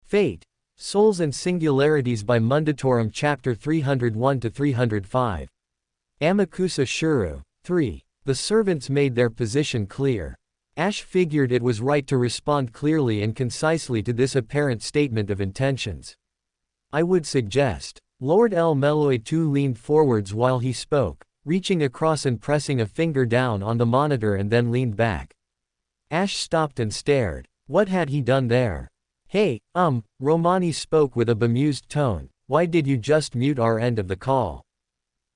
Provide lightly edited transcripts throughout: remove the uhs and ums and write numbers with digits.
Fate, Souls and Singularities by Mundatorem Chapter 301-305. Amakusa Shuru. 3. The servants made their position clear. Ash figured it was right to respond clearly and concisely to this apparent statement of intentions. I would suggest. Lord El Meloi II leaned forwards while he spoke, reaching across and pressing a finger down on the monitor and then leaned back. Ash stopped and stared. What had he done there? Hey, Romani spoke with a bemused tone, why did you just mute our end of the call?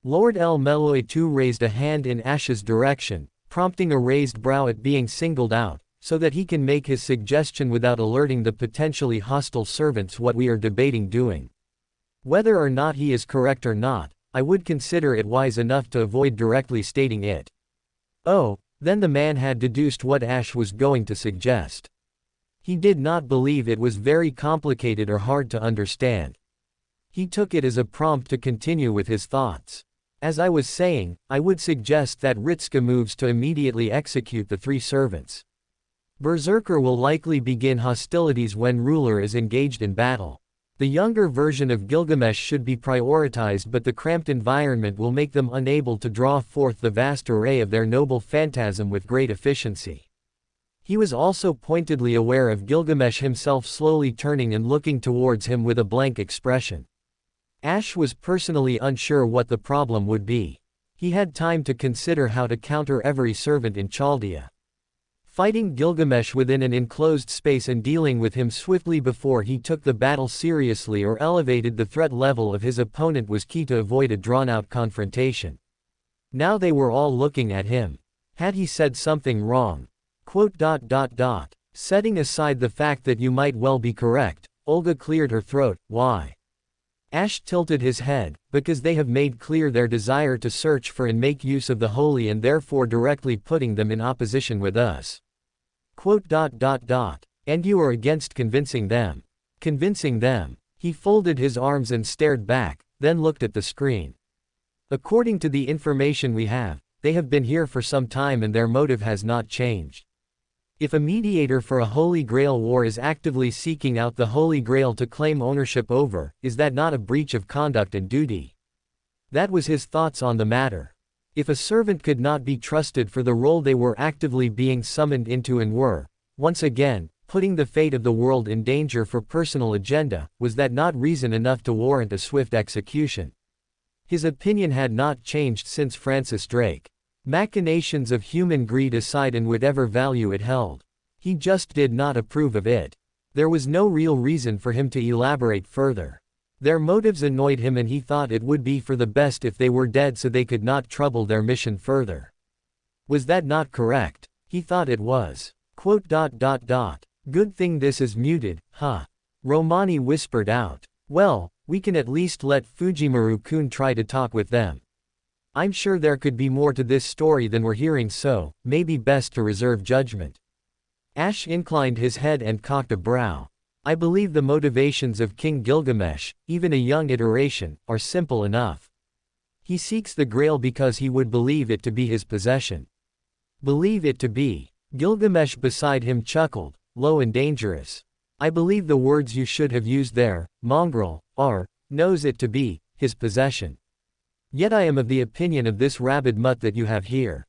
Lord El Meloi II raised a hand in Ash's direction, prompting a raised brow at being singled out, so that he can make his suggestion without alerting the potentially hostile servants what we are debating doing. Whether or not he is correct or not, I would consider it wise enough to avoid directly stating it. Oh, then the man had deduced what Ash was going to suggest. He did not believe it was very complicated or hard to understand. He took it as a prompt to continue with his thoughts. As I was saying, I would suggest that Ritska moves to immediately execute the three servants. Berserker will likely begin hostilities when ruler is engaged in battle. The younger version of Gilgamesh should be prioritized, but the cramped environment will make them unable to draw forth the vast array of their noble phantasm with great efficiency. He was also pointedly aware of Gilgamesh himself slowly turning and looking towards him with a blank expression. Ash was personally unsure what the problem would be. He had time to consider how to counter every servant in Chaldea. Fighting Gilgamesh within an enclosed space and dealing with him swiftly before he took the battle seriously or elevated the threat level of his opponent was key to avoid a drawn-out confrontation. Now they were all looking at him. Had he said something wrong? Setting aside the fact that you might well be correct, Olga cleared her throat. Why? Ash tilted his head, because they have made clear their desire to search for and make use of the holy and therefore directly putting them in opposition with us. And you are against convincing them. Convincing them. He folded his arms and stared back, then looked at the screen. According to the information we have, they have been here for some time and their motive has not changed. If a mediator for a Holy Grail war is actively seeking out the Holy Grail to claim ownership over, is that not a breach of conduct and duty? That was his thoughts on the matter. If a servant could not be trusted for the role they were actively being summoned into and were, once again, putting the fate of the world in danger for personal agenda, was that not reason enough to warrant a swift execution? His opinion had not changed since Francis Drake. Machinations of human greed aside and whatever value it held, he just did not approve of it. There was no real reason for him to elaborate further. Their motives annoyed him and he thought it would be for the best if they were dead so they could not trouble their mission further. Was that not correct? He thought it was. Good thing this is muted, huh? Romani whispered out. Well, we can at least let Fujimaru-kun try to talk with them. I'm sure there could be more to this story than we're hearing, so maybe best to reserve judgment. Ash inclined his head and cocked a brow. I believe the motivations of King Gilgamesh, even a young iteration, are simple enough. He seeks the Grail because he would believe it to be his possession. Believe it to be. Gilgamesh beside him chuckled, low and dangerous. I believe the words you should have used there, mongrel, are, knows it to be, his possession. Yet I am of the opinion of this rabid mutt that you have here.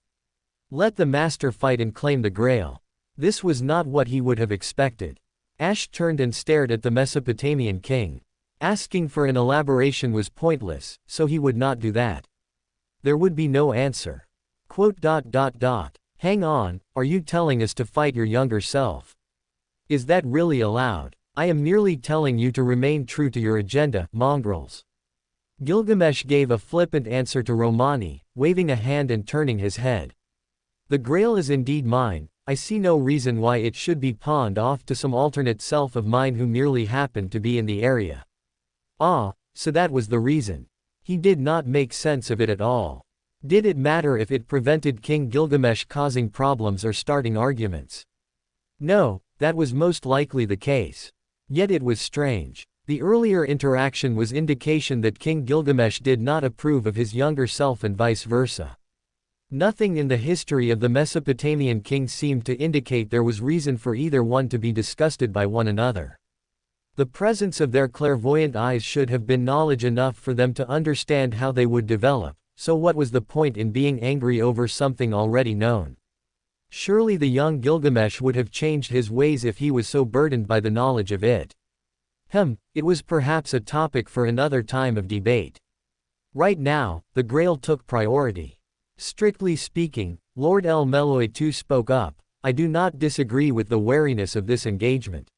Let the master fight and claim the Grail. This was not what he would have expected. Ash turned and stared at the Mesopotamian king. Asking for an elaboration was pointless, so he would not do that. There would be no answer. Hang on, are you telling us to fight your younger self? Is that really allowed? I am merely telling you to remain true to your agenda, mongrels. Gilgamesh gave a flippant answer to Romani, waving a hand and turning his head. The Grail is indeed mine. I see no reason why it should be pawned off to some alternate self of mine who merely happened to be in the area. Ah, so that was the reason. He did not make sense of it at all. Did it matter if it prevented King Gilgamesh causing problems or starting arguments? No, that was most likely the case. Yet it was strange. The earlier interaction was indication that King Gilgamesh did not approve of his younger self and vice versa. Nothing in the history of the Mesopotamian kings seemed to indicate there was reason for either one to be disgusted by one another. The presence of their clairvoyant eyes should have been knowledge enough for them to understand how they would develop, so what was the point in being angry over something already known? Surely the young Gilgamesh would have changed his ways if he was so burdened by the knowledge of it. It was perhaps a topic for another time of debate. Right now, the Grail took priority. Strictly speaking, Lord El Meloy too spoke up. I do not disagree with the wariness of this engagement.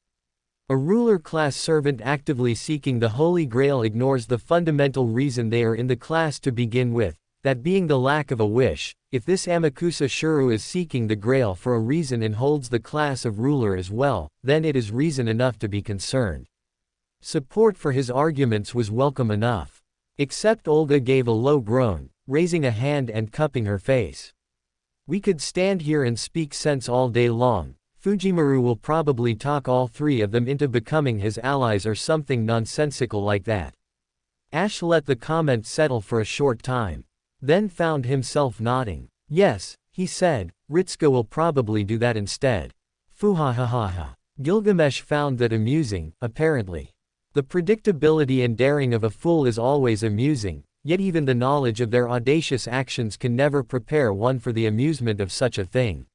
A ruler-class servant actively seeking the Holy Grail ignores the fundamental reason they are in the class to begin with, that being the lack of a wish. If this Amakusa Shuru is seeking the Grail for a reason and holds the class of ruler as well, then it is reason enough to be concerned. Support for his arguments was welcome enough. Except Olga gave a low groan, raising a hand and cupping her face. We could stand here and speak sense all day long. Fujimaru will probably talk all three of them into becoming his allies or something nonsensical like that. Ash let the comment settle for a short time, then found himself nodding. Yes, he said, Ritsuka will probably do that instead. Fuhahahaha. Gilgamesh found that amusing, apparently. The predictability and daring of a fool is always amusing, yet even the knowledge of their audacious actions can never prepare one for the amusement of such a thing.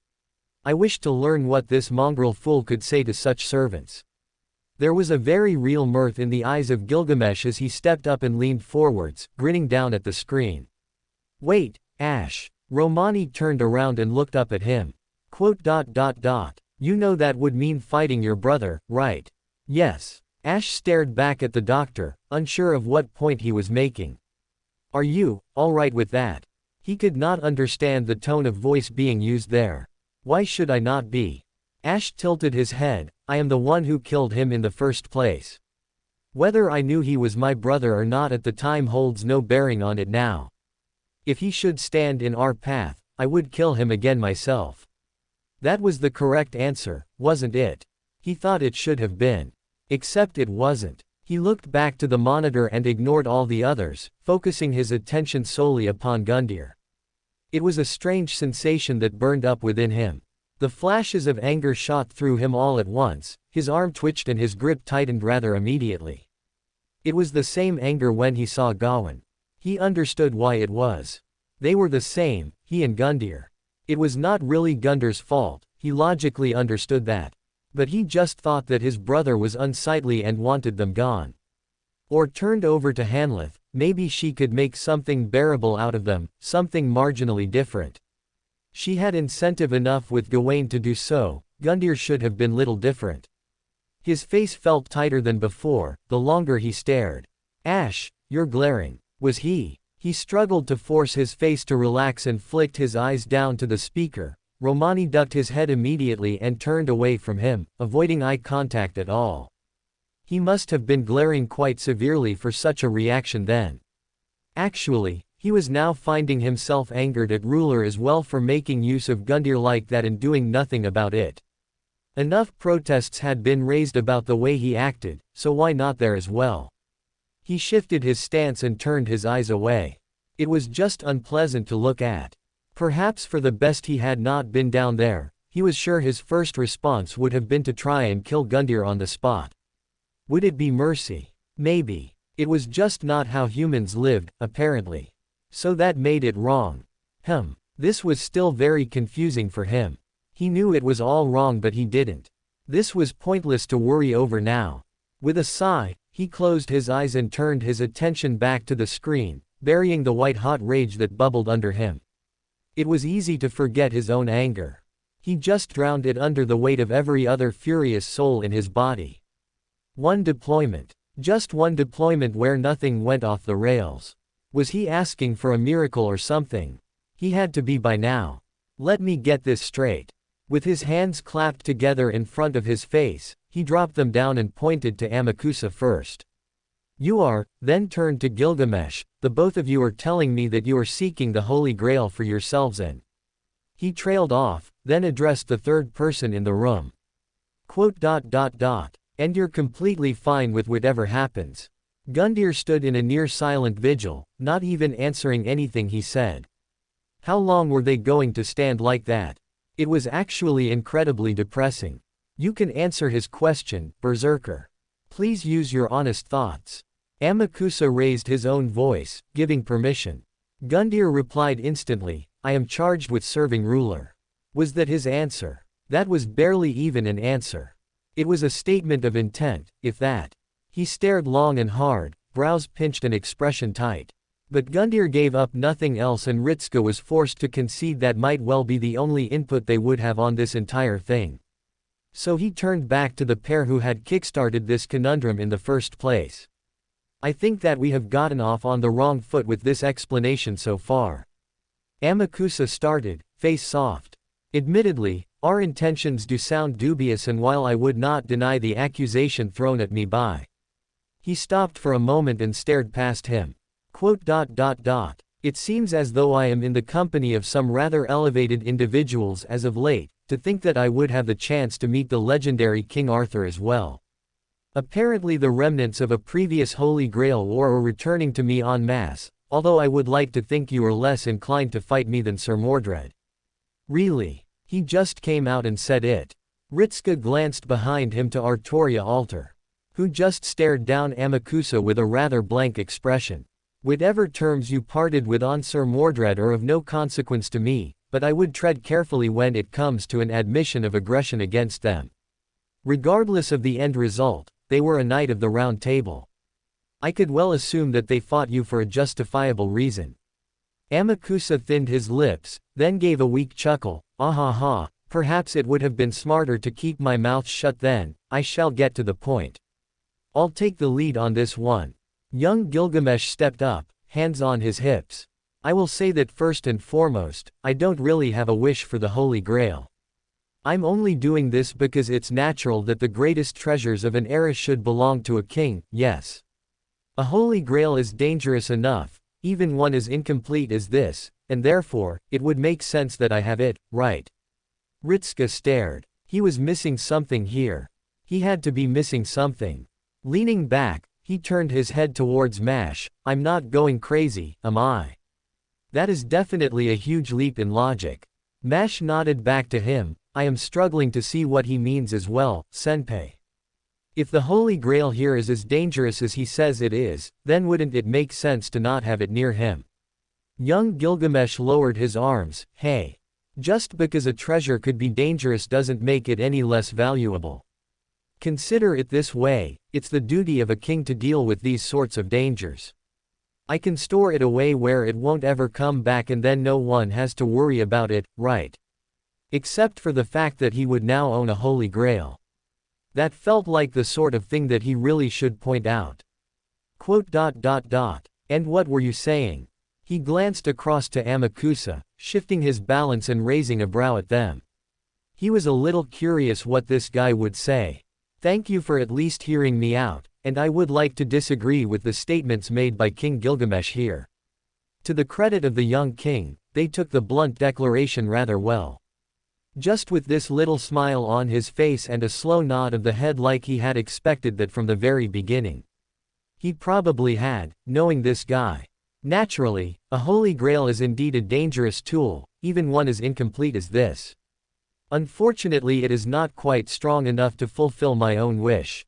I wish to learn what this mongrel fool could say to such servants. There was a very real mirth in the eyes of Gilgamesh as he stepped up and leaned forwards, grinning down at the screen. Wait, Ash. Romani turned around and looked up at him. You know that would mean fighting your brother, right? Yes. Ash stared back at the doctor, unsure of what point he was making. Are you, all right with that? He could not understand the tone of voice being used there. Why should I not be? Ash tilted his head. I am the one who killed him in the first place. Whether I knew he was my brother or not at the time holds no bearing on it now. If he should stand in our path, I would kill him again myself. That was the correct answer, wasn't it? He thought it should have been. Except it wasn't. He looked back to the monitor and ignored all the others, focusing his attention solely upon Gundyr. It was a strange sensation that burned up within him. The flashes of anger shot through him all at once, his arm twitched and his grip tightened rather immediately. It was the same anger when he saw Gawain. He understood why it was. They were the same, he and Gundyr. It was not really Gundyr's fault, he logically understood that. But he just thought that his brother was unsightly and wanted them gone. Or turned over to Hanlith, maybe she could make something bearable out of them, something marginally different. She had incentive enough with Gawain to do so, Gundyr should have been little different. His face felt tighter than before, the longer he stared. Ash, you're glaring. Was he? He struggled to force his face to relax and flicked his eyes down to the speaker. Romani ducked his head immediately and turned away from him, avoiding eye contact at all. He must have been glaring quite severely for such a reaction then. Actually, he was now finding himself angered at Ruler as well for making use of Gundyr like that and doing nothing about it. Enough protests had been raised about the way he acted, so why not there as well? He shifted his stance and turned his eyes away. It was just unpleasant to look at. Perhaps for the best he had not been down there. He was sure his first response would have been to try and kill Gundyr on the spot. Would it be mercy? Maybe. It was just not how humans lived, apparently. So that made it wrong. This was still very confusing for him. He knew it was all wrong but he didn't. This was pointless to worry over now. With a sigh, he closed his eyes and turned his attention back to the screen, burying the white-hot rage that bubbled under him. It was easy to forget his own anger. He just drowned it under the weight of every other furious soul in his body. One deployment. Just one deployment where nothing went off the rails. Was he asking for a miracle or something? He had to be by now. Let me get this straight. With his hands clapped together in front of his face, he dropped them down and pointed to Amakusa first. You are, then turned to Gilgamesh, the both of you are telling me that you are seeking the Holy Grail for yourselves and. He trailed off, then addressed the third person in the room. And you're completely fine with whatever happens. Gundyr stood in a near-silent vigil, not even answering anything he said. How long were they going to stand like that? It was actually incredibly depressing. You can answer his question, Berserker. Please use your honest thoughts. Amakusa raised his own voice, giving permission. Gundyr replied instantly, I am charged with serving ruler. Was that his answer? That was barely even an answer. It was a statement of intent, if that. He stared long and hard, brows pinched and expression tight. But Gundyr gave up nothing else and Ritsuka was forced to concede that might well be the only input they would have on this entire thing. So he turned back to the pair who had kickstarted this conundrum in the first place. I think that we have gotten off on the wrong foot with this explanation so far. Amakusa started, face soft. Admittedly, our intentions do sound dubious, and while I would not deny the accusation thrown at me by. He stopped for a moment and stared past him. It seems as though I am in the company of some rather elevated individuals as of late, to think that I would have the chance to meet the legendary King Arthur as well. Apparently the remnants of a previous Holy Grail war are returning to me en masse, although I would like to think you are less inclined to fight me than Sir Mordred. Really? He just came out and said it. Ritsuka glanced behind him to Artoria Alter, who just stared down Amakusa with a rather blank expression. Whatever terms you parted with on Sir Mordred are of no consequence to me, but I would tread carefully when it comes to an admission of aggression against them. Regardless of the end result, they were a knight of the Round Table. I could well assume that they fought you for a justifiable reason. Amakusa thinned his lips, then gave a weak chuckle, ah, perhaps it would have been smarter to keep my mouth shut then. I shall get to the point. I'll take the lead on this one. Young Gilgamesh stepped up, hands on his hips. I will say that first and foremost, I don't really have a wish for the Holy Grail. I'm only doing this because it's natural that the greatest treasures of an era should belong to a king, yes. A Holy Grail is dangerous enough, even one as incomplete as this, and therefore, it would make sense that I have it, right? Ritsuka stared. He was missing something here. He had to be missing something. Leaning back, he turned his head towards Mash. I'm not going crazy, am I? That is definitely a huge leap in logic. Mash nodded back to him. I am struggling to see what he means as well, Senpai. If the Holy Grail here is as dangerous as he says it is, then wouldn't it make sense to not have it near him? Young Gilgamesh lowered his arms. Hey. Just because a treasure could be dangerous doesn't make it any less valuable. Consider it this way, it's the duty of a king to deal with these sorts of dangers. I can store it away where it won't ever come back and then no one has to worry about it, right? Except for the fact that he would now own a Holy Grail. That felt like the sort of thing that he really should point out. And what were you saying? He glanced across to Amakusa, shifting his balance and raising a brow at them. He was a little curious what this guy would say. Thank you for at least hearing me out, and I would like to disagree with the statements made by King Gilgamesh here. To the credit of the young king, they took the blunt declaration rather well. Just with this little smile on his face and a slow nod of the head like he had expected that from the very beginning. He probably had, knowing this guy. Naturally, a Holy Grail is indeed a dangerous tool, even one as incomplete as this. Unfortunately it is not quite strong enough to fulfill my own wish.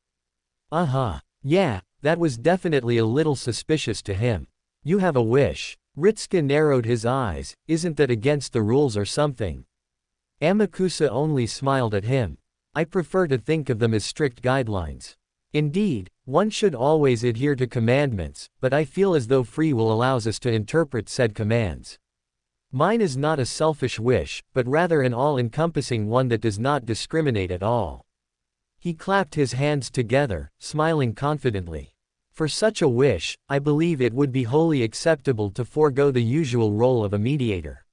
Yeah, that was definitely a little suspicious to him. You have a wish. Ritsuka narrowed his eyes. Isn't that against the rules or something? Amakusa only smiled at him. I prefer to think of them as strict guidelines. Indeed, one should always adhere to commandments, but I feel as though free will allows us to interpret said commands. Mine is not a selfish wish, but rather an all-encompassing one that does not discriminate at all. He clapped his hands together, smiling confidently. For such a wish, I believe it would be wholly acceptable to forego the usual role of a mediator.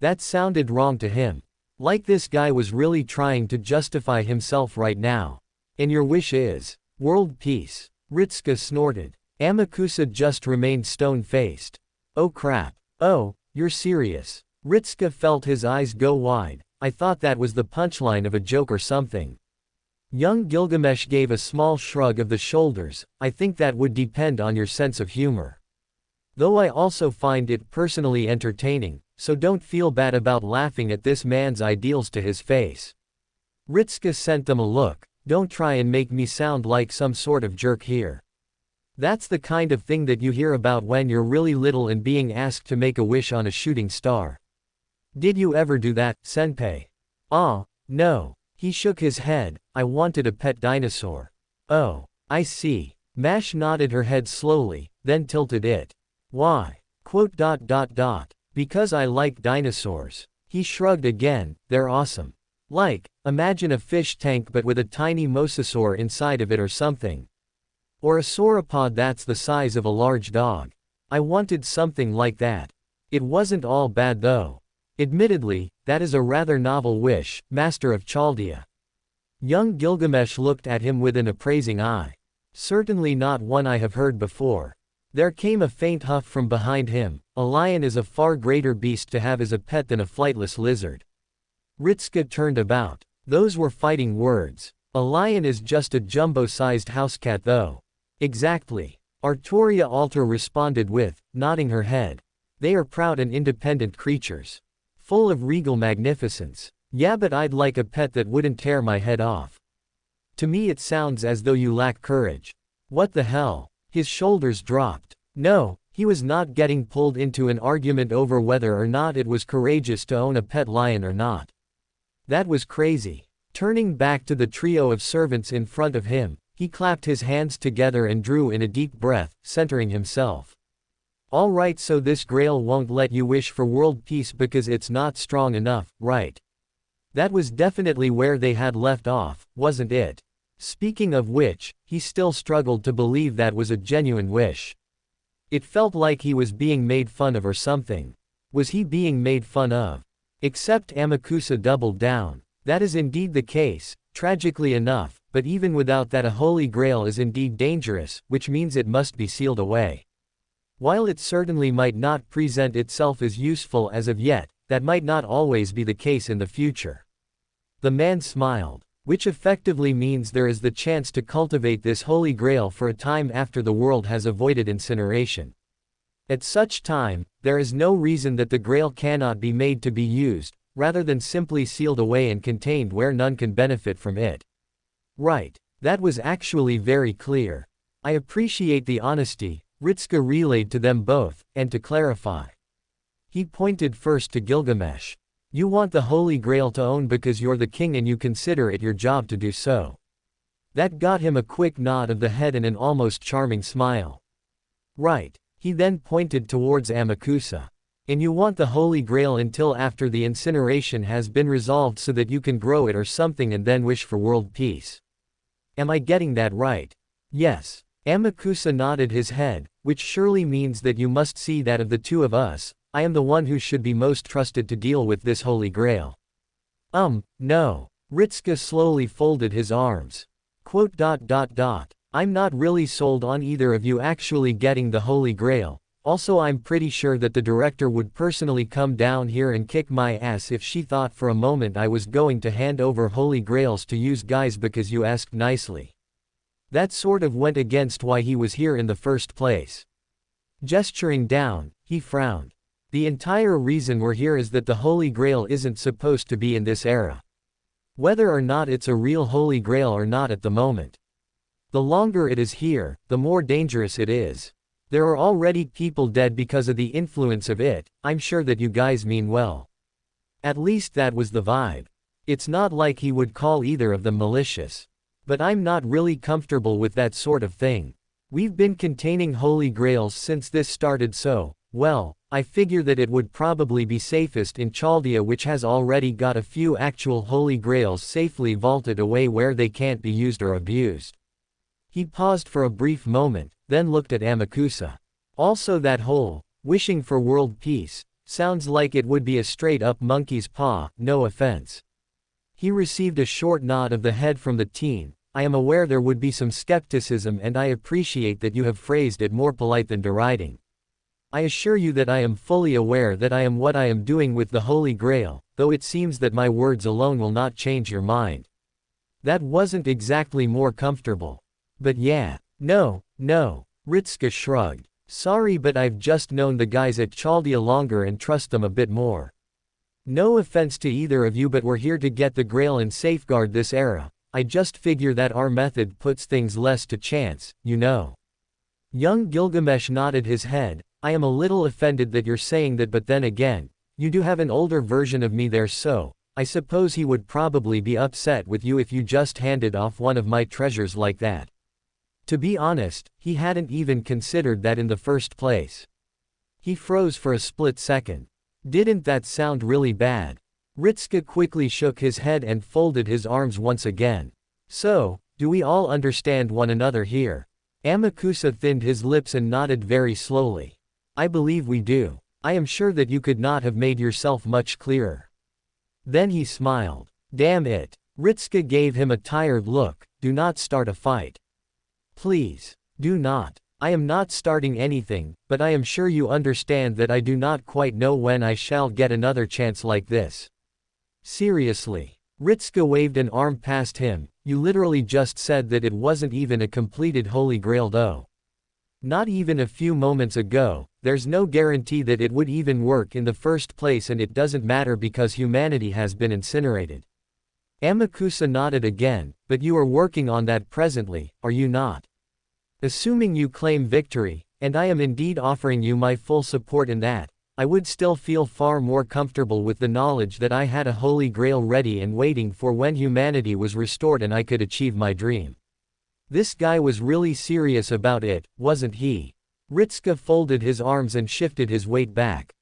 That sounded wrong to him. Like this guy was really trying to justify himself right now. And your wish is world peace. Ritsuka snorted. Amakusa just remained stone-faced. Oh crap. Oh, you're serious. Ritsuka felt his eyes go wide. I thought that was the punchline of a joke or something. Young Gilgamesh gave a small shrug of the shoulders. I think that would depend on your sense of humor. Though I also find it personally entertaining, so don't feel bad about laughing at this man's ideals to his face. Ritsuka sent them a look. Don't try and make me sound like some sort of jerk here. That's the kind of thing that you hear about when you're really little and being asked to make a wish on a shooting star. Did you ever do that, senpai? Ah, no. He shook his head. I wanted a pet dinosaur. Oh, I see. Mash nodded her head slowly, then tilted it. Why? Because I like dinosaurs. He shrugged again. They're awesome. Like, imagine a fish tank but with a tiny mosasaur inside of it or something. Or a sauropod that's the size of a large dog. I wanted something like that. It wasn't all bad though. Admittedly, that is a rather novel wish, Master of Chaldea. Young Gilgamesh looked at him with an appraising eye. Certainly not one I have heard before. There came a faint huff from behind him. A lion is a far greater beast to have as a pet than a flightless lizard. Ritsuka turned about. Those were fighting words. A lion is just a jumbo-sized housecat though. Exactly. Arturia Alter responded with, nodding her head. They are proud and independent creatures. Full of regal magnificence. Yeah, but I'd like a pet that wouldn't tear my head off. To me it sounds as though you lack courage. What the hell? His shoulders dropped. No, he was not getting pulled into an argument over whether or not it was courageous to own a pet lion or not. That was crazy. Turning back to the trio of servants in front of him, he clapped his hands together and drew in a deep breath, centering himself. All right, so this Grail won't let you wish for world peace because it's not strong enough, right? That was definitely where they had left off, wasn't it? Speaking of which, he still struggled to believe that was a genuine wish. It felt like he was being made fun of or something. Was he being made fun of? Except Amakusa doubled down. That is indeed the case, tragically enough, but even without that a Holy Grail is indeed dangerous, which means it must be sealed away. While it certainly might not present itself as useful as of yet, that might not always be the case in the future. The man smiled. Which effectively means there is the chance to cultivate this Holy Grail for a time after the world has avoided incineration. At such time, there is no reason that the Grail cannot be made to be used, rather than simply sealed away and contained where none can benefit from it. Right. That was actually very clear. I appreciate the honesty, Ritsuka relayed to them both, and to clarify. He pointed first to Gilgamesh. You want the Holy Grail to own because you're the king and you consider it your job to do so. That got him a quick nod of the head and an almost charming smile. Right. He then pointed towards Amakusa. And you want the Holy Grail until after the incineration has been resolved so that you can grow it or something and then wish for world peace. Am I getting that right? Yes. Amakusa nodded his head, which surely means that you must see that of the two of us, I am the one who should be most trusted to deal with this Holy Grail. No. Ritsuka slowly folded his arms. I'm not really sold on either of you actually getting the Holy Grail. Also, I'm pretty sure that the director would personally come down here and kick my ass if she thought for a moment I was going to hand over Holy Grails to use guys because you asked nicely. That sort of went against why he was here in the first place. Gesturing down, he frowned. The entire reason we're here is that the Holy Grail isn't supposed to be in this era. Whether or not it's a real Holy Grail or not at the moment. The longer it is here, the more dangerous it is. There are already people dead because of the influence of it. I'm sure that you guys mean well. At least that was the vibe. It's not like he would call either of them malicious. But I'm not really comfortable with that sort of thing. We've been containing Holy Grails since this started, so, well, I figure that it would probably be safest in Chaldea, which has already got a few actual Holy Grails safely vaulted away where they can't be used or abused. He paused for a brief moment, then looked at Amakusa. Also, that whole, wishing for world peace, sounds like it would be a straight-up monkey's paw, no offense. He received a short nod of the head from the teen. I am aware there would be some skepticism and I appreciate that you have phrased it more polite than deriding. I assure you that I am fully aware that I am what I am doing with the Holy Grail, though it seems that my words alone will not change your mind. That wasn't exactly more comfortable. But yeah. No. Ritsuka shrugged. Sorry, but I've just known the guys at Chaldea longer and trust them a bit more. No offense to either of you, but we're here to get the Grail and safeguard this era. I just figure that our method puts things less to chance, you know. Young Gilgamesh nodded his head. I am a little offended that you're saying that, but then again, you do have an older version of me there, so I suppose he would probably be upset with you if you just handed off one of my treasures like that. To be honest, he hadn't even considered that in the first place. He froze for a split second. Didn't that sound really bad? Ritsuka quickly shook his head and folded his arms once again. So, do we all understand one another here? Amakusa thinned his lips and nodded very slowly. I believe we do. I am sure that you could not have made yourself much clearer. Then he smiled. Damn it. Ritsuka gave him a tired look. Do not start a fight. Please. Do not. I am not starting anything, but I am sure you understand that I do not quite know when I shall get another chance like this. Seriously. Ritsuka waved an arm past him. You literally just said that it wasn't even a completed Holy Grail though. Not even a few moments ago. There's no guarantee that it would even work in the first place, and it doesn't matter because humanity has been incinerated. Amakusa nodded again. But you are working on that presently, are you not? Assuming you claim victory, and I am indeed offering you my full support in that, I would still feel far more comfortable with the knowledge that I had a Holy Grail ready and waiting for when humanity was restored and I could achieve my dream. This guy was really serious about it, wasn't he? Ritsuka folded his arms and shifted his weight back.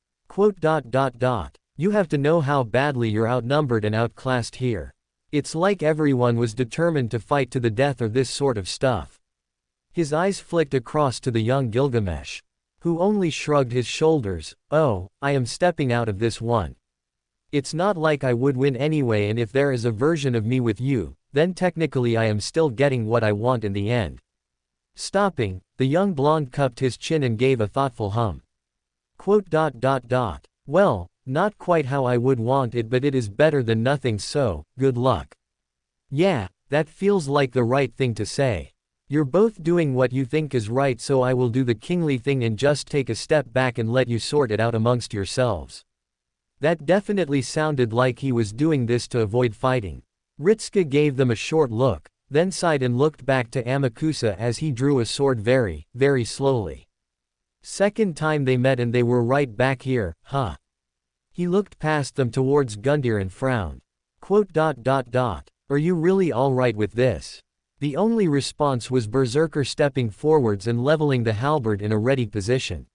You have to know how badly you're outnumbered and outclassed here. It's like everyone was determined to fight to the death or this sort of stuff. His eyes flicked across to the young Gilgamesh, who only shrugged his shoulders. Oh, I am stepping out of this one. It's not like I would win anyway, and if there is a version of me with you, then technically I am still getting what I want in the end. Stopping, the young blonde cupped his chin and gave a thoughtful hum. Well, not quite how I would want it, but it is better than nothing, so, good luck. Yeah, that feels like the right thing to say. You're both doing what you think is right, so I will do the kingly thing and just take a step back and let you sort it out amongst yourselves. That definitely sounded like he was doing this to avoid fighting. Ritsuka gave them a short look, then sighed and looked back to Amakusa as he drew a sword very, very slowly. Second time they met and they were right back here, huh? He looked past them towards Gundyr and frowned. Are you really alright with this? The only response was Berserker stepping forwards and leveling the halberd in a ready position.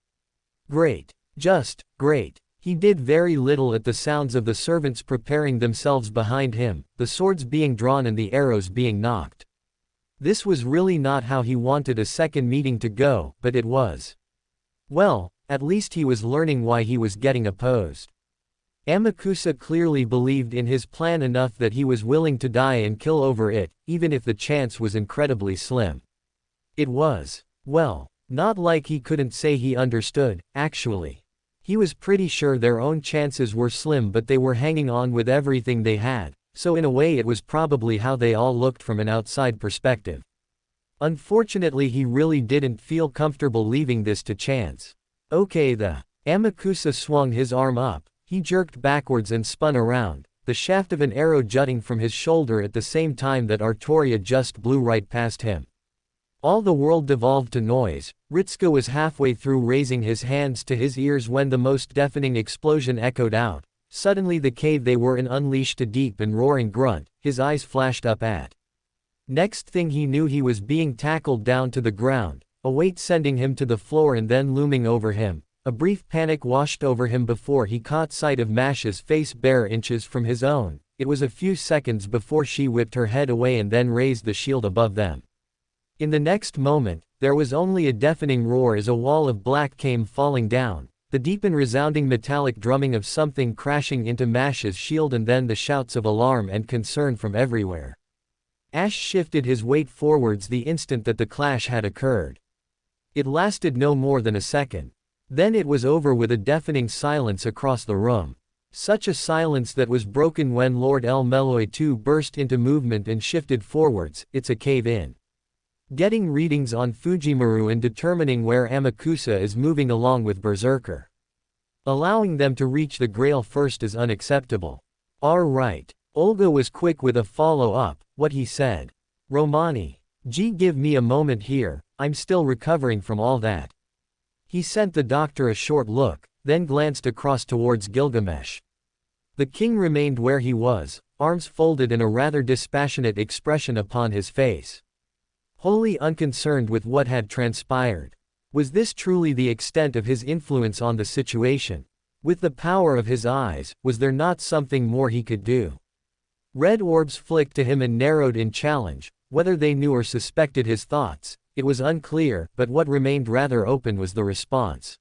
Great. Just, great. He did very little at the sounds of the servants preparing themselves behind him, the swords being drawn and the arrows being knocked. This was really not how he wanted a second meeting to go, but it was. Well, at least he was learning why he was getting opposed. Amakusa clearly believed in his plan enough that he was willing to die and kill over it, even if the chance was incredibly slim. It was, well, not like he couldn't say he understood, actually. He was pretty sure their own chances were slim, but they were hanging on with everything they had, so in a way it was probably how they all looked from an outside perspective. Unfortunately, he really didn't feel comfortable leaving this to chance. Okay, Amakusa swung his arm up. He jerked backwards and spun around, the shaft of an arrow jutting from his shoulder at the same time that Artoria just blew right past him. All the world devolved to noise. Ritsuka was halfway through raising his hands to his ears when the most deafening explosion echoed out. Suddenly the cave they were in unleashed a deep and roaring grunt. His eyes flashed up at. Next thing he knew, he was being tackled down to the ground, a weight sending him to the floor and then looming over him. A brief panic washed over him before he caught sight of Mash's face bare inches from his own. It was a few seconds before she whipped her head away and then raised the shield above them. In the next moment, there was only a deafening roar as a wall of black came falling down, the deep and resounding metallic drumming of something crashing into Mash's shield, and then the shouts of alarm and concern from everywhere. Ash shifted his weight forwards the instant that the clash had occurred. It lasted no more than a second. Then it was over with a deafening silence across the room. Such a silence that was broken when Lord El Meloy too burst into movement and shifted forwards. It's a cave-in. Getting readings on Fujimaru and determining where Amakusa is moving along with Berserker. Allowing them to reach the Grail first is unacceptable. Right. Olga was quick with a follow-up. what he said. Romani. Give me a moment here, I'm still recovering from all that. He sent the doctor a short look, then glanced across towards Gilgamesh. The king remained where he was, arms folded and a rather dispassionate expression upon his face. Wholly unconcerned with what had transpired. Was this truly the extent of his influence on the situation? With the power of his eyes, was there not something more he could do? Red orbs flicked to him and narrowed in challenge. Whether they knew or suspected his thoughts, it was unclear, but what remained rather open was the response.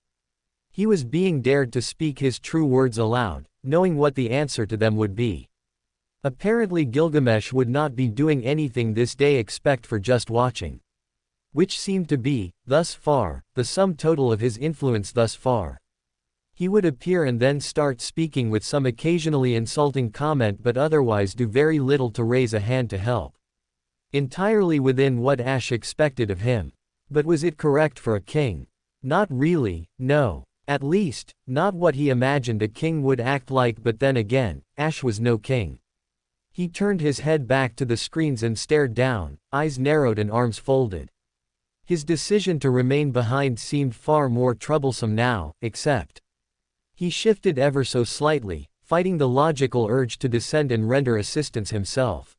He was being dared to speak his true words aloud, knowing what the answer to them would be. Apparently Gilgamesh would not be doing anything this day except for just watching. Which seemed to be, thus far, the sum total of his influence thus far. He would appear and then start speaking with some occasionally insulting comment but otherwise do very little to raise a hand to help. Entirely within what Ash expected of him. But was it correct for a king? Not really, no. At least, not what he imagined a king would act like, but then again, Ash was no king. He turned his head back to the screens and stared down, eyes narrowed and arms folded. His decision to remain behind seemed far more troublesome now, except he shifted ever so slightly, fighting the logical urge to descend and render assistance himself.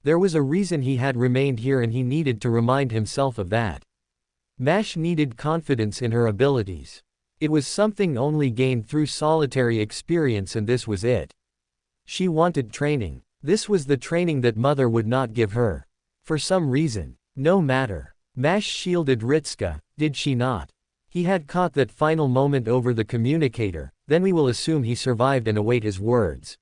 There was a reason he had remained here and he needed to remind himself of that. Mash needed confidence in her abilities. It was something only gained through solitary experience and this was it. She wanted training. This was the training that Mother would not give her. For some reason. No matter. Mash shielded Ritska, did she not? He had caught that final moment over the communicator, then we will assume he survived and await his words.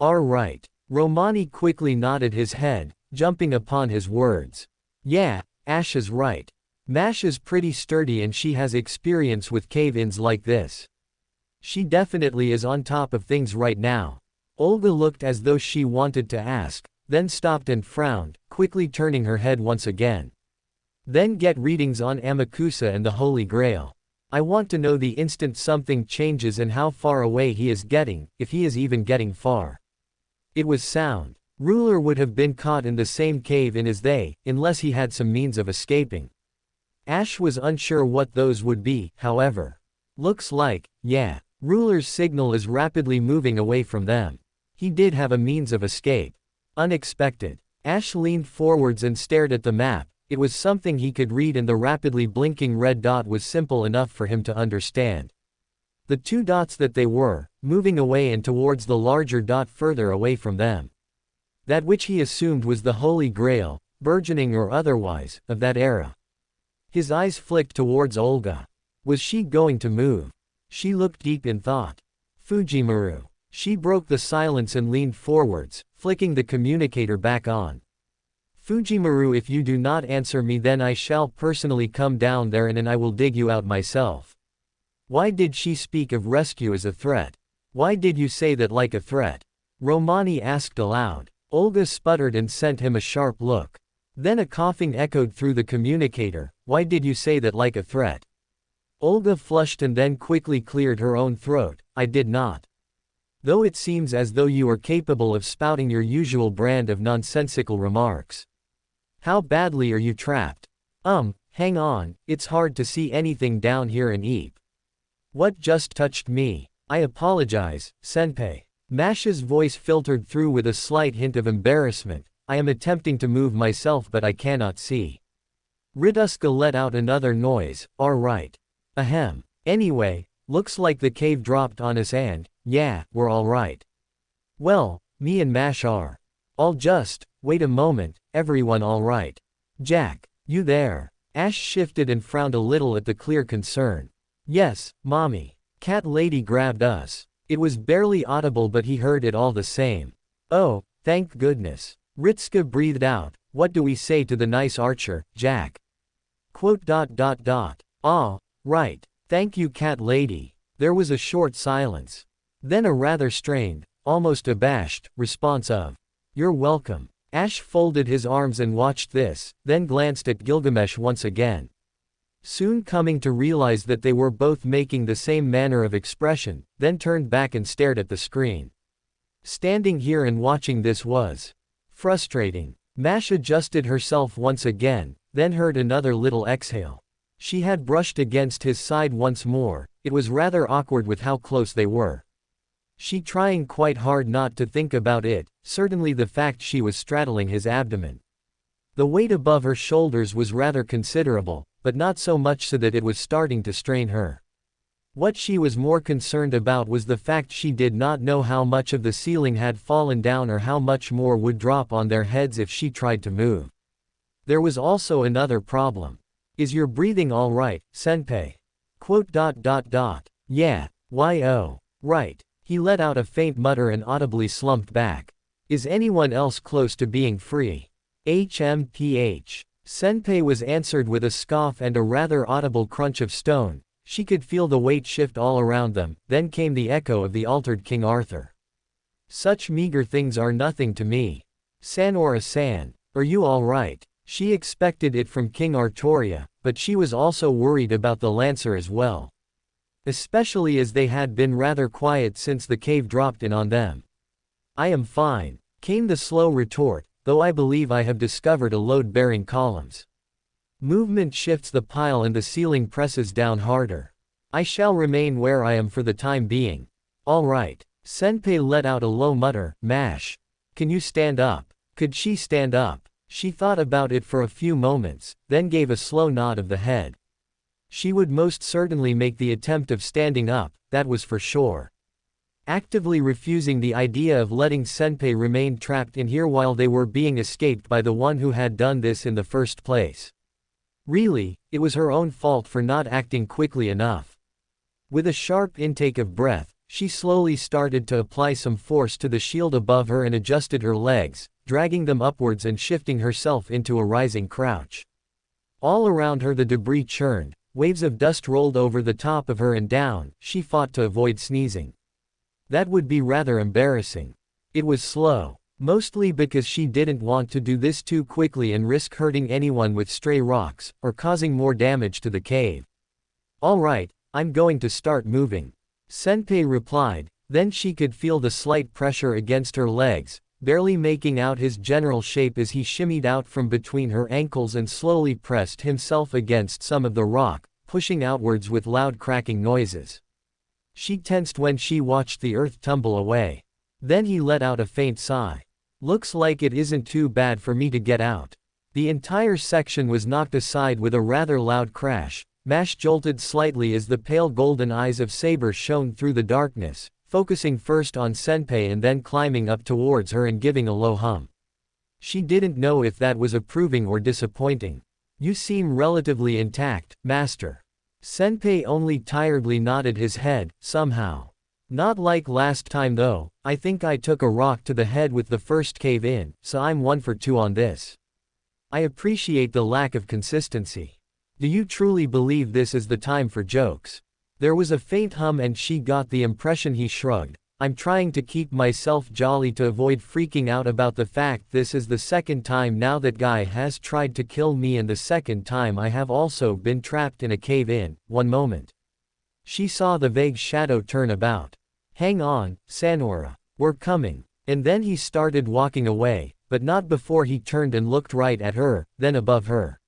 All right. Romani quickly nodded his head, jumping upon his words. Yeah, Ash is right. Mash is pretty sturdy and she has experience with cave-ins like this. She definitely is on top of things right now. Olga looked as though she wanted to ask, then stopped and frowned, quickly turning her head once again. Then get readings on Amakusa and the Holy Grail. I want to know the instant something changes and how far away he is getting, if he is even getting far. It was sound. Ruler would have been caught in the same cave-in as they, unless he had some means of escaping. Ash was unsure what those would be, however. Looks like, yeah, Ruler's signal is rapidly moving away from them. He did have a means of escape. Unexpected. Ash leaned forwards and stared at the map. It was something he could read and the rapidly blinking red dot was simple enough for him to understand. The two dots that they were, moving away and towards the larger dot further away from them. That which he assumed was the Holy Grail, burgeoning or otherwise, of that era. His eyes flicked towards Olga. Was she going to move? She looked deep in thought. Fujimaru. She broke the silence and leaned forwards, flicking the communicator back on. Fujimaru, if you do not answer me then I shall personally come down there and I will dig you out myself. Why did she speak of rescue as a threat? Why did you say that like a threat? Romani asked aloud. Olga sputtered and sent him a sharp look. Then a coughing echoed through the communicator. Why did you say that like a threat? Olga flushed and then quickly cleared her own throat. I did not. Though it seems as though you are capable of spouting your usual brand of nonsensical remarks. How badly are you trapped? Hang on, it's hard to see anything down here in Eep. What just touched me? I apologize, Senpai. Mash's voice filtered through with a slight hint of embarrassment. I am attempting to move myself but I cannot see. Riduska let out another noise. Alright. Ahem. Anyway, looks like the cave dropped on us and, yeah, we're alright. Well, me and Mash are. Wait a moment, everyone alright? Jack, you there? Ash shifted and frowned a little at the clear concern. Yes, Mommy. Cat Lady grabbed us. It was barely audible but he heard it all the same. Oh, thank goodness. Ritska breathed out. What do we say to the nice archer, Jack? Ah, right. Thank you Cat Lady. There was a short silence. Then a rather strained, almost abashed, response of, you're welcome. Ash folded his arms and watched this, then glanced at Gilgamesh once again. Soon coming to realize that they were both making the same manner of expression, then turned back and stared at the screen. Standing here and watching this was Frustrating. Mash adjusted herself once again, then heard another little exhale. She had brushed against his side once more. It was rather awkward with how close they were. She trying quite hard not to think about it, certainly the fact she was straddling his abdomen. The weight above her shoulders was rather considerable, but not so much so that it was starting to strain her. What she was more concerned about was the fact she did not know how much of the ceiling had fallen down or how much more would drop on their heads if she tried to move. There was also another problem. Is your breathing all right, senpai? Yeah, yo. Right. He let out a faint mutter and audibly slumped back. Is anyone else close to being free? HMPH. Senpai was answered with a scoff and a rather audible crunch of stone. She could feel the weight shift all around them, then came the echo of the altered King Arthur. Such meager things are nothing to me. Sanora-san, are you all right? She expected it from King Artoria, but she was also worried about the Lancer as well. Especially as they had been rather quiet since the cave dropped in on them. I am fine, came the slow retort, though I believe I have discovered a load-bearing columns. Movement shifts the pile and the ceiling presses down harder. I shall remain where I am for the time being. All right. Senpai let out a low mutter. Mash. Can you stand up? Could she stand up? She thought about it for a few moments, then gave a slow nod of the head. She would most certainly make the attempt of standing up, that was for sure. Actively refusing the idea of letting Senpai remain trapped in here while they were being escaped by the one who had done this in the first place. Really, it was her own fault for not acting quickly enough. With a sharp intake of breath, she slowly started to apply some force to the shield above her and adjusted her legs, dragging them upwards and shifting herself into a rising crouch. All around her the debris churned, waves of dust rolled over the top of her and down. She fought to avoid sneezing. That would be rather embarrassing. It was slow. Mostly because she didn't want to do this too quickly and risk hurting anyone with stray rocks, or causing more damage to the cave. All right, I'm going to start moving. Senpai replied, then she could feel the slight pressure against her legs, barely making out his general shape as he shimmied out from between her ankles and slowly pressed himself against some of the rock, pushing outwards with loud cracking noises. She tensed when she watched the earth tumble away. Then he let out a faint sigh. Looks like it isn't too bad for me to get out. The entire section was knocked aside with a rather loud crash. Mash jolted slightly as the pale golden eyes of Saber shone through the darkness, focusing first on Senpai and then climbing up towards her and giving a low hum. She didn't know if that was approving or disappointing. You seem relatively intact, master. Senpai only tiredly nodded his head, somehow. Not like last time though. I think I took a rock to the head with the first cave in, so I'm 1 for 2 on this. I appreciate the lack of consistency. Do you truly believe this is the time for jokes? There was a faint hum and she got the impression he shrugged. I'm trying to keep myself jolly to avoid freaking out about the fact this is the second time now that guy has tried to kill me and the second time I have also been trapped in a cave in. One moment. She saw the vague shadow turn about. Hang on, Sanora. We're coming. And then he started walking away, but not before he turned and looked right at her, then above her.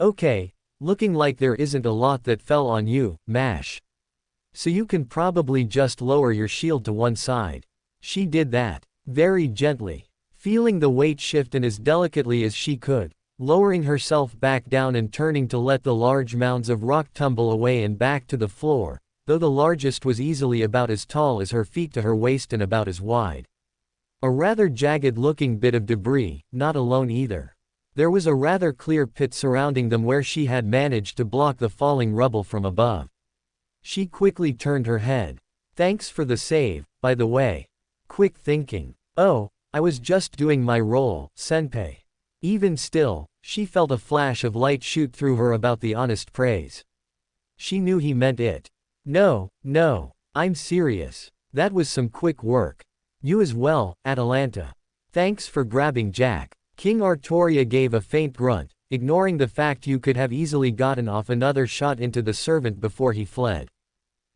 Okay, looking like there isn't a lot that fell on you, Mash. So you can probably just lower your shield to one side. She did that, very gently, feeling the weight shift and as delicately as she could, lowering herself back down and turning to let the large mounds of rock tumble away and back to the floor, though the largest was easily about as tall as her feet to her waist and about as wide. A rather jagged-looking bit of debris, not alone either. There was a rather clear pit surrounding them where she had managed to block the falling rubble from above. She quickly turned her head. Thanks for the save, by the way. Quick thinking. Oh, I was just doing my role, senpai. Even still, she felt a flash of light shoot through her about the honest praise. She knew he meant it. No, I'm serious. That was some quick work. You as well, Atalanta. Thanks for grabbing Jack. King Artoria gave a faint grunt, ignoring the fact you could have easily gotten off another shot into the servant before he fled.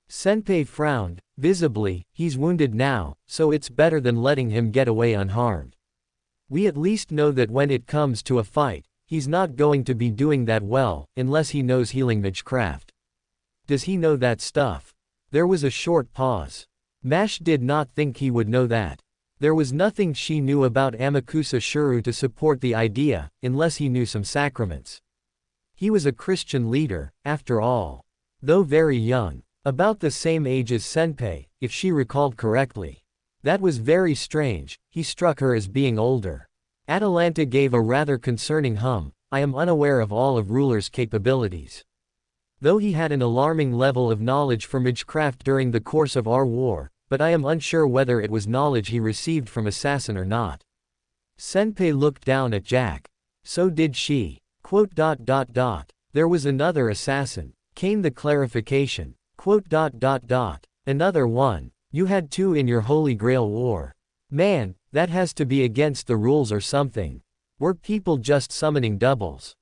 Senpai frowned, visibly. He's wounded now, so it's better than letting him get away unharmed. We at least know that when it comes to a fight, he's not going to be doing that well, unless he knows healing magecraft. Does he know that stuff? There was a short pause. Mash did not think he would know that. There was nothing she knew about Amakusa Shuru to support the idea, unless he knew some sacraments. He was a Christian leader, after all. Though very young. About the same age as Senpei, if she recalled correctly. That was very strange, he struck her as being older. Atalanta gave a rather concerning hum. I am unaware of all of Ruler's capabilities. Though he had an alarming level of knowledge for magecraft during the course of our war, but I am unsure whether it was knowledge he received from Assassin or not. Senpei looked down at Jack. So did she. ... There was another assassin. Came the clarification. ... Another one. You had 2 in your Holy Grail war. Man, that has to be against the rules or something. Were people just summoning doubles? ...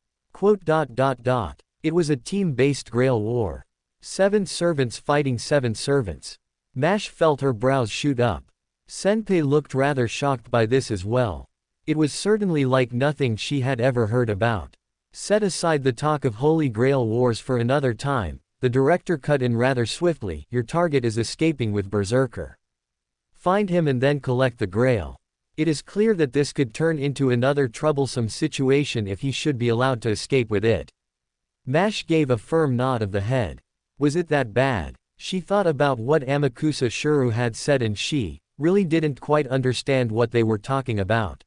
It was a team-based Grail war. 7 servants fighting 7 servants. Mash felt her brows shoot up. Senpei looked rather shocked by this as well. It was certainly like nothing she had ever heard about. Set aside the talk of Holy Grail wars for another time, the director cut in rather swiftly. Your target is escaping with Berserker. Find him and then collect the Grail. It is clear that this could turn into another troublesome situation if he should be allowed to escape with it. Mash gave a firm nod of the head. Was it that bad? She thought about what Amakusa Shuru had said and she really didn't quite understand what they were talking about.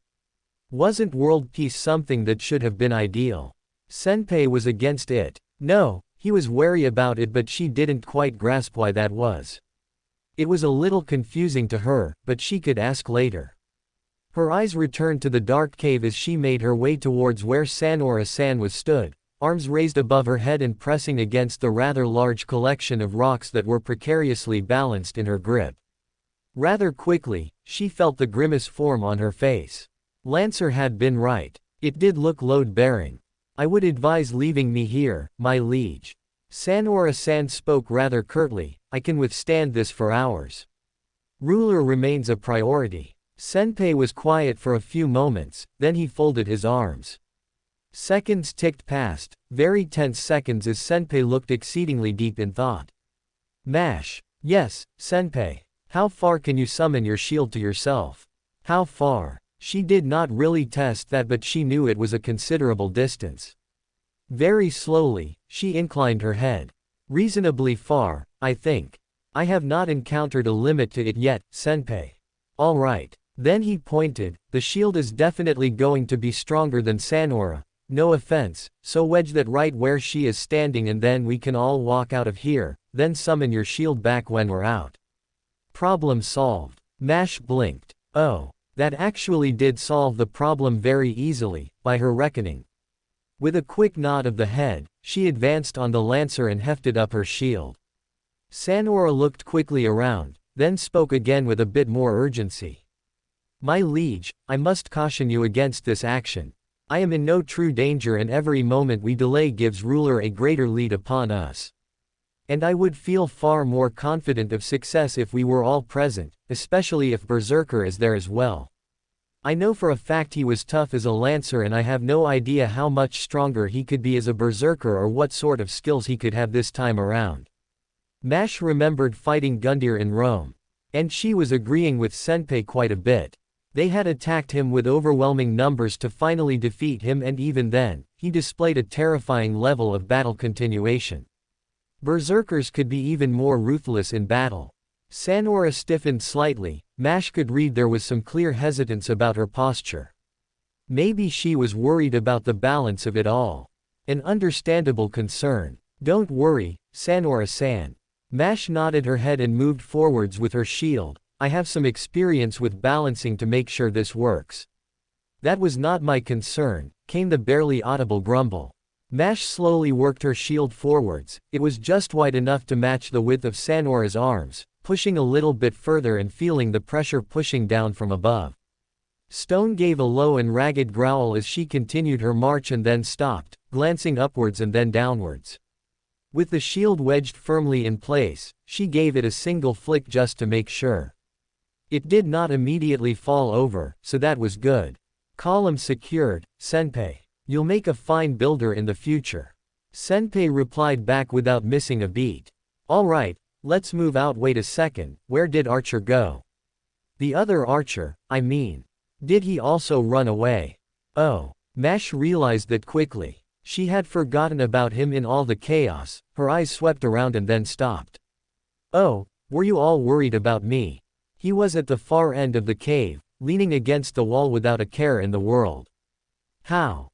Wasn't world peace something that should have been ideal? Senpei was against it. No, he was wary about it, but she didn't quite grasp why that was. It was a little confusing to her, but she could ask later. Her eyes returned to the dark cave as she made her way towards where Sanora-san was stood, arms raised above her head and pressing against the rather large collection of rocks that were precariously balanced in her grip. Rather quickly, she felt the grimace form on her face. Lancer had been right. It did look load-bearing. I would advise leaving me here, my liege. Sanora-san spoke rather curtly. I can withstand this for hours. Ruler remains a priority. Senpei was quiet for a few moments, then he folded his arms. Seconds ticked past, very tense seconds as Senpei looked exceedingly deep in thought. Mash. Yes, Senpei. How far can you summon your shield to yourself? How far? She did not really test that, but she knew it was a considerable distance. Very slowly, she inclined her head. Reasonably far, I think. I have not encountered a limit to it yet, Senpei. All right. Then he pointed. The shield is definitely going to be stronger than Sanora. No offense, so wedge that right where she is standing and then we can all walk out of here, then summon your shield back when we're out. Problem solved. Mash blinked. Oh, that actually did solve the problem very easily, by her reckoning. With a quick nod of the head, she advanced on the Lancer and hefted up her shield. Sanora looked quickly around, then spoke again with a bit more urgency. My liege, I must caution you against this action. I am in no true danger and every moment we delay gives Ruler a greater lead upon us. And I would feel far more confident of success if we were all present, especially if Berserker is there as well. I know for a fact he was tough as a Lancer and I have no idea how much stronger he could be as a Berserker or what sort of skills he could have this time around. Mash remembered fighting Gundyr in Rome. And she was agreeing with Senpei quite a bit. They had attacked him with overwhelming numbers to finally defeat him, and even then, he displayed a terrifying level of battle continuation. Berserkers could be even more ruthless in battle. Sanora stiffened slightly. Mash could read there was some clear hesitance about her posture. Maybe she was worried about the balance of it all. An understandable concern. Don't worry, Sanora-san. Mash nodded her head and moved forwards with her shield. I have some experience with balancing to make sure this works. That was not my concern, came the barely audible grumble. Mash slowly worked her shield forwards. It was just wide enough to match the width of Sanora's arms, pushing a little bit further and feeling the pressure pushing down from above. Stone gave a low and ragged growl as she continued her march and then stopped, glancing upwards and then downwards. With the shield wedged firmly in place, she gave it a single flick just to make sure. It did not immediately fall over, so that was good. Column secured, Senpei. You'll make a fine builder in the future. Senpei replied back without missing a beat. Alright, let's move out. Wait a second, where did Archer go? The other Archer, I mean. Did he also run away? Oh. Mash realized that quickly. She had forgotten about him in all the chaos, her eyes swept around and then stopped. Oh, were you all worried about me? He was at the far end of the cave, leaning against the wall without a care in the world. How?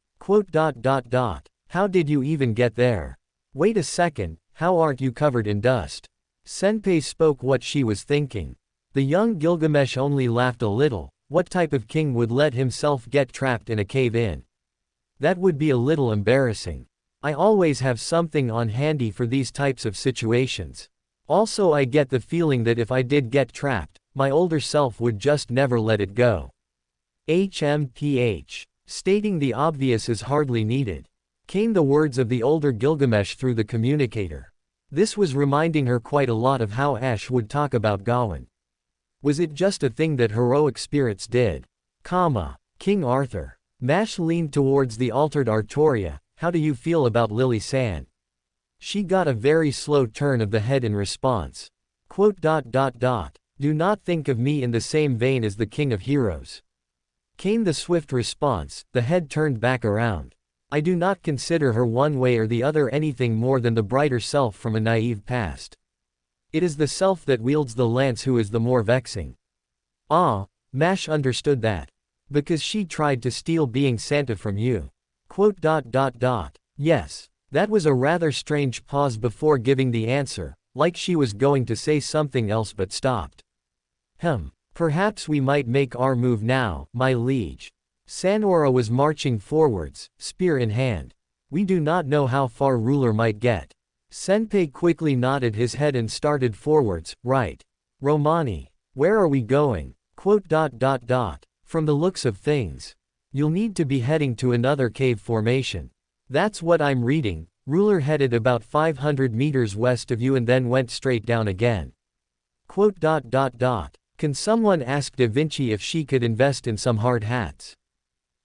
How did you even get there? Wait a second, how aren't you covered in dust? Senpei spoke what she was thinking. The young Gilgamesh only laughed a little. What type of king would let himself get trapped in a cave-in? That would be a little embarrassing. I always have something on handy for these types of situations. Also, I get the feeling that if I did get trapped, my older self would just never let it go. HMPH. Stating the obvious is hardly needed. Came the words of the older Gilgamesh through the communicator. This was reminding her quite a lot of how Ash would talk about Gawain. Was it just a thing that heroic spirits did? King Arthur. Mash leaned towards the altered Artoria. How do you feel about Lily San? She got a very slow turn of the head in response. Do not think of me in the same vein as the King of Heroes. Came the swift response, the head turned back around. I do not consider her one way or the other anything more than the brighter self from a naive past. It is the self that wields the lance who is the more vexing. Ah, Mash understood that. Because she tried to steal being Santa from you. Yes. That was a rather strange pause before giving the answer, like she was going to say something else but stopped. Perhaps we might make our move now, my liege. Sanora was marching forwards, spear in hand. We do not know how far ruler might get. Senpei quickly nodded his head and started forwards, right. Romani. Where are we going? From the looks of things. You'll need to be heading to another cave formation. That's what I'm reading. Ruler headed about 500 meters west of you and then went straight down again. Can someone ask Da Vinci if she could invest in some hard hats?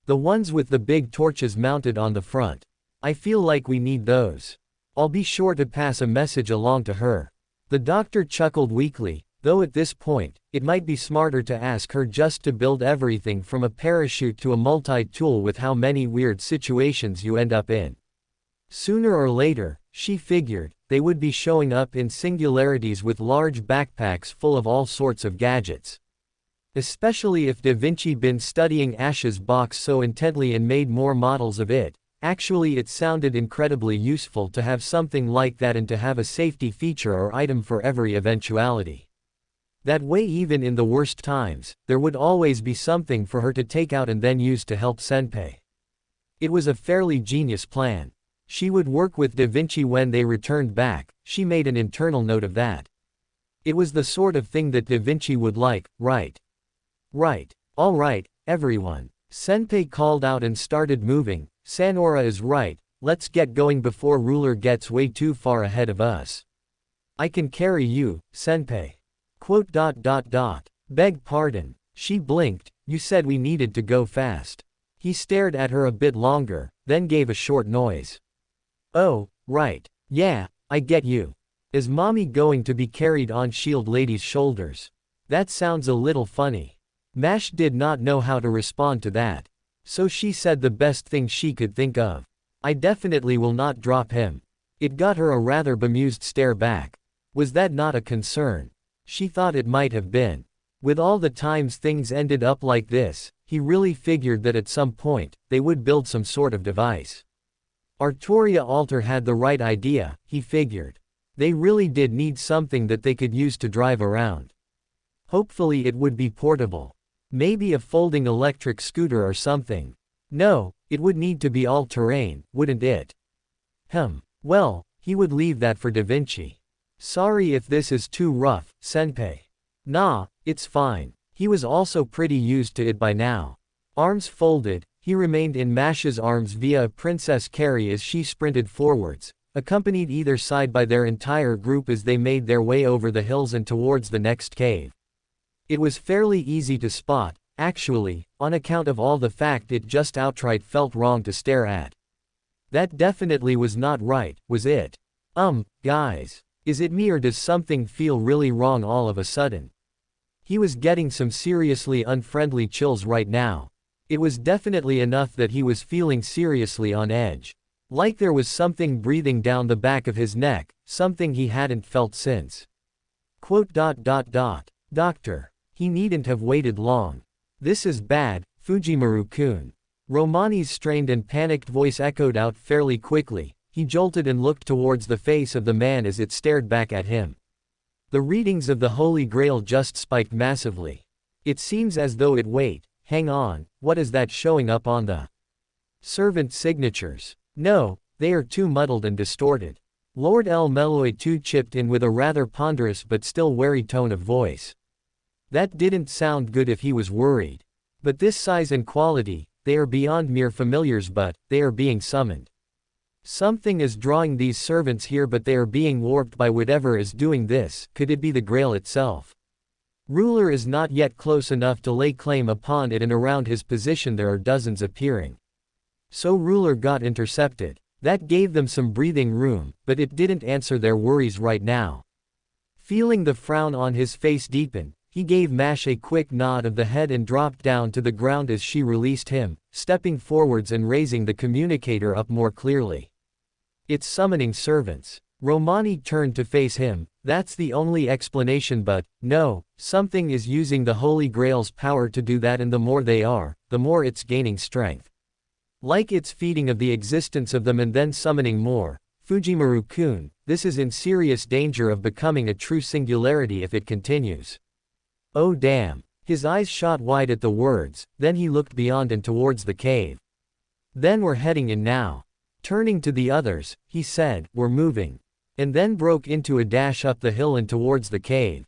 The ones with the big torches mounted on the front. I feel like we need those. I'll be sure to pass a message along to her. The doctor chuckled weakly, though at this point, it might be smarter to ask her just to build everything from a parachute to a multi-tool with how many weird situations you end up in. Sooner or later, she figured, they would be showing up in Singularities with large backpacks full of all sorts of gadgets. Especially if Da Vinci been studying Ash's box so intently and made more models of it. Actually, it sounded incredibly useful to have something like that and to have a safety feature or item for every eventuality. That way, even in the worst times, there would always be something for her to take out and then use to help Senpei. It was a fairly genius plan. She would work with Da Vinci when they returned back. She made an internal note of that. It was the sort of thing that Da Vinci would like, right? Right. All right, everyone. Senpei called out and started moving. Sanora is right, let's get going before ruler gets way too far ahead of us. I can carry you, Senpei. Beg pardon. She blinked, you said we needed to go fast. He stared at her a bit longer, then gave a short noise. Oh, right. Yeah, I get you. Is mommy going to be carried on Shield Lady's shoulders? That sounds a little funny. Mash did not know how to respond to that. So she said the best thing she could think of. I definitely will not drop him. It got her a rather bemused stare back. Was that not a concern? She thought it might have been. With all the times things ended up like this, he really figured that at some point, they would build some sort of device. Artoria Alter had the right idea, he figured. They really did need something that they could use to drive around. Hopefully it would be portable. Maybe a folding electric scooter or something. No, it would need to be all-terrain, wouldn't it? Well, he would leave that for Da Vinci. Sorry if this is too rough, Senpei. Nah, it's fine. He was also pretty used to it by now. Arms folded, he remained in Mash's arms via a princess carry as she sprinted forwards, accompanied either side by their entire group as they made their way over the hills and towards the next cave. It was fairly easy to spot, Actually, on account of all the fact it just outright felt wrong to stare at. That definitely was not right, was it? Guys. Is it me or does something feel really wrong all of a sudden? He was getting some seriously unfriendly chills right now. It was definitely enough that he was feeling seriously on edge. Like there was something breathing down the back of his neck, something he hadn't felt since. Doctor. He needn't have waited long. This is bad, Fujimaru-kun. Romani's strained and panicked voice echoed out fairly quickly. He jolted and looked towards the face of the man as it stared back at him. The readings of the Holy Grail just spiked massively. It seems as though hang on, what is that showing up on the servant signatures? No, they are too muddled and distorted. Lord L. Meloy too chipped in with a rather ponderous but still wary tone of voice. That didn't sound good if he was worried. But this size and quality, they are beyond mere familiars, but they are being summoned. Something is drawing these servants here, but they are being warped by whatever is doing this. Could it be the Grail itself? Ruler is not yet close enough to lay claim upon it, and around his position there are dozens appearing. So Ruler got intercepted. That gave them some breathing room, but it didn't answer their worries right now. Feeling the frown on his face deepen, he gave Mash a quick nod of the head and dropped down to the ground as she released him, stepping forwards and raising the communicator up more clearly. It's summoning servants. Romani turned to face him. That's the only explanation, but no, something is using the Holy Grail's power to do that, and the more they are, the more it's gaining strength. Like it's feeding of the existence of them and then summoning more. Fujimaru-kun, this is in serious danger of becoming a true singularity if it continues. Oh damn. His eyes shot wide at the words, then he looked beyond and towards the cave. Then we're heading in now. Turning to the others, he said, we're moving. And then broke into a dash up the hill and towards the cave.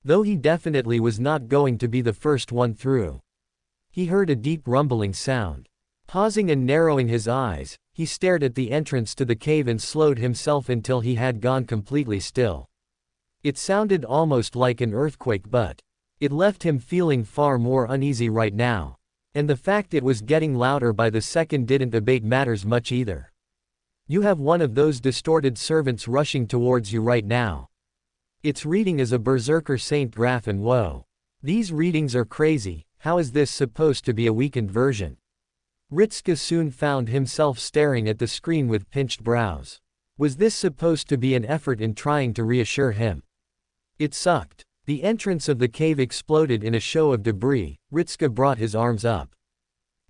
Though he definitely was not going to be the first one through. He heard a deep rumbling sound. Pausing and narrowing his eyes, he stared at the entrance to the cave and slowed himself until he had gone completely still. It sounded almost like an earthquake, but it left him feeling far more uneasy right now. And the fact it was getting louder by the second didn't abate matters much either. You have one of those distorted servants rushing towards you right now. Its reading is a berserker Saint Graph, and whoa. These readings are crazy. How is this supposed to be a weakened version? Ritsuka soon found himself staring at the screen with pinched brows. Was this supposed to be an effort in trying to reassure him? It sucked. The entrance of the cave exploded in a show of debris. Ritsuka brought his arms up.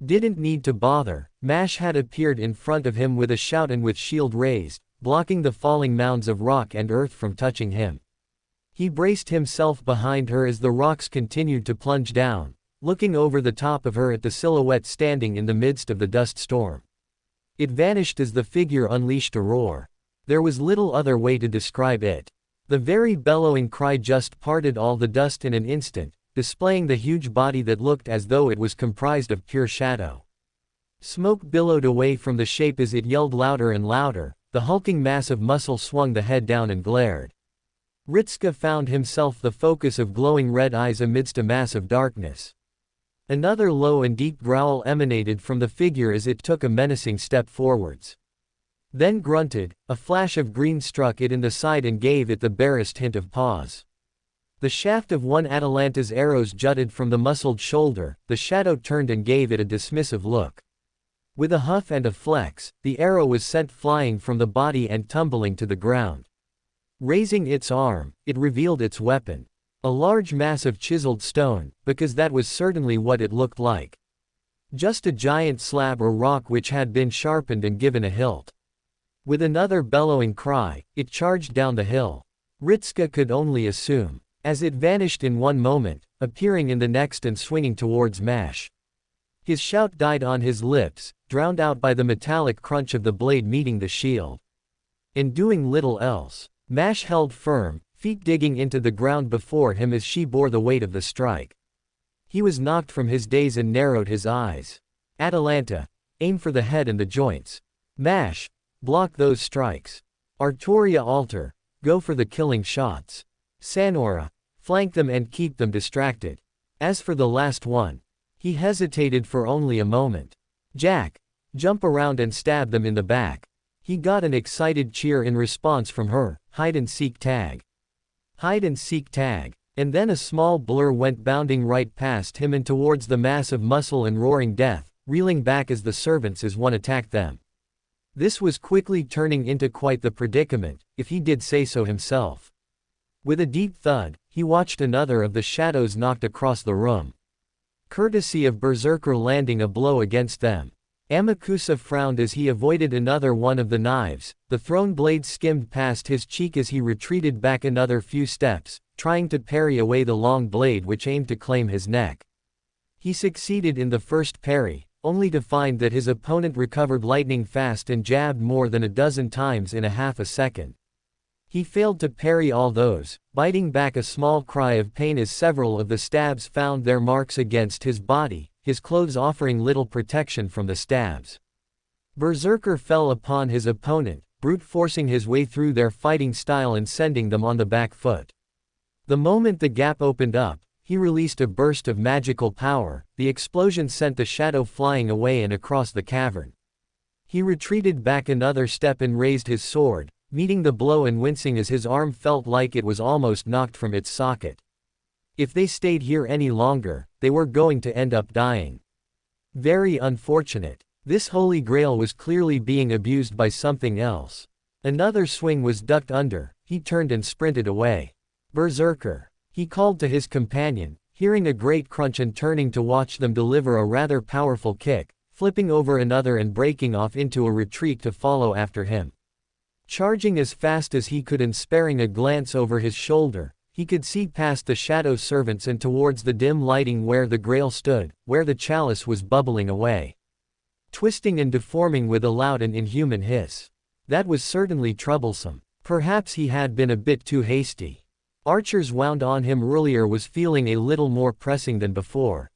Didn't need to bother. Mash had appeared in front of him with a shout and with shield raised, blocking the falling mounds of rock and earth from touching him. He braced himself behind her as the rocks continued to plunge down, looking over the top of her at the silhouette standing in the midst of the dust storm. It vanished as the figure unleashed a roar. There was little other way to describe it. The very bellowing cry just parted all the dust in an instant, displaying the huge body that looked as though it was comprised of pure shadow. Smoke billowed away from the shape as it yelled louder and louder. The hulking mass of muscle swung the head down and glared. Ritsuka found himself the focus of glowing red eyes amidst a mass of darkness. Another low and deep growl emanated from the figure as it took a menacing step forwards. Then grunted. A flash of green struck it in the side and gave it the barest hint of pause. The shaft of one Atalanta's arrows jutted from the muscled shoulder. The shadow turned and gave it a dismissive look. With a huff and a flex, the arrow was sent flying from the body and tumbling to the ground. Raising its arm, it revealed its weapon. A large mass of chiseled stone, because that was certainly what it looked like. Just a giant slab or rock which had been sharpened and given a hilt. With another bellowing cry, it charged down the hill. Ritsuka could only assume, as it vanished in one moment, appearing in the next and swinging towards Mash. His shout died on his lips, drowned out by the metallic crunch of the blade meeting the shield. And doing little else, Mash held firm, feet digging into the ground before him as she bore the weight of the strike. He was knocked from his daze and narrowed his eyes. Atalanta, aim for the head and the joints. Mash, block those strikes. Artoria alter, go for the killing shots. Sanora, flank them and keep them distracted. As for the last one, he hesitated for only a moment. Jack, jump around and stab them in the back. He got an excited cheer in response from her. Hide and seek tag. Hide and seek tag. And then a small blur went bounding right past him and towards the mass of muscle and roaring death, reeling back as the servants as one attacked them. This was quickly turning into quite the predicament, if he did say so himself. With a deep thud, he watched another of the shadows knocked across the room. Courtesy of Berserker landing a blow against them. Amakusa frowned as he avoided another one of the knives. The thrown blade skimmed past his cheek as he retreated back another few steps, trying to parry away the long blade which aimed to claim his neck. He succeeded in the first parry, only to find that his opponent recovered lightning fast and jabbed more than a dozen times in a half a second. He failed to parry all those, biting back a small cry of pain as several of the stabs found their marks against his body, his clothes offering little protection from the stabs. Berserker fell upon his opponent, brute forcing his way through their fighting style and sending them on the back foot. The moment the gap opened up, he released a burst of magical power. The explosion sent the shadow flying away and across the cavern. He retreated back another step and raised his sword, meeting the blow and wincing as his arm felt like it was almost knocked from its socket. If they stayed here any longer, they were going to end up dying. Very unfortunate. This Holy Grail was clearly being abused by something else. Another swing was ducked under. He turned and sprinted away. Berserker, he called to his companion, hearing a great crunch and turning to watch them deliver a rather powerful kick, flipping over another and breaking off into a retreat to follow after him. Charging as fast as he could and sparing a glance over his shoulder, he could see past the shadow servants and towards the dim lighting where the Grail stood, where the chalice was bubbling away, twisting and deforming with a loud and inhuman hiss. That was certainly troublesome. Perhaps he had been a bit too hasty. Archers wound on him earlier was feeling a little more pressing than before.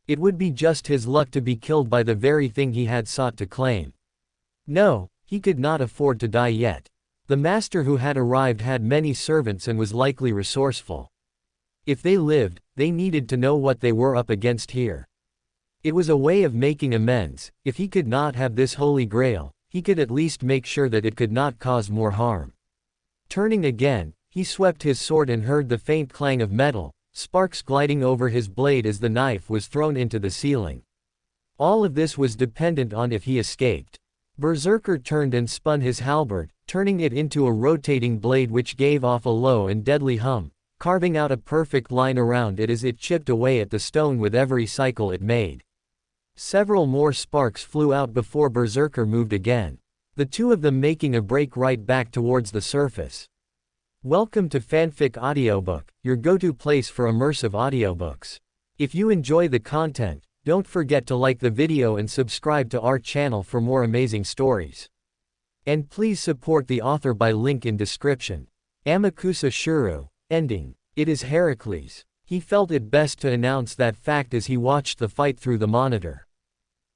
It would be just his luck to be killed by the very thing he had sought to claim. No, he could not afford to die yet. The master who had arrived had many servants and was likely resourceful. If they lived, they needed to know what they were up against here. It was a way of making amends. If he could not have this Holy Grail, he could at least make sure that it could not cause more harm. Turning again, he swept his sword and heard the faint clang of metal, sparks gliding over his blade as the knife was thrown into the ceiling. All of this was dependent on if he escaped. Berserker turned and spun his halberd, turning it into a rotating blade which gave off a low and deadly hum, carving out a perfect line around it as it chipped away at the stone with every cycle it made. Several more sparks flew out before Berserker moved again, the two of them making a break right back towards the surface. Welcome to Fanfic Audiobook, your go-to place for immersive audiobooks. If you enjoy the content, don't forget to like the video and subscribe to our channel for more amazing stories. And please support the author by link in description. Amakusa Shuru. Ending. It is Heracles. He felt it best to announce that fact as he watched the fight through the monitor.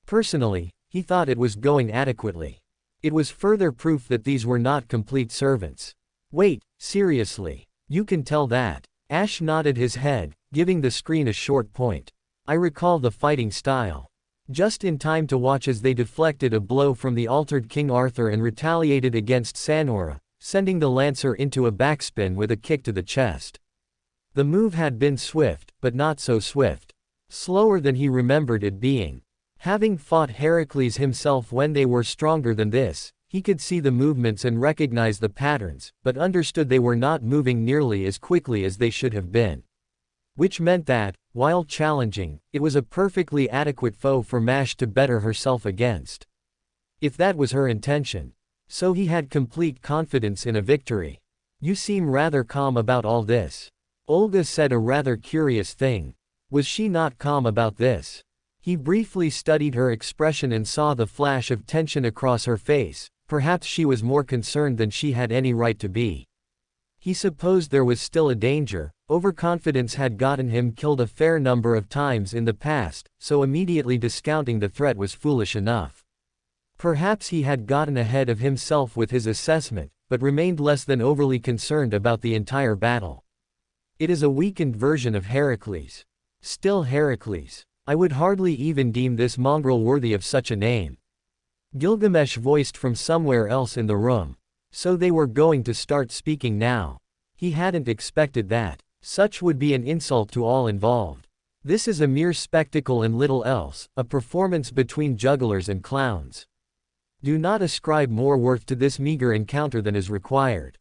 Personally, he thought it was going adequately. It was further proof that these were not complete servants. Wait, seriously? You can tell that? Ash nodded his head, giving the screen a short point. I recall the fighting style. Just in time to watch as they deflected a blow from the altered King Arthur and retaliated against Sanora, sending the Lancer into a backspin with a kick to the chest. The move had been swift, but not so swift. Slower than he remembered it being. Having fought Heracles himself when they were stronger than this, he could see the movements and recognize the patterns, but understood they were not moving nearly as quickly as they should have been. Which meant that, while challenging, it was a perfectly adequate foe for Mash to better herself against. If that was her intention. So he had complete confidence in a victory. You seem rather calm about all this. Olga said a rather curious thing. Was she not calm about this? He briefly studied her expression and saw the flash of tension across her face. Perhaps she was more concerned than she had any right to be. He supposed there was still a danger. Overconfidence had gotten him killed a fair number of times in the past, so immediately discounting the threat was foolish enough. Perhaps he had gotten ahead of himself with his assessment, but remained less than overly concerned about the entire battle. It is a weakened version of Heracles. Still Heracles. I would hardly even deem this mongrel worthy of such a name. Gilgamesh voiced from somewhere else in the room. So they were going to start speaking now. He hadn't expected that. Such would be an insult to all involved. This is a mere spectacle and little else, a performance between jugglers and clowns. Do not ascribe more worth to this meager encounter than is required.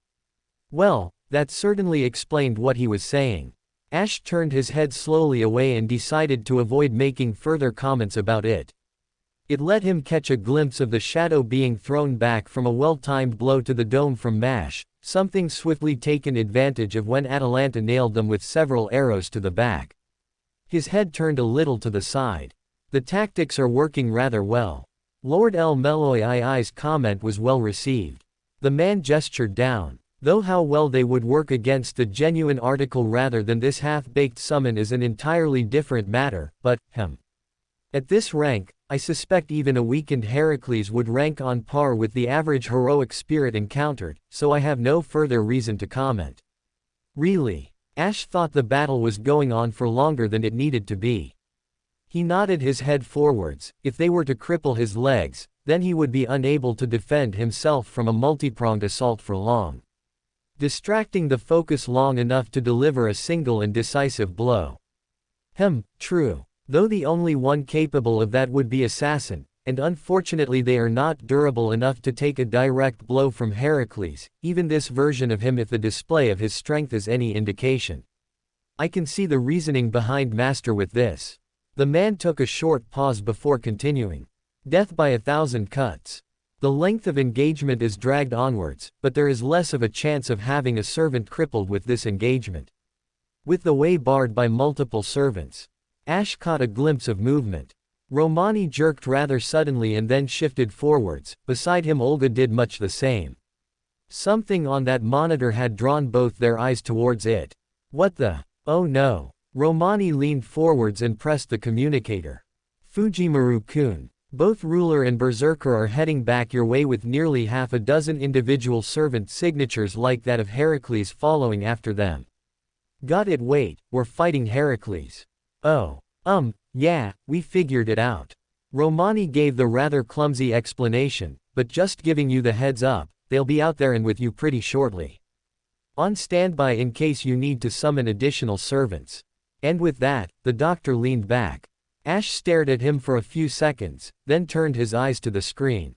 Well, that certainly explained what he was saying. Ash turned his head slowly away and decided to avoid making further comments about it. It let him catch a glimpse of the shadow being thrown back from a well-timed blow to the dome from Mash, something swiftly taken advantage of when Atalanta nailed them with several arrows to the back. His head turned a little to the side. The tactics are working rather well. Lord El Meloi's comment was well received. The man gestured down. Though how well they would work against the genuine article rather than this half-baked summon is an entirely different matter, but, at this rank, I suspect even a weakened Heracles would rank on par with the average heroic spirit encountered, so I have no further reason to comment. Really? Ash thought the battle was going on for longer than it needed to be. He nodded his head forwards. If they were to cripple his legs, then he would be unable to defend himself from a multi-pronged assault for long. Distracting the focus long enough to deliver a single and decisive blow. True. Though the only one capable of that would be Assassin, and unfortunately they are not durable enough to take a direct blow from Heracles, even this version of him if the display of his strength is any indication. I can see the reasoning behind Master with this. The man took a short pause before continuing. Death by 1,000 cuts. The length of engagement is dragged onwards, but there is less of a chance of having a servant crippled with this engagement. With the way barred by multiple servants. Ash caught a glimpse of movement. Romani jerked rather suddenly and then shifted forwards. Beside him Olga did much the same. Something on that monitor had drawn both their eyes towards it. What the? Oh no. Romani leaned forwards and pressed the communicator. Fujimaru-kun. Both Ruler and Berserker are heading back your way with nearly half a dozen individual servant signatures like that of Heracles following after them. Got it, wait, we're fighting Heracles. Oh. Yeah, we figured it out. Romani gave the rather clumsy explanation, but just giving you the heads up, they'll be out there and with you pretty shortly. On standby in case you need to summon additional servants. And with that, the doctor leaned back. Ash stared at him for a few seconds, then turned his eyes to the screen.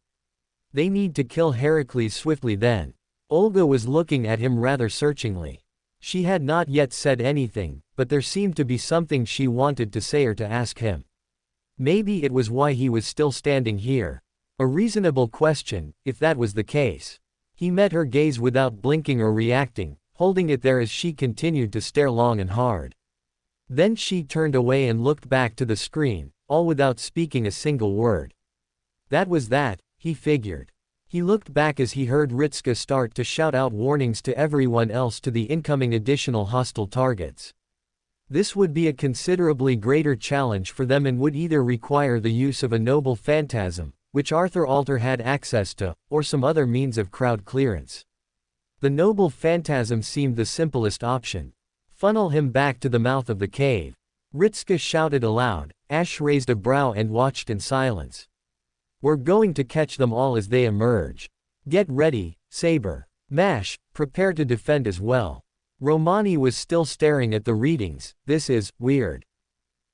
They need to kill Heracles swiftly then. Olga was looking at him rather searchingly. She had not yet said anything, but there seemed to be something she wanted to say or to ask him. Maybe it was why he was still standing here. A reasonable question, if that was the case. He met her gaze without blinking or reacting, holding it there as she continued to stare long and hard. Then she turned away and looked back to the screen, all without speaking a single word. That was that, he figured. He looked back as he heard Ritska start to shout out warnings to everyone else to the incoming additional hostile targets. This would be a considerably greater challenge for them and would either require the use of a noble phantasm, which Arthur Alter had access to, or some other means of crowd clearance. The noble phantasm seemed the simplest option. Funnel him back to the mouth of the cave. Ritska shouted aloud. Ash raised a brow and watched in silence. We're going to catch them all as they emerge. Get ready, Saber. Mash, prepare to defend as well. Romani was still staring at the readings. This is weird.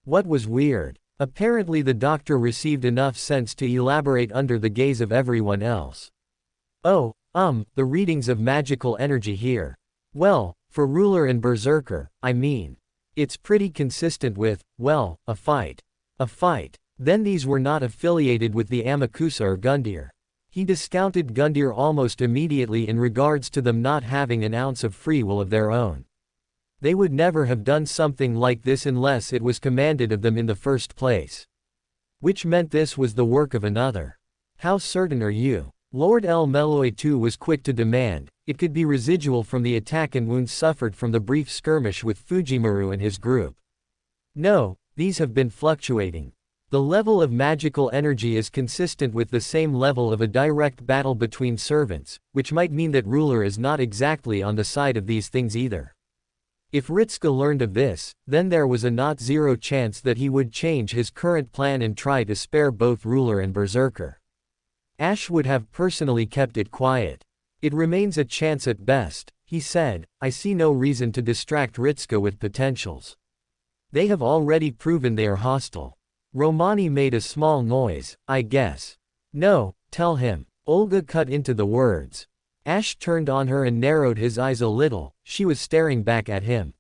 What was weird? Apparently the doctor received enough sense to elaborate under the gaze of everyone else. Oh, the readings of magical energy here. Well, for Ruler and Berserker, I mean. It's pretty consistent with, well, a fight. A fight. Then these were not affiliated with the Amakusa or Gundyr. He discounted Gundyr almost immediately in regards to them not having an ounce of free will of their own. They would never have done something like this unless it was commanded of them in the first place. Which meant this was the work of another. How certain are you? Lord El Meloi too was quick to demand. It could be residual from the attack and wounds suffered from the brief skirmish with Fujimaru and his group. No, these have been fluctuating. The level of magical energy is consistent with the same level of a direct battle between servants, which might mean that Ruler is not exactly on the side of these things either. If Ritska learned of this, then there was a not zero chance that he would change his current plan and try to spare both Ruler and Berserker. Ash would have personally kept it quiet. It remains a chance at best, he said. I see no reason to distract Ritska with potentials. They have already proven they are hostile. Romani made a small noise, I guess. No, tell him. Olga cut into the words. Ash turned on her and narrowed his eyes a little. She was staring back at him.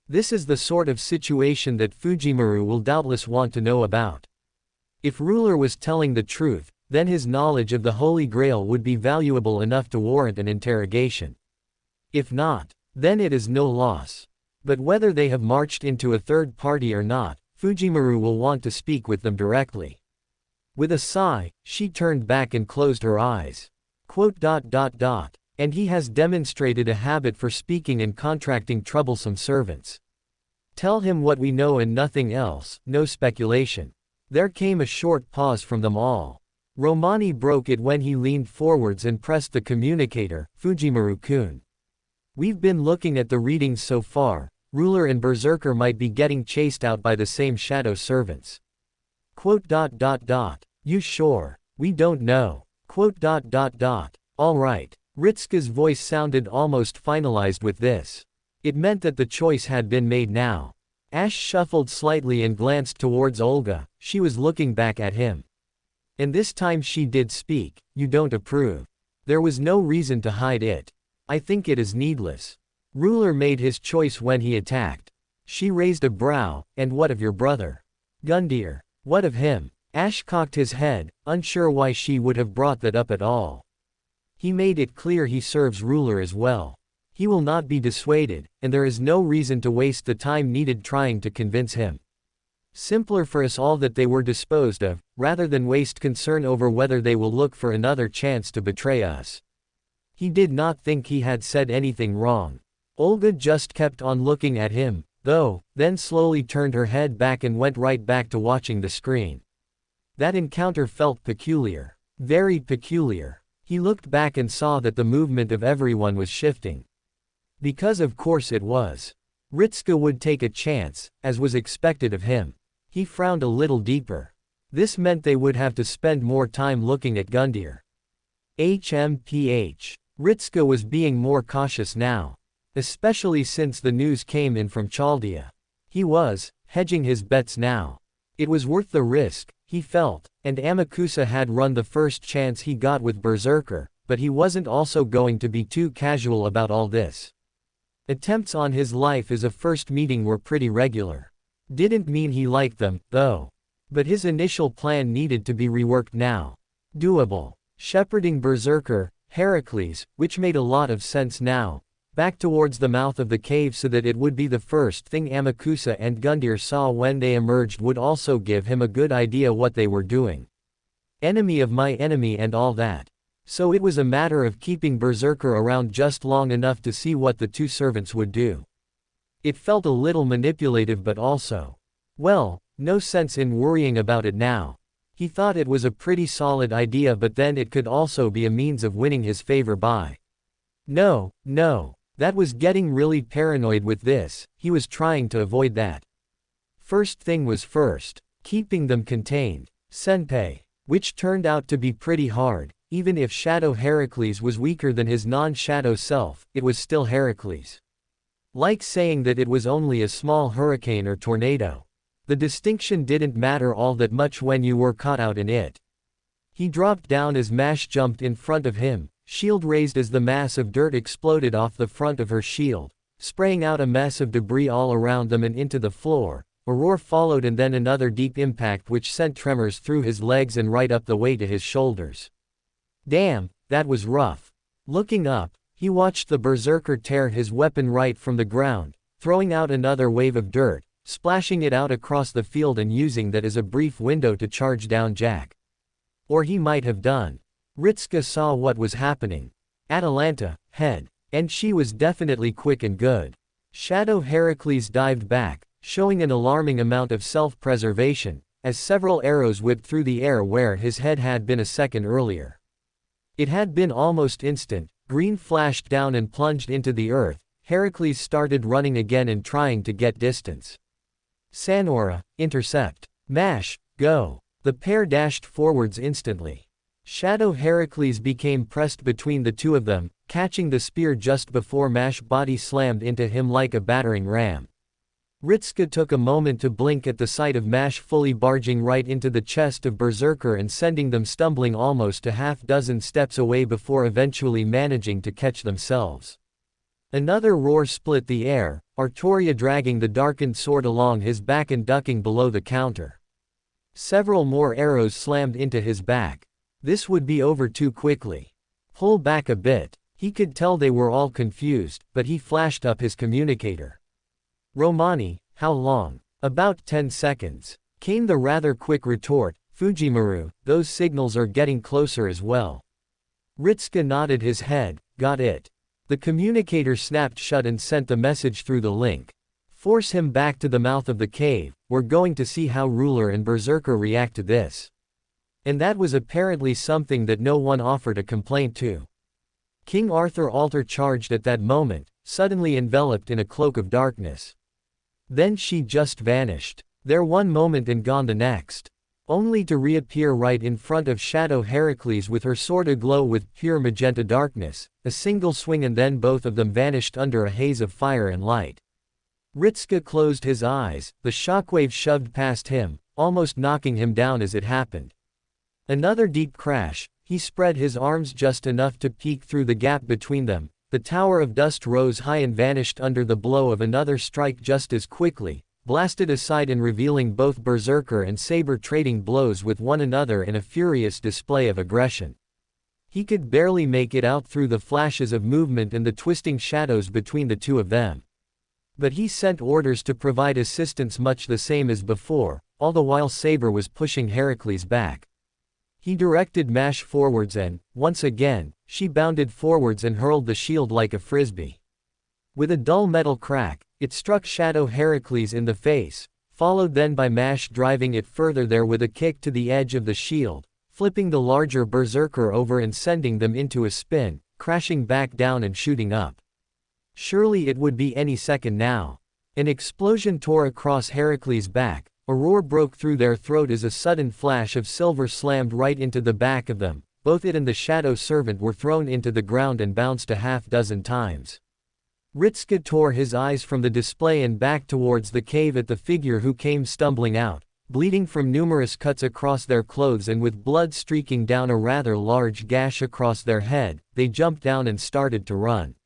This is the sort of situation that Fujimaru will doubtless want to know about. If Ruler was telling the truth, then his knowledge of the Holy Grail would be valuable enough to warrant an interrogation. If not, then it is no loss. But whether they have marched into a third party or not, Fujimaru will want to speak with them directly. With a sigh, she turned back and closed her eyes. And he has demonstrated a habit for speaking and contracting troublesome servants. Tell him what we know and nothing else, no speculation. There came a short pause from them all. Romani broke it when he leaned forwards and pressed the communicator, Fujimaru-kun. We've been looking at the readings so far. Ruler and Berserker might be getting chased out by the same shadow servants. You sure? We don't know. All right. Ritska's voice sounded almost finalized with this. It meant that the choice had been made now. Ash shuffled slightly and glanced towards Olga. She was looking back at him. And this time she did speak. You don't approve. There was no reason to hide it. I think it is needless. Ruler made his choice when he attacked. She raised a brow. And what of your brother? Gundyr. What of him? Ash cocked his head, unsure why she would have brought that up at all. He made it clear he serves Ruler as well. He will not be dissuaded, and there is no reason to waste the time needed trying to convince him. Simpler for us all that they were disposed of, rather than waste concern over whether they will look for another chance to betray us. He did not think he had said anything wrong. Olga just kept on looking at him, though, then slowly turned her head back and went right back to watching the screen. That encounter felt peculiar. Very peculiar. He looked back and saw that the movement of everyone was shifting. Because of course it was. Ritska would take a chance, as was expected of him. He frowned a little deeper. This meant they would have to spend more time looking at Gundyr. Ritska was being more cautious now. Especially since the news came in from Chaldea. He was hedging his bets now. It was worth the risk, he felt, and Amakusa had run the first chance he got with Berserker, but he wasn't also going to be too casual about all this. Attempts on his life as a first meeting were pretty regular. Didn't mean he liked them, though. But his initial plan needed to be reworked now. Doable. Shepherding Berserker, Heracles, which made a lot of sense now, back towards the mouth of the cave so that it would be the first thing Amakusa and Gundyr saw when they emerged would also give him a good idea what they were doing. Enemy of my enemy and all that. So it was a matter of keeping Berserker around just long enough to see what the two servants would do. It felt a little manipulative but also, well, no sense in worrying about it now. He thought it was a pretty solid idea, but then it could also be a means of winning his favor by. No. That was getting really paranoid with this. He was trying to avoid that. First thing was first. Keeping them contained. Senpei. Which turned out to be pretty hard. Even if Shadow Heracles was weaker than his non-shadow self, it was still Heracles. Like saying that it was only a small hurricane or tornado. The distinction didn't matter all that much when you were caught out in it. He dropped down as Mash jumped in front of him, shield raised as the mass of dirt exploded off the front of her shield, spraying out a mess of debris all around them and into the floor. A roar followed and then another deep impact which sent tremors through his legs and right up the way to his shoulders. Damn, that was rough. Looking up, he watched the Berserker tear his weapon right from the ground, throwing out another wave of dirt, splashing it out across the field and using that as a brief window to charge down Jack. Or he might have done. Ritska saw what was happening. Atalanta, head. And she was definitely quick and good. Shadow Heracles dived back, showing an alarming amount of self-preservation, as several arrows whipped through the air where his head had been a second earlier. It had been almost instant. Green flashed down and plunged into the earth. Heracles started running again and trying to get distance. Sanora, intercept. Mash, go. The pair dashed forwards instantly. Shadow Heracles became pressed between the two of them, catching the spear just before Mash body slammed into him like a battering ram. Ritska took a moment to blink at the sight of Mash fully barging right into the chest of Berserker and sending them stumbling almost a half-dozen steps away before eventually managing to catch themselves. Another roar split the air, Artoria dragging the darkened sword along his back and ducking below the counter. Several more arrows slammed into his back. This would be over too quickly. Pull back a bit. He could tell they were all confused, but he flashed up his communicator. Romani, how long? About 10 seconds. Came the rather quick retort, Fujimaru, those signals are getting closer as well. Ritska nodded his head, got it. The communicator snapped shut and sent the message through the link. Force him back to the mouth of the cave, we're going to see how Ruler and Berserker react to this. And that was apparently something that no one offered a complaint to. King Arthur Alter charged at that moment, suddenly enveloped in a cloak of darkness. Then she just vanished. There one moment and gone the next. Only to reappear right in front of Shadow Heracles with her sword aglow with pure magenta darkness, a single swing and then both of them vanished under a haze of fire and light. Ritska closed his eyes, the shockwave shoved past him, almost knocking him down as it happened. Another deep crash, he spread his arms just enough to peek through the gap between them, the tower of dust rose high and vanished under the blow of another strike just as quickly, blasted aside and revealing both Berserker and Saber trading blows with one another in a furious display of aggression. He could barely make it out through the flashes of movement and the twisting shadows between the two of them. But he sent orders to provide assistance much the same as before, all the while Saber was pushing Heracles back. He directed Mash forwards and, once again, she bounded forwards and hurled the shield like a frisbee. With a dull metal crack, it struck Shadow Heracles in the face, followed then by Mash driving it further there with a kick to the edge of the shield, flipping the larger Berserker over and sending them into a spin, crashing back down and shooting up. Surely it would be any second now. An explosion tore across Heracles' back, a roar broke through their throat as a sudden flash of silver slammed right into the back of them, both it and the Shadow Servant were thrown into the ground and bounced a half-dozen times. Ritska tore his eyes from the display and back towards the cave at the figure who came stumbling out, bleeding from numerous cuts across their clothes and with blood streaking down a rather large gash across their head. They jumped down and started to run.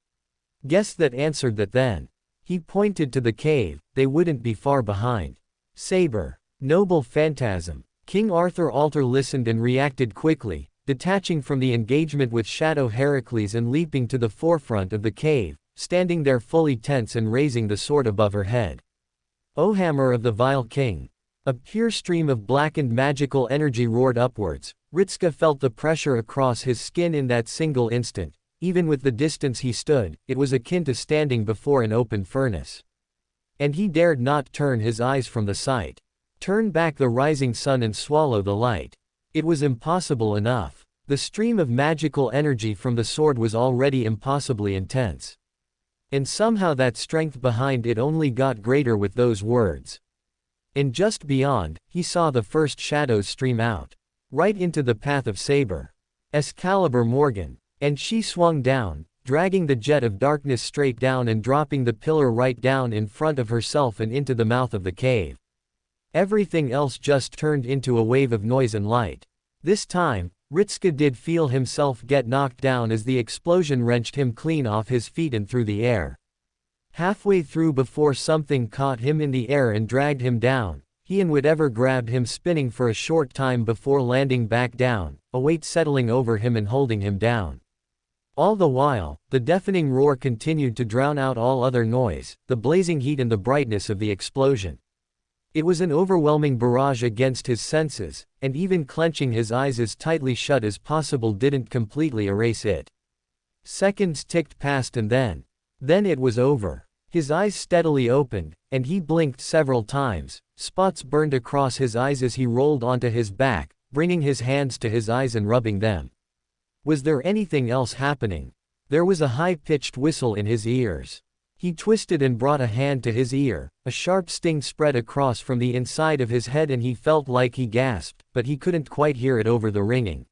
Guess that answered that then. He pointed to the cave, they wouldn't be far behind. Saber. Noble phantasm. King Arthur Alter listened and reacted quickly, detaching from the engagement with Shadow Heracles and leaping to the forefront of the cave, standing there fully tense and raising the sword above her head. O hammer of the vile king. A pure stream of blackened magical energy roared upwards. Ritska felt the pressure across his skin in that single instant. Even with the distance he stood, it was akin to standing before an open furnace. And he dared not turn his eyes from the sight. Turn back the rising sun and swallow the light. It was impossible enough. The stream of magical energy from the sword was already impossibly intense. And somehow that strength behind it only got greater with those words. And just beyond, he saw the first shadows stream out. Right into the path of Saber. Excalibur Morgan. And she swung down, dragging the jet of darkness straight down and dropping the pillar right down in front of herself and into the mouth of the cave. Everything else just turned into a wave of noise and light. This time, Ritska did feel himself get knocked down as the explosion wrenched him clean off his feet and through the air. Halfway through before something caught him in the air and dragged him down, he and whatever grabbed him spinning for a short time before landing back down, a weight settling over him and holding him down. All the while, the deafening roar continued to drown out all other noise, the blazing heat and the brightness of the explosion. It was an overwhelming barrage against his senses, and even clenching his eyes as tightly shut as possible didn't completely erase it. Seconds ticked past and then it was over. His eyes steadily opened, and he blinked several times. Spots burned across his eyes as he rolled onto his back, bringing his hands to his eyes and rubbing them. Was there anything else happening? There was a high-pitched whistle in his ears. He twisted and brought a hand to his ear. A sharp sting spread across from the inside of his head and he felt like he gasped, but he couldn't quite hear it over the ringing.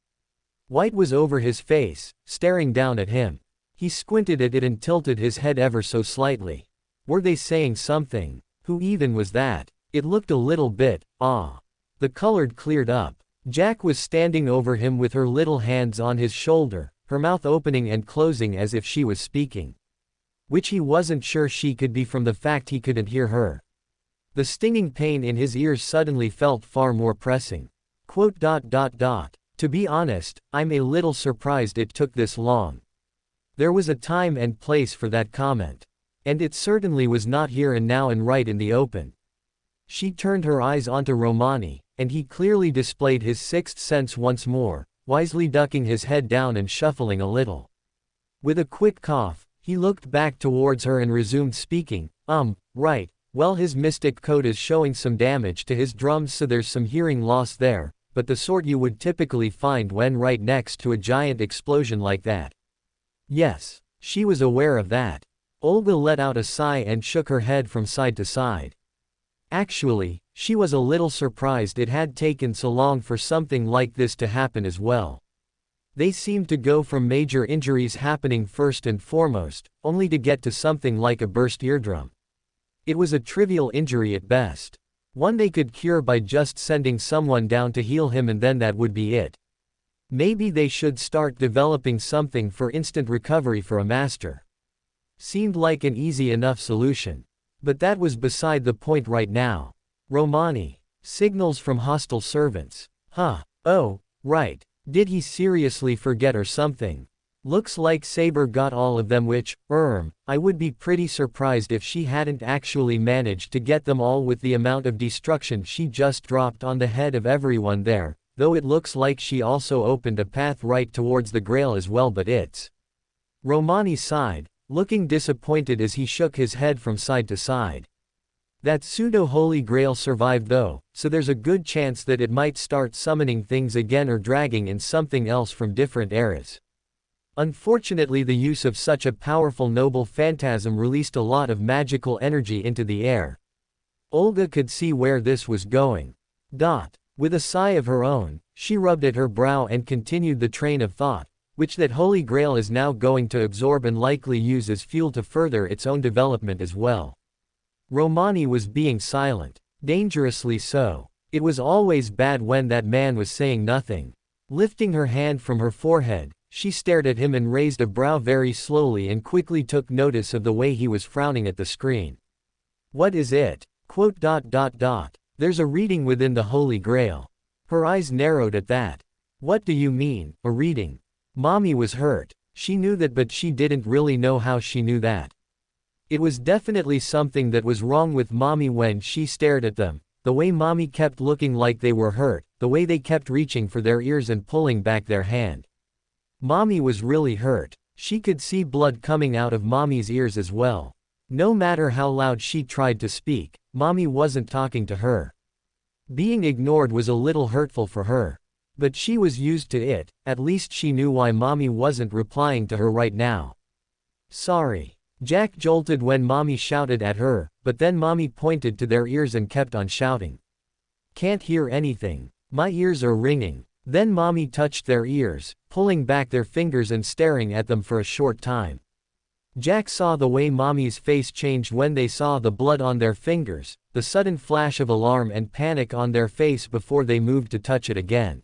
White was over his face, staring down at him. He squinted at it and tilted his head ever so slightly. Were they saying something? Who even was that? It looked a little bit, The colored cleared up. Jack was standing over him with her little hands on his shoulder, her mouth opening and closing as if she was speaking. Which he wasn't sure she could be from the fact he couldn't hear her. The stinging pain in his ears suddenly felt far more pressing. To be honest, I'm a little surprised it took this long. There was a time and place for that comment. And it certainly was not here and now and right in the open. She turned her eyes onto Romani, and he clearly displayed his sixth sense once more, wisely ducking his head down and shuffling a little. With a quick cough, he looked back towards her and resumed speaking. Right, well, his mystic code is showing some damage to his drums, so there's some hearing loss there, but the sort you would typically find when right next to a giant explosion like that. Yes, she was aware of that. Olga let out a sigh and shook her head from side to side. Actually, she was a little surprised it had taken so long for something like this to happen as well. They seemed to go from major injuries happening first and foremost, only to get to something like a burst eardrum. It was a trivial injury at best. One they could cure by just sending someone down to heal him and then that would be it. Maybe they should start developing something for instant recovery for a master. Seemed like an easy enough solution. But that was beside the point right now. Romani. Signals from hostile servants. Oh, right. Did he seriously forget or something? Looks like Saber got all of them, which, I would be pretty surprised if she hadn't actually managed to get them all with the amount of destruction she just dropped on the head of everyone there, though it looks like she also opened a path right towards the Grail as well, but it's... Romani sighed, looking disappointed as he shook his head from side to side. That pseudo-Holy Grail survived though, so there's a good chance that it might start summoning things again or dragging in something else from different eras. Unfortunately, the use of such a powerful noble phantasm released a lot of magical energy into the air. Olga could see where this was going. With a sigh of her own, she rubbed at her brow and continued the train of thought, which that Holy Grail is now going to absorb and likely use as fuel to further its own development as well. Romani was being silent. Dangerously so. It was always bad when that man was saying nothing. Lifting her hand from her forehead, she stared at him and raised a brow very slowly and quickly took notice of the way he was frowning at the screen. What is it? There's a reading within the Holy Grail. Her eyes narrowed at that. What do you mean, a reading? Mommy was hurt. She knew that, but she didn't really know how she knew that. It was definitely something that was wrong with Mommy when she stared at them, the way Mommy kept looking like they were hurt, the way they kept reaching for their ears and pulling back their hand. Mommy was really hurt. She could see blood coming out of Mommy's ears as well. No matter how loud she tried to speak, Mommy wasn't talking to her. Being ignored was a little hurtful for her. But she was used to it, at least she knew why Mommy wasn't replying to her right now. Sorry. Jack jolted when Mommy shouted at her, but then Mommy pointed to their ears and kept on shouting. Can't hear anything. My ears are ringing. Then Mommy touched their ears, pulling back their fingers and staring at them for a short time. Jack saw the way Mommy's face changed when they saw the blood on their fingers, the sudden flash of alarm and panic on their face before they moved to touch it again.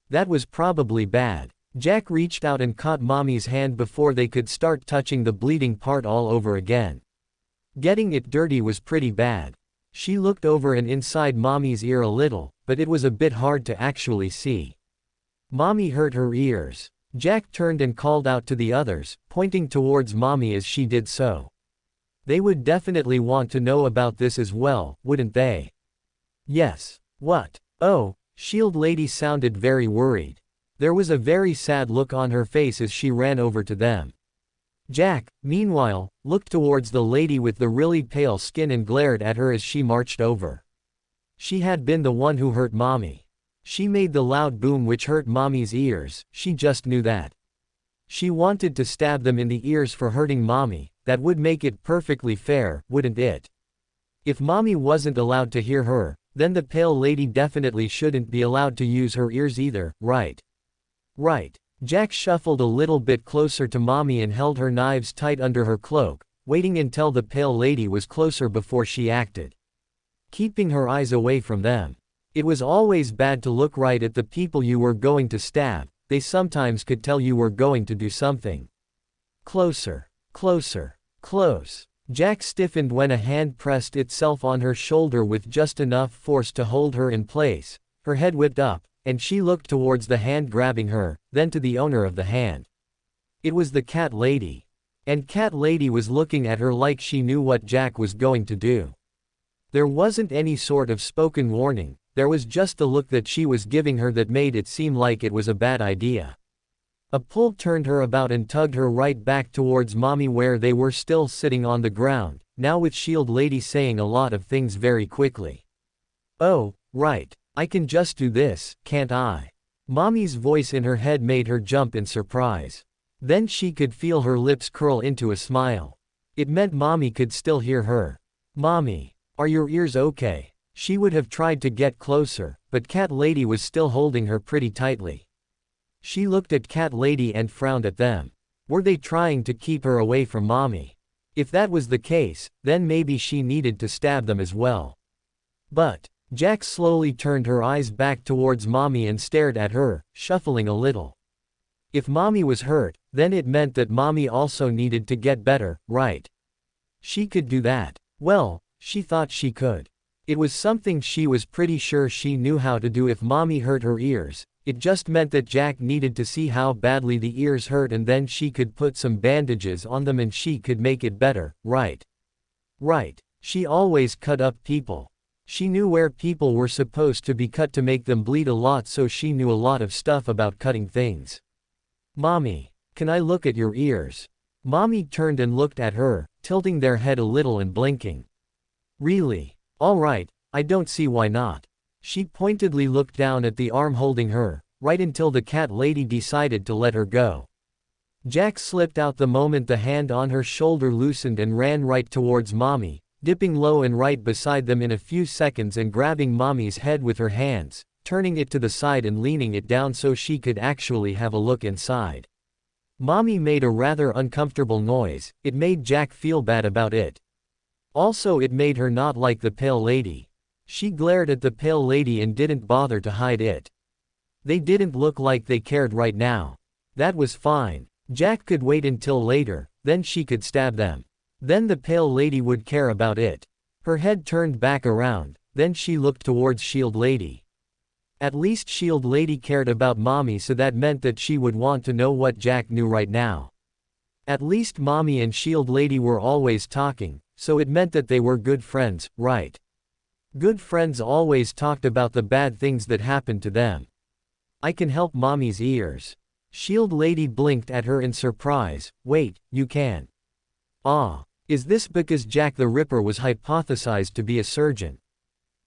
That was probably bad. Jack reached out and caught Mommy's hand before they could start touching the bleeding part all over again. Getting it dirty was pretty bad. She looked over and inside Mommy's ear a little, but it was a bit hard to actually see. Mommy hurt her ears. Jack turned and called out to the others, pointing towards Mommy as she did so. They would definitely want to know about this as well, wouldn't they? Yes. What? Oh, Shield Lady sounded very worried. There was a very sad look on her face as she ran over to them. Jack, meanwhile, looked towards the lady with the really pale skin and glared at her as she marched over. She had been the one who hurt Mommy. She made the loud boom which hurt Mommy's ears, she just knew that. She wanted to stab them in the ears for hurting Mommy, that would make it perfectly fair, wouldn't it? If Mommy wasn't allowed to hear her, then the pale lady definitely shouldn't be allowed to use her ears either, right? Right. Jack shuffled a little bit closer to Mommy and held her knives tight under her cloak, waiting until the pale lady was closer before she acted. Keeping her eyes away from them. It was always bad to look right at the people you were going to stab, they sometimes could tell you were going to do something. Closer. Closer. Close. Jack stiffened when a hand pressed itself on her shoulder with just enough force to hold her in place. Her head whipped up, and she looked towards the hand grabbing her, then to the owner of the hand. It was the cat lady. And cat lady was looking at her like she knew what Jack was going to do. There wasn't any sort of spoken warning, there was just the look that she was giving her that made it seem like it was a bad idea. A pull turned her about and tugged her right back towards Mommy where they were still sitting on the ground, now with Shield Lady saying a lot of things very quickly. "Oh, right. I can just do this, can't I?" Mommy's voice in her head made her jump in surprise. Then she could feel her lips curl into a smile. It meant Mommy could still hear her. "Mommy, are your ears okay?" She would have tried to get closer, but Cat Lady was still holding her pretty tightly. She looked at Cat Lady and frowned at them. Were they trying to keep her away from Mommy? If that was the case, then maybe she needed to stab them as well. But Jack slowly turned her eyes back towards Mommy and stared at her, shuffling a little. If Mommy was hurt, then it meant that Mommy also needed to get better, right? She could do that. Well, she thought she could. It was something she was pretty sure she knew how to do if Mommy hurt her ears. It just meant that Jack needed to see how badly the ears hurt and then she could put some bandages on them and she could make it better, right? Right. She always cut up people. She knew where people were supposed to be cut to make them bleed a lot, so she knew a lot of stuff about cutting things. "Mommy, can I look at your ears?" Mommy turned and looked at her, tilting their head a little and blinking. "Really? All right, I don't see why not." She pointedly looked down at the arm holding her, right until the cat lady decided to let her go. Jack slipped out the moment the hand on her shoulder loosened and ran right towards Mommy, dipping low and right beside them in a few seconds and grabbing Mommy's head with her hands, turning it to the side and leaning it down so she could actually have a look inside. Mommy made a rather uncomfortable noise. It made Jack feel bad about it. Also, it made her not like the pale lady. She glared at the pale lady and didn't bother to hide it. They didn't look like they cared right now. That was fine. Jack could wait until later, then she could stab them. Then the pale lady would care about it. Her head turned back around, then she looked towards Shield Lady. At least Shield Lady cared about Mommy, so that meant that she would want to know what Jack knew right now. At least Mommy and Shield Lady were always talking, so it meant that they were good friends, right? Good friends always talked about the bad things that happened to them. "I can help Mommy's ears." Shield Lady blinked at her in surprise. "Wait, you can?" "Ah. Is this because Jack the Ripper was hypothesized to be a surgeon?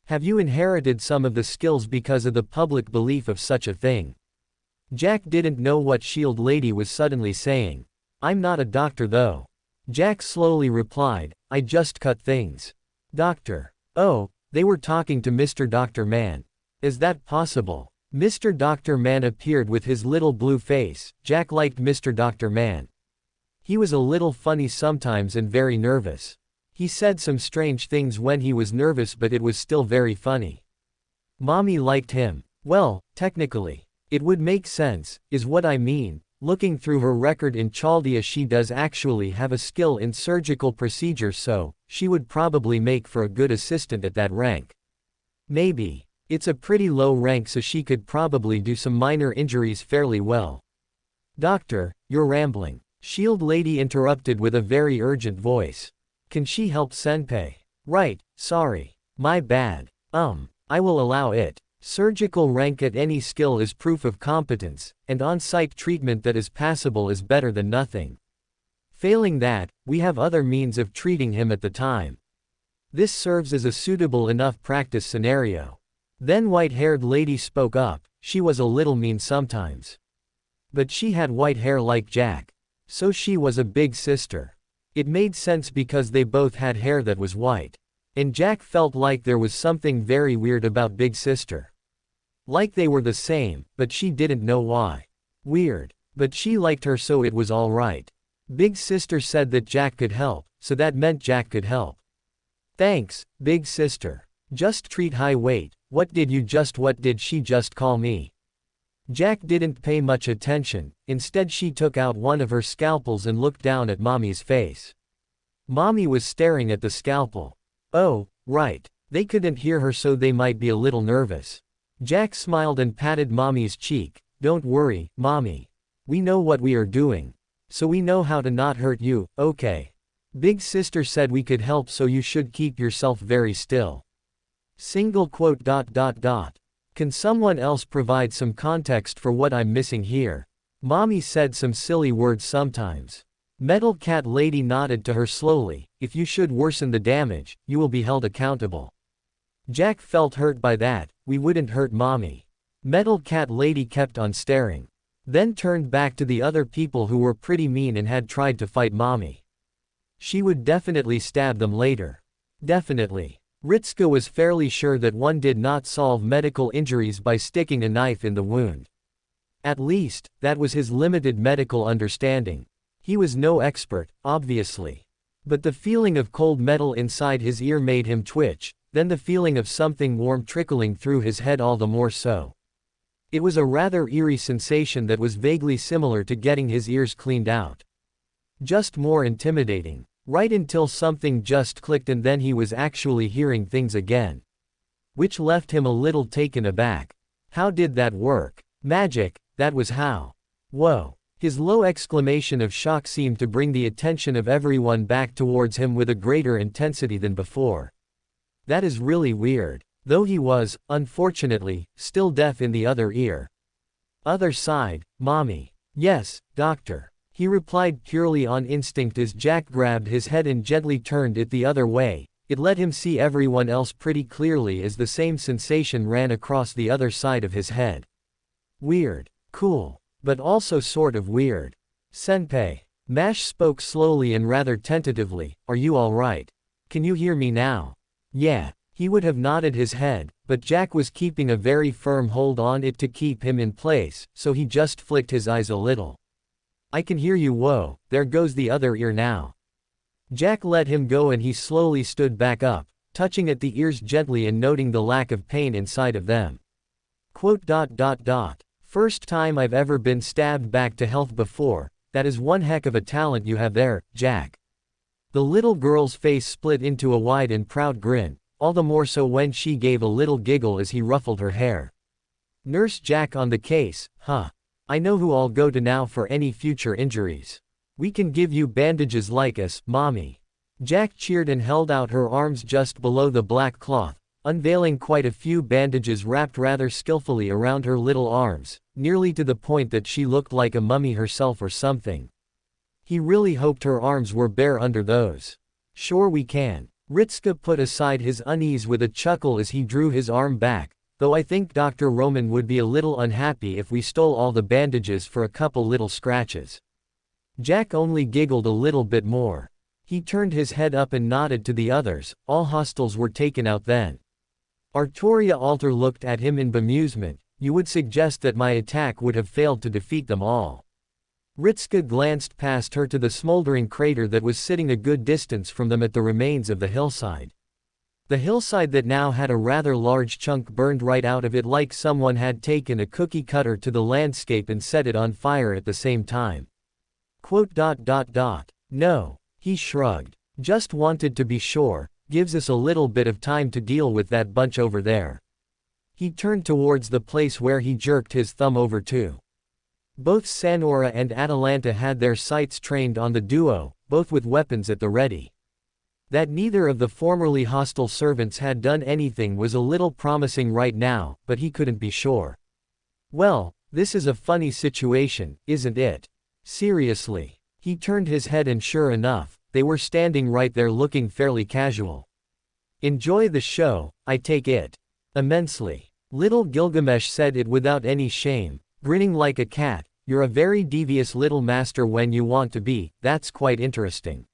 Have you inherited some of the skills because of the public belief of such a thing?" Jack didn't know what Shield Lady was suddenly saying. "I'm not a doctor though." Jack slowly replied, "I just cut things." "Doctor. Oh, they were talking to Mr. Dr. Man. Is that possible?" Mr. Dr. Man appeared with his little blue face. Jack liked Mr. Dr. Man. He was a little funny sometimes and very nervous. He said some strange things when he was nervous, but it was still very funny. Mommy liked him. Well, technically. It would make sense, is what I mean. Looking through her record in Chaldea, she does actually have a skill in surgical procedures, so she would probably make for a good assistant at that rank. Maybe. It's a pretty low rank, so she could probably do some minor injuries fairly well. "Doctor, you're rambling." Shield Lady interrupted with a very urgent voice. "Can she help Senpai?" "Right, sorry. My bad. I will allow it. Surgical rank at any skill is proof of competence, and on-site treatment that is passable is better than nothing. Failing that, we have other means of treating him at the time. This serves as a suitable enough practice scenario." Then white-haired lady spoke up. She was a little mean sometimes. But she had white hair like Jack. So she was a big sister. It made sense because they both had hair that was white. And Jack felt like there was something very weird about Big Sister. Like they were the same, but she didn't know why. Weird. But she liked her, so it was all right. Big Sister said that Jack could help, so that meant Jack could help. Thanks, Big Sister. Just treat high weight. What did she just call me? Jack didn't pay much attention. Instead she took out one of her scalpels and looked down at Mommy's face. Mommy was staring at the scalpel. Oh, right. They couldn't hear her, so they might be a little nervous. Jack smiled and patted Mommy's cheek. Don't worry, Mommy. We know what we are doing. So we know how to not hurt you, okay? Big Sister said we could help, so you should keep yourself very still. Single quote. Can someone else provide some context for what I'm missing here? Mommy said some silly words sometimes. Metal Cat Lady nodded to her slowly. If you should worsen the damage, you will be held accountable. Jack felt hurt by that. We wouldn't hurt Mommy. Metal Cat Lady kept on staring. Then turned back to the other people who were pretty mean and had tried to fight Mommy. She would definitely stab them later. Definitely. Ritsuko was fairly sure that one did not solve medical injuries by sticking a knife in the wound. At least, that was his limited medical understanding. He was no expert, obviously. But the feeling of cold metal inside his ear made him twitch, then the feeling of something warm trickling through his head all the more so. It was a rather eerie sensation that was vaguely similar to getting his ears cleaned out. Just more intimidating. Right until something just clicked and then he was actually hearing things again. Which left him a little taken aback. How did that work? Magic, that was how. Whoa. His low exclamation of shock seemed to bring the attention of everyone back towards him with a greater intensity than before. That is really weird. Though he was, unfortunately, still deaf in the other ear. Other side, Mommy. Yes, Doctor. He replied purely on instinct as Jack grabbed his head and gently turned it the other way. It let him see everyone else pretty clearly as the same sensation ran across the other side of his head. Weird. Cool. But also sort of weird. Senpai. Mash spoke slowly and rather tentatively. Are you alright? Can you hear me now? Yeah. He would have nodded his head, but Jack was keeping a very firm hold on it to keep him in place, so he just flicked his eyes a little. I can hear you. Whoa, there goes the other ear now. Jack let him go and he slowly stood back up, touching at the ears gently and noting the lack of pain inside of them. Quote. First time I've ever been stabbed back to health before. That is one heck of a talent you have there, Jack. The little girl's face split into a wide and proud grin, all the more so when she gave a little giggle as he ruffled her hair. Nurse Jack on the case, huh? I know who I'll go to now for any future injuries. We can give you bandages like us, Mommy. Jack cheered and held out her arms just below the black cloth, unveiling quite a few bandages wrapped rather skillfully around her little arms, nearly to the point that she looked like a mummy herself or something. He really hoped her arms were bare under those. Sure we can. Ritsuko put aside his unease with a chuckle as he drew his arm back. Though I think Dr. Roman would be a little unhappy if we stole all the bandages for a couple little scratches. Jack only giggled a little bit more. He turned his head up and nodded to the others. All hostiles were taken out then. Artoria Alter looked at him in bemusement. You would suggest that my attack would have failed to defeat them all. Ritsuko glanced past her to the smoldering crater that was sitting a good distance from them at the remains of the hillside. The hillside that now had a rather large chunk burned right out of it, like someone had taken a cookie cutter to the landscape and set it on fire at the same time. Quote. No. He shrugged. Just wanted to be sure. Gives us a little bit of time to deal with that bunch over there. He turned towards the place where he jerked his thumb over to. Both Sanora and Atalanta had their sights trained on the duo, both with weapons at the ready. That neither of the formerly hostile servants had done anything was a little promising right now, but he couldn't be sure. Well, this is a funny situation, isn't it? Seriously. He turned his head and sure enough, they were standing right there looking fairly casual. Enjoy the show, I take it. Immensely. Little Gilgamesh said it without any shame, grinning like a cat. You're a very devious little master when you want to be, that's quite interesting.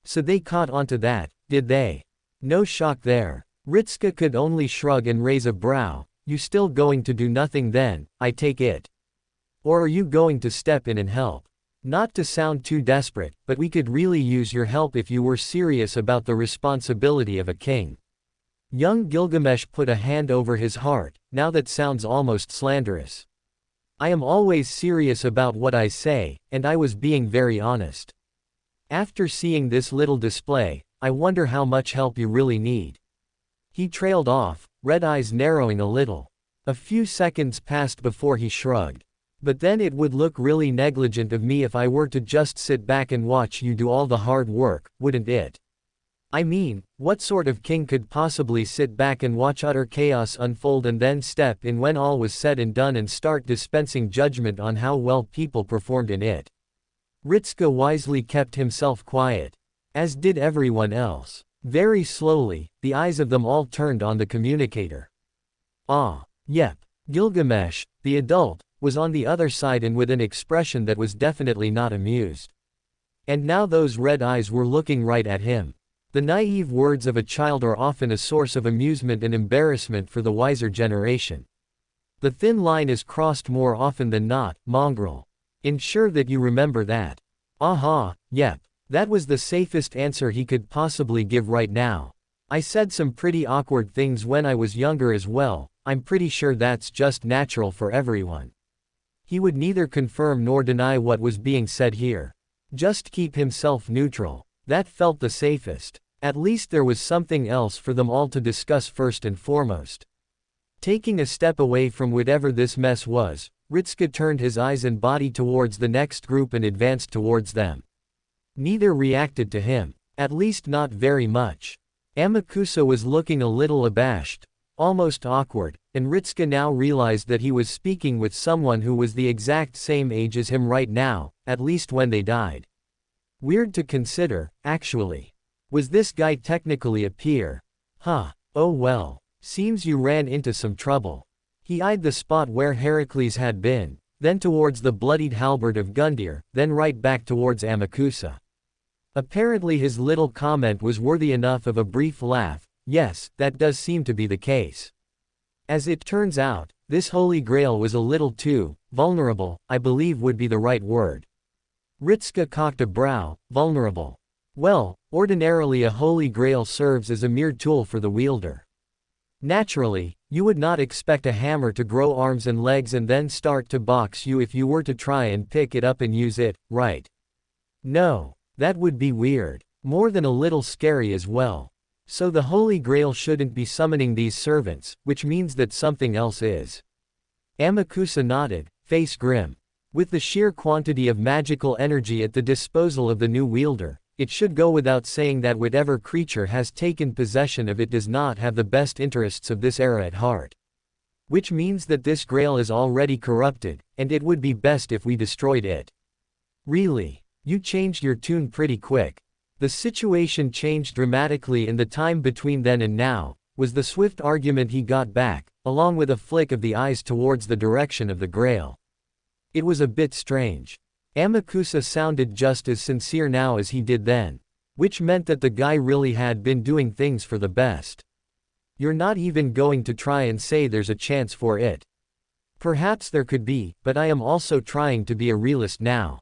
So they caught onto that, did they? No shock there. Ritska could only shrug and raise a brow. You still going to do nothing then, I take it? Or are you going to step in and help? Not to sound too desperate, but we could really use your help if you were serious about the responsibility of a king. Young Gilgamesh put a hand over his heart. Now that sounds almost slanderous. I am always serious about what I say, and I was being very honest. After seeing this little display, I wonder how much help you really need. He trailed off, red eyes narrowing a little. A few seconds passed before he shrugged. But then it would look really negligent of me if I were to just sit back and watch you do all the hard work, wouldn't it? I mean, what sort of king could possibly sit back and watch utter chaos unfold and then step in when all was said and done and start dispensing judgment on how well people performed in it? Ritska wisely kept himself quiet. As did everyone else. Very slowly, the eyes of them all turned on the communicator. Ah, yep. Gilgamesh, the adult, was on the other side and with an expression that was definitely not amused. And now those red eyes were looking right at him. The naive words of a child are often a source of amusement and embarrassment for the wiser generation. The thin line is crossed more often than not, mongrel. Ensure that you remember that. Aha, yep. That was the safest answer he could possibly give right now. I said some pretty awkward things when I was younger as well. I'm pretty sure that's just natural for everyone. He would neither confirm nor deny what was being said here. Just keep himself neutral. That felt the safest. At least there was something else for them all to discuss first and foremost. Taking a step away from whatever this mess was, Ritska turned his eyes and body towards the next group and advanced towards them. Neither reacted to him. At least not very much. Amakusa was looking a little abashed, almost awkward, and Ritska now realized that he was speaking with someone who was the exact same age as him right now, at least when they died. Weird to consider, actually. Was this guy technically a peer? Huh. Oh well. Seems you ran into some trouble. He eyed the spot where Heracles had been, then towards the bloodied halberd of Gundyr, then right back towards Amakusa. Apparently his little comment was worthy enough of a brief laugh. Yes, that does seem to be the case. As it turns out, this Holy Grail was a little too vulnerable, I believe would be the right word. Ritska cocked a brow. Vulnerable. Well, ordinarily a Holy Grail serves as a mere tool for the wielder. Naturally, you would not expect a hammer to grow arms and legs and then start to box you if you were to try and pick it up and use it, right? No. That would be weird. More than a little scary as well. So the Holy Grail shouldn't be summoning these servants, which means that something else is. Amakusa nodded, face grim. With the sheer quantity of magical energy at the disposal of the new wielder, it should go without saying that whatever creature has taken possession of it does not have the best interests of this era at heart. Which means that this Grail is already corrupted, and it would be best if we destroyed it. Really? You changed your tune pretty quick. The situation changed dramatically in the time between then and now, was the swift argument he got back, along with a flick of the eyes towards the direction of the Grail. It was a bit strange. Amakusa sounded just as sincere now as he did then. Which meant that the guy really had been doing things for the best. You're not even going to try and say there's a chance for it. Perhaps there could be, but I am also trying to be a realist now.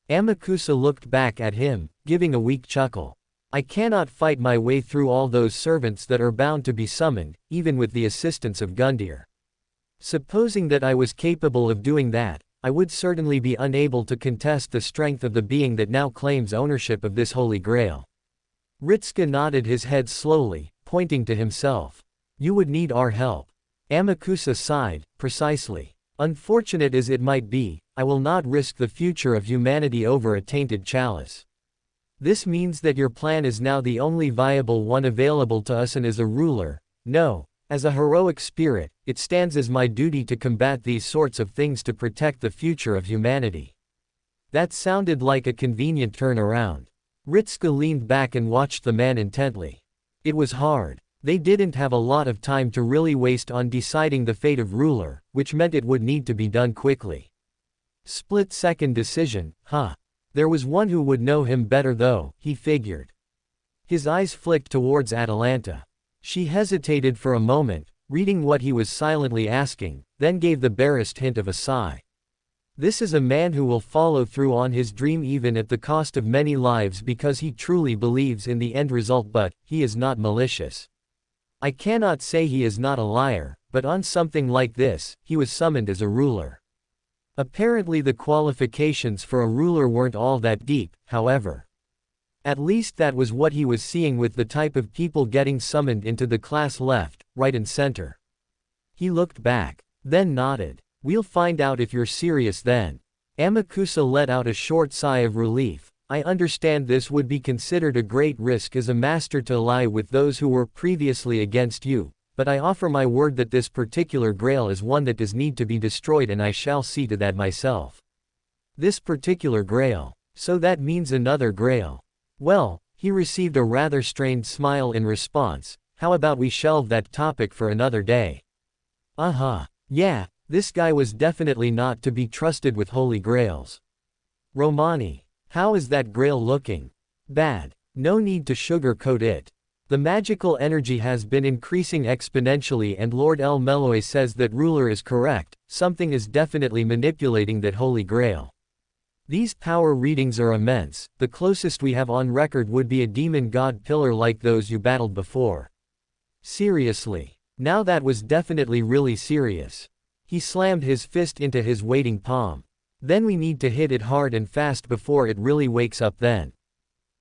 Amakusa looked back at him, giving a weak chuckle. I cannot fight my way through all those servants that are bound to be summoned, even with the assistance of Gundyr. Supposing that I was capable of doing that, I would certainly be unable to contest the strength of the being that now claims ownership of this Holy Grail. Ritska nodded his head slowly, pointing to himself. You would need our help. Amakusa sighed. Precisely. Unfortunate as it might be, I will not risk the future of humanity over a tainted chalice. This means that your plan is now the only viable one available to us, and as a ruler, no, as a heroic spirit, it stands as my duty to combat these sorts of things to protect the future of humanity. That sounded like a convenient turnaround. Ritska leaned back and watched the man intently. It was hard. They didn't have a lot of time to really waste on deciding the fate of ruler, which meant it would need to be done quickly. Split-second decision, huh? There was one who would know him better though, he figured. His eyes flicked towards Atalanta. She hesitated for a moment, reading what he was silently asking, then gave the barest hint of a sigh. This is a man who will follow through on his dream even at the cost of many lives because he truly believes in the end result, but he is not malicious. I cannot say he is not a liar, but on something like this, he was summoned as a ruler. Apparently the qualifications for a ruler weren't all that deep, however. At least that was what he was seeing with the type of people getting summoned into the class left, right and center. He looked back, then nodded. We'll find out if you're serious then. Amakusa let out a short sigh of relief. I understand this would be considered a great risk as a master to ally with those who were previously against you, but I offer my word that this particular grail is one that does need to be destroyed and I shall see to that myself. This particular grail. So that means another grail. Well, he received a rather strained smile in response. How about we shelve that topic for another day? Yeah, this guy was definitely not to be trusted with holy grails. Romani, how is that grail looking? Bad. No need to sugarcoat it. The magical energy has been increasing exponentially and Lord El Meloy says that ruler is correct, something is definitely manipulating that holy grail. These power readings are immense, the closest we have on record would be a demon god pillar like those you battled before. Seriously. Now that was definitely really serious. He slammed his fist into his waiting palm. Then we need to hit it hard and fast before it really wakes up then.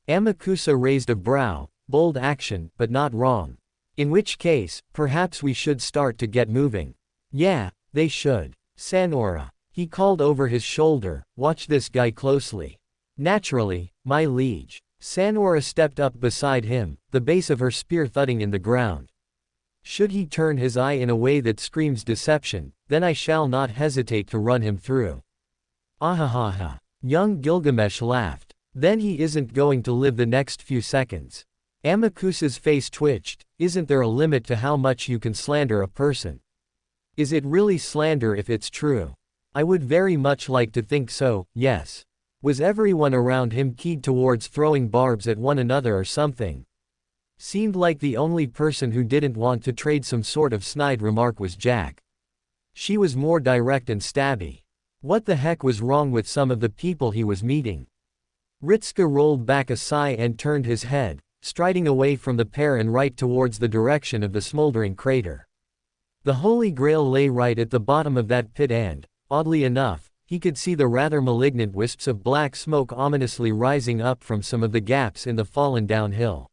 Amakusa raised a brow, bold action, but not wrong. In which case, perhaps we should start to get moving. Yeah, they should. Sanora. He called over his shoulder, watch this guy closely. Naturally, my liege. Sanora stepped up beside him, the base of her spear thudding in the ground. Should he turn his eye in a way that screams deception, then I shall not hesitate to run him through. Ahahaha. Young Gilgamesh laughed. Then he isn't going to live the next few seconds. Amakusa's face twitched. Isn't there a limit to how much you can slander a person? Is it really slander if it's true? I would very much like to think so, yes. Was everyone around him keyed towards throwing barbs at one another or something? Seemed like the only person who didn't want to trade some sort of snide remark was Jack. She was more direct and stabby. What the heck was wrong with some of the people he was meeting? Ritsuka rolled back a sigh and turned his head, striding away from the pair and right towards the direction of the smoldering crater. The Holy Grail lay right at the bottom of that pit and, oddly enough, he could see the rather malignant wisps of black smoke ominously rising up from some of the gaps in the fallen downhill.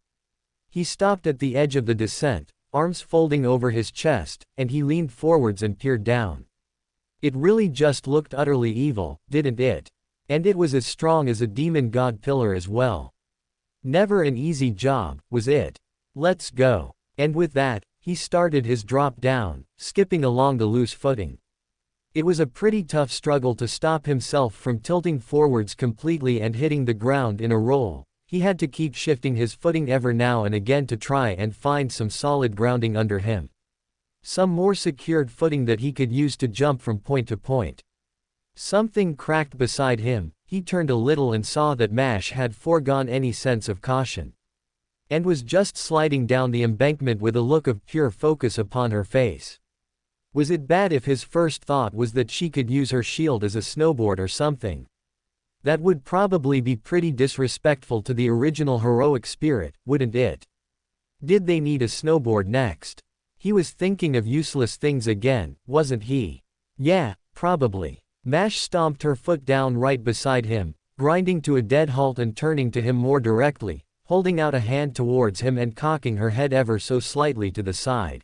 He stopped at the edge of the descent, arms folding over his chest, and he leaned forwards and peered down. It really just looked utterly evil, didn't it? And it was as strong as a demon god pillar as well. Never an easy job, was it? Let's go. And with that, he started his drop down, skipping along the loose footing. It was a pretty tough struggle to stop himself from tilting forwards completely and hitting the ground in a roll. He had to keep shifting his footing ever now and again to try and find some solid grounding under him. Some more secured footing that he could use to jump from point to point. Something cracked beside him. He turned a little and saw that Mash had foregone any sense of caution. And was just sliding down the embankment with a look of pure focus upon her face. Was it bad if his first thought was that she could use her shield as a snowboard or something? That would probably be pretty disrespectful to the original heroic spirit, wouldn't it? Did they need a snowboard next? He was thinking of useless things again, wasn't he? Yeah, probably. Mash stomped her foot down right beside him, grinding to a dead halt and turning to him more directly, holding out a hand towards him and cocking her head ever so slightly to the side.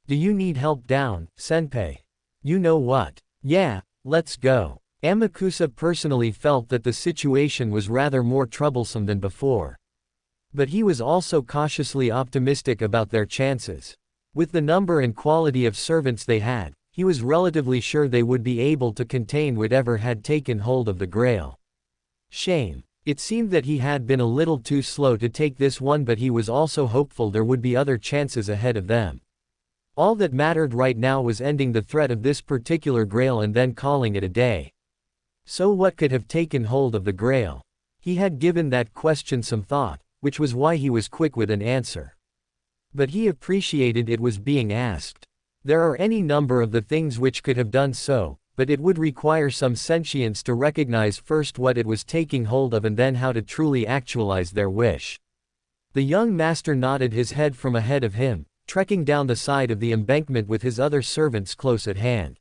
Do you need help down, senpai? You know what? Yeah, let's go. Amakusa personally felt that the situation was rather more troublesome than before. But he was also cautiously optimistic about their chances. With the number and quality of servants they had, he was relatively sure they would be able to contain whatever had taken hold of the Grail. Shame. It seemed that he had been a little too slow to take this one, but he was also hopeful there would be other chances ahead of them. All that mattered right now was ending the threat of this particular Grail and then calling it a day. So what could have taken hold of the Grail? He had given that question some thought, which was why he was quick with an answer. But he appreciated it was being asked. There are any number of the things which could have done so, but it would require some sentience to recognize first what it was taking hold of and then how to truly actualize their wish. The young master nodded his head from ahead of him, trekking down the side of the embankment with his other servants close at hand.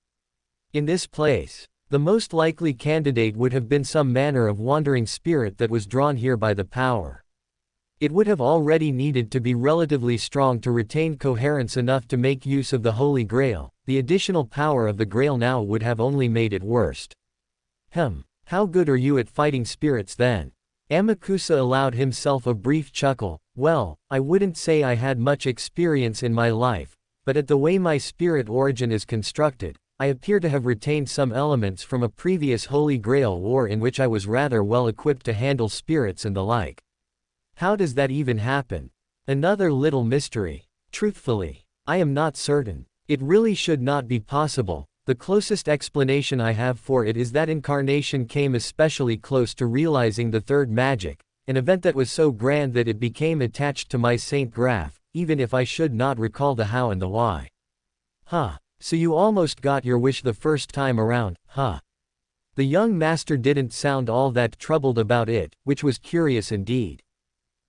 In this place, the most likely candidate would have been some manner of wandering spirit that was drawn here by the power. It would have already needed to be relatively strong to retain coherence enough to make use of the Holy Grail. The additional power of the Grail now would have only made it worse. How good are you at fighting spirits then? Amakusa allowed himself a brief chuckle. Well, I wouldn't say I had much experience in my life, but at the way my spirit origin is constructed, I appear to have retained some elements from a previous Holy Grail war in which I was rather well equipped to handle spirits and the like. How does that even happen? Another little mystery. Truthfully, I am not certain. It really should not be possible. The closest explanation I have for it is that incarnation came especially close to realizing the third magic, an event that was so grand that it became attached to my Saint Graph, even if I should not recall the how and the why. So you almost got your wish the first time around, huh? The young master didn't sound all that troubled about it, which was curious indeed.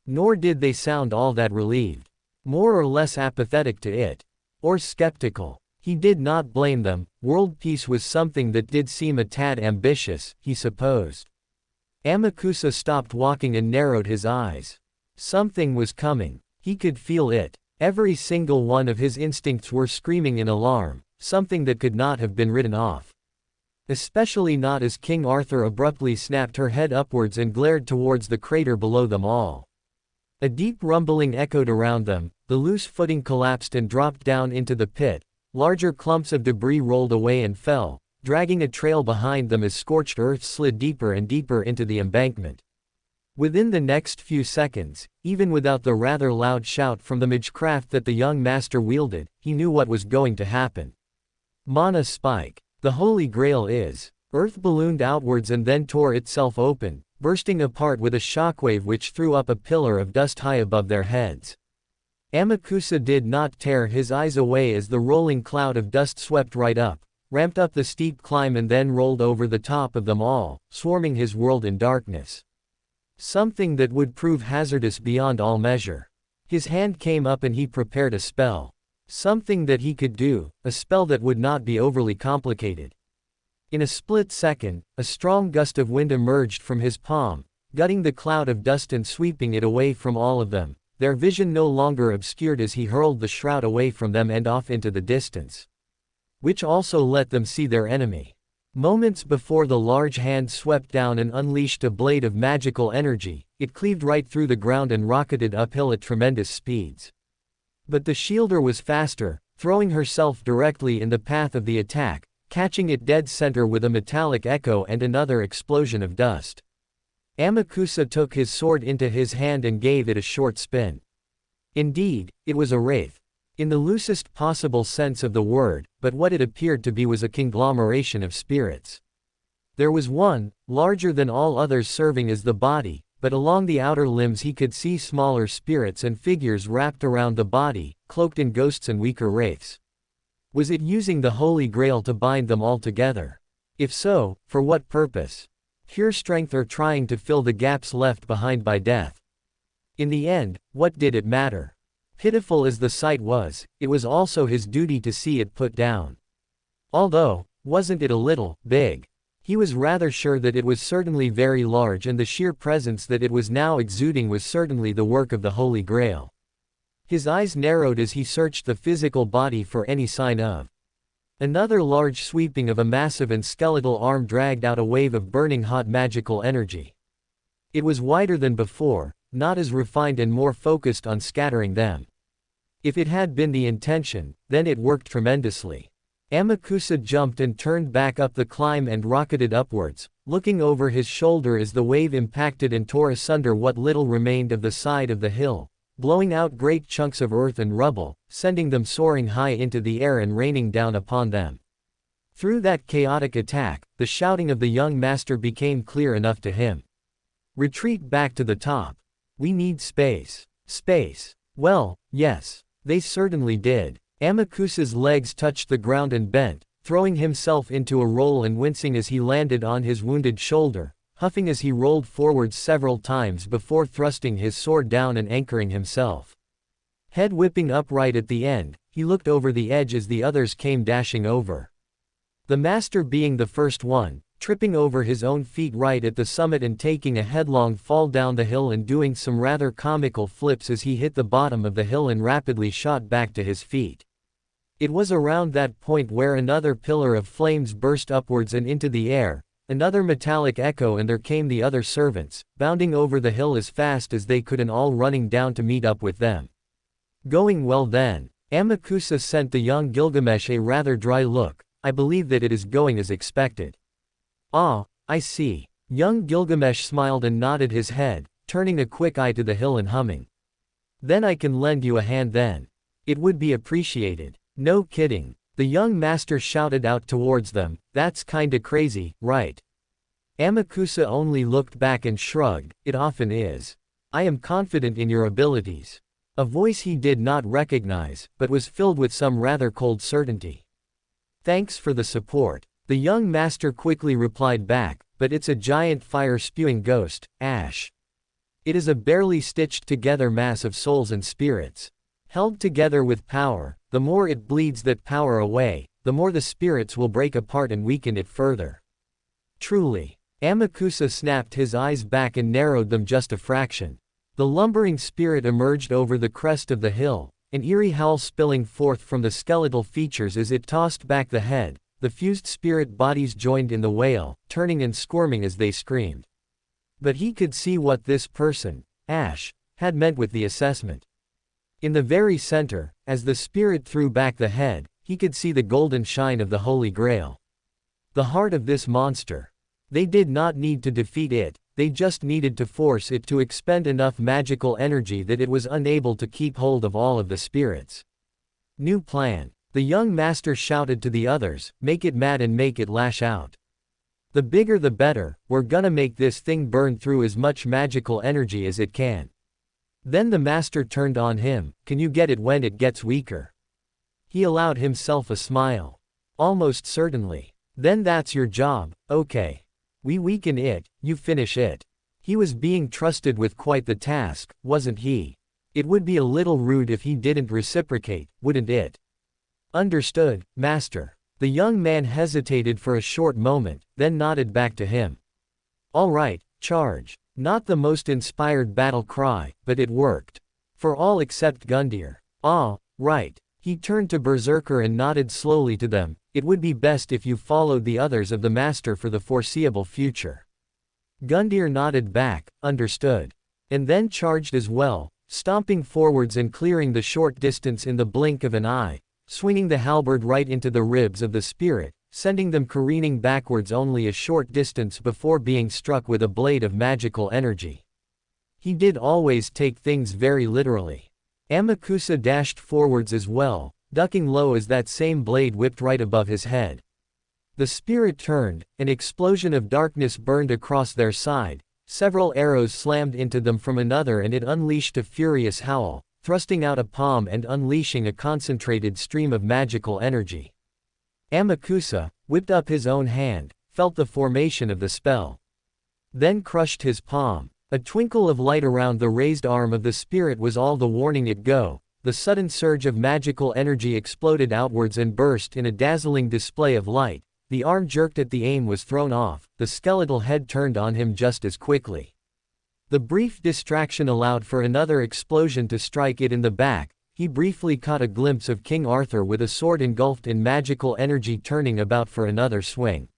Nor did they sound all that relieved. More or less apathetic to it. Or skeptical. He did not blame them. World peace was something that did seem a tad ambitious, he supposed. Amakusa stopped walking and narrowed his eyes. Something was coming. He could feel it. Every single one of his instincts were screaming in alarm, something that could not have been written off. Especially not as King Arthur abruptly snapped her head upwards and glared towards the crater below them all. A deep rumbling echoed around them, the loose footing collapsed and dropped down into the pit, larger clumps of debris rolled away and fell, dragging a trail behind them as scorched earth slid deeper and deeper into the embankment. Within the next few seconds, even without the rather loud shout from the magecraft that the young master wielded, he knew what was going to happen. Mana spike. The Holy Grail is. Earth ballooned outwards and then tore itself open, bursting apart with a shockwave which threw up a pillar of dust high above their heads. Amakusa did not tear his eyes away as the rolling cloud of dust swept right up, ramped up the steep climb and then rolled over the top of them all, swarming his world in darkness. Something that would prove hazardous beyond all measure. His hand came up and he prepared a spell. Something that he could do, a spell that would not be overly complicated. In a split second, a strong gust of wind emerged from his palm, gutting the cloud of dust and sweeping it away from all of them, their vision no longer obscured as he hurled the shroud away from them and off into the distance. Which also let them see their enemy. Moments before the large hand swept down and unleashed a blade of magical energy, it cleaved right through the ground and rocketed uphill at tremendous speeds. But the shielder was faster, throwing herself directly in the path of the attack, catching it dead center with a metallic echo and another explosion of dust. Amakusa took his sword into his hand and gave it a short spin. Indeed, it was a wraith. In the loosest possible sense of the word, but what it appeared to be was a conglomeration of spirits. There was one, larger than all others serving as the body, but along the outer limbs he could see smaller spirits and figures wrapped around the body, cloaked in ghosts and weaker wraiths. Was it using the Holy Grail to bind them all together? If so, for what purpose? Pure strength or trying to fill the gaps left behind by death? In the end, what did it matter? Pitiful as the sight was, it was also his duty to see it put down. Although, wasn't it a little big? He was rather sure that it was certainly very large, and the sheer presence that it was now exuding was certainly the work of the Holy Grail. His eyes narrowed as he searched the physical body for any sign of. Another large sweeping of a massive and skeletal arm dragged out a wave of burning hot magical energy. It was wider than before, not as refined and more focused on scattering them. If it had been the intention, then it worked tremendously. Amakusa jumped and turned back up the climb and rocketed upwards, looking over his shoulder as the wave impacted and tore asunder what little remained of the side of the hill, blowing out great chunks of earth and rubble, sending them soaring high into the air and raining down upon them. Through that chaotic attack, the shouting of the young master became clear enough to him. Retreat back to the top. We need space. Space. Well, yes. They certainly did. Amakusa's legs touched the ground and bent, throwing himself into a roll and wincing as he landed on his wounded shoulder, huffing as he rolled forward several times before thrusting his sword down and anchoring himself. Head whipping upright at the end, he looked over the edge as the others came dashing over. The master being the first one, tripping over his own feet right at the summit and taking a headlong fall down the hill and doing some rather comical flips as he hit the bottom of the hill and rapidly shot back to his feet. It was around that point where another pillar of flames burst upwards and into the air, another metallic echo, and there came the other servants, bounding over the hill as fast as they could and all running down to meet up with them. Going well then. Amakusa sent the young Gilgamesh a rather dry look. I believe that it is going as expected. Ah, I see. Young Gilgamesh smiled and nodded his head, turning a quick eye to the hill and humming. Then I can lend you a hand then. It would be appreciated. No kidding. The young master shouted out towards them, that's kinda crazy, right? Amakusa only looked back and shrugged, it often is. I am confident in your abilities. A voice he did not recognize, but was filled with some rather cold certainty. Thanks for the support. The young master quickly replied back, but it's a giant fire-spewing ghost, ash. It is a barely stitched together mass of souls and spirits. Held together with power, the more it bleeds that power away, the more the spirits will break apart and weaken it further. Truly. Amakusa snapped his eyes back and narrowed them just a fraction. The lumbering spirit emerged over the crest of the hill, an eerie howl spilling forth from the skeletal features as it tossed back the head. The fused spirit bodies joined in the wail, turning and squirming as they screamed. But he could see what this person, Ash, had meant with the assessment. In the very center, as the spirit threw back the head, he could see the golden shine of the Holy Grail. The heart of this monster. They did not need to defeat it, they just needed to force it to expend enough magical energy that it was unable to keep hold of all of the spirits. New plan. The young master shouted to the others, make it mad and make it lash out. The bigger the better, we're gonna make this thing burn through as much magical energy as it can. Then the master turned on him, can you get it when it gets weaker? He allowed himself a smile. Almost certainly. Then that's your job, okay. We weaken it, you finish it. He was being trusted with quite the task, wasn't he? It would be a little rude if he didn't reciprocate, wouldn't it? Understood, master. The young man hesitated for a short moment, then nodded back to him. All right, charge. Not the most inspired battle cry, but it worked. For all except Gundyr. Ah, right. He turned to Berserker and nodded slowly to them, it would be best if you followed the others of the master for the foreseeable future. Gundyr nodded back, understood. And then charged as well, stomping forwards and clearing the short distance in the blink of an eye, swinging the halberd right into the ribs of the spirit, sending them careening backwards only a short distance before being struck with a blade of magical energy. He did always take things very literally. Amakusa dashed forwards as well, ducking low as that same blade whipped right above his head. The spirit turned, an explosion of darkness burned across their side, several arrows slammed into them from another and it unleashed a furious howl, thrusting out a palm and unleashing a concentrated stream of magical energy. Amakusa whipped up his own hand, felt the formation of the spell. Then crushed his palm. A twinkle of light around the raised arm of the spirit was all the warning it go. The sudden surge of magical energy exploded outwards and burst in a dazzling display of light. The arm jerked at the aim was thrown off, the skeletal head turned on him just as quickly. The brief distraction allowed for another explosion to strike it in the back. He briefly caught a glimpse of King Arthur with a sword engulfed in magical energy turning about for another swing.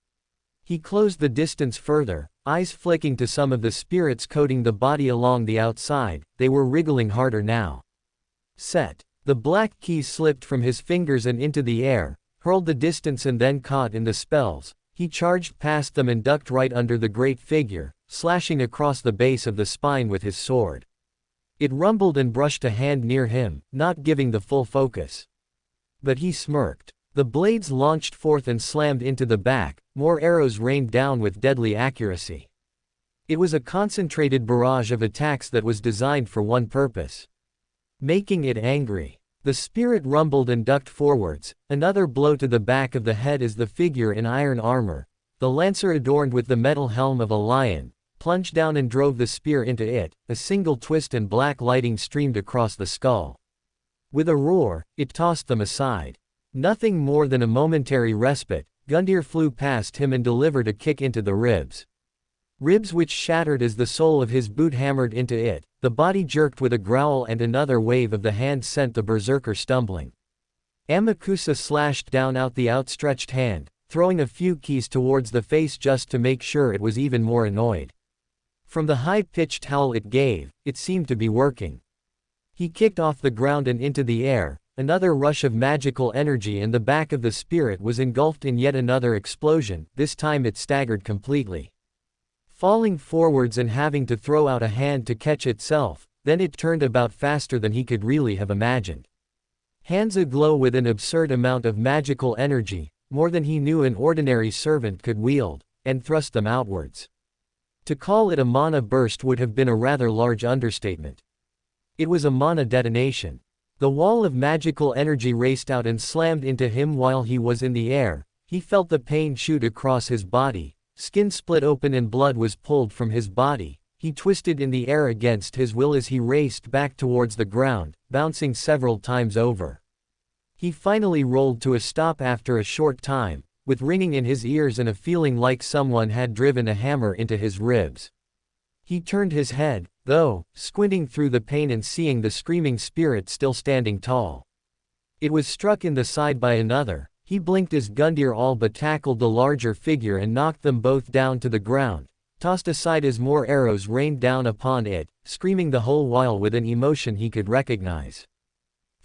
He closed the distance further, eyes flicking to some of the spirits coating the body along the outside, they were wriggling harder now. Set. The black key slipped from his fingers and into the air, hurled the distance and then caught in the spells. He charged past them and ducked right under the great figure, slashing across the base of the spine with his sword. It rumbled and brushed a hand near him, not giving the full focus. But he smirked. The blades launched forth and slammed into the back, more arrows rained down with deadly accuracy. It was a concentrated barrage of attacks that was designed for one purpose: making it angry. The spirit rumbled and ducked forwards, another blow to the back of the head as the figure in iron armor, the lancer adorned with the metal helm of a lion, plunged down and drove the spear into it. A single twist and black lighting streamed across the skull. With a roar, it tossed them aside. Nothing more than a momentary respite, Gundyr flew past him and delivered a kick into the ribs. Ribs which shattered as the sole of his boot hammered into it. The body jerked with a growl and another wave of the hand sent the berserker stumbling. Amakusa slashed down out the outstretched hand, throwing a few keys towards the face just to make sure it was even more annoyed. From the high-pitched howl it gave, it seemed to be working. He kicked off the ground and into the air. Another rush of magical energy and the back of the spirit was engulfed in yet another explosion. This time it staggered completely, falling forwards and having to throw out a hand to catch itself. Then it turned about faster than he could really have imagined. Hands aglow with an absurd amount of magical energy, more than he knew an ordinary servant could wield, and thrust them outwards. To call it a mana burst would have been a rather large understatement. It was a mana detonation. The wall of magical energy raced out and slammed into him while he was in the air. He felt the pain shoot across his body. Skin split open and blood was pulled from his body. He twisted in the air against his will as he raced back towards the ground, bouncing several times over. He finally rolled to a stop after a short time, with ringing in his ears and a feeling like someone had driven a hammer into his ribs. He turned his head, though, squinting through the pain and seeing the screaming spirit still standing tall. It was struck in the side by another. He blinked as Gundyr all but tackled the larger figure and knocked them both down to the ground, tossed aside as more arrows rained down upon it, screaming the whole while with an emotion he could recognize: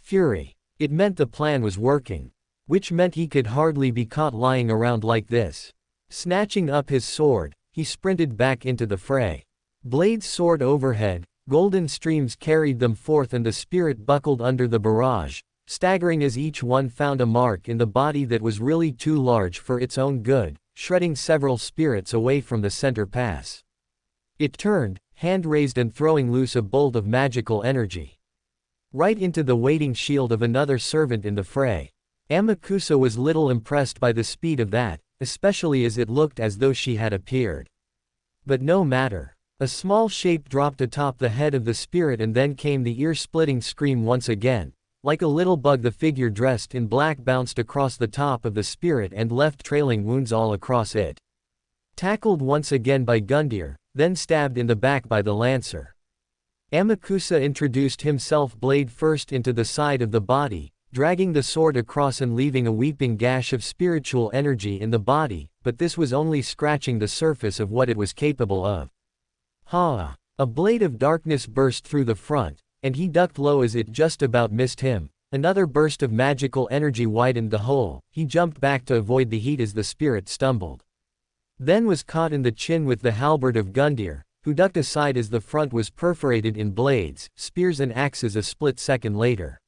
fury. It meant the plan was working. Which meant he could hardly be caught lying around like this. Snatching up his sword, he sprinted back into the fray. Blades soared overhead, golden streams carried them forth and the spirit buckled under the barrage, staggering as each one found a mark in the body that was really too large for its own good, shredding several spirits away from the center pass. It turned, hand raised and throwing loose a bolt of magical energy. Right into the waiting shield of another servant in the fray. Amakusa was little impressed by the speed of that, especially as it looked as though she had appeared. But no matter. A small shape dropped atop the head of the spirit and then came the ear-splitting scream once again. Like a little bug the figure dressed in black bounced across the top of the spirit and left trailing wounds all across it. Tackled once again by Gundyr, then stabbed in the back by the lancer. Amakusa introduced himself blade first into the side of the body, dragging the sword across and leaving a weeping gash of spiritual energy in the body, but this was only scratching the surface of what it was capable of. Ha! A blade of darkness burst through the front, and he ducked low as it just about missed him. Another burst of magical energy widened the hole. He jumped back to avoid the heat as the spirit stumbled. Then was caught in the chin with the halberd of Gundyr, who ducked aside as the front was perforated in blades, spears and axes a split second later.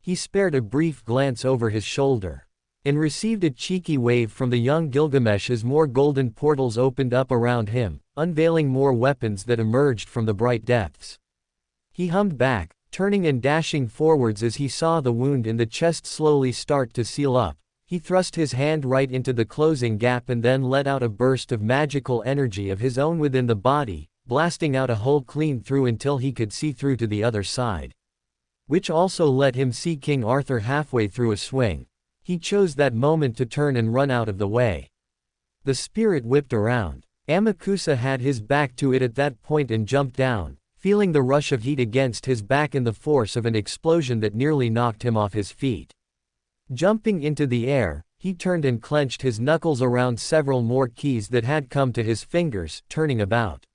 He spared a brief glance over his shoulder, and received a cheeky wave from the young Gilgamesh as more golden portals opened up around him, unveiling more weapons that emerged from the bright depths. He hummed back, turning and dashing forwards as he saw the wound in the chest slowly start to seal up. He thrust his hand right into the closing gap and then let out a burst of magical energy of his own within the body, blasting out a hole clean through until he could see through to the other side. Which also let him see King Arthur halfway through a swing. He chose that moment to turn and run out of the way. The spirit whipped around. Amakusa had his back to it at that point and jumped down, feeling the rush of heat against his back and the force of an explosion that nearly knocked him off his feet. Jumping into the air, he turned and clenched his knuckles around several more keys that had come to his fingers, turning about.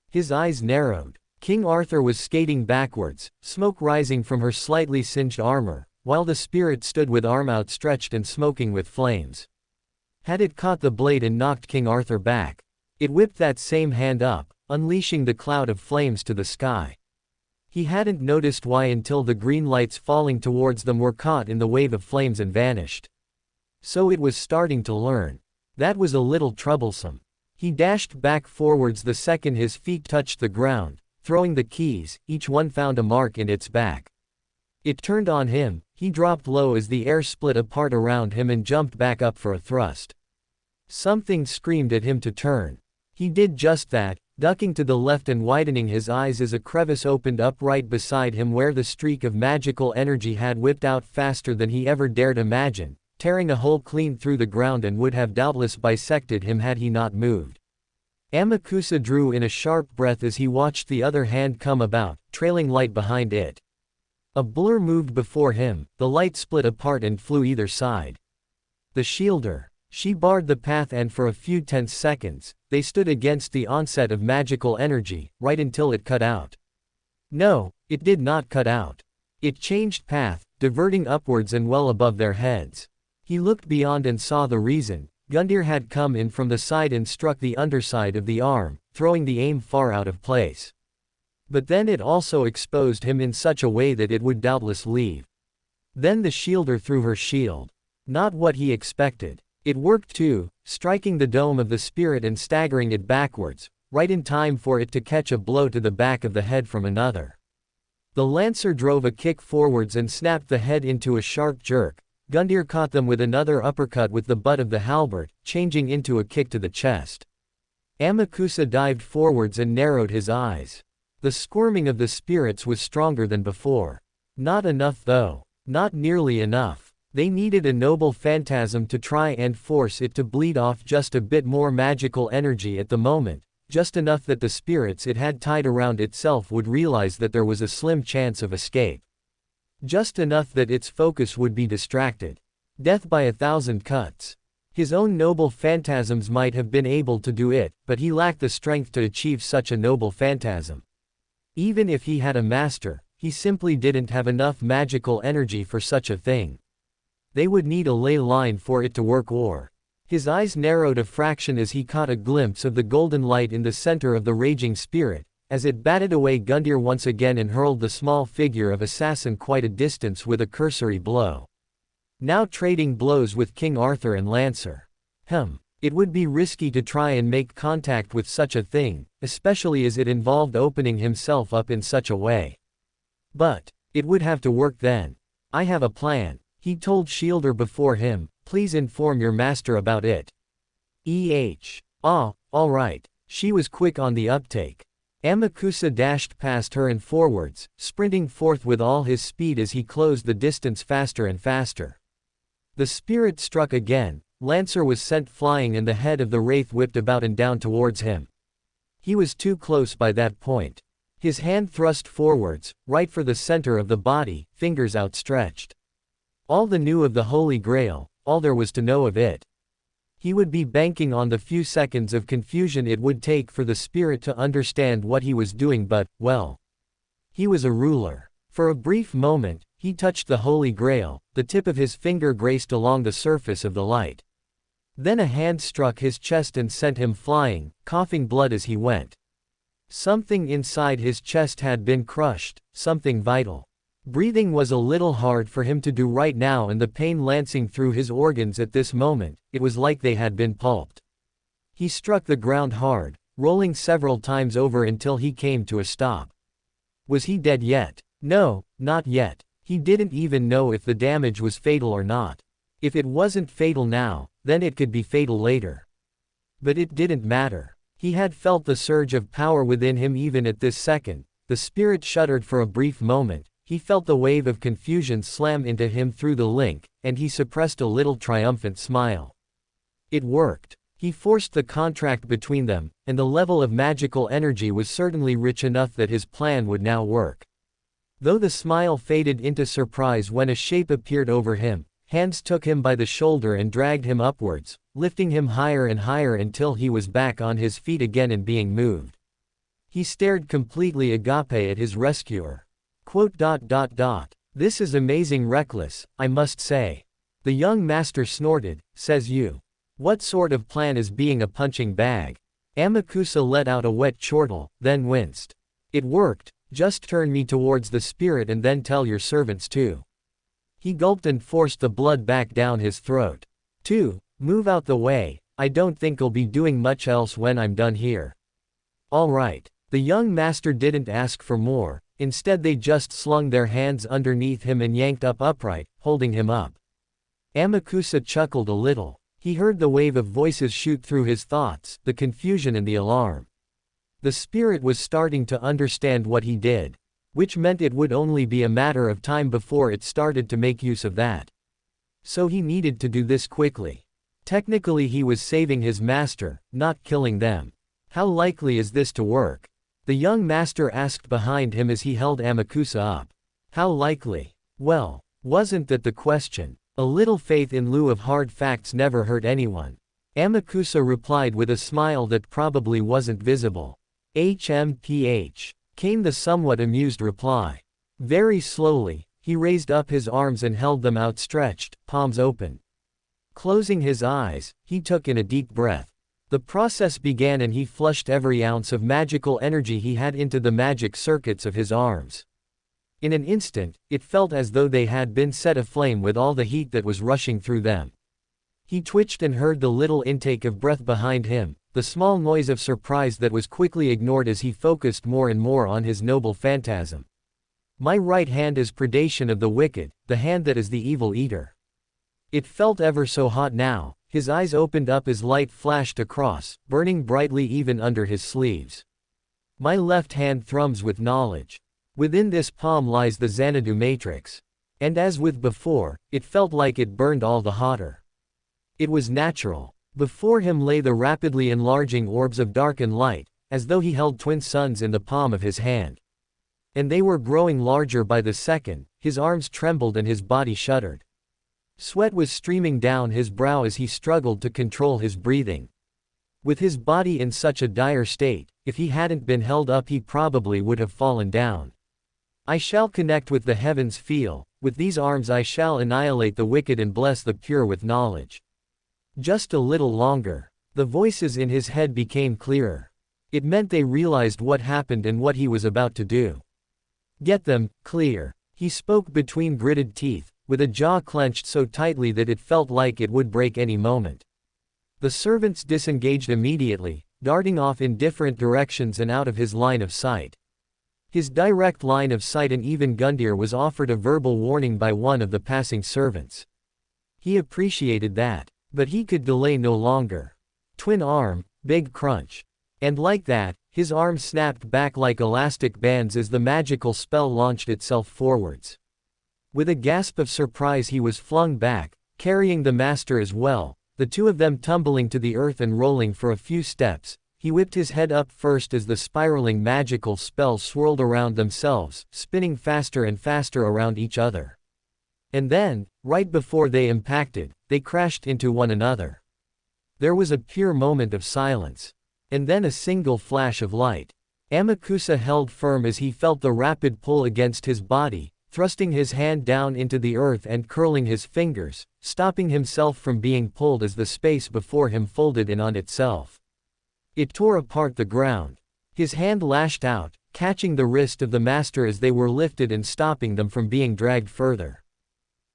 His eyes narrowed. King Arthur was skating backwards, smoke rising from her slightly singed armor, while the spirit stood with arm outstretched and smoking with flames. Had it caught the blade and knocked King Arthur back? It whipped that same hand up, unleashing the cloud of flames to the sky. He hadn't noticed why until the green lights falling towards them were caught in the wave of flames and vanished. So it was starting to learn. That was a little troublesome. He dashed back forwards the second his feet touched the ground, throwing the keys, each one found a mark in its back. It turned on him, he dropped low as the air split apart around him and jumped back up for a thrust. Something screamed at him to turn. He did just that, ducking to the left and widening his eyes as a crevice opened up right beside him where the streak of magical energy had whipped out faster than he ever dared imagine, tearing a hole clean through the ground and would have doubtless bisected him had he not moved. Amakusa drew in a sharp breath as he watched the other hand come about, trailing light behind it. A blur moved before him, the light split apart and flew either side. The shielder. She barred the path and for a few tense seconds, they stood against the onset of magical energy, right until it cut out. No, it did not cut out. It changed path, diverting upwards and well above their heads. He looked beyond and saw the reason. Gundyr had come in from the side and struck the underside of the arm, throwing the aim far out of place. But then it also exposed him in such a way that it would doubtless leave. Then the shielder threw her shield. Not what he expected. It worked too, striking the dome of the spirit and staggering it backwards, right in time for it to catch a blow to the back of the head from another. The lancer drove a kick forwards and snapped the head into a sharp jerk. Gundyr caught them with another uppercut with the butt of the halberd, changing into a kick to the chest. Amakusa dived forwards and narrowed his eyes. The squirming of the spirits was stronger than before. Not enough though. Not nearly enough. They needed a noble phantasm to try and force it to bleed off just a bit more magical energy at the moment, just enough that the spirits it had tied around itself would realize that there was a slim chance of escape. Just enough that its focus would be distracted. Death by 1,000 cuts. His own noble phantasms might have been able to do it, but he lacked the strength to achieve such a noble phantasm. Even if he had a master, he simply didn't have enough magical energy for such a thing. They would need a ley line for it to work or. His eyes narrowed a fraction as he caught a glimpse of the golden light in the center of the raging spirit, as it batted away Gundyr once again and hurled the small figure of assassin quite a distance with a cursory blow. Now trading blows with King Arthur and Lancer. It would be risky to try and make contact with such a thing, especially as it involved opening himself up in such a way. But it would have to work then. I have a plan. He told Shielder before him, please inform your master about it. All right. She was quick on the uptake. Amakusa dashed past her and forwards, sprinting forth with all his speed as he closed the distance faster and faster. The spirit struck again, Lancer was sent flying and the head of the wraith whipped about and down towards him. He was too close by that point. His hand thrust forwards, right for the center of the body, fingers outstretched. All the knew of the Holy Grail, all there was to know of it. He would be banking on the few seconds of confusion it would take for the spirit to understand what he was doing but, well. He was a ruler. For a brief moment, he touched the Holy Grail, the tip of his finger graced along the surface of the light. Then a hand struck his chest and sent him flying, coughing blood as he went. Something inside his chest had been crushed, something vital. Breathing was a little hard for him to do right now and the pain lancing through his organs at this moment, it was like they had been pulped. He struck the ground hard, rolling several times over until he came to a stop. Was he dead yet? No, not yet. He didn't even know if the damage was fatal or not. If it wasn't fatal now, then it could be fatal later. But it didn't matter. He had felt the surge of power within him even at this second. The spirit shuddered for a brief moment. He felt the wave of confusion slam into him through the link, and he suppressed a little triumphant smile. It worked. He forced the contract between them, and the level of magical energy was certainly rich enough that his plan would now work. Though the smile faded into surprise when a shape appeared over him, hands took him by the shoulder and dragged him upwards, lifting him higher and higher until he was back on his feet again and being moved. He stared completely agape at his rescuer. This is amazing reckless, I must say. The young master snorted, says you. What sort of plan is being a punching bag? Amakusa let out a wet chortle, then winced. It worked, just turn me towards the spirit and then tell your servants too. He gulped and forced the blood back down his throat. 2. Move out the way, I don't think I'll be doing much else when I'm done here. Alright. The young master didn't ask for more, instead they just slung their hands underneath him and yanked up upright, holding him up. Amakusa chuckled a little. He heard the wave of voices shoot through his thoughts, the confusion and the alarm. The spirit was starting to understand what he did, which meant it would only be a matter of time before it started to make use of that. So he needed to do this quickly. Technically he was saving his master, not killing them. How likely is this to work? The young master asked behind him as he held Amakusa up. How likely? Well, wasn't that the question? A little faith in lieu of hard facts never hurt anyone. Amakusa replied with a smile that probably wasn't visible. HMPH. Came the somewhat amused reply. Very slowly, he raised up his arms and held them outstretched, palms open. Closing his eyes, he took in a deep breath. The process began and he flushed every ounce of magical energy he had into the magic circuits of his arms. In an instant, it felt as though they had been set aflame with all the heat that was rushing through them. He twitched and heard the little intake of breath behind him, the small noise of surprise that was quickly ignored as he focused more and more on his noble phantasm. My right hand is predation of the wicked, the hand that is the evil eater. It felt ever so hot now. His eyes opened up as light flashed across, burning brightly even under his sleeves. My left hand thrums with knowledge. Within this palm lies the Xanadu matrix. And as with before, it felt like it burned all the hotter. It was natural. Before him lay the rapidly enlarging orbs of dark and light, as though he held twin suns in the palm of his hand. And they were growing larger by the second. His arms trembled and his body shuddered. Sweat was streaming down his brow as he struggled to control his breathing. With his body in such a dire state, if he hadn't been held up he probably would have fallen down. I shall connect with the heavens feel, with these arms I shall annihilate the wicked and bless the pure with knowledge. Just a little longer. The voices in his head became clearer. It meant they realized what happened and what he was about to do. Get them, clear. He spoke between gritted teeth, with a jaw clenched so tightly that it felt like it would break any moment. The servants disengaged immediately, darting off in different directions and out of his line of sight. His direct line of sight and even Gundyr was offered a verbal warning by one of the passing servants. He appreciated that. But he could delay no longer. Twin arm, big crunch. And like that, his arm snapped back like elastic bands as the magical spell launched itself forwards. With a gasp of surprise he was flung back, carrying the master as well, the two of them tumbling to the earth and rolling for a few steps. He whipped his head up first as the spiraling magical spells swirled around themselves, spinning faster and faster around each other. And then, right before they impacted, they crashed into one another. There was a pure moment of silence. And then a single flash of light. Amakusa held firm as he felt the rapid pull against his body, thrusting his hand down into the earth and curling his fingers, stopping himself from being pulled as the space before him folded in on itself. It tore apart the ground. His hand lashed out, catching the wrist of the master as they were lifted and stopping them from being dragged further.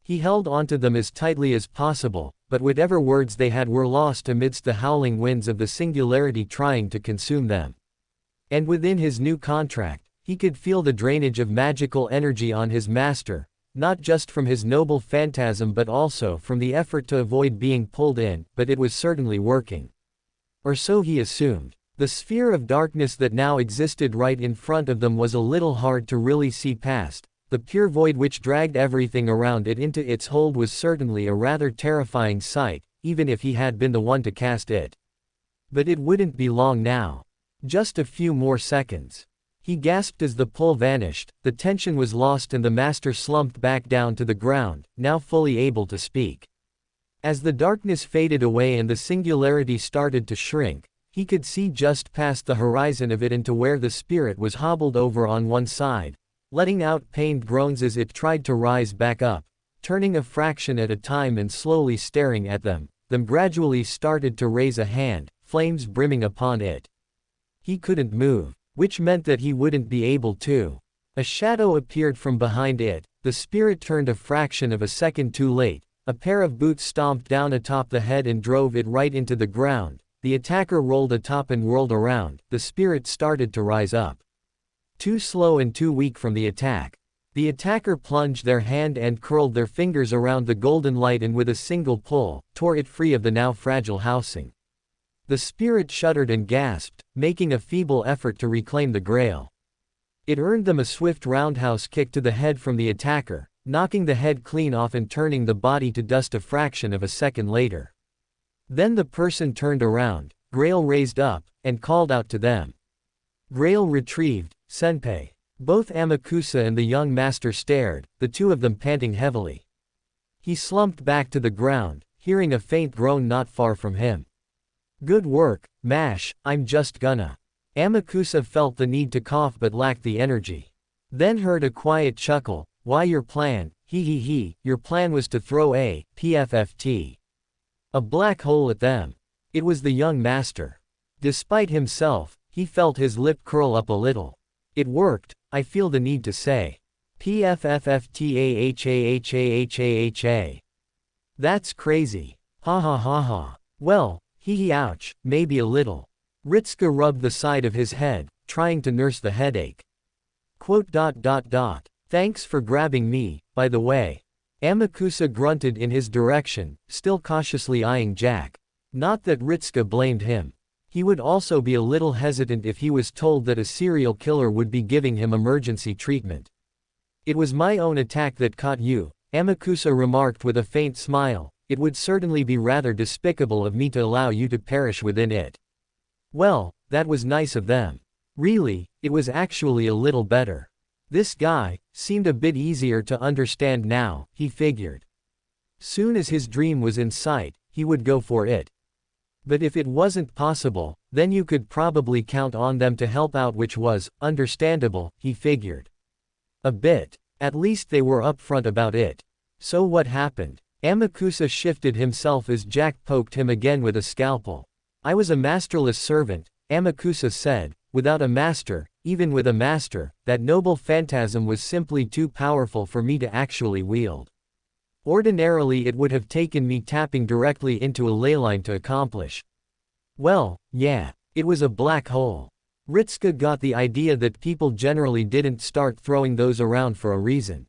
He held onto them as tightly as possible, but whatever words they had were lost amidst the howling winds of the singularity trying to consume them. And within his new contract, he could feel the drainage of magical energy on his master, not just from his noble phantasm but also from the effort to avoid being pulled in, but it was certainly working. Or so he assumed. The sphere of darkness that now existed right in front of them was a little hard to really see past. The pure void which dragged everything around it into its hold was certainly a rather terrifying sight, even if he had been the one to cast it. But it wouldn't be long now. Just a few more seconds. He gasped as the pull vanished, the tension was lost and the master slumped back down to the ground, now fully able to speak. As the darkness faded away and the singularity started to shrink, he could see just past the horizon of it into where the spirit was hobbled over on one side, letting out pained groans as it tried to rise back up, turning a fraction at a time and slowly staring at them, then gradually started to raise a hand, flames brimming upon it. He couldn't move, which meant that he wouldn't be able to. A shadow appeared from behind it, the spirit turned a fraction of a second too late, A pair of boots stomped down atop the head and drove it right into the ground. The attacker rolled atop and whirled around. The spirit started to rise up. Too slow and too weak from the attack. The attacker plunged their hand and curled their fingers around the golden light and with a single pull, tore it free of the now fragile housing. The spirit shuddered and gasped, making a feeble effort to reclaim the Grail. It earned them a swift roundhouse kick to the head from the attacker, knocking the head clean off and turning the body to dust a fraction of a second later. Then the person turned around, Grail raised up, and called out to them. Grail retrieved, Senpai. Both Amakusa and the young master stared, the two of them panting heavily. He slumped back to the ground, hearing a faint groan not far from him. Good work, Mash, I'm just gonna. Amakusa felt the need to cough but lacked the energy. Then heard a quiet chuckle. Why your plan, your plan was to throw a PFFT. A black hole at them. It was the young master. Despite himself, he felt his lip curl up a little. It worked, I feel the need to say. PFFFTAHAHAHAHA. That's crazy. Ha ha ha ha. Well, ouch, maybe a little. Ritsuka rubbed the side of his head, trying to nurse the headache. Thanks for grabbing me, by the way. Amakusa grunted in his direction, still cautiously eyeing Jack. Not that Ritsuka blamed him. He would also be a little hesitant if he was told that a serial killer would be giving him emergency treatment. It was my own attack that caught you, Amakusa remarked with a faint smile. It would certainly be rather despicable of me to allow you to perish within it. Well, that was nice of them. Really, it was actually a little better. This guy seemed a bit easier to understand now, he figured. Soon as his dream was in sight, he would go for it. But if it wasn't possible, then you could probably count on them to help out, which was understandable, he figured. A bit. At least they were upfront about it. So what happened? Amakusa shifted himself as Jack poked him again with a scalpel. I was a masterless servant, Amakusa said. Without a master, even with a master, that noble phantasm was simply too powerful for me to actually wield. Ordinarily it would have taken me tapping directly into a leyline to accomplish. Well, yeah, it was a black hole. Ritsuka got the idea that people generally didn't start throwing those around for a reason.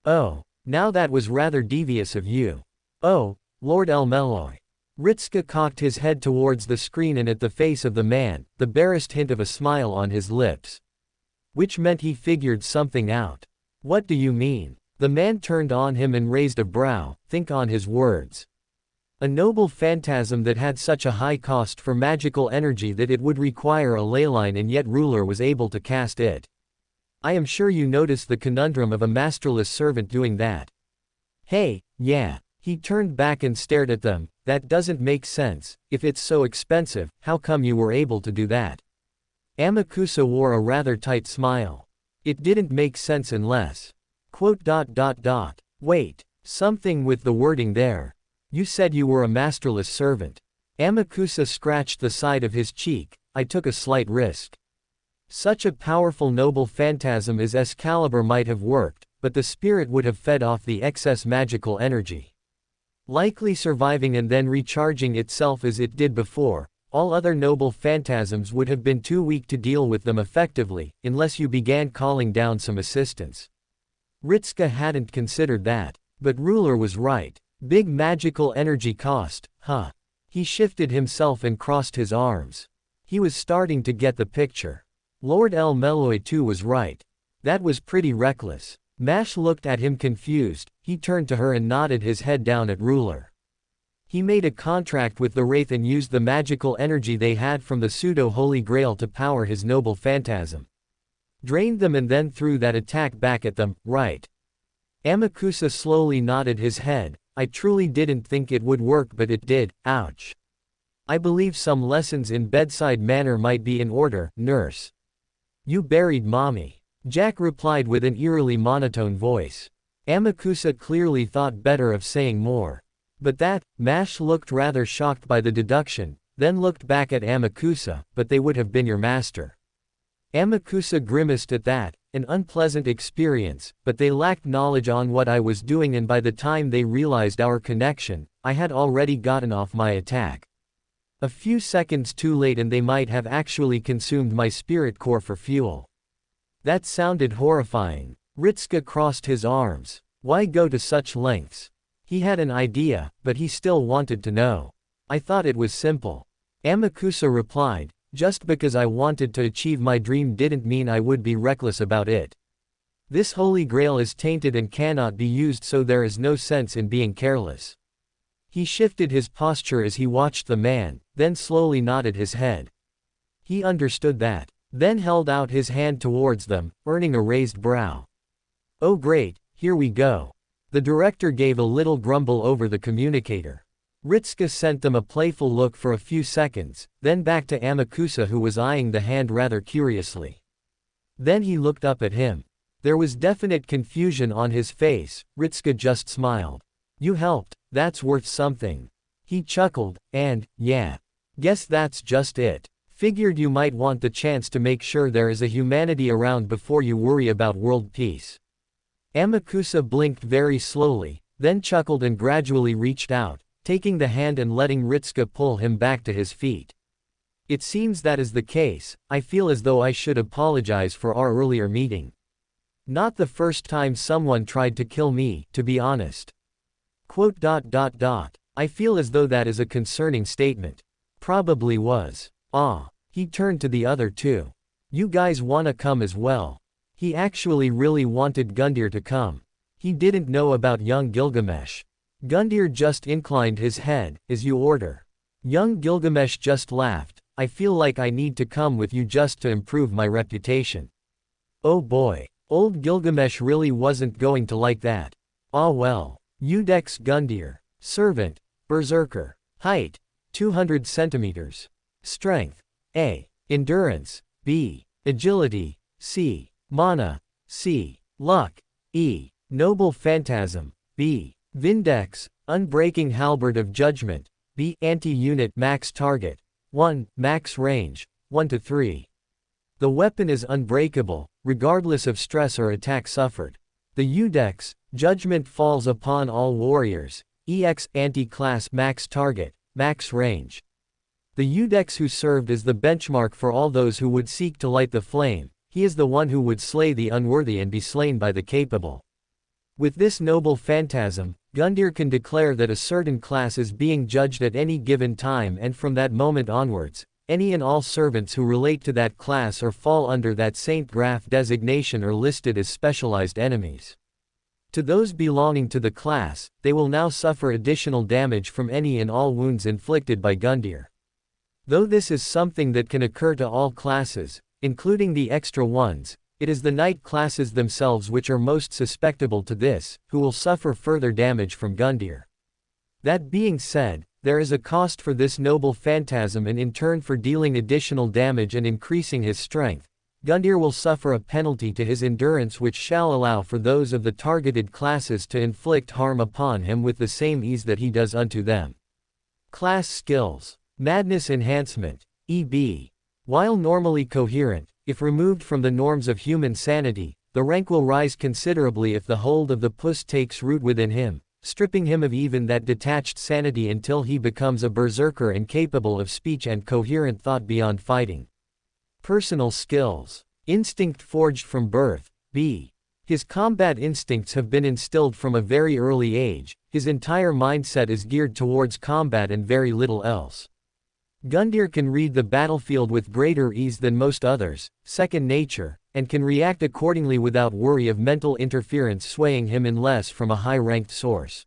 Oh, now that was rather devious of you. Oh, Lord El Meloy. Ritsuka cocked his head towards the screen and at the face of the man, the barest hint of a smile on his lips. Which meant he figured something out. What do you mean? The man turned on him and raised a brow, think on his words. A noble phantasm that had such a high cost for magical energy that it would require a leyline and yet ruler was able to cast it. I am sure you notice the conundrum of a masterless servant doing that. Hey, yeah. He turned back and stared at them. That doesn't make sense. If it's so expensive, how come you were able to do that? Amakusa wore a rather tight smile. It didn't make sense unless... Wait, something with the wording there. You said you were a masterless servant. Amakusa scratched the side of his cheek. I took a slight risk. Such a powerful noble phantasm as Excalibur might have worked, but the spirit would have fed off the excess magical energy. Likely surviving and then recharging itself as it did before. All other noble phantasms would have been too weak to deal with them effectively, unless you began calling down some assistance. Ritsuka hadn't considered that. But Ruler was right. Big magical energy cost, huh? He shifted himself and crossed his arms. He was starting to get the picture. Lord El Meloy too was right. That was pretty reckless. Mash looked at him confused. He turned to her and nodded his head down at Ruler. He made a contract with the Wraith and used the magical energy they had from the pseudo-Holy Grail to power his noble phantasm. Drained them and then threw that attack back at them, right? Amakusa slowly nodded his head. I truly didn't think it would work, but it did. Ouch. I believe some lessons in bedside manner might be in order, nurse. You buried mommy. Jack replied with an eerily monotone voice. Amakusa clearly thought better of saying more. But that, Mash looked rather shocked by the deduction, then looked back at Amakusa, but they would have been your master. Amakusa grimaced at that, an unpleasant experience, but they lacked knowledge on what I was doing, and by the time they realized our connection, I had already gotten off my attack. A few seconds too late and they might have actually consumed my spirit core for fuel. That sounded horrifying. Ritsuka crossed his arms. Why go to such lengths? He had an idea, but he still wanted to know. I thought it was simple. Amakusa replied, just because I wanted to achieve my dream didn't mean I would be reckless about it. This Holy Grail is tainted and cannot be used, so there is no sense in being careless. He shifted his posture as he watched the man, then slowly nodded his head. He understood that, then held out his hand towards them, earning a raised brow. Oh great, here we go. The director gave a little grumble over the communicator. Ritsuka sent them a playful look for a few seconds, then back to Amakusa, who was eyeing the hand rather curiously. Then he looked up at him. There was definite confusion on his face. Ritsuka just smiled. You helped, that's worth something. He chuckled, and, yeah. Guess that's just it. Figured you might want the chance to make sure there is a humanity around before you worry about world peace. Amakusa blinked very slowly, then chuckled and gradually reached out, taking the hand and letting Ritsuka pull him back to his feet. It seems that is the case. I feel as though I should apologize for our earlier meeting. Not the first time someone tried to kill me, to be honest. I feel as though that is a concerning statement. Probably was. He turned to the other two. You guys wanna come as well? He actually really wanted Gundyr to come. He didn't know about young Gilgamesh. Gundyr just inclined his head, as you order. Young Gilgamesh just laughed. I feel like I need to come with you just to improve my reputation. Oh boy. Old Gilgamesh really wasn't going to like that. Ah well. Udex Gundyr. Servant. Berserker. Height. 200 centimeters. Strength. A. Endurance. B. Agility. C. Mana. C. Luck. E. Noble Phantasm. B. Vindex. Unbreaking Halberd of Judgment. B. Anti-unit max target. 1. Max range. 1 to 3. The weapon is unbreakable, regardless of stress or attack suffered. The Udex. Judgment falls upon all warriors. EX anti-class max target, max range. The Udex who served as the benchmark for all those who would seek to light the flame. He is the one who would slay the unworthy and be slain by the capable. With this noble phantasm, Gundyr can declare that a certain class is being judged at any given time, and from that moment onwards, any and all servants who relate to that class or fall under that Saint Graph designation are listed as specialized enemies. To those belonging to the class, they will now suffer additional damage from any and all wounds inflicted by Gundyr. Though this is something that can occur to all classes, including the extra ones, it is the knight classes themselves which are most susceptible to this, who will suffer further damage from Gundyr. That being said, there is a cost for this noble phantasm, and in turn for dealing additional damage and increasing his strength, Gundyr will suffer a penalty to his endurance which shall allow for those of the targeted classes to inflict harm upon him with the same ease that he does unto them. Class skills. Madness Enhancement. EB. While normally coherent, if removed from the norms of human sanity, the rank will rise considerably if the hold of the puss takes root within him, stripping him of even that detached sanity until he becomes a berserker incapable of speech and coherent thought beyond fighting. Personal skills. Instinct forged from birth. B. His combat instincts have been instilled from a very early age. His entire mindset is geared towards combat and very little else. Gundyr can read the battlefield with greater ease than most others, second nature, and can react accordingly without worry of mental interference swaying him unless from a high-ranked source.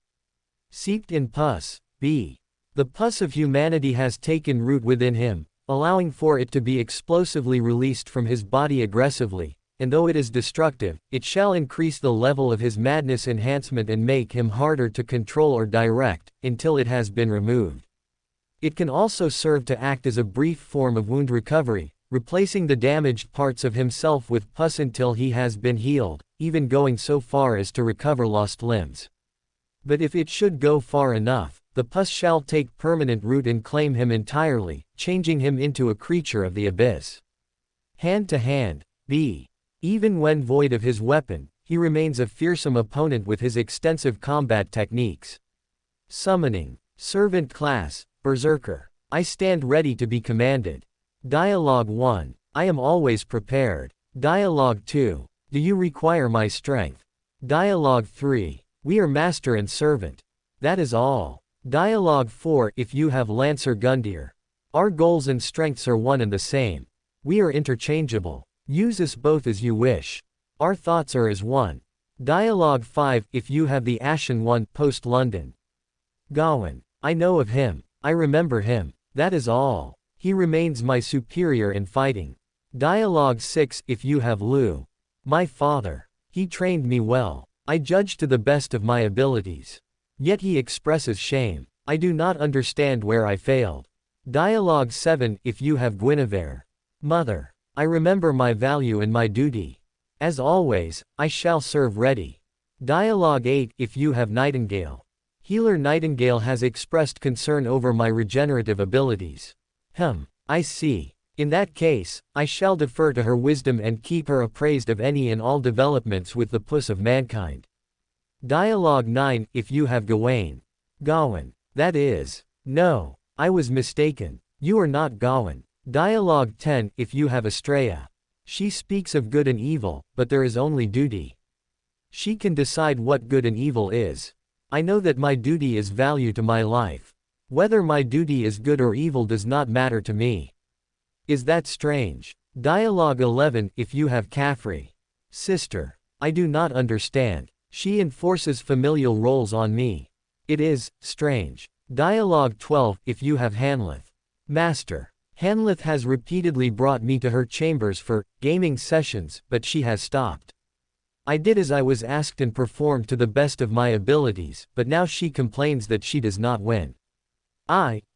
Seeped in pus. B. The pus of humanity has taken root within him, allowing for it to be explosively released from his body aggressively, and though it is destructive, it shall increase the level of his madness enhancement and make him harder to control or direct, until it has been removed. It can also serve to act as a brief form of wound recovery, replacing the damaged parts of himself with pus until he has been healed, even going so far as to recover lost limbs. But if it should go far enough, the pus shall take permanent root and claim him entirely, changing him into a creature of the abyss. Hand to hand. B. Even when void of his weapon, he remains a fearsome opponent with his extensive combat techniques. Summoning. Servant class, Berserker. I stand ready to be commanded. Dialogue 1. I am always prepared. Dialogue 2. Do you require my strength? Dialogue 3. We are master and servant. That is all. Dialogue 4. If you have Lancer Gundyr. Our goals and strengths are one and the same. We are interchangeable. Use us both as you wish. Our thoughts are as one. Dialogue 5. If you have the Ashen One, post London. Gawain. I know of him. I remember him. That is all. He remains my superior in fighting. Dialogue 6. If you have Lu. My father. He trained me well. I judge to the best of my abilities. Yet he expresses shame. I do not understand where I failed. Dialogue 7. If you have Guinevere. Mother. I remember my value and my duty. As always, I shall serve ready. Dialogue 8. If you have Nightingale. Healer Nightingale has expressed concern over my regenerative abilities. I see. In that case, I shall defer to her wisdom and keep her appraised of any and all developments with the puss of mankind. Dialogue 9. If you have Gawain. Gawain. That is. No. I was mistaken. You are not Gawain. Dialogue 10. If you have Estrella. She speaks of good and evil, but there is only duty. She can decide what good and evil is. I know that my duty is value to my life. Whether my duty is good or evil does not matter to me. Is that strange? Dialogue 11. If you have Caffrey. Sister. I do not understand. She enforces familial roles on me. It is strange. Dialogue 12. If you have Hanleth. Master. Hanleth has repeatedly brought me to her chambers for gaming sessions, but she has stopped. I did as I was asked and performed to the best of my abilities, but now she complains that she does not win.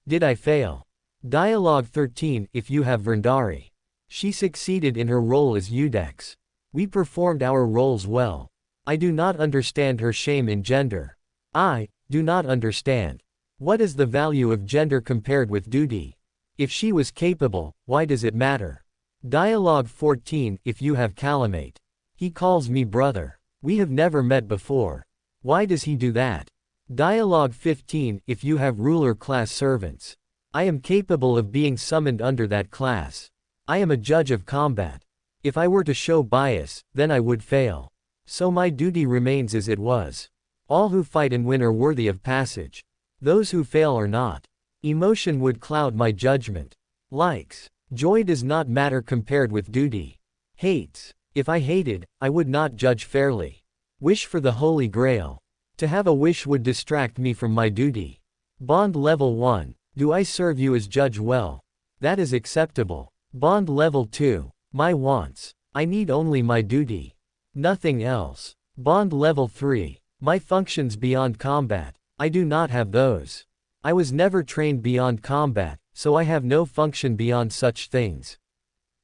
Did I fail? Dialogue 13. If you have Verndari. She succeeded in her role as Eudex. We performed our roles well. I do not understand her shame in gender. I do not understand. What is the value of gender compared with duty? If she was capable, why does it matter? Dialogue 14. If you have Calamate. He calls me brother. We have never met before. Why does he do that? Dialogue 15. If you have ruler class servants. I am capable of being summoned under that class. I am a judge of combat. If I were to show bias, then I would fail. So my duty remains as it was. All who fight and win are worthy of passage. Those who fail are not. Emotion would cloud my judgment. Likes. Joy does not matter compared with duty. Hates. If I hated, I would not judge fairly. Wish for the Holy Grail. To have a wish would distract me from my duty. Bond level 1. Do I serve you as judge well? That is acceptable. Bond level 2. My wants. I need only my duty. Nothing else. Bond level 3. My functions beyond combat. I do not have those. I was never trained beyond combat, so I have no function beyond such things.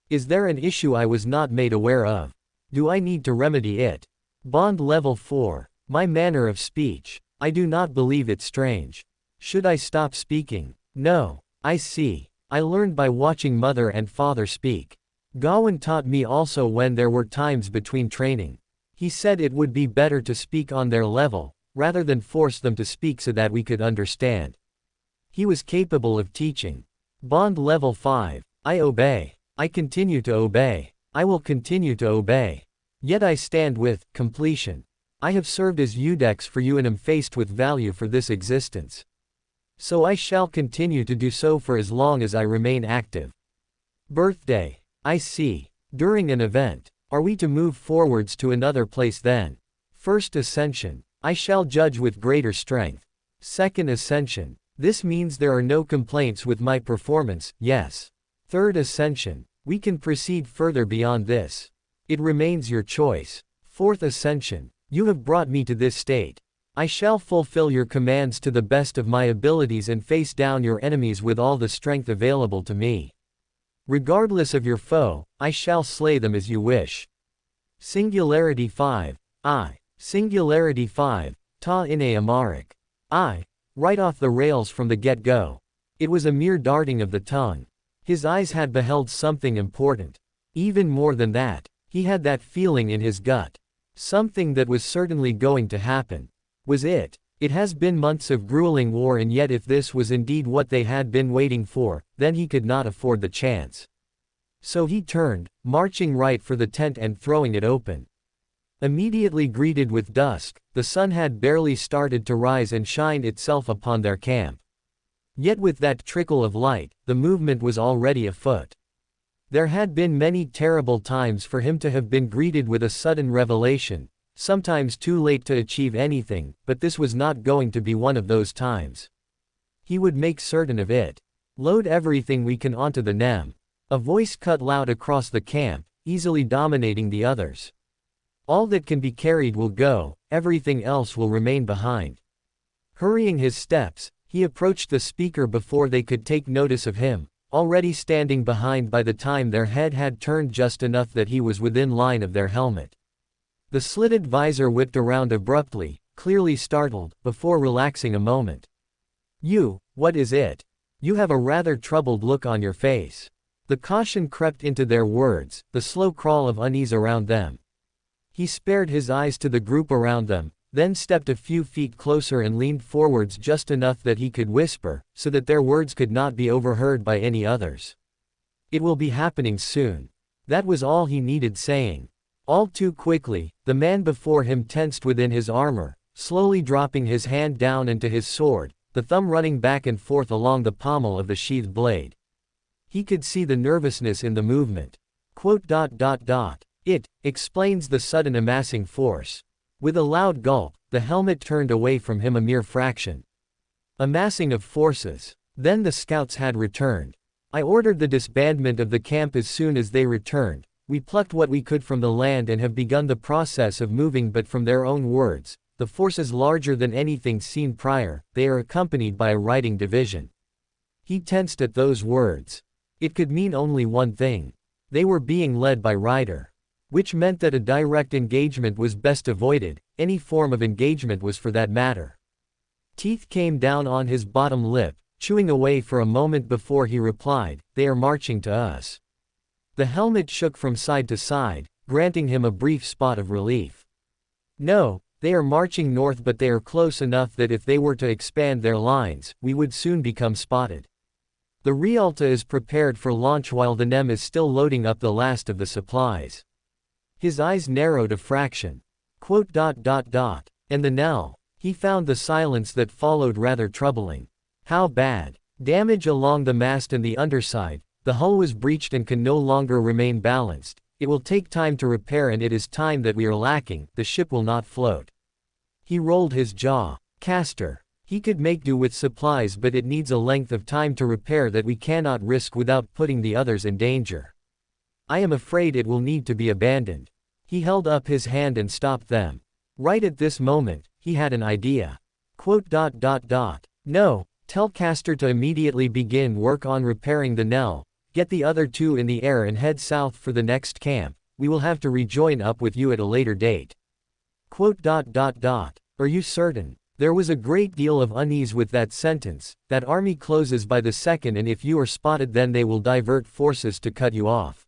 Is there an issue I was not made aware of? Do I need to remedy it? Bond level 4. My manner of speech. I do not believe it strange. Should I stop speaking? No. I see. I learned by watching mother and father speak. Gawain taught me also when there were times between training. He said it would be better to speak on their level, rather than force them to speak so that we could understand. He was capable of teaching. Bond level 5. I obey. I continue to obey. I will continue to obey. Yet I stand with completion. I have served as Eudex for you and am faced with value for this existence. So I shall continue to do so for as long as I remain active. Birthday. I see. During an event. Are we to move forwards to another place then? First ascension. I shall judge with greater strength. Second ascension. This means there are no complaints with my performance, yes. Third ascension. We can proceed further beyond this. It remains your choice. Fourth ascension. You have brought me to this state. I shall fulfill your commands to the best of my abilities and face down your enemies with all the strength available to me. Regardless of your foe, I shall slay them as you wish. Singularity 5. Singularity 5. Ta ine amaric. Right off the rails from the get-go. It was a mere darting of the tongue. His eyes had beheld something important. Even more than that. He had that feeling in his gut. Something that was certainly going to happen. Was it? It has been months of grueling war, and yet if this was indeed what they had been waiting for, then he could not afford the chance. So he turned, marching right for the tent and throwing it open. Immediately greeted with dusk, the sun had barely started to rise and shine itself upon their camp. Yet with that trickle of light, the movement was already afoot. There had been many terrible times for him to have been greeted with a sudden revelation, sometimes too late to achieve anything, but this was not going to be one of those times. He would make certain of it. Load everything we can onto the NEM. A voice cut loud across the camp, easily dominating the others. All that can be carried will go, everything else will remain behind. Hurrying his steps, he approached the speaker before they could take notice of him, already standing behind by the time their head had turned just enough that he was within line of their helmet. The slitted visor whipped around abruptly, clearly startled, before relaxing a moment. "You, what is it? You have a rather troubled look on your face." The caution crept into their words, the slow crawl of unease around them. He spared his eyes to the group around them, then stepped a few feet closer and leaned forwards just enough that he could whisper, so that their words could not be overheard by any others. "It will be happening soon." That was all he needed saying. All too quickly, the man before him tensed within his armor, slowly dropping his hand down into his sword, the thumb running back and forth along the pommel of the sheathed blade. He could see the nervousness in the movement. It explains the sudden amassing force. With a loud gulp, the helmet turned away from him a mere fraction. Amassing of forces. Then the scouts had returned. I ordered the disbandment of the camp as soon as they returned. We plucked what we could from the land and have begun the process of moving, but from their own words, the force is larger than anything seen prior. They are accompanied by a riding division. He tensed at those words. It could mean only one thing. They were being led by Ryder. Which meant that a direct engagement was best avoided, any form of engagement was for that matter. Teeth came down on his bottom lip, chewing away for a moment before he replied, "They are marching to us." The helmet shook from side to side, granting him a brief spot of relief. "No, they are marching north, but they are close enough that if they were to expand their lines, we would soon become spotted. The Rialta is prepared for launch while the NEM is still loading up the last of the supplies." His eyes narrowed a fraction. And the Nell. He found the silence that followed rather troubling. "How bad?" "Damage along the mast and the underside. The hull was breached and can no longer remain balanced. It will take time to repair, and it is time that we are lacking. The ship will not float." He rolled his jaw. "Castor. He could make do with supplies, but it needs a length of time to repair that we cannot risk without putting the others in danger. I am afraid it will need to be abandoned." He held up his hand and stopped them. Right at this moment, he had an idea. "No, tell Castor to immediately begin work on repairing the Nell, get the other two in the air and head south for the next camp. We will have to rejoin up with you at a later date." Are you certain? There was a great deal of unease with that sentence. "That army closes by the second, and if you are spotted then they will divert forces to cut you off."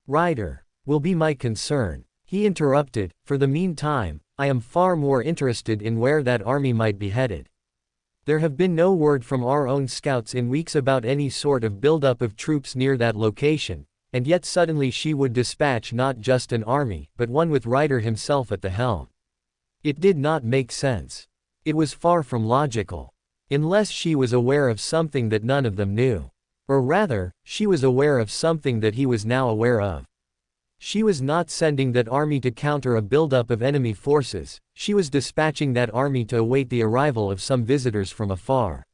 "Ryder will be my concern," he interrupted. "For the meantime, I am far more interested in where that army might be headed. There have been no word from our own scouts in weeks about any sort of buildup of troops near that location, and yet suddenly she would dispatch not just an army, but one with Ryder himself at the helm. It did not make sense. It was far from logical. Unless she was aware of something that none of them knew. Or rather, she was aware of something that he was now aware of. She was not sending that army to counter a buildup of enemy forces, she was dispatching that army to await the arrival of some visitors from afar.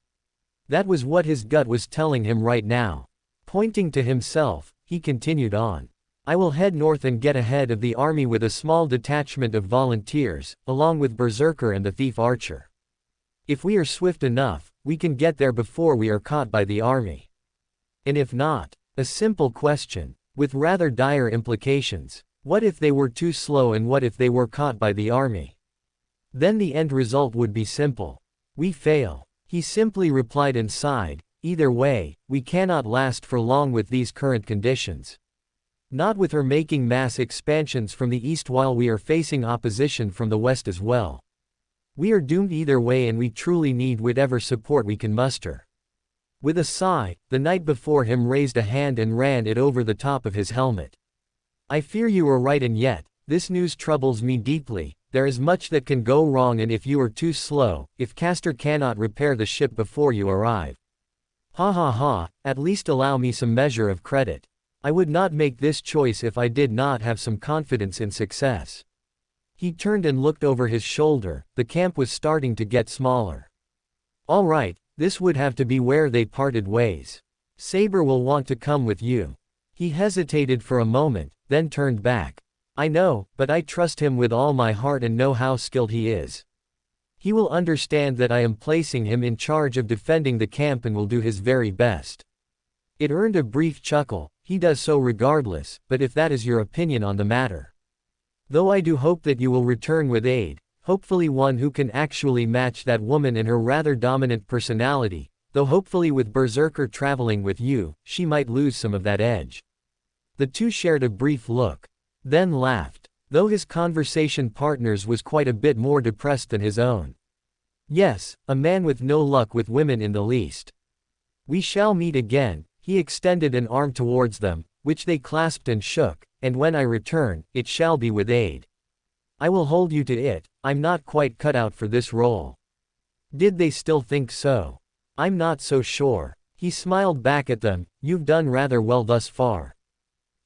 That was what his gut was telling him right now. Pointing to himself, he continued on. "I will head north and get ahead of the army with a small detachment of volunteers, along with Berserker and the Thief Archer. If we are swift enough, we can get there before we are caught by the army. And if not?" A simple question, with rather dire implications. What if they were too slow, and what if they were caught by the army? Then the end result would be simple. "We fail." He simply replied and sighed. "Either way, we cannot last for long with these current conditions." Not with her making mass expansions from the east while we are facing opposition from the west as well. We are doomed either way and we truly need whatever support we can muster. With a sigh, the knight before him raised a hand and ran it over the top of his helmet. I fear you were right, and yet, this news troubles me deeply. There is much that can go wrong, and if you are too slow, if Castor cannot repair the ship before you arrive. Ha ha ha, at least allow me some measure of credit. I would not make this choice if I did not have some confidence in success. He turned and looked over his shoulder. The camp was starting to get smaller. All right, this would have to be where they parted ways. Saber will want to come with you. He hesitated for a moment, then turned back. I know, but I trust him with all my heart and know how skilled he is. He will understand that I am placing him in charge of defending the camp and will do his very best. It earned a brief chuckle. He does so regardless, but if that is your opinion on the matter. Though I do hope that you will return with aid, hopefully one who can actually match that woman in her rather dominant personality, though hopefully with Berserker traveling with you, she might lose some of that edge. The two shared a brief look, then laughed, though his conversation partner's was quite a bit more depressed than his own. Yes, a man with no luck with women in the least. We shall meet again. He extended an arm towards them, which they clasped and shook, and when I return, it shall be with aid. I will hold you to it. I'm not quite cut out for this role. Did they still think so? I'm not so sure. He smiled back at them. You've done rather well thus far.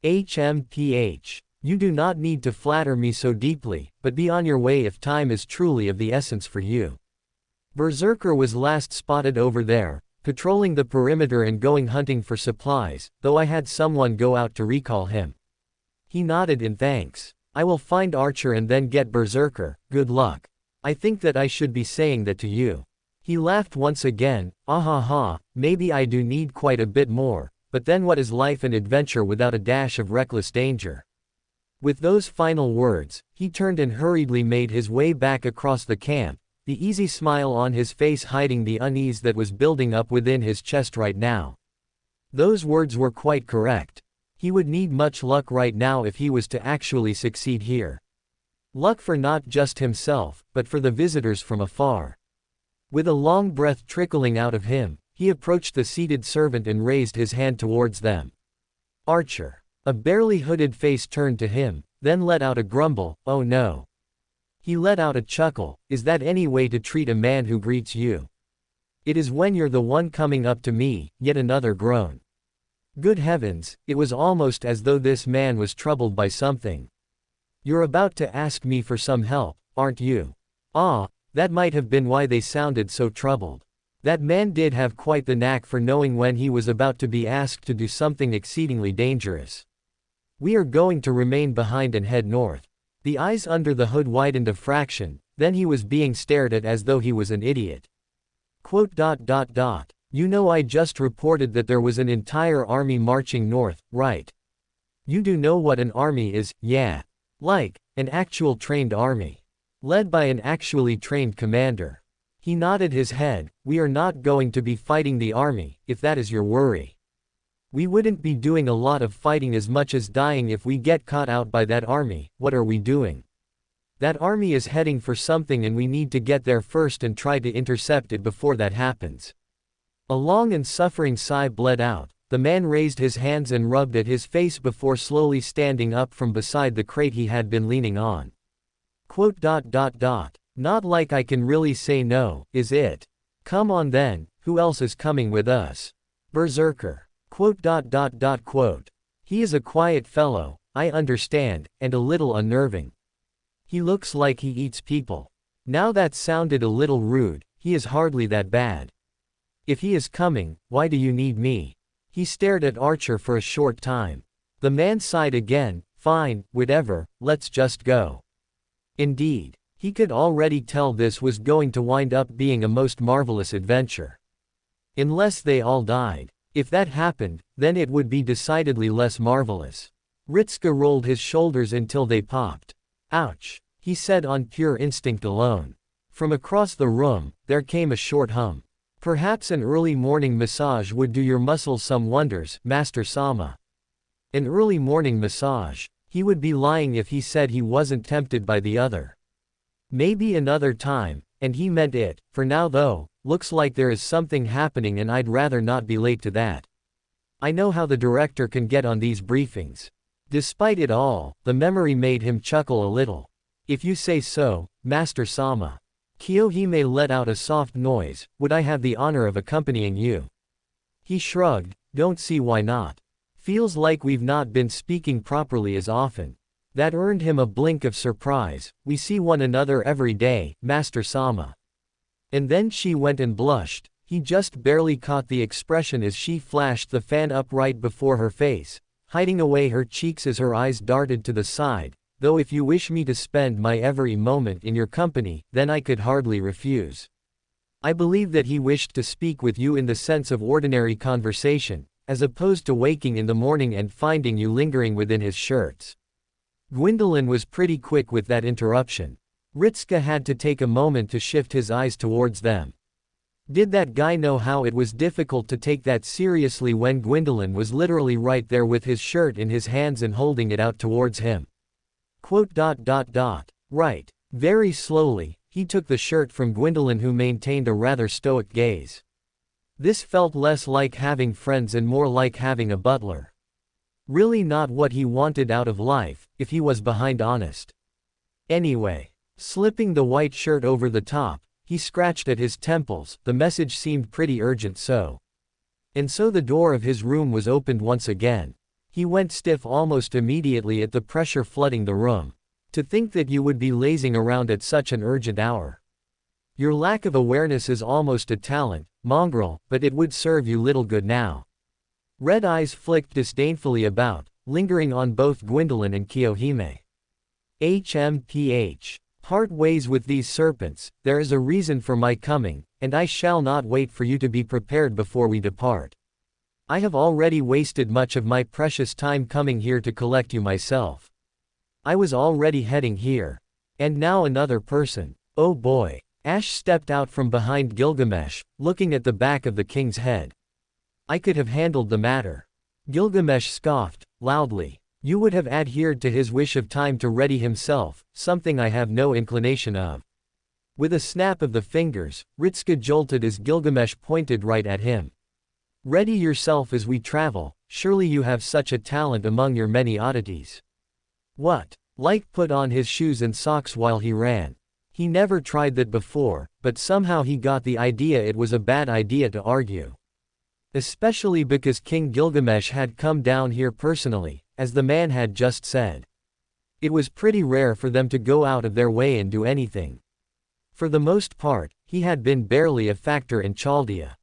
HMPH. You do not need to flatter me so deeply, but be on your way if time is truly of the essence for you. Berserker was last spotted over there, patrolling the perimeter and going hunting for supplies, though I had someone go out to recall him. He nodded in thanks. I will find Archer and then get Berserker. Good luck. I think that I should be saying that to you. He laughed once again. Ah ha ha, maybe I do need quite a bit more, but then what is life and adventure without a dash of reckless danger? With those final words, he turned and hurriedly made his way back across the camp, the easy smile on his face hiding the unease that was building up within his chest right now. Those words were quite correct. He would need much luck right now if he was to actually succeed here. Luck for not just himself, but for the visitors from afar. With a long breath trickling out of him, he approached the seated servant and raised his hand towards them. Archer. A barely hooded face turned to him, then let out a grumble, oh no. He let out a chuckle. Is that any way to treat a man who greets you? It is when you're the one coming up to me. Yet another groan. Good heavens, it was almost as though this man was troubled by something. You're about to ask me for some help, aren't you? Ah, that might have been why they sounded so troubled. That man did have quite the knack for knowing when he was about to be asked to do something exceedingly dangerous. We are going to remain behind and head north. The eyes under the hood widened a fraction, then he was being stared at as though he was an idiot. You know, I just reported that there was an entire army marching north, right? You do know what an army is, yeah. Like, an actual trained army. Led by an actually trained commander. He nodded his head. We are not going to be fighting the army, if that is your worry. We wouldn't be doing a lot of fighting as much as dying if we get caught out by that army. What are we doing? That army is heading for something and we need to get there first and try to intercept it before that happens. A long and suffering sigh bled out. The man raised his hands and rubbed at his face before slowly standing up from beside the crate he had been leaning on. Not like I can really say no, is it? Come on then, who else is coming with us? Berserker. He is a quiet fellow, I understand, and a little unnerving. He looks like he eats people. Now that sounded a little rude. He is hardly that bad. If he is coming, why do you need me? He stared at Archer for a short time. The man sighed again. Fine, whatever, let's just go. Indeed, he could already tell this was going to wind up being a most marvelous adventure. Unless they all died. If that happened, then it would be decidedly less marvelous. Ritsuka rolled his shoulders until they popped. Ouch, he said on pure instinct alone. From across the room, there came a short hum. Perhaps an early morning massage would do your muscles some wonders, Master Sama. An early morning massage. He would be lying if he said he wasn't tempted by the other. Maybe another time, and he meant it. For now though, looks like there is something happening and I'd rather not be late to that. I know how the director can get on these briefings. Despite it all, the memory made him chuckle a little. If you say so, Master Sama. Kiyohime let out a soft noise. Would I have the honor of accompanying you? He shrugged. Don't see why not. Feels like we've not been speaking properly as often. That earned him a blink of surprise. We see one another every day, Master Sama. And then she went and blushed. He just barely caught the expression as she flashed the fan up right before her face, hiding away her cheeks as her eyes darted to the side. Though if you wish me to spend my every moment in your company, then I could hardly refuse. I believe that he wished to speak with you in the sense of ordinary conversation, as opposed to waking in the morning and finding you lingering within his shirts. Gwendolyn was pretty quick with that interruption. Ritsuka had to take a moment to shift his eyes towards them. Did that guy know how it was difficult to take that seriously when Gwendolyn was literally right there with his shirt in his hands and holding it out towards him? Right. Very slowly, he took the shirt from Gwendolyn, who maintained a rather stoic gaze. This felt less like having friends and more like having a butler. Really not what he wanted out of life, if he was behind honest. Anyway, slipping the white shirt over the top, he scratched at his temples. The message seemed pretty urgent, so. And so the door of his room was opened once again. He went stiff almost immediately at the pressure flooding the room. To think that you would be lazing around at such an urgent hour. Your lack of awareness is almost a talent, mongrel, but it would serve you little good now. Red eyes flicked disdainfully about, lingering on both Gwendolyn and Kiyohime. HMPH. Part ways with these serpents. There is a reason for my coming, and I shall not wait for you to be prepared before we depart. I have already wasted much of my precious time coming here to collect you myself. I was already heading here. And now another person. Oh boy. Ash stepped out from behind Gilgamesh, looking at the back of the king's head. I could have handled the matter. Gilgamesh scoffed, loudly. You would have adhered to his wish of time to ready himself, something I have no inclination of. With a snap of the fingers, Ritsuka jolted as Gilgamesh pointed right at him. Ready yourself as we travel, surely you have such a talent among your many oddities. What? Like put on his shoes and socks while he ran. He never tried that before, but somehow he got the idea it was a bad idea to argue. Especially because King Gilgamesh had come down here personally, as the man had just said. It was pretty rare for them to go out of their way and do anything. For the most part, he had been barely a factor in Chaldea.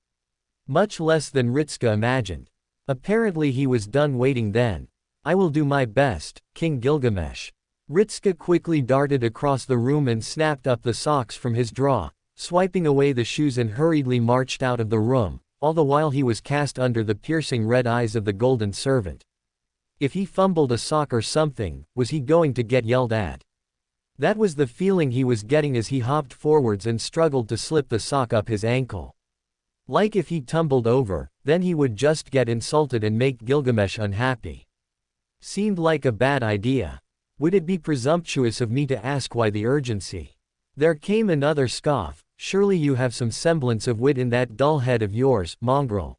Much less than Ritsuka imagined. Apparently he was done waiting then. I will do my best, King Gilgamesh. Ritsuka quickly darted across the room and snapped up the socks from his drawer, swiping away the shoes, and hurriedly marched out of the room, all the while he was cast under the piercing red eyes of the golden servant. If he fumbled a sock or something, was he going to get yelled at? That was the feeling he was getting as he hopped forwards and struggled to slip the sock up his ankle. Like if he tumbled over, then he would just get insulted and make Gilgamesh unhappy. Seemed like a bad idea. Would it be presumptuous of me to ask why the urgency? There came another scoff. Surely you have some semblance of wit in that dull head of yours, mongrel.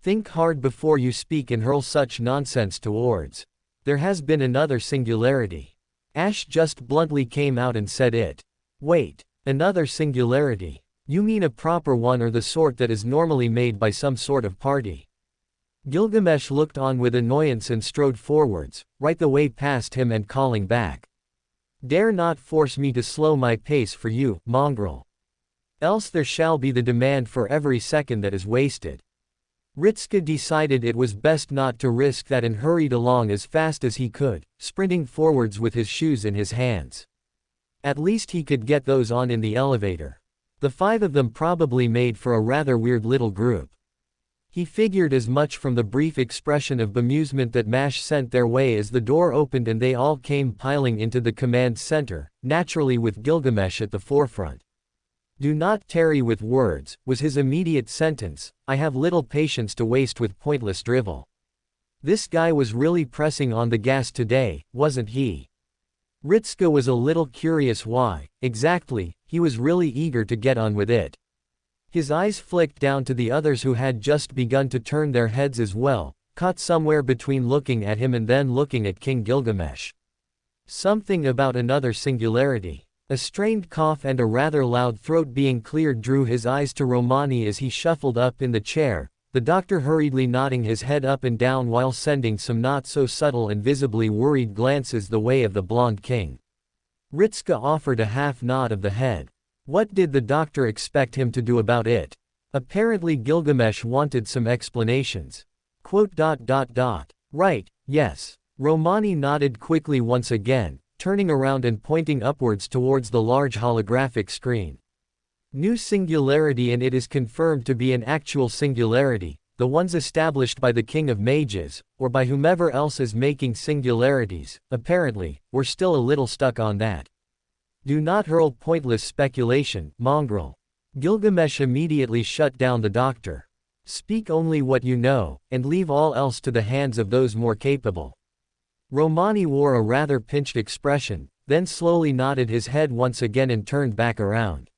Think hard before you speak and hurl such nonsense towards. There has been another singularity. Ash just bluntly came out and said it. Wait, another singularity? You mean a proper one, or the sort that is normally made by some sort of party? Gilgamesh looked on with annoyance and strode forwards, right the way past him and calling back. Dare not force me to slow my pace for you, mongrel. Else there shall be the demand for every second that is wasted. Ritsuka decided it was best not to risk that and hurried along as fast as he could, sprinting forwards with his shoes in his hands. At least he could get those on in the elevator. The five of them probably made for a rather weird little group. He figured as much from the brief expression of bemusement that Mash sent their way as the door opened and they all came piling into the command center, naturally with Gilgamesh at the forefront. Do not tarry with words, was his immediate sentence. I have little patience to waste with pointless drivel. This guy was really pressing on the gas today, wasn't he? Ritsuko was a little curious why, exactly, he was really eager to get on with it. His eyes flicked down to the others who had just begun to turn their heads as well, caught somewhere between looking at him and then looking at King Gilgamesh. Something about another singularity. A strained cough and a rather loud throat being cleared drew his eyes to Romani as he shuffled up in the chair, the doctor hurriedly nodding his head up and down while sending some not-so-subtle and visibly worried glances the way of the blonde king. Ritsuko offered a half nod of the head. What did the doctor expect him to do about it? Apparently Gilgamesh wanted some explanations. Right, yes. Romani nodded quickly once again, turning around and pointing upwards towards the large holographic screen. New singularity, and it is confirmed to be an actual singularity, the ones established by the King of Mages, or by whomever else is making singularities. Apparently, we're still a little stuck on that. Do not hurl pointless speculation, mongrel. Gilgamesh immediately shut down the doctor. Speak only what you know, and leave all else to the hands of those more capable. Romani wore a rather pinched expression, then slowly nodded his head once again and turned back around.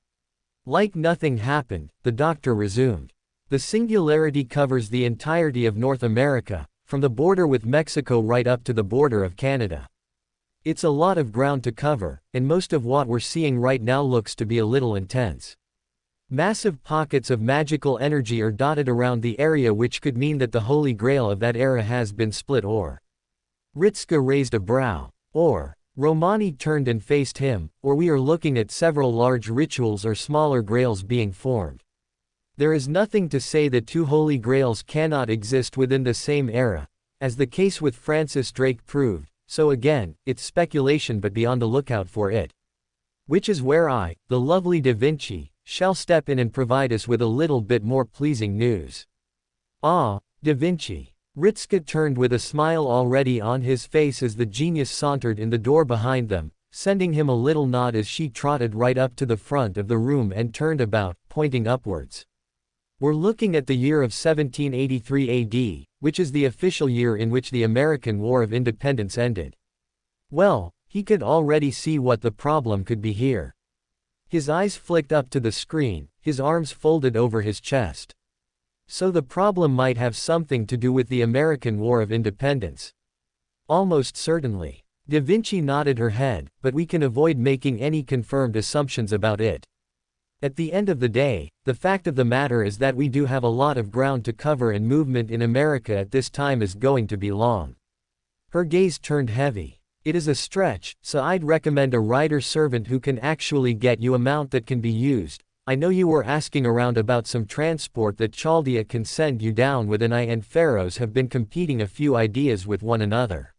Like nothing happened, the doctor resumed. The singularity covers the entirety of North America, from the border with Mexico right up to the border of Canada. It's a lot of ground to cover, and most of what we're seeing right now looks to be a little intense. Massive pockets of magical energy are dotted around the area, which could mean that the Holy Grail of that era has been split, or Ritsuko raised a brow. Or Romani turned and faced him, or we are looking at several large rituals or smaller grails being formed. There is nothing to say that two Holy Grails cannot exist within the same era, as the case with Francis Drake proved, so again, it's speculation, but be on the lookout for it. Which is where I, the lovely Da Vinci, shall step in and provide us with a little bit more pleasing news. Ah, Da Vinci. Ritsuko turned with a smile already on his face as the genius sauntered in the door behind them, sending him a little nod as she trotted right up to the front of the room and turned about, pointing upwards. We're looking at the year of 1783 AD, which is the official year in which the American War of Independence ended. Well, he could already see what the problem could be here. His eyes flicked up to the screen, his arms folded over his chest. So the problem might have something to do with the American War of Independence. Almost certainly. Da Vinci nodded her head, but we can avoid making any confirmed assumptions about it. At the end of the day, the fact of the matter is that we do have a lot of ground to cover, and movement in America at this time is going to be long. Her gaze turned heavy. It is a stretch, so I'd recommend a rider-servant who can actually get you a mount that can be used. I know you were asking around about some transport that Chaldea can send you down with, and I and Pharaohs have been competing a few ideas with one another.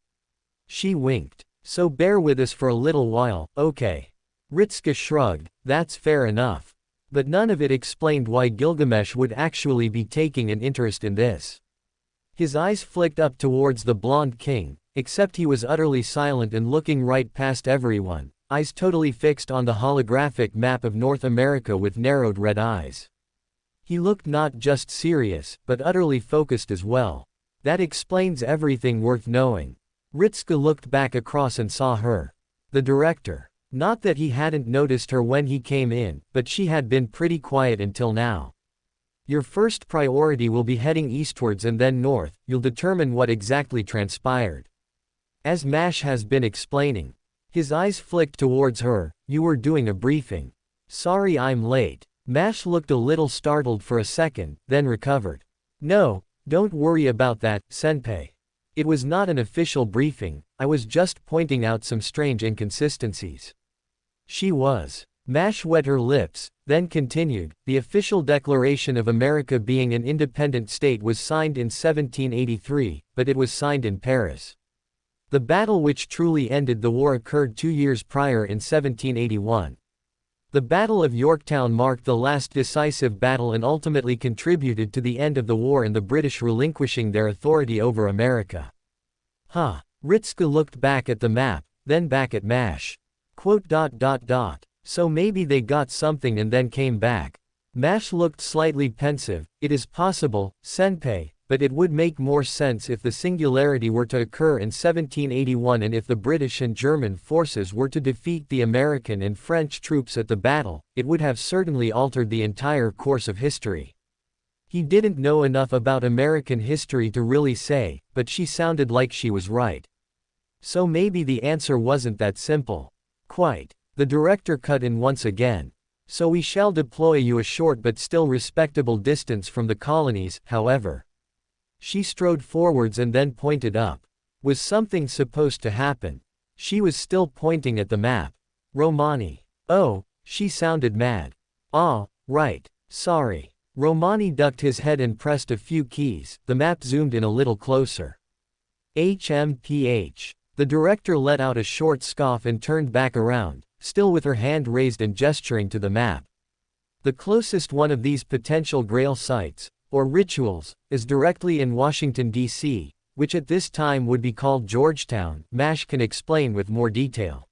She winked. So bear with us for a little while, okay? Ritsuko shrugged. That's fair enough. But none of it explained why Gilgamesh would actually be taking an interest in this. His eyes flicked up towards the blonde king, except he was utterly silent and looking right past everyone, eyes totally fixed on the holographic map of North America with narrowed red eyes. He looked not just serious, but utterly focused as well. That explains everything worth knowing. Ritsuko looked back across and saw her. The director. Not that he hadn't noticed her when he came in, but she had been pretty quiet until now. Your first priority will be heading eastwards and then north. You'll determine what exactly transpired. As Mash has been explaining. His eyes flicked towards her. You were doing a briefing. Sorry I'm late. Mash looked a little startled for a second, then recovered. No, don't worry about that, Senpai. It was not an official briefing, I was just pointing out some strange inconsistencies. She was. Mash wet her lips, then continued, the official Declaration of America being an independent state was signed in 1783, but it was signed in Paris. The battle which truly ended the war occurred 2 years prior in 1781. The Battle of Yorktown marked the last decisive battle and ultimately contributed to the end of the war and the British relinquishing their authority over America. Huh. Ritsuko looked back at the map, then back at Mash. So maybe they got something and then came back. Mash looked slightly pensive. It is possible, Senpai, but it would make more sense if the singularity were to occur in 1781 and if the British and German forces were to defeat the American and French troops at the battle. It would have certainly altered the entire course of history. He didn't know enough about American history to really say, but she sounded like she was right. So maybe the answer wasn't that simple. Quite. The director cut in once again. So we shall deploy you a short but still respectable distance from the colonies, however. She strode forwards and then pointed up. Was something supposed to happen? She was still pointing at the map. Romani. Oh, she sounded mad. Ah, right. Sorry. Romani ducked his head and pressed a few keys. The map zoomed in a little closer. HMPH. The director let out a short scoff and turned back around, still with her hand raised and gesturing to the map. The closest one of these potential Grail sites, or rituals, is directly in Washington, D.C., which at this time would be called Georgetown. Mash can explain with more detail.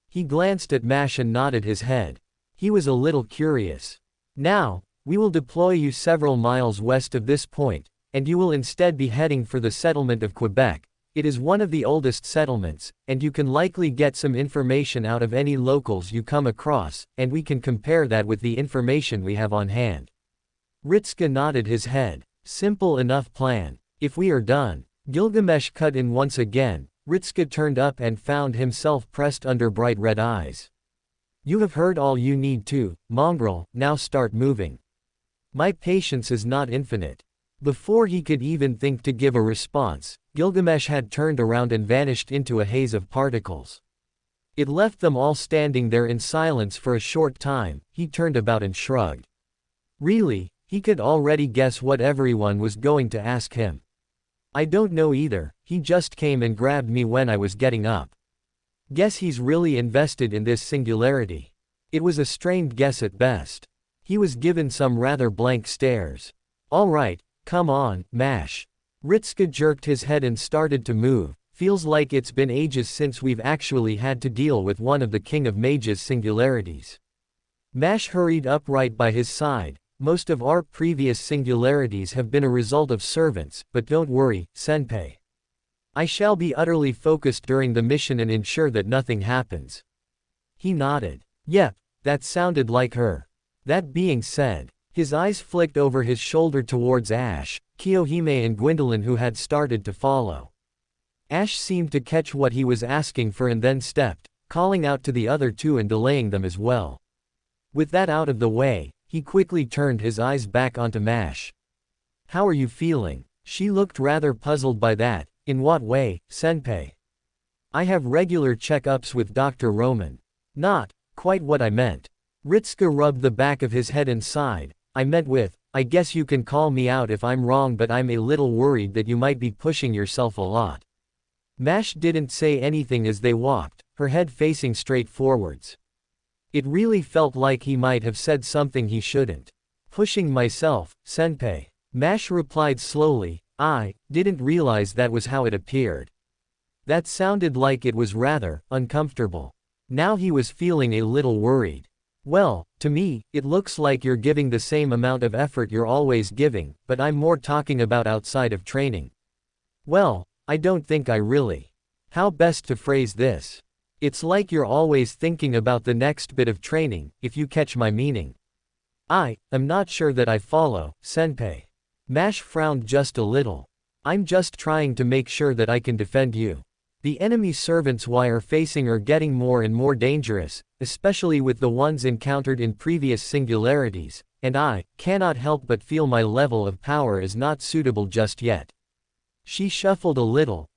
He glanced at Mash and nodded his head. He was a little curious. Now, we will deploy you several miles west of this point, and you will instead be heading for the settlement of Quebec. It is one of the oldest settlements, and you can likely get some information out of any locals you come across, and we can compare that with the information we have on hand. Ritska nodded his head. Simple enough plan. If we are done. Gilgamesh cut in once again. Ritska turned up and found himself pressed under bright red eyes. You have heard all you need to, mongrel, now start moving. My patience is not infinite. Before he could even think to give a response, Gilgamesh had turned around and vanished into a haze of particles. It left them all standing there in silence for a short time. He turned about and shrugged. Really, he could already guess what everyone was going to ask him. I don't know either, he just came and grabbed me when I was getting up. Guess he's really invested in this singularity. It was a strained guess at best. He was given some rather blank stares. All right, come on, Mash. Ritska jerked his head and started to move. Feels like it's been ages since we've actually had to deal with one of the King of Mages' singularities. Mash hurried upright by his side. Most of our previous singularities have been a result of servants, but don't worry, Senpai. I shall be utterly focused during the mission and ensure that nothing happens. He nodded. Yep, that sounded like her. That being said, his eyes flicked over his shoulder towards Ash, Kiyohime and Gwendolyn who had started to follow. Ash seemed to catch what he was asking for and then stepped, calling out to the other two and delaying them as well. With that out of the way, he quickly turned his eyes back onto Mash. How are you feeling? She looked rather puzzled by that. In what way, Senpai? I have regular checkups with Dr. Roman. Not quite what I meant. Ritska rubbed the back of his head and sighed. I meant with, I guess you can call me out if I'm wrong, but I'm a little worried that you might be pushing yourself a lot. Mash didn't say anything as they walked, her head facing straight forwards. It really felt like he might have said something he shouldn't. Pushing myself, Senpai. Mash replied slowly, I didn't realize that was how it appeared. That sounded like it was rather uncomfortable. Now he was feeling a little worried. Well, to me, it looks like you're giving the same amount of effort you're always giving, but I'm more talking about outside of training. Well, I don't think I really. How best to phrase this? It's like you're always thinking about the next bit of training, if you catch my meaning. I am not sure that I follow, Senpai. Mash frowned just a little. I'm just trying to make sure that I can defend you. The enemy servants we are facing are getting more and more dangerous, especially with the ones encountered in previous singularities, and I cannot help but feel my level of power is not suitable just yet. She shuffled a little.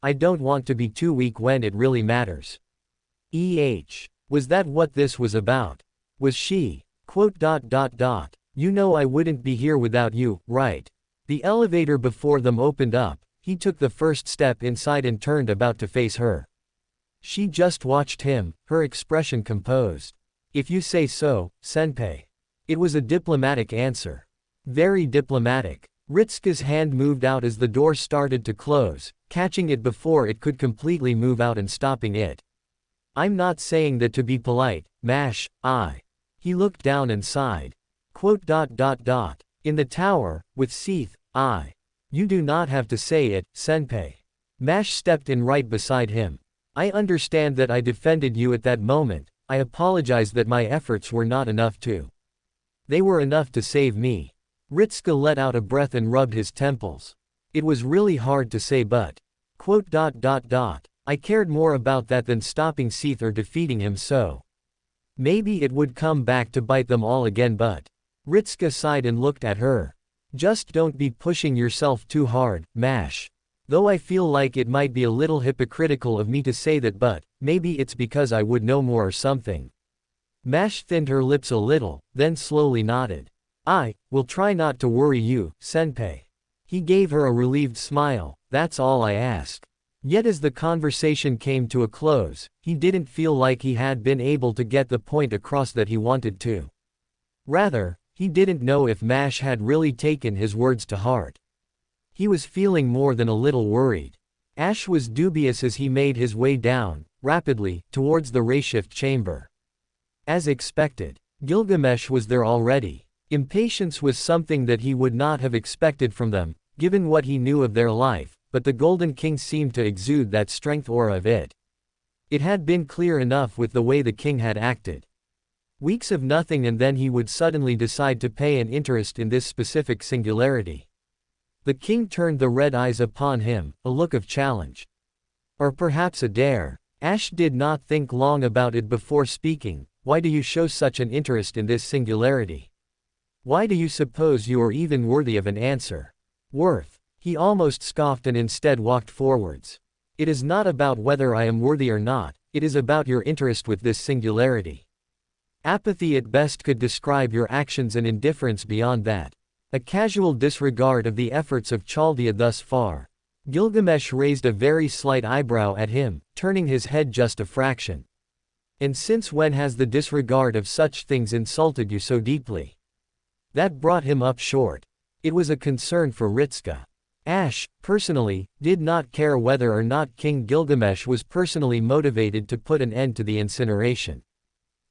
I don't want to be too weak when it really matters. Was that what this was about? Was she, ... You know I wouldn't be here without you, right? The elevator before them opened up. He took the first step inside and turned about to face her. She just watched him, her expression composed. If you say so, Senpai. It was a diplomatic answer. Very diplomatic. Ritska's hand moved out as the door started to close, catching it before it could completely move out and stopping it. I'm not saying that to be polite, Mash, He looked down and sighed. In the tower, with Seath, You do not have to say it, senpai. Mash stepped in right beside him. I understand that I defended you at that moment. I apologize that my efforts were not enough to. They were enough to save me. Ritsuka let out a breath and rubbed his temples. It was really hard to say but. I cared more about that than stopping Seath or defeating him, so. Maybe it would come back to bite them all again, but. Ritsuka sighed and looked at her. Just don't be pushing yourself too hard, Mash. Though I feel like it might be a little hypocritical of me to say that, but maybe it's because I would know more or something. Mash thinned her lips a little, then slowly nodded. I will try not to worry you, senpai. He gave her a relieved smile. That's all I ask. Yet as the conversation came to a close, he didn't feel like he had been able to get the point across that he wanted to. Rather, he didn't know if Mash had really taken his words to heart. He was feeling more than a little worried. Ash was dubious as he made his way down, rapidly, towards the Rayshift chamber. As expected, Gilgamesh was there already. Impatience was something that he would not have expected from them, given what he knew of their life, but the Golden King seemed to exude that strength aura of it. It had been clear enough with the way the king had acted. Weeks of nothing and then he would suddenly decide to pay an interest in this specific singularity. The king turned the red eyes upon him, a look of challenge. Or perhaps a dare. Ash did not think long about it before speaking. Why do you show such an interest in this singularity? Why do you suppose you are even worthy of an answer? Worth. He almost scoffed and instead walked forwards. It is not about whether I am worthy or not, it is about your interest with this singularity. Apathy at best could describe your actions and indifference beyond that. A casual disregard of the efforts of Chaldea thus far. Gilgamesh raised a very slight eyebrow at him, turning his head just a fraction. And since when has the disregard of such things insulted you so deeply? That brought him up short. It was a concern for Ritsuka. Ash, personally, did not care whether or not King Gilgamesh was personally motivated to put an end to the incineration.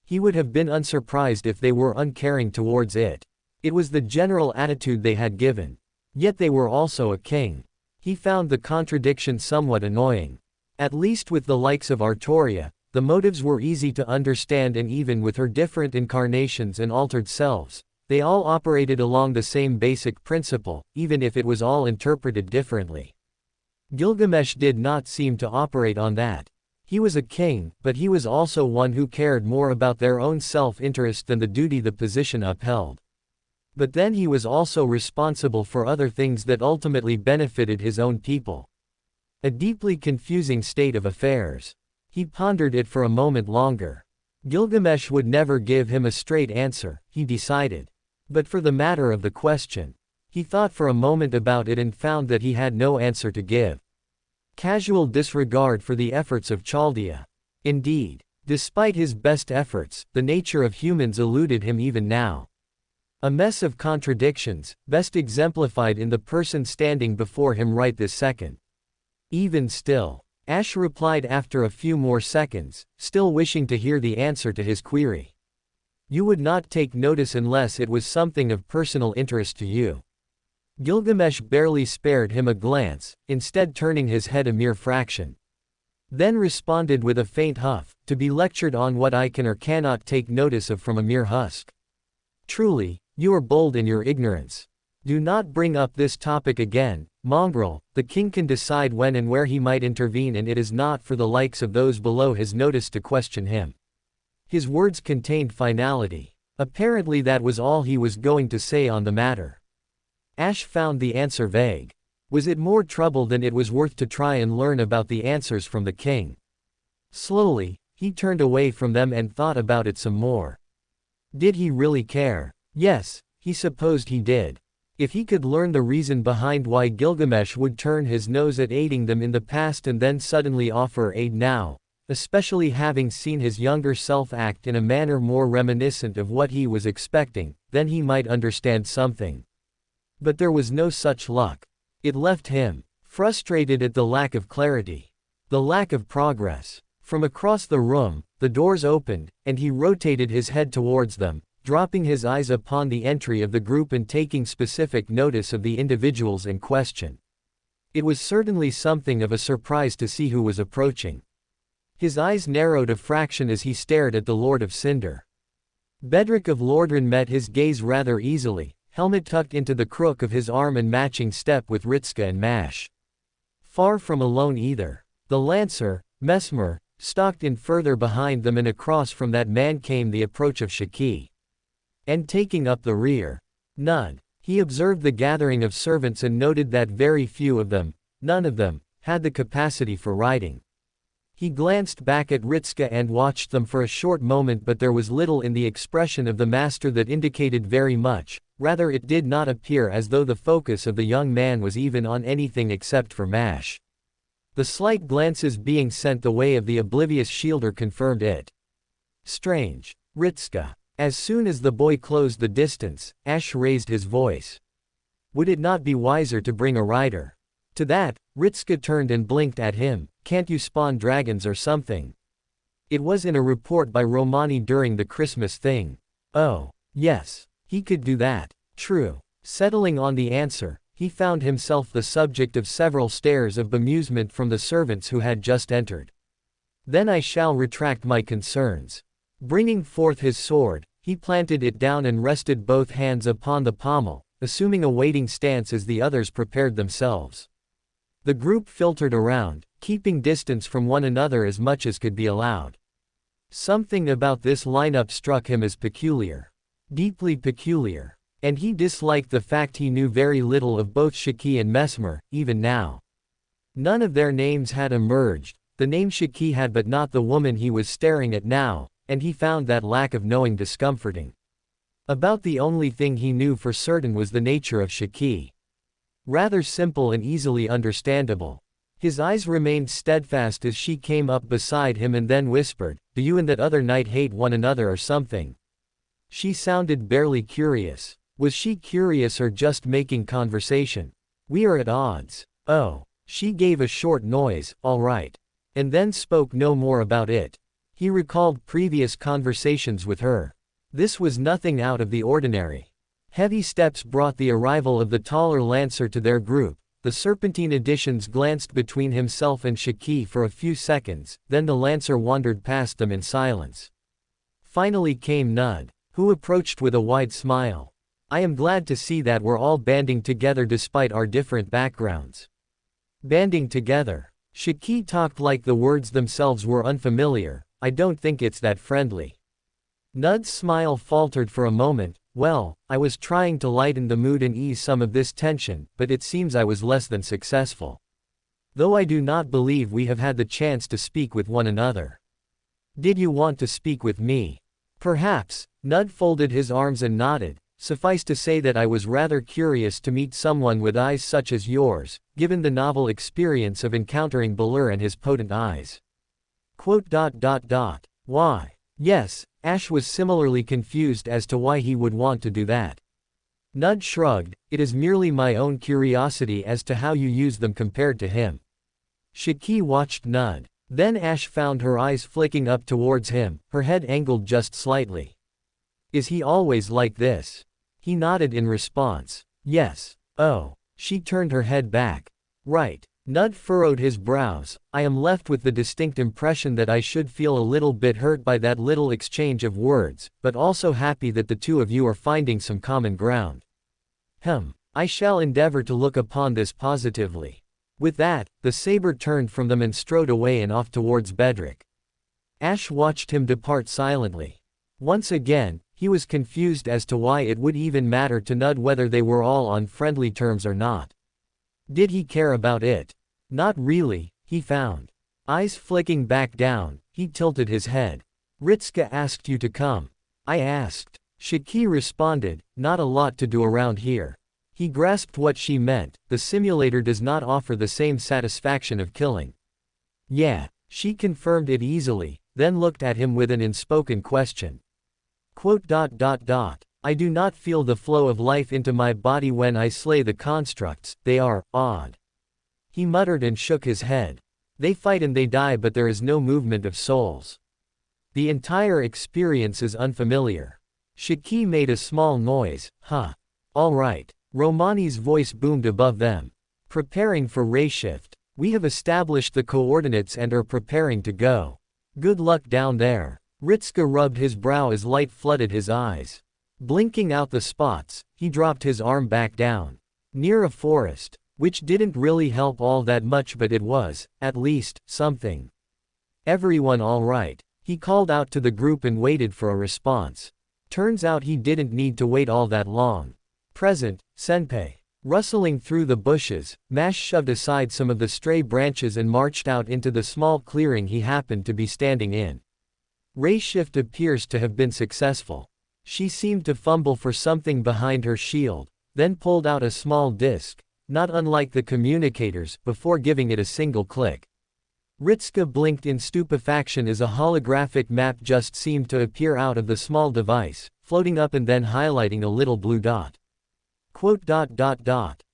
He would have been unsurprised if they were uncaring towards it. It was the general attitude they had given. Yet they were also a king. He found the contradiction somewhat annoying. At least with the likes of Artoria, the motives were easy to understand, and even with her different incarnations and altered selves, they all operated along the same basic principle, even if it was all interpreted differently. Gilgamesh did not seem to operate on that. He was a king, but he was also one who cared more about their own self-interest than the duty the position upheld. But then he was also responsible for other things that ultimately benefited his own people. A deeply confusing state of affairs. He pondered it for a moment longer. Gilgamesh would never give him a straight answer, he decided. But for the matter of the question, he thought for a moment about it and found that he had no answer to give. Casual disregard for the efforts of Chaldea. Indeed, despite his best efforts, the nature of humans eluded him even now. A mess of contradictions, best exemplified in the person standing before him right this second. Even still, Ash replied after a few more seconds, still wishing to hear the answer to his query. You would not take notice unless it was something of personal interest to you. Gilgamesh barely spared him a glance, instead turning his head a mere fraction. Then responded with a faint huff, to be lectured on what I can or cannot take notice of from a mere husk. Truly, you are bold in your ignorance. Do not bring up this topic again, mongrel. The king can decide when and where he might intervene, and it is not for the likes of those below his notice to question him. His words contained finality. Apparently that was all he was going to say on the matter. Ash found the answer vague. Was it more trouble than it was worth to try and learn about the answers from the king? Slowly, he turned away from them and thought about it some more. Did he really care? Yes, he supposed he did. If he could learn the reason behind why Gilgamesh would turn his nose at aiding them in the past and then suddenly offer aid now, especially having seen his younger self act in a manner more reminiscent of what he was expecting, then he might understand something. But there was no such luck. It left him frustrated at the lack of clarity, the lack of progress. From across the room, the doors opened, and he rotated his head towards them, dropping his eyes upon the entry of the group and taking specific notice of the individuals in question. It was certainly something of a surprise to see who was approaching. His eyes narrowed a fraction as he stared at the Lord of Cinder. Bedrick of Lordran met his gaze rather easily, helmet tucked into the crook of his arm and matching step with Ritska and Mash. Far from alone either. The Lancer, Mesmer, stalked in further behind them, and across from that man came the approach of Shaki. And taking up the rear, Nud. He observed the gathering of servants and noted that very few of them, none of them, had the capacity for riding. He glanced back at Ritska and watched them for a short moment, but there was little in the expression of the master that indicated very much, rather it did not appear as though the focus of the young man was even on anything except for Mash. The slight glances being sent the way of the oblivious shielder confirmed it. Strange. Ritska. As soon as the boy closed the distance, Ash raised his voice. Would it not be wiser to bring a rider? To that, Ritska turned and blinked at him. Can't you spawn dragons or something? It was in a report by Romani during the Christmas thing. Oh, yes. He could do that. True. Settling on the answer, he found himself the subject of several stares of bemusement from the servants who had just entered. Then I shall retract my concerns. Bringing forth his sword, he planted it down and rested both hands upon the pommel, assuming a waiting stance as the others prepared themselves. The group filtered around, keeping distance from one another as much as could be allowed. Something about this lineup struck him as peculiar. Deeply peculiar. And he disliked the fact he knew very little of both Shaki and Mesmer, even now. None of their names had emerged, the name Shaki had, but not the woman he was staring at now, and he found that lack of knowing discomforting. About the only thing he knew for certain was the nature of Shaki. Rather simple and easily understandable. His eyes remained steadfast as she came up beside him and then whispered, "Do you and that other knight hate one another or something?" She sounded barely curious. Was she curious or just making conversation? We are at odds. Oh. She gave a short noise, all right. And then spoke no more about it. He recalled previous conversations with her. This was nothing out of the ordinary. Heavy steps brought the arrival of the taller Lancer to their group. The Serpentine Editions glanced between himself and Shaki for a few seconds, then the Lancer wandered past them in silence. Finally came Nud, who approached with a wide smile. I am glad to see that we're all banding together despite our different backgrounds. Banding together. Shaki talked like the words themselves were unfamiliar. I don't think it's that friendly. Nud's smile faltered for a moment. Well, I was trying to lighten the mood and ease some of this tension, but it seems I was less than successful. Though I do not believe we have had the chance to speak with one another. Did you want to speak with me? Perhaps. Nud folded his arms and nodded. Suffice to say that I was rather curious to meet someone with eyes such as yours, given the novel experience of encountering Balur and his potent eyes. Why? Yes, Ash was similarly confused as to why he would want to do that. Nud shrugged, it is merely my own curiosity as to how you use them compared to him. Shaki watched Nud. Then Ash found her eyes flicking up towards him, her head angled just slightly. Is he always like this? He nodded in response. Yes. Oh. She turned her head back. Right. Nud furrowed his brows. I am left with the distinct impression that I should feel a little bit hurt by that little exchange of words, but also happy that the two of you are finding some common ground. I shall endeavor to look upon this positively. With that, the saber turned from them and strode away and off towards Bedrick. Ash watched him depart silently. Once again, he was confused as to why it would even matter to Nud whether they were all on friendly terms or not. Did he care about it? Not really, he found. Eyes flicking back down, he tilted his head. Ritska asked you to come. I asked. Shaki responded, not a lot to do around here. He grasped what she meant, the simulator does not offer the same satisfaction of killing. Yeah, she confirmed it easily, then looked at him with an unspoken question. I do not feel the flow of life into my body when I slay the constructs, they are odd. He muttered and shook his head. They fight and they die, but there is no movement of souls. The entire experience is unfamiliar. Shiki made a small noise. Huh. All right. Romani's voice boomed above them. Preparing for ray shift. We have established the coordinates and are preparing to go. Good luck down there. Ritska rubbed his brow as light flooded his eyes. Blinking out the spots, he dropped his arm back down. Near a forest, which didn't really help all that much, but it was, at least, something. Everyone all right? He called out to the group and waited for a response. Turns out he didn't need to wait all that long. Present, Senpai. Rustling through the bushes, Mash shoved aside some of the stray branches and marched out into the small clearing he happened to be standing in. Ray shift appears to have been successful. She seemed to fumble for something behind her shield, then pulled out a small disc, not unlike the communicators, before giving it a single click. Ritska blinked in stupefaction as a holographic map just seemed to appear out of the small device, floating up and then highlighting a little blue dot. Quote.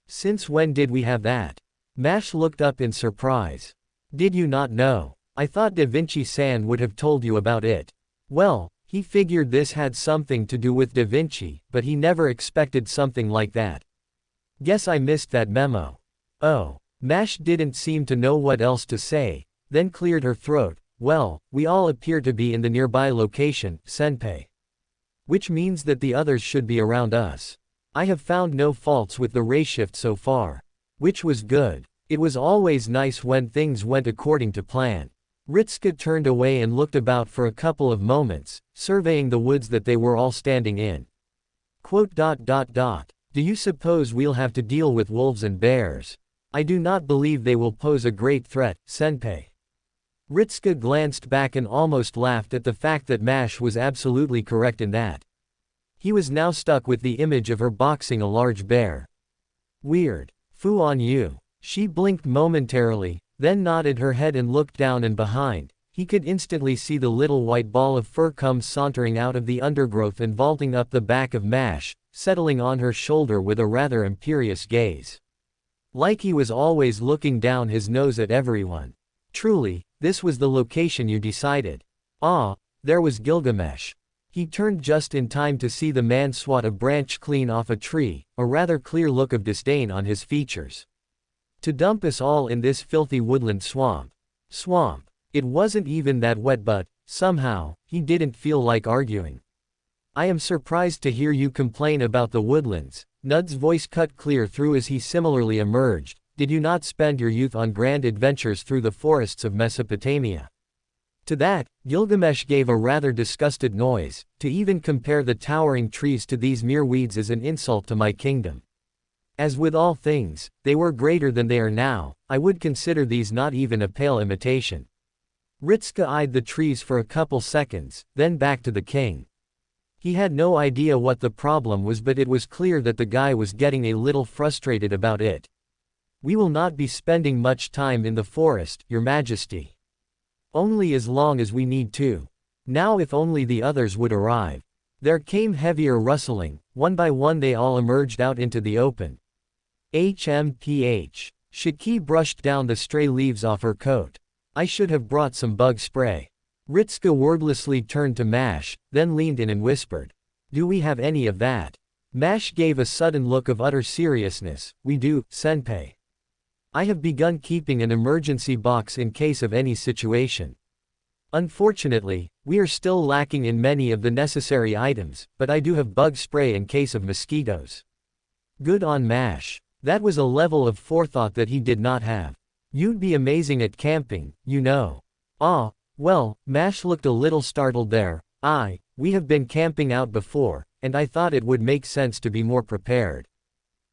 Since when did we have that? Mash looked up in surprise. Did you not know? I thought Da Vinci-san would have told you about it. Well, he figured this had something to do with Da Vinci, but he never expected something like that. Guess I missed that memo. Oh. Mash didn't seem to know what else to say, then cleared her throat. Well, we all appear to be in the nearby location, Senpai. Which means that the others should be around us. I have found no faults with the ray shift so far. Which was good. It was always nice when things went according to plan. Ritska turned away and looked about for a couple of moments, surveying the woods that they were all standing in. Quote. Do you suppose we'll have to deal with wolves and bears? I do not believe they will pose a great threat, Senpai. Ritska glanced back and almost laughed at the fact that Mash was absolutely correct in that. He was now stuck with the image of her boxing a large bear. Weird. Fu on you. She blinked momentarily, then nodded her head and looked down and behind. He could instantly see the little white ball of fur come sauntering out of the undergrowth and vaulting up the back of Mash, settling on her shoulder with a rather imperious gaze. Like he was always looking down his nose at everyone. Truly, this was the location you decided. Ah, there was Gilgamesh. He turned just in time to see the man swat a branch clean off a tree, a rather clear look of disdain on his features. To dump us all in this filthy woodland swamp. Swamp. It wasn't even that wet, but, somehow, he didn't feel like arguing. I am surprised to hear you complain about the woodlands. Nud's voice cut clear through as he similarly emerged. Did you not spend your youth on grand adventures through the forests of Mesopotamia? To that, Gilgamesh gave a rather disgusted noise. To even compare the towering trees to these mere weeds is an insult to my kingdom. As with all things, they were greater than they are now. I would consider these not even a pale imitation. Ritska eyed the trees for a couple seconds, then back to the king. He had no idea what the problem was, but it was clear that the guy was getting a little frustrated about it. We will not be spending much time in the forest, Your Majesty. Only as long as we need to. Now if only the others would arrive. There came heavier rustling. One by one they all emerged out into the open. HMPH. Shiki brushed down the stray leaves off her coat. I should have brought some bug spray. Ritska wordlessly turned to Mash, then leaned in and whispered. Do we have any of that? Mash gave a sudden look of utter seriousness. We do, Senpai. I have begun keeping an emergency box in case of any situation. Unfortunately, we are still lacking in many of the necessary items, but I do have bug spray in case of mosquitoes. Good on Mash. That was a level of forethought that he did not have. You'd be amazing at camping, you know. Ah, well, Mash looked a little startled there. We have been camping out before, and I thought it would make sense to be more prepared.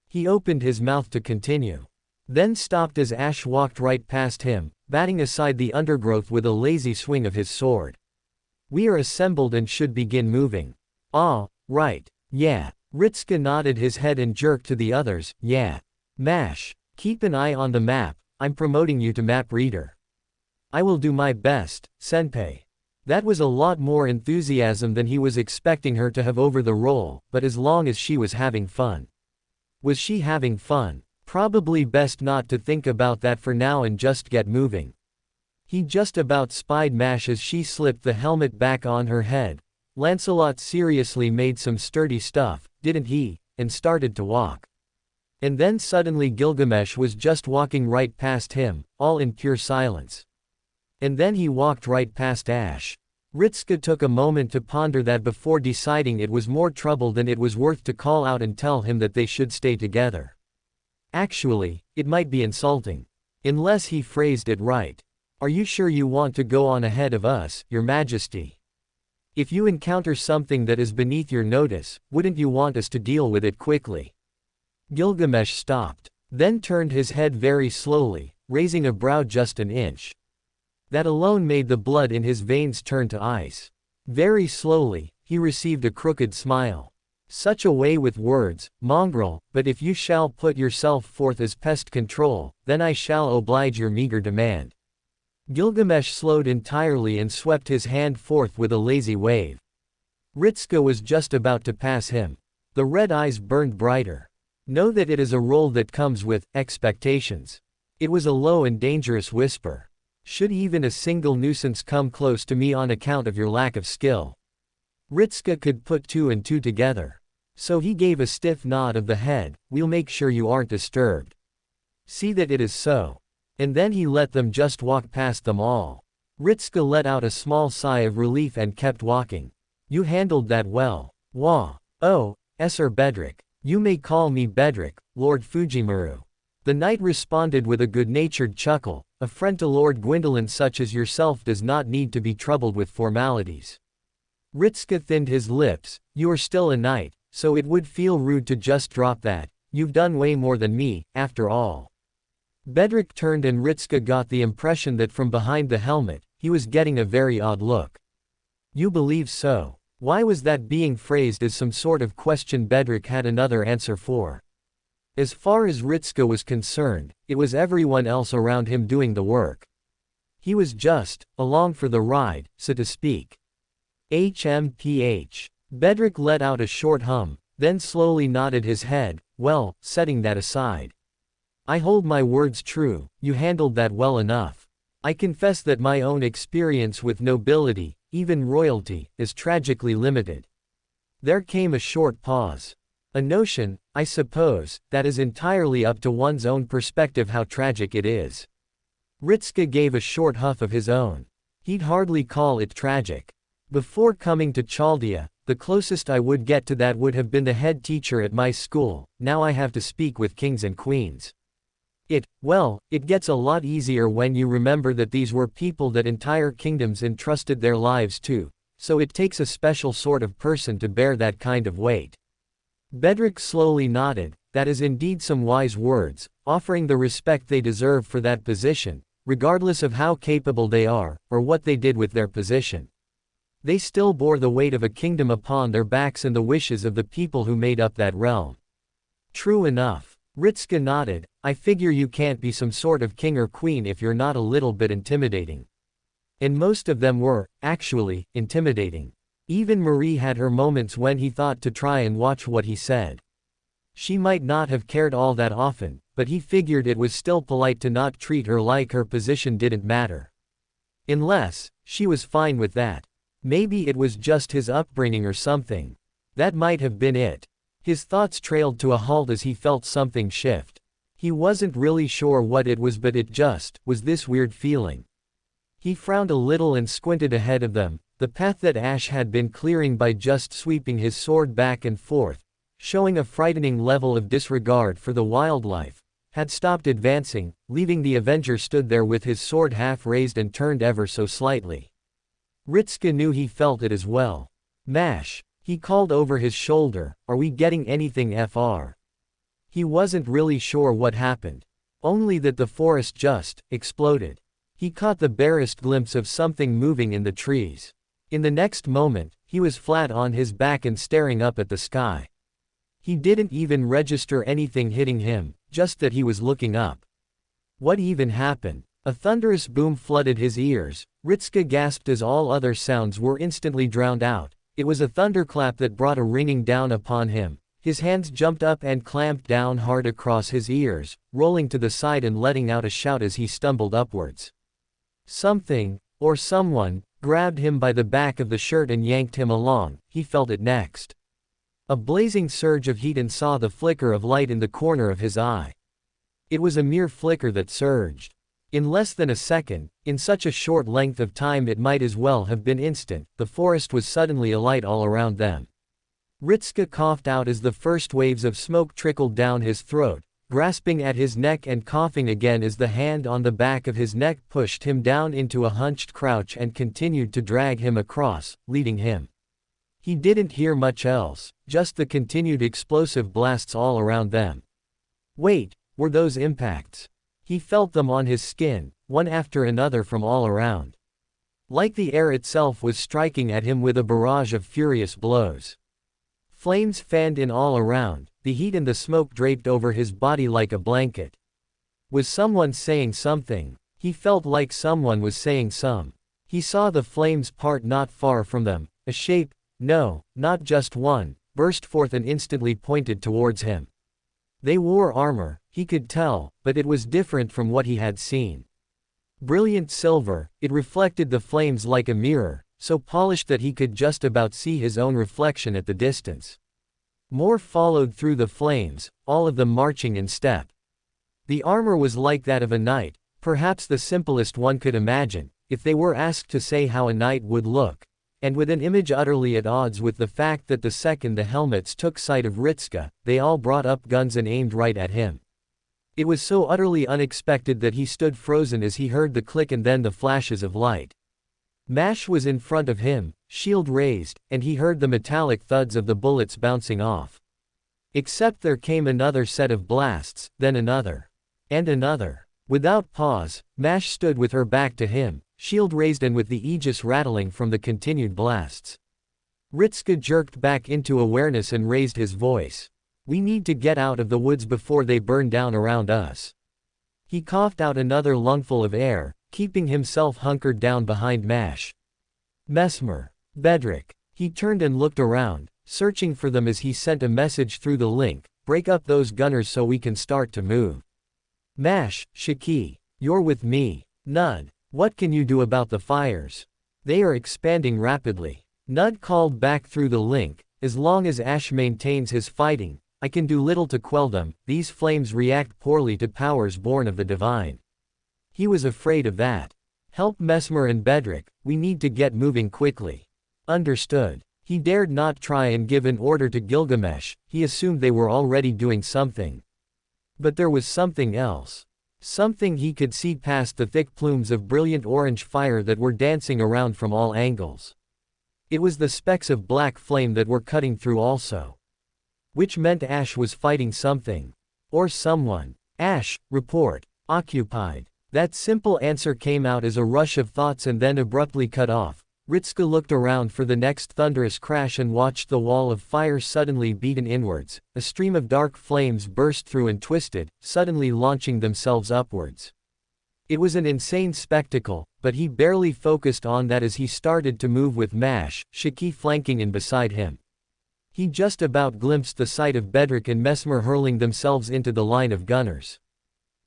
He opened his mouth to continue. Then stopped as Ash walked right past him, batting aside the undergrowth with a lazy swing of his sword. We are assembled and should begin moving. Ah, right. Yeah. Ritska nodded his head and jerked to the others. Yeah. Mash, keep an eye on the map. I'm promoting you to map reader. I will do my best, Senpai. That was a lot more enthusiasm than he was expecting her to have over the role, but as long as she was having fun. Was she having fun? Probably best not to think about that for now and just get moving. He just about spied Mash as she slipped the helmet back on her head, Lancelot seriously made some sturdy stuff, didn't he? And started to walk. And then suddenly Gilgamesh was just walking right past him, all in pure silence. And then he walked right past Ash. Ritska took a moment to ponder that before deciding it was more trouble than it was worth to call out and tell him that they should stay together. Actually, it might be insulting. Unless he phrased it right. Are you sure you want to go on ahead of us, Your Majesty? If you encounter something that is beneath your notice, wouldn't you want us to deal with it quickly? Gilgamesh stopped, then turned his head very slowly, raising a brow just an inch. That alone made the blood in his veins turn to ice. Very slowly, he received a crooked smile. Such a way with words, mongrel, but if you shall put yourself forth as pest control, then I shall oblige your meager demand. Gilgamesh slowed entirely and swept his hand forth with a lazy wave. Ritska was just about to pass him. The red eyes burned brighter. Know that it is a role that comes with expectations. It was a low and dangerous whisper. Should even a single nuisance come close to me on account of your lack of skill? Ritska could put two and two together. So he gave a stiff nod of the head. We'll make sure you aren't disturbed. See that it is so. And then he let them just walk past them all. Ritska let out a small sigh of relief and kept walking. You handled that well. Wah. Oh, Sir Bedrick. You may call me Bedrick, Lord Fujimaru. The knight responded with a good-natured chuckle. A friend to Lord Gwyndolin such as yourself does not need to be troubled with formalities. Ritska thinned his lips. You are still a knight, so it would feel rude to just drop that. You've done way more than me, after all. Bedrick turned and Ritska got the impression that from behind the helmet, he was getting a very odd look. You believe so? Why was that being phrased as some sort of question Bedrick had another answer for? As far as Ritska was concerned, it was everyone else around him doing the work. He was just, along for the ride, so to speak. HMPH. Bedrick let out a short hum, then slowly nodded his head. Well, setting that aside. I hold my words true, you handled that well enough. I confess that my own experience with nobility, even royalty, is tragically limited. There came a short pause. A notion, I suppose, that is entirely up to one's own perspective how tragic it is. Ritska gave a short huff of his own. He'd hardly call it tragic. Before coming to Chaldea, the closest I would get to that would have been the head teacher at my school. Now I have to speak with kings and queens. It gets a lot easier when you remember that these were people that entire kingdoms entrusted their lives to, so it takes a special sort of person to bear that kind of weight. Bedrick slowly nodded. That is indeed some wise words, offering the respect they deserve for that position, regardless of how capable they are, or what they did with their position. They still bore the weight of a kingdom upon their backs and the wishes of the people who made up that realm. True enough. Ritska nodded. I figure you can't be some sort of king or queen if you're not a little bit intimidating. And most of them were, actually, intimidating. Even Marie had her moments when he thought to try and watch what he said. She might not have cared all that often, but he figured it was still polite to not treat her like her position didn't matter. Unless, she was fine with that. Maybe it was just his upbringing or something. That might have been it. His thoughts trailed to a halt as he felt something shift. He wasn't really sure what it was, but it just was this weird feeling. He frowned a little and squinted ahead of them. The path that Ash had been clearing by just sweeping his sword back and forth, showing a frightening level of disregard for the wildlife, had stopped advancing, leaving the Avenger stood there with his sword half raised and turned ever so slightly. Ritska knew he felt it as well. Mash. He called over his shoulder, are we getting anything fr? He wasn't really sure what happened. Only that the forest just exploded. He caught the barest glimpse of something moving in the trees. In the next moment, he was flat on his back and staring up at the sky. He didn't even register anything hitting him, just that he was looking up. What even happened? A thunderous boom flooded his ears. Ritska gasped as all other sounds were instantly drowned out. It was a thunderclap that brought a ringing down upon him. His hands jumped up and clamped down hard across his ears, rolling to the side and letting out a shout as he stumbled upwards. Something, or someone, grabbed him by the back of the shirt and yanked him along. He felt it next. A blazing surge of heat and saw the flicker of light in the corner of his eye. It was a mere flicker that surged. In less than a second, in such a short length of time it might as well have been instant, the forest was suddenly alight all around them. Ritska coughed out as the first waves of smoke trickled down his throat, grasping at his neck and coughing again as the hand on the back of his neck pushed him down into a hunched crouch and continued to drag him across, leading him. He didn't hear much else, just the continued explosive blasts all around them. Wait, were those impacts? He felt them on his skin, one after another from all around. Like the air itself was striking at him with a barrage of furious blows. Flames fanned in all around, the heat and the smoke draped over his body like a blanket. Was someone saying something? He felt like someone was saying some. He saw the flames part not far from them, a shape, no, not just one, burst forth and instantly pointed towards him. They wore armor, he could tell, but it was different from what he had seen. Brilliant silver, it reflected the flames like a mirror, so polished that he could just about see his own reflection at the distance. More followed through the flames, all of them marching in step. The armor was like that of a knight, perhaps the simplest one could imagine, if they were asked to say how a knight would look, and with an image utterly at odds with the fact that the second the helmets took sight of Ritska, they all brought up guns and aimed right at him. It was so utterly unexpected that he stood frozen as he heard the click and then the flashes of light. Mash was in front of him, shield raised, and he heard the metallic thuds of the bullets bouncing off. Except there came another set of blasts, then another. And another. Without pause, Mash stood with her back to him, shield raised and with the aegis rattling from the continued blasts. Ritska jerked back into awareness and raised his voice. We need to get out of the woods before they burn down around us. He coughed out another lungful of air, keeping himself hunkered down behind Mash. Mesmer. Bedrick. He turned and looked around, searching for them as he sent a message through the link, break up those gunners so we can start to move. Mash, Shiki. You're with me. Nud. What can you do about the fires? They are expanding rapidly. Nud called back through the link, as long as Ash maintains his fighting, I can do little to quell them, these flames react poorly to powers born of the divine. He was afraid of that. Help Mesmer and Bedrick, we need to get moving quickly. Understood. He dared not try and give an order to Gilgamesh, he assumed they were already doing something. But there was something else. Something he could see past the thick plumes of brilliant orange fire that were dancing around from all angles. It was the specks of black flame that were cutting through also. Which meant Ash was fighting something. Or someone. Ash, report. Occupied. That simple answer came out as a rush of thoughts and then abruptly cut off. Ritska looked around for the next thunderous crash and watched the wall of fire suddenly beaten inwards. A stream of dark flames burst through and twisted, suddenly launching themselves upwards. It was an insane spectacle, but he barely focused on that as he started to move with Mash, Shiki flanking in beside him. He just about glimpsed the sight of Bedrick and Mesmer hurling themselves into the line of gunners.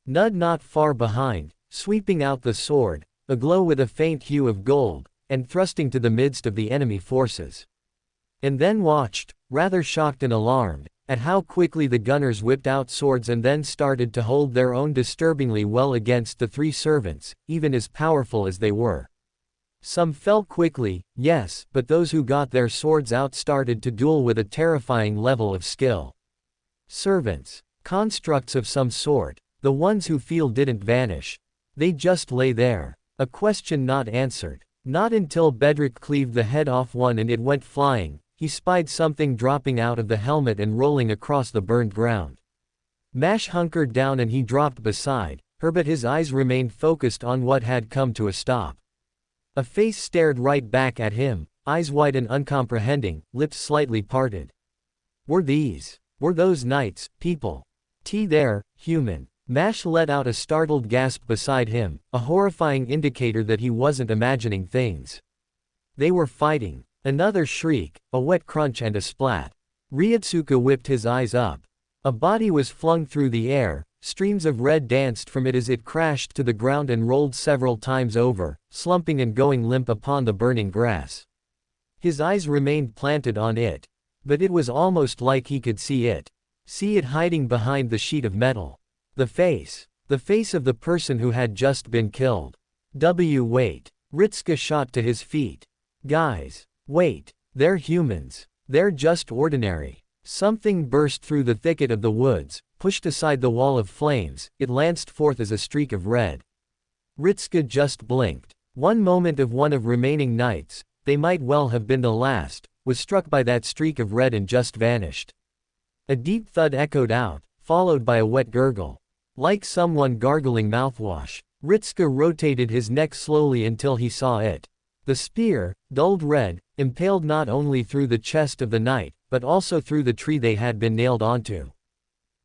Nud not far behind, sweeping out the sword, aglow with a faint hue of gold, and thrusting to the midst of the enemy forces. And then watched, rather shocked and alarmed, at how quickly the gunners whipped out swords and then started to hold their own disturbingly well against the three servants, even as powerful as they were. Some fell quickly, yes, but those who got their swords out started to duel with a terrifying level of skill. Servants. Constructs of some sort. The ones who feel didn't vanish. They just lay there. A question not answered. Not until Bedrick cleaved the head off one and it went flying, he spied something dropping out of the helmet and rolling across the burned ground. Mash hunkered down and he dropped beside her, but his eyes remained focused on what had come to a stop. A face stared right back at him, eyes wide and uncomprehending, lips slightly parted. Were those knights, people? There, human. Mash let out a startled gasp beside him, a horrifying indicator that he wasn't imagining things. They were fighting. Another shriek, a wet crunch and a splat. Ryutsuka whipped his eyes up. A body was flung through the air, Streams of red danced from it as it crashed to the ground and rolled several times over, slumping and going limp upon the burning grass. His eyes remained planted on it. But it was almost like he could see it. See it hiding behind the sheet of metal. The face. The face of the person who had just been killed. Wait. Ritska shot to his feet. Guys. Wait. They're humans. They're just ordinary. Something burst through the thicket of the woods, pushed aside the wall of flames, it lanced forth as a streak of red. Ritska just blinked. One moment of one of remaining nights, they might well have been the last, was struck by that streak of red and just vanished. A deep thud echoed out, followed by a wet gurgle. Like someone gargling mouthwash, Ritska rotated his neck slowly until he saw it. The spear, dulled red, impaled not only through the chest of the knight, but also through the tree they had been nailed onto.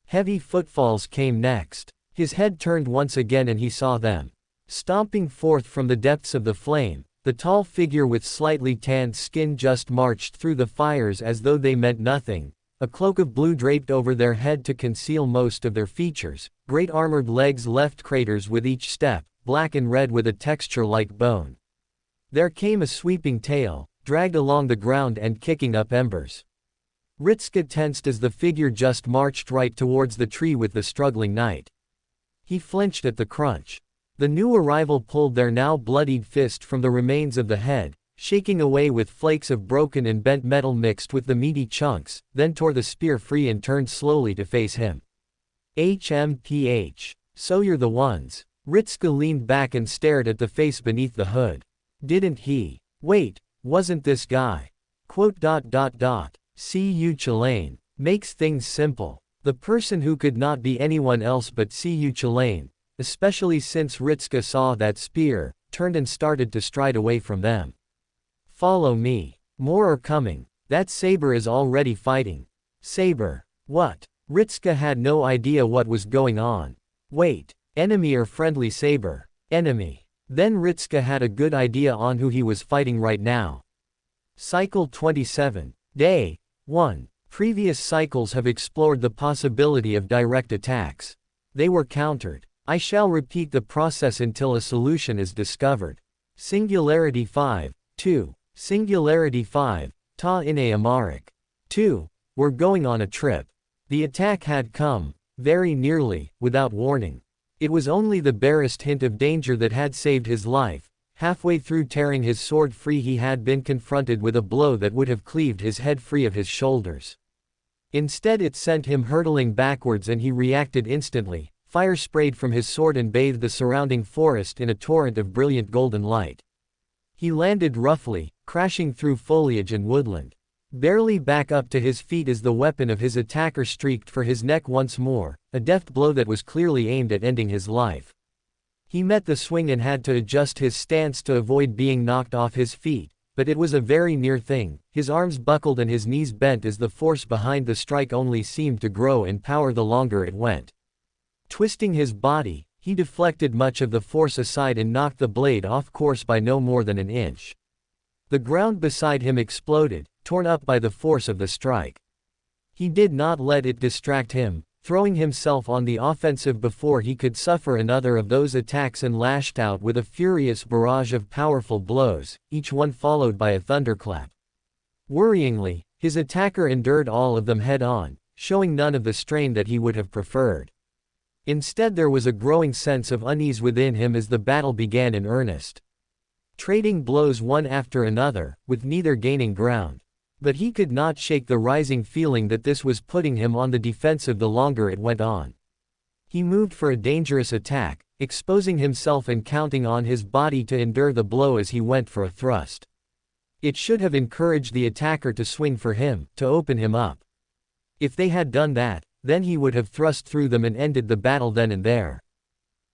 Heavy footfalls came next. His head turned once again and he saw them. Stomping forth from the depths of the flame, the tall figure with slightly tanned skin just marched through the fires as though they meant nothing, a cloak of blue draped over their head to conceal most of their features, great armored legs left craters with each step, black and red with a texture like bone. There came a sweeping tail, dragged along the ground and kicking up embers. Ritska tensed as the figure just marched right towards the tree with the struggling knight. He flinched at the crunch. The new arrival pulled their now bloodied fist from the remains of the head, shaking away with flakes of broken and bent metal mixed with the meaty chunks, then tore the spear free and turned slowly to face him. HMPH. So you're the ones. Ritska leaned back and stared at the face beneath the hood. Didn't he? Wait, wasn't this guy? See-you Chillane. Makes things simple. The person who could not be anyone else but See-you Chillane, especially since Ritska saw that spear, turned and started to stride away from them. Follow me. More are coming. That saber is already fighting. Saber. What? Ritska had no idea what was going on. Wait. Enemy or friendly saber? Enemy. Then Ritska had a good idea on who he was fighting right now. Cycle 27. Day 1. Previous cycles have explored the possibility of direct attacks. They were countered. I shall repeat the process until a solution is discovered. Singularity 5. 2. Singularity 5. Ta ine Amaric. 2. We're going on a trip. The attack had come, very nearly, without warning. It was only the barest hint of danger that had saved his life. Halfway through tearing his sword free he had been confronted with a blow that would have cleaved his head free of his shoulders. Instead it sent him hurtling backwards and he reacted instantly. Fire sprayed from his sword and bathed the surrounding forest in a torrent of brilliant golden light. He landed roughly, crashing through foliage and woodland. Barely back up to his feet as the weapon of his attacker streaked for his neck once more, a deft blow that was clearly aimed at ending his life. He met the swing and had to adjust his stance to avoid being knocked off his feet, but it was a very near thing. His arms buckled and his knees bent as the force behind the strike only seemed to grow in power the longer it went. Twisting his body, he deflected much of the force aside and knocked the blade off course by no more than an inch. The ground beside him exploded, torn up by the force of the strike. He did not let it distract him, throwing himself on the offensive before he could suffer another of those attacks and lashed out with a furious barrage of powerful blows, each one followed by a thunderclap. Worryingly, his attacker endured all of them head-on, showing none of the strain that he would have preferred. Instead there was a growing sense of unease within him as the battle began in earnest. Trading blows one after another, with neither gaining ground. But he could not shake the rising feeling that this was putting him on the defensive the longer it went on. He moved for a dangerous attack, exposing himself and counting on his body to endure the blow as he went for a thrust. It should have encouraged the attacker to swing for him, to open him up. If they had done that, then he would have thrust through them and ended the battle then and there.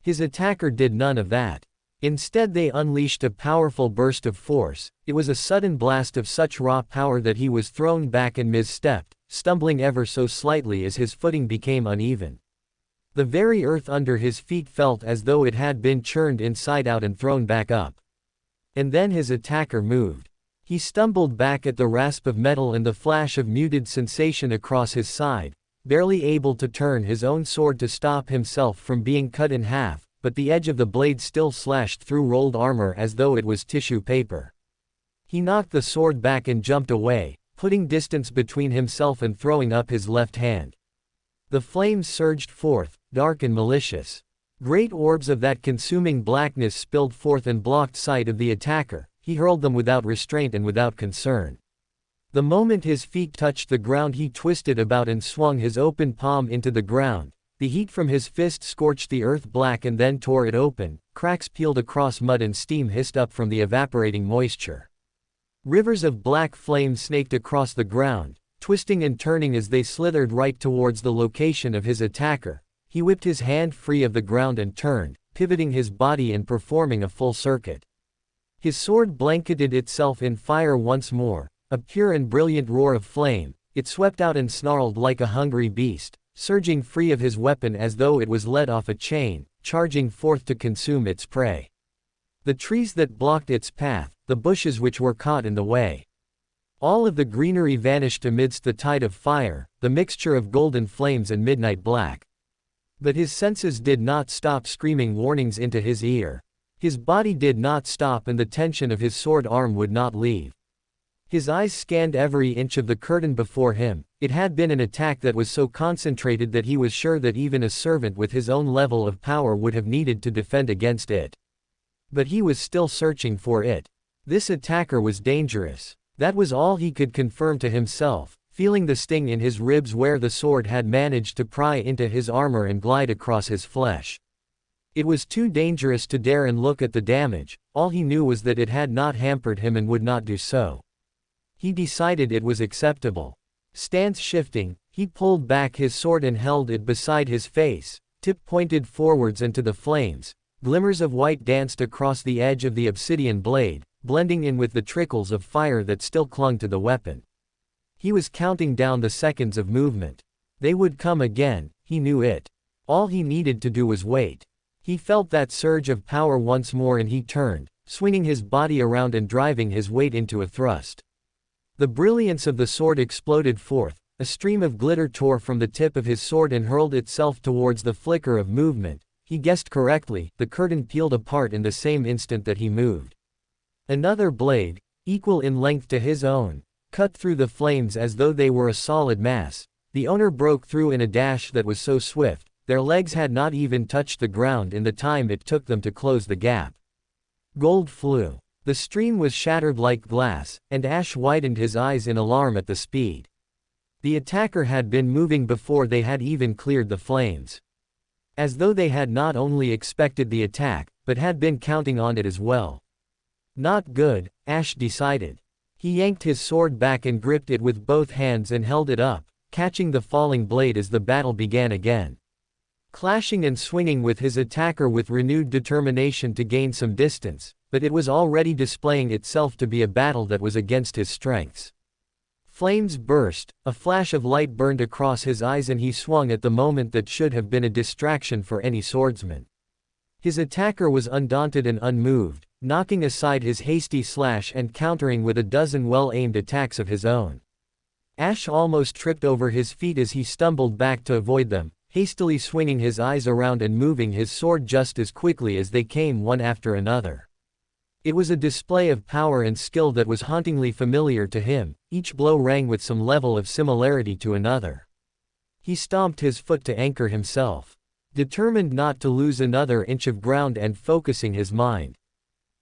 His attacker did none of that. Instead they unleashed a powerful burst of force. It was a sudden blast of such raw power that he was thrown back and misstepped, stumbling ever so slightly as his footing became uneven. The very earth under his feet felt as though it had been churned inside out and thrown back up. And then his attacker moved. He stumbled back at the rasp of metal and the flash of muted sensation across his side, barely able to turn his own sword to stop himself from being cut in half, but the edge of the blade still slashed through rolled armor as though it was tissue paper. He knocked the sword back and jumped away, putting distance between himself and throwing up his left hand. The flames surged forth, dark and malicious. Great orbs of that consuming blackness spilled forth and blocked sight of the attacker. He hurled them without restraint and without concern. The moment his feet touched the ground, he twisted about and swung his open palm into the ground. The heat from his fist scorched the earth black and then tore it open. Cracks peeled across mud and steam hissed up from the evaporating moisture. Rivers of black flame snaked across the ground, twisting and turning as they slithered right towards the location of his attacker. He whipped his hand free of the ground and turned, pivoting his body and performing a full circuit. His sword blanketed itself in fire once more, a pure and brilliant roar of flame. It swept out and snarled like a hungry beast, surging free of his weapon as though it was led off a chain, charging forth to consume its prey. The trees that blocked its path, the bushes which were caught in the way. All of the greenery vanished amidst the tide of fire, the mixture of golden flames and midnight black. But his senses did not stop screaming warnings into his ear. His body did not stop and the tension of his sword arm would not leave. His eyes scanned every inch of the curtain before him. It had been an attack that was so concentrated that he was sure that even a servant with his own level of power would have needed to defend against it. But he was still searching for it. This attacker was dangerous. That was all he could confirm to himself, feeling the sting in his ribs where the sword had managed to pry into his armor and glide across his flesh. It was too dangerous to dare and look at the damage. All he knew was that it had not hampered him and would not do so. He decided it was acceptable. Stance shifting, he pulled back his sword and held it beside his face, tip pointed forwards into the flames. Glimmers of white danced across the edge of the obsidian blade, blending in with the trickles of fire that still clung to the weapon. He was counting down the seconds of movement. They would come again, he knew it. All he needed to do was wait. He felt that surge of power once more and he turned, swinging his body around and driving his weight into a thrust. The brilliance of the sword exploded forth, a stream of glitter tore from the tip of his sword and hurled itself towards the flicker of movement. He guessed correctly, the curtain peeled apart in the same instant that he moved. Another blade, equal in length to his own, cut through the flames as though they were a solid mass. The owner broke through in a dash that was so swift, their legs had not even touched the ground in the time it took them to close the gap. Gold flew. The stream was shattered like glass, and Ash widened his eyes in alarm at the speed. The attacker had been moving before they had even cleared the flames. As though they had not only expected the attack, but had been counting on it as well. Not good, Ash decided. He yanked his sword back and gripped it with both hands and held it up, catching the falling blade as the battle began again. Clashing and swinging with his attacker with renewed determination to gain some distance, but it was already displaying itself to be a battle that was against his strengths. Flames burst, a flash of light burned across his eyes and he swung at the moment that should have been a distraction for any swordsman. His attacker was undaunted and unmoved, knocking aside his hasty slash and countering with a dozen well-aimed attacks of his own. Ash almost tripped over his feet as he stumbled back to avoid them, hastily swinging his eyes around and moving his sword just as quickly as they came one after another. It was a display of power and skill that was hauntingly familiar to him. Each blow rang with some level of similarity to another. He stomped his foot to anchor himself, determined not to lose another inch of ground and focusing his mind.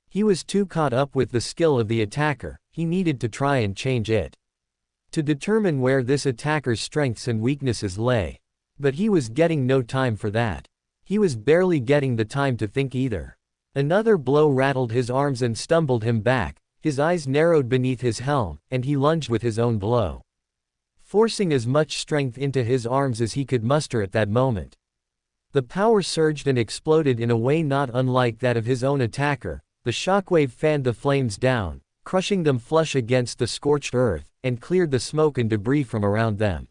He was too caught up with the skill of the attacker, he needed to try and change it. To determine where this attacker's strengths and weaknesses lay. But he was getting no time for that. He was barely getting the time to think either. Another blow rattled his arms and stumbled him back, his eyes narrowed beneath his helm, and he lunged with his own blow. Forcing as much strength into his arms as he could muster at that moment. The power surged and exploded in a way not unlike that of his own attacker. The shockwave fanned the flames down, crushing them flush against the scorched earth, and cleared the smoke and debris from around them.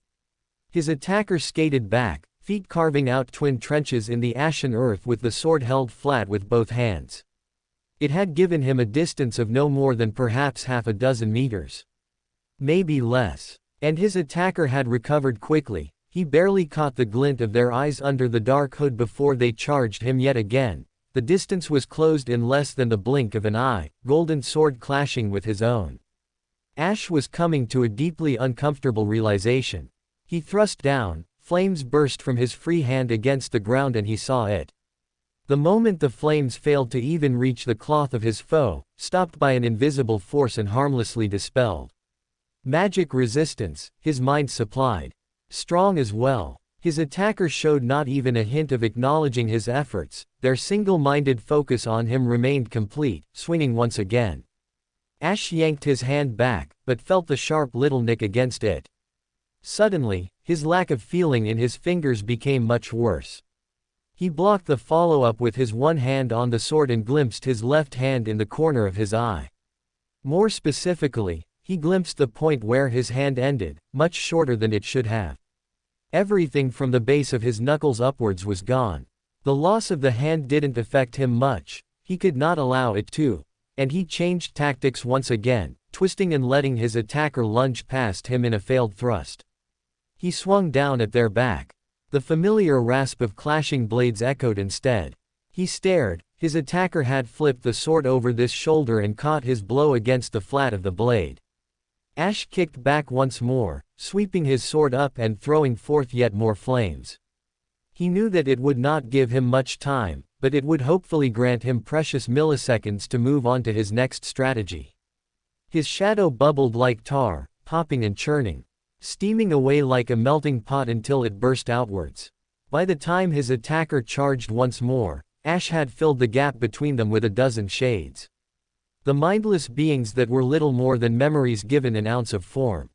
His attacker skated back, feet carving out twin trenches in the ashen earth with the sword held flat with both hands. It had given him a distance of no more than perhaps half a dozen meters. Maybe less. And his attacker had recovered quickly. He barely caught the glint of their eyes under the dark hood before they charged him yet again. The distance was closed in less than the blink of an eye, golden sword clashing with his own. Ash was coming to a deeply uncomfortable realization. He thrust down, flames burst from his free hand against the ground and he saw it. The moment the flames failed to even reach the cloth of his foe, stopped by an invisible force and harmlessly dispelled. Magic resistance, his mind supplied. Strong as well. His attacker showed not even a hint of acknowledging his efforts, their single-minded focus on him remained complete, swinging once again. Ash yanked his hand back, but felt the sharp little nick against it. Suddenly, his lack of feeling in his fingers became much worse. He blocked the follow-up with his one hand on the sword and glimpsed his left hand in the corner of his eye. More specifically, he glimpsed the point where his hand ended, much shorter than it should have. Everything from the base of his knuckles upwards was gone. The loss of the hand didn't affect him much, he could not allow it to, and he changed tactics once again, twisting and letting his attacker lunge past him in a failed thrust. He swung down at their back. The familiar rasp of clashing blades echoed instead. He stared, his attacker had flipped the sword over this shoulder and caught his blow against the flat of the blade. Ash kicked back once more, sweeping his sword up and throwing forth yet more flames. He knew that it would not give him much time, but it would hopefully grant him precious milliseconds to move on to his next strategy. His shadow bubbled like tar, popping and churning, steaming away like a melting pot until it burst outwards. By the time his attacker charged once more, Ash had filled the gap between them with a dozen shades. The mindless beings that were little more than memories given an ounce of form.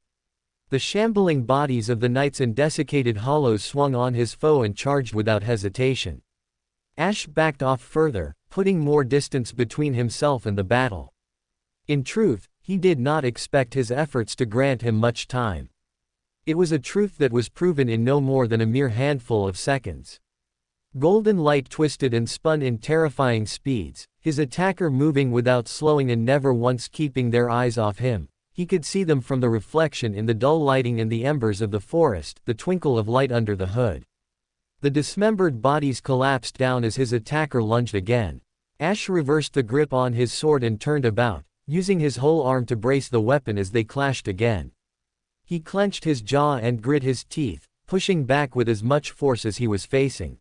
The shambling bodies of the knights and desiccated hollows swung on his foe and charged without hesitation. Ash backed off further, putting more distance between himself and the battle. In truth, he did not expect his efforts to grant him much time. It was a truth that was proven in no more than a mere handful of seconds. Golden light twisted and spun in terrifying speeds, his attacker moving without slowing and never once keeping their eyes off him. He could see them from the reflection in the dull lighting and the embers of the forest, the twinkle of light under the hood. The dismembered bodies collapsed down as his attacker lunged again. Ash reversed the grip on his sword and turned about, using his whole arm to brace the weapon as they clashed again. He clenched his jaw and grit his teeth, pushing back with as much force as he was facing.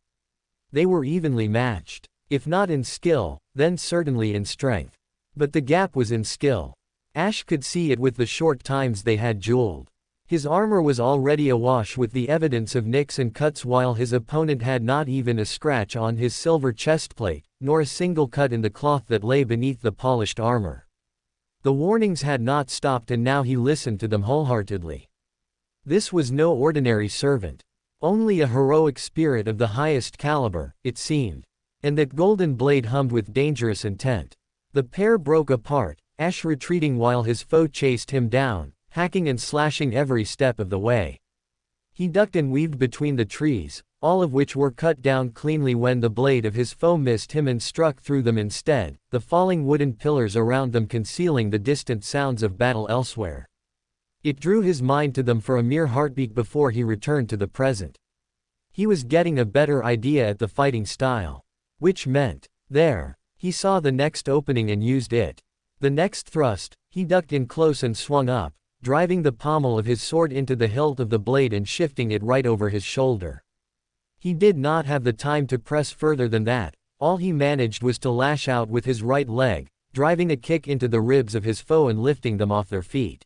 They were evenly matched. If not in skill, then certainly in strength. But the gap was in skill. Ash could see it with the short times they had dueled. His armor was already awash with the evidence of nicks and cuts while his opponent had not even a scratch on his silver chestplate, nor a single cut in the cloth that lay beneath the polished armor. The warnings had not stopped and now he listened to them wholeheartedly. This was no ordinary servant. Only a heroic spirit of the highest caliber, it seemed. And that golden blade hummed with dangerous intent. The pair broke apart, Ash retreating while his foe chased him down, hacking and slashing every step of the way. He ducked and weaved between the trees, all of which were cut down cleanly when the blade of his foe missed him and struck through them instead, the falling wooden pillars around them concealing the distant sounds of battle elsewhere. It drew his mind to them for a mere heartbeat before he returned to the present. He was getting a better idea at the fighting style. Which meant, there. He saw the next opening and used it. The next thrust, he ducked in close and swung up, driving the pommel of his sword into the hilt of the blade and shifting it right over his shoulder. He did not have the time to press further than that, all he managed was to lash out with his right leg, driving a kick into the ribs of his foe and lifting them off their feet.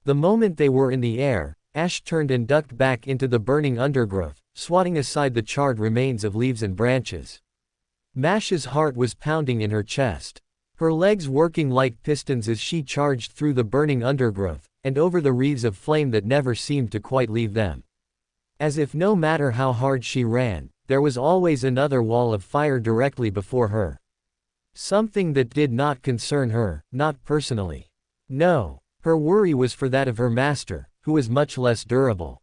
The moment they were in the air, Ash turned and ducked back into the burning undergrowth, swatting aside the charred remains of leaves and branches. Mash's heart was pounding in her chest. Her legs working like pistons as she charged through the burning undergrowth, and over the wreaths of flame that never seemed to quite leave them. As if no matter how hard she ran, there was always another wall of fire directly before her. Something that did not concern her, not personally. No, her worry was for that of her master, who was much less durable.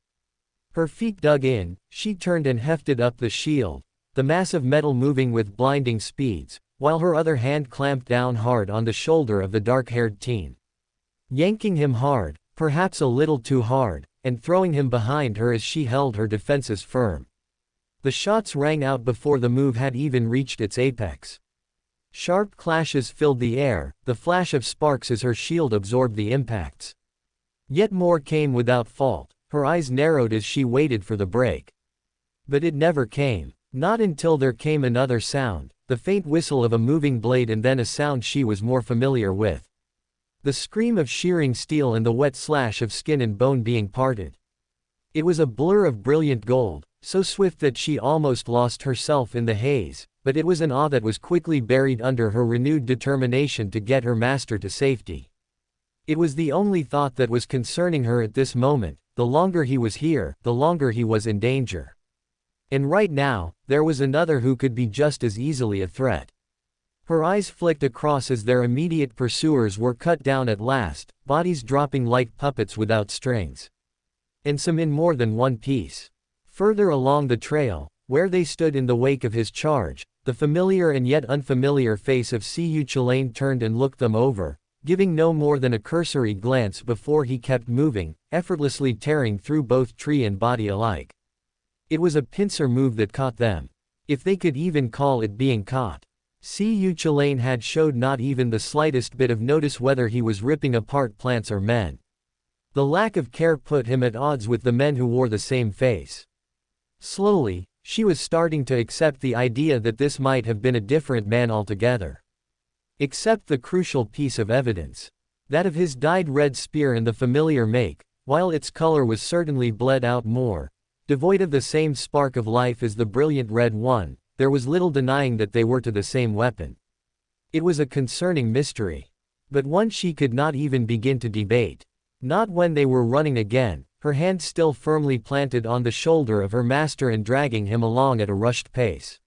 Her feet dug in, she turned and hefted up the shield, the mass of metal moving with blinding speeds, while her other hand clamped down hard on the shoulder of the dark-haired teen. Yanking him hard, perhaps a little too hard, and throwing him behind her as she held her defenses firm. The shots rang out before the move had even reached its apex. Sharp clashes filled the air, the flash of sparks as her shield absorbed the impacts. Yet more came without fault, her eyes narrowed as she waited for the break. But it never came. Not until there came another sound, the faint whistle of a moving blade, and then a sound she was more familiar with. The scream of shearing steel and the wet slash of skin and bone being parted. It was a blur of brilliant gold, so swift that she almost lost herself in the haze, but it was an awe that was quickly buried under her renewed determination to get her master to safety. It was the only thought that was concerning her at this moment. The longer he was here, the longer he was in danger. And right now, there was another who could be just as easily a threat. Her eyes flicked across as their immediate pursuers were cut down at last, bodies dropping like puppets without strings. And some in more than one piece. Further along the trail, where they stood in the wake of his charge, the familiar and yet unfamiliar face of Siyu Chalain turned and looked them over, giving no more than a cursory glance before he kept moving, effortlessly tearing through both tree and body alike. It was a pincer move that caught them. If they could even call it being caught. Siyu Chalain had showed not even the slightest bit of notice whether he was ripping apart plants or men. The lack of care put him at odds with the men who wore the same face. Slowly, she was starting to accept the idea that this might have been a different man altogether. Except the crucial piece of evidence. That of his dyed red spear and the familiar make, while its color was certainly bled out more, devoid of the same spark of life as the brilliant red one, there was little denying that they were to the same weapon. It was a concerning mystery. But one she could not even begin to debate. Not when they were running again, her hand still firmly planted on the shoulder of her master and dragging him along at a rushed pace.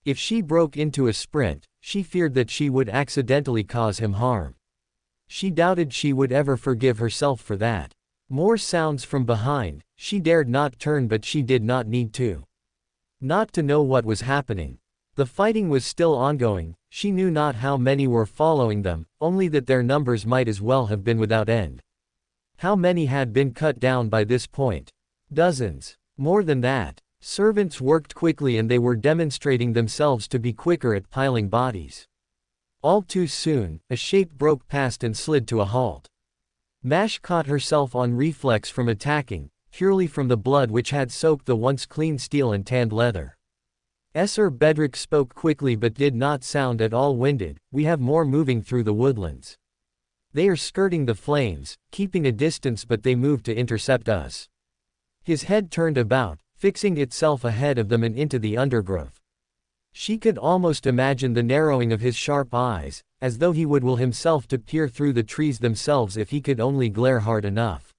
If she broke into a sprint, she feared that she would accidentally cause him harm. She doubted she would ever forgive herself for that. More sounds from behind. She dared not turn, but she did not need to. Not to know what was happening. The fighting was still ongoing. She knew not how many were following them, only that their numbers might as well have been without end. How many had been cut down by this point? Dozens. More than that. Servants worked quickly, and they were demonstrating themselves to be quicker at piling bodies. All too soon, a shape broke past and slid to a halt. Mash caught herself on reflex from attacking, purely from the blood which had soaked the once clean steel and tanned leather. Sir Bedrick spoke quickly but did not sound at all winded. "We have more moving through the woodlands. They are skirting the flames, keeping a distance, but they move to intercept us." His head turned about, fixing itself ahead of them and into the undergrowth. She could almost imagine the narrowing of his sharp eyes, as though he would will himself to peer through the trees themselves if he could only glare hard enough.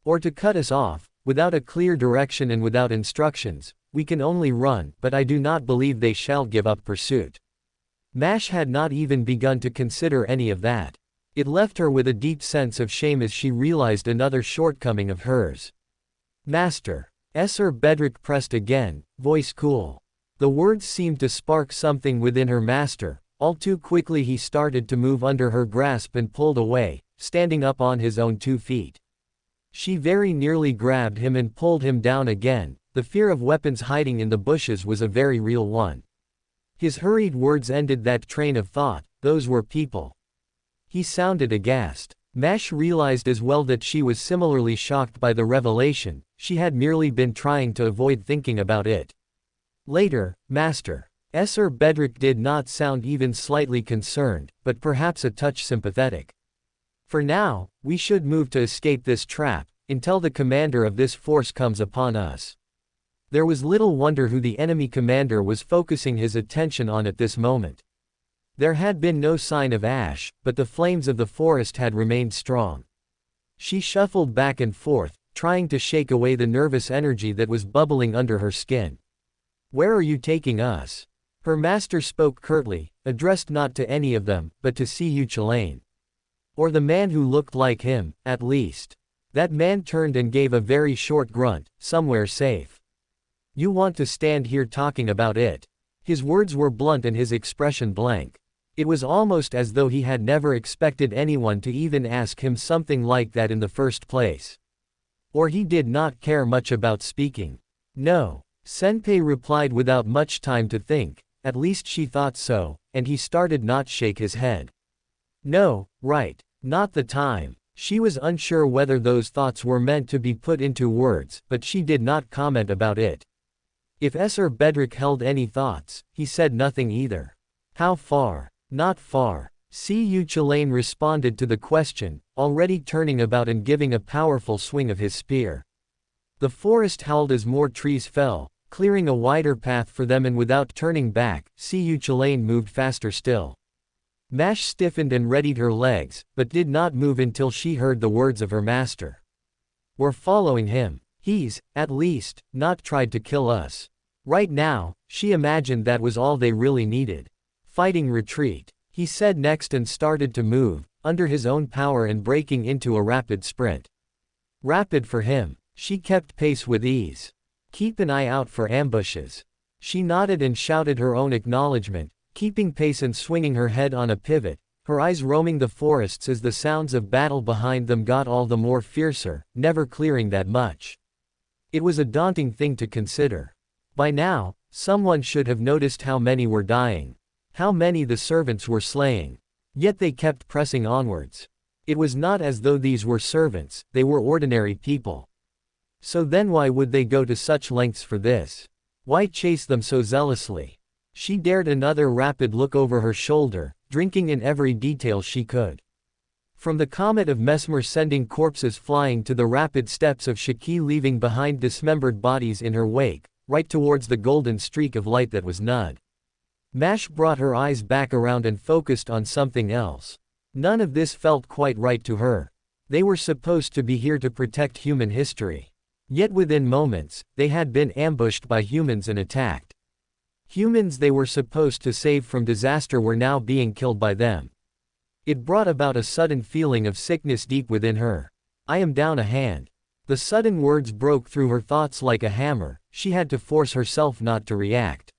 "Or to cut us off, without a clear direction and without instructions. We can only run, but I do not believe they shall give up pursuit." Mash had not even begun to consider any of that. It left her with a deep sense of shame as she realized another shortcoming of hers. "Master." Sir Bedrick pressed again, voice cool. The words seemed to spark something within her master. All too quickly he started to move under her grasp and pulled away, standing up on his own 2 feet. She very nearly grabbed him and pulled him down again. The fear of weapons hiding in the bushes was a very real one. His hurried words ended that train of thought. Those were people. He sounded aghast. Mash realized as well that she was similarly shocked by the revelation. She had merely been trying to avoid thinking about it. Later, Master. Sir Bedrick did not sound even slightly concerned, but perhaps a touch sympathetic. "For now, we should move to escape this trap, until the commander of this force comes upon us." There was little wonder who the enemy commander was focusing his attention on at this moment. There had been no sign of ash, but the flames of the forest had remained strong. She shuffled back and forth, trying to shake away the nervous energy that was bubbling under her skin. "Where are you taking us?" Her master spoke curtly, addressed not to any of them, but to Siyu Chalain. Or the man who looked like him, at least. That man turned and gave a very short grunt. "Somewhere safe." "You want to stand here talking about it?" His words were blunt and his expression blank. It was almost as though he had never expected anyone to even ask him something like that in the first place. Or he did not care much about speaking. No. Senpei replied without much time to think, at least she thought so, and he started not shake his head. No, right. Not the time. She was unsure whether those thoughts were meant to be put into words, but she did not comment about it. If Sir Bedrick held any thoughts, he said nothing either. How far? Not far. Cu Chulain responded to the question, already turning about and giving a powerful swing of his spear. The forest howled as more trees fell, clearing a wider path for them, and without turning back, Cu Chulain moved faster still. Mash stiffened and readied her legs, but did not move until she heard the words of her master. We're following him. He's, at least, not tried to kill us. Right now, she imagined that was all they really needed. Fighting retreat, he said next and started to move, under his own power and breaking into a rapid sprint. Rapid for him. She kept pace with ease. Keep an eye out for ambushes. She nodded and shouted her own acknowledgement, keeping pace and swinging her head on a pivot, her eyes roaming the forests as the sounds of battle behind them got all the more fiercer, never clearing that much. It was a daunting thing to consider. By now, someone should have noticed how many were dying. How many the servants were slaying. Yet they kept pressing onwards. It was not as though these were servants, they were ordinary people. So then why would they go to such lengths for this? Why chase them so zealously? She dared another rapid look over her shoulder, drinking in every detail she could. From the comet of Mesmer sending corpses flying to the rapid steps of Shiki leaving behind dismembered bodies in her wake, right towards the golden streak of light that was Nud. Mash brought her eyes back around and focused on something else. None of this felt quite right to her. They were supposed to be here to protect human history. Yet within moments, they had been ambushed by humans and attacked. Humans they were supposed to save from disaster were now being killed by them. It brought about a sudden feeling of sickness deep within her. I am down a hand. The sudden words broke through her thoughts like a hammer, she had to force herself not to react.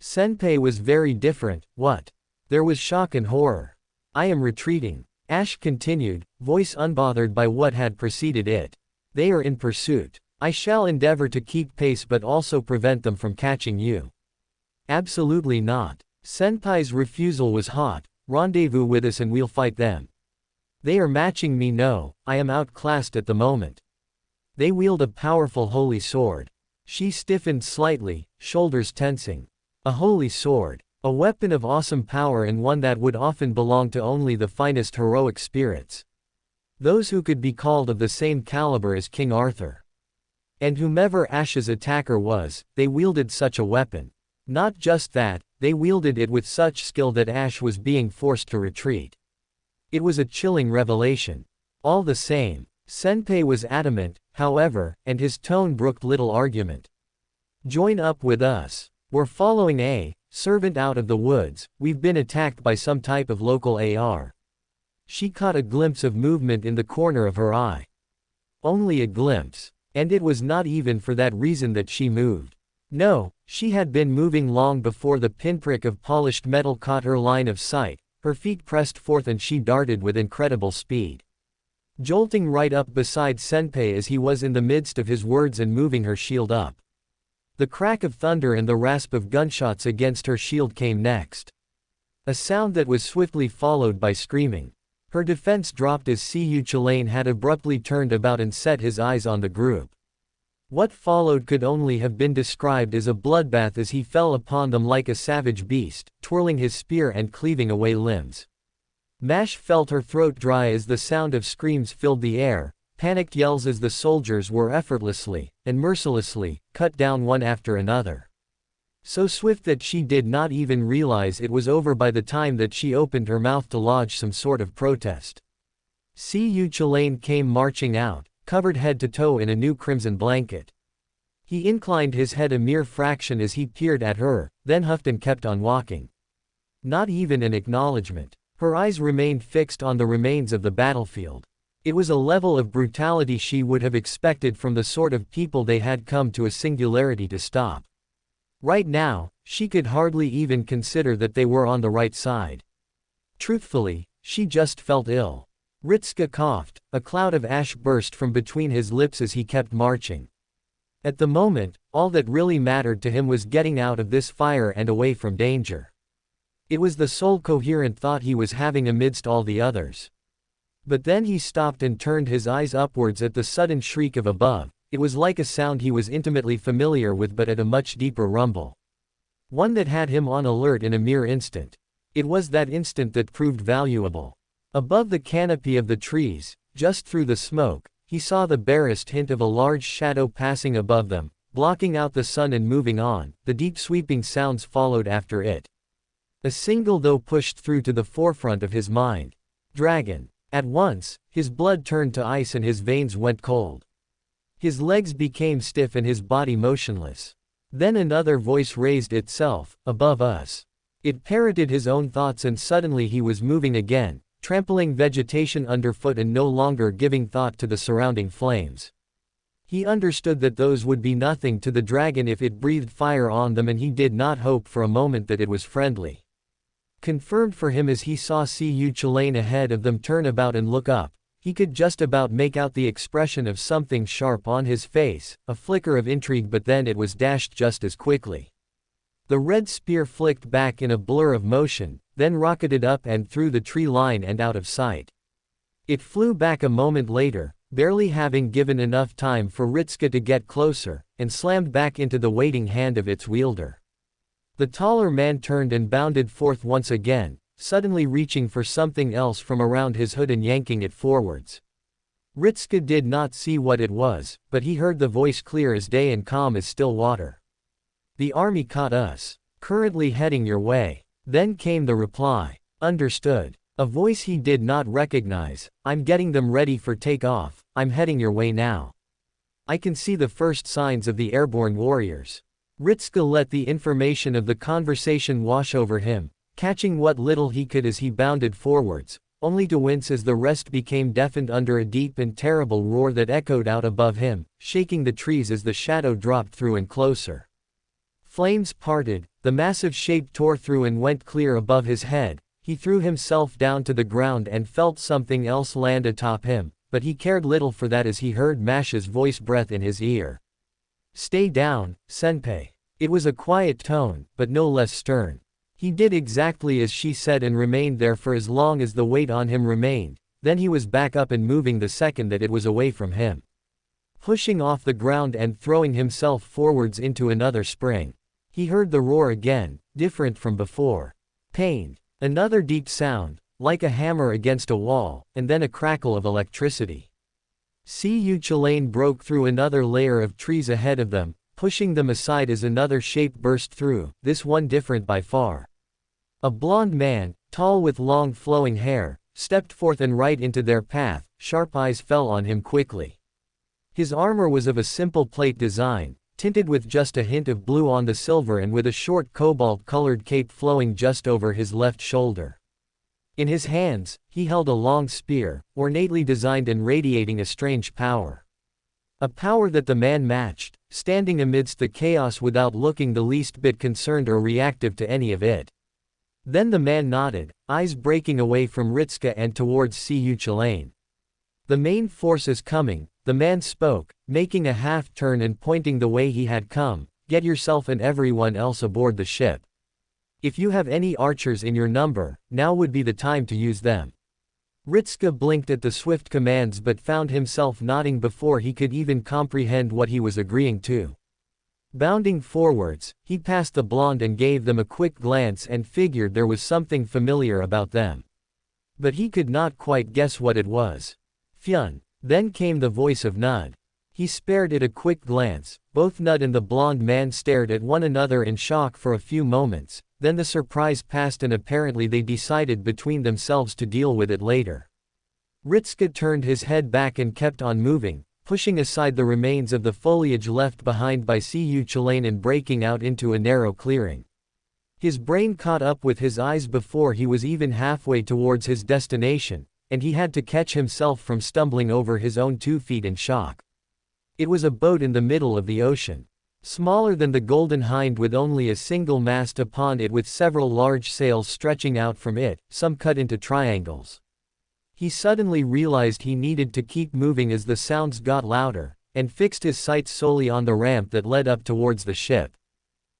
Senpei was very different, what? There was shock and horror. I am retreating. Ash continued, voice unbothered by what had preceded it. They are in pursuit. I shall endeavor to keep pace but also prevent them from catching you. Absolutely not. Senpai's refusal was hot. Rendezvous with us and we'll fight them. They are matching me. No, I am outclassed at the moment. They wield a powerful holy sword. She stiffened slightly, shoulders tensing. A holy sword. A weapon of awesome power and one that would often belong to only the finest heroic spirits. Those who could be called of the same caliber as King Arthur. And whomever Ash's attacker was, they wielded such a weapon. Not just that, they wielded it with such skill that Ash was being forced to retreat. It was a chilling revelation. All the same, Senpei was adamant, however, and his tone brooked little argument. Join up with us. We're following a servant out of the woods. We've been attacked by some type of local AR. She caught a glimpse of movement in the corner of her eye. Only a glimpse. And it was not even for that reason that she moved. No, she had been moving long before the pinprick of polished metal caught her line of sight, her feet pressed forth and she darted with incredible speed. Jolting right up beside Senpei as he was in the midst of his words and moving her shield up. The crack of thunder and the rasp of gunshots against her shield came next. A sound that was swiftly followed by screaming. Her defense dropped as Cu Chulain had abruptly turned about and set his eyes on the group. What followed could only have been described as a bloodbath as he fell upon them like a savage beast, twirling his spear and cleaving away limbs. Mash felt her throat dry as the sound of screams filled the air, panicked yells as the soldiers were effortlessly, and mercilessly, cut down one after another. So swift that she did not even realize it was over by the time that she opened her mouth to lodge some sort of protest. Cu Chulain came marching out, covered head to toe in a new crimson blanket. He inclined his head a mere fraction as he peered at her, then huffed and kept on walking. Not even an acknowledgement. Her eyes remained fixed on the remains of the battlefield. It was a level of brutality she would have expected from the sort of people they had come to a singularity to stop. Right now, she could hardly even consider that they were on the right side. Truthfully, she just felt ill. Ritska coughed, a cloud of ash burst from between his lips as he kept marching. At the moment, all that really mattered to him was getting out of this fire and away from danger. It was the sole coherent thought he was having amidst all the others. But then he stopped and turned his eyes upwards at the sudden shriek of above. It was like a sound he was intimately familiar with, but at a much deeper rumble. One that had him on alert in a mere instant. It was that instant that proved valuable. Above the canopy of the trees, just through the smoke, he saw the barest hint of a large shadow passing above them, blocking out the sun and moving on. The deep sweeping sounds followed after it. A single though pushed through to the forefront of his mind. Dragon. At once, his blood turned to ice and his veins went cold. His legs became stiff and his body motionless. Then another voice raised itself, above us. It parroted his own thoughts, and suddenly he was moving again, trampling vegetation underfoot and no longer giving thought to the surrounding flames. He understood that those would be nothing to the dragon if it breathed fire on them, and he did not hope for a moment that it was friendly. Confirmed for him as he saw Cu-Chulainn ahead of them turn about and look up. He could just about make out the expression of something sharp on his face, a flicker of intrigue, but then it was dashed just as quickly. The red spear flicked back in a blur of motion, then rocketed up and through the tree line and out of sight. It flew back a moment later, barely having given enough time for Ritska to get closer, and slammed back into the waiting hand of its wielder. The taller man turned and bounded forth once again, suddenly reaching for something else from around his hood and yanking it forwards. Ritska did not see what it was, but he heard the voice clear as day and calm as still water. "The army caught us. Currently heading your way." Then came the reply. "Understood." A voice he did not recognize. "I'm getting them ready for takeoff. I'm heading your way now. I can see the first signs of the airborne warriors." Ritska let the information of the conversation wash over him, catching what little he could as he bounded forwards, only to wince as the rest became deafened under a deep and terrible roar that echoed out above him, shaking the trees as the shadow dropped through and closer. Flames parted, the massive shape tore through and went clear above his head. He threw himself down to the ground and felt something else land atop him, but he cared little for that as he heard Masha's voice breath in his ear. "Stay down, Senpai." It was a quiet tone, but no less stern. He did exactly as she said and remained there for as long as the weight on him remained, then he was back up and moving the second that it was away from him. Pushing off the ground and throwing himself forwards into another spring. He heard the roar again, different from before. Pained. Another deep sound, like a hammer against a wall, and then a crackle of electricity. Cu-Chulainn broke through another layer of trees ahead of them, pushing them aside as another shape burst through, this one different by far. A blond man, tall with long flowing hair, stepped forth and right into their path. Sharp eyes fell on him quickly. His armor was of a simple plate design, tinted with just a hint of blue on the silver and with a short cobalt-colored cape flowing just over his left shoulder. In his hands, he held a long spear, ornately designed and radiating a strange power. A power that the man matched, standing amidst the chaos without looking the least bit concerned or reactive to any of it. Then the man nodded, eyes breaking away from Ritska and towards Cu-Chulainn. "The main force is coming," the man spoke, making a half-turn and pointing the way he had come. "Get yourself and everyone else aboard the ship. If you have any archers in your number, now would be the time to use them." Ritska blinked at the swift commands but found himself nodding before he could even comprehend what he was agreeing to. Bounding forwards, he passed the blonde and gave them a quick glance and figured there was something familiar about them. But he could not quite guess what it was. "Fyun." Then came the voice of Nud. He spared it a quick glance. Both Nud and the blonde man stared at one another in shock for a few moments, then the surprise passed and apparently they decided between themselves to deal with it later. Ritska turned his head back and kept on moving, pushing aside the remains of the foliage left behind by Cu-Chulainn and breaking out into a narrow clearing. His brain caught up with his eyes before he was even halfway towards his destination, and he had to catch himself from stumbling over his own 2 feet in shock. It was a boat in the middle of the ocean. Smaller than the Golden Hind with only a single mast upon it with several large sails stretching out from it, some cut into triangles. He suddenly realized he needed to keep moving as the sounds got louder, and fixed his sights solely on the ramp that led up towards the ship.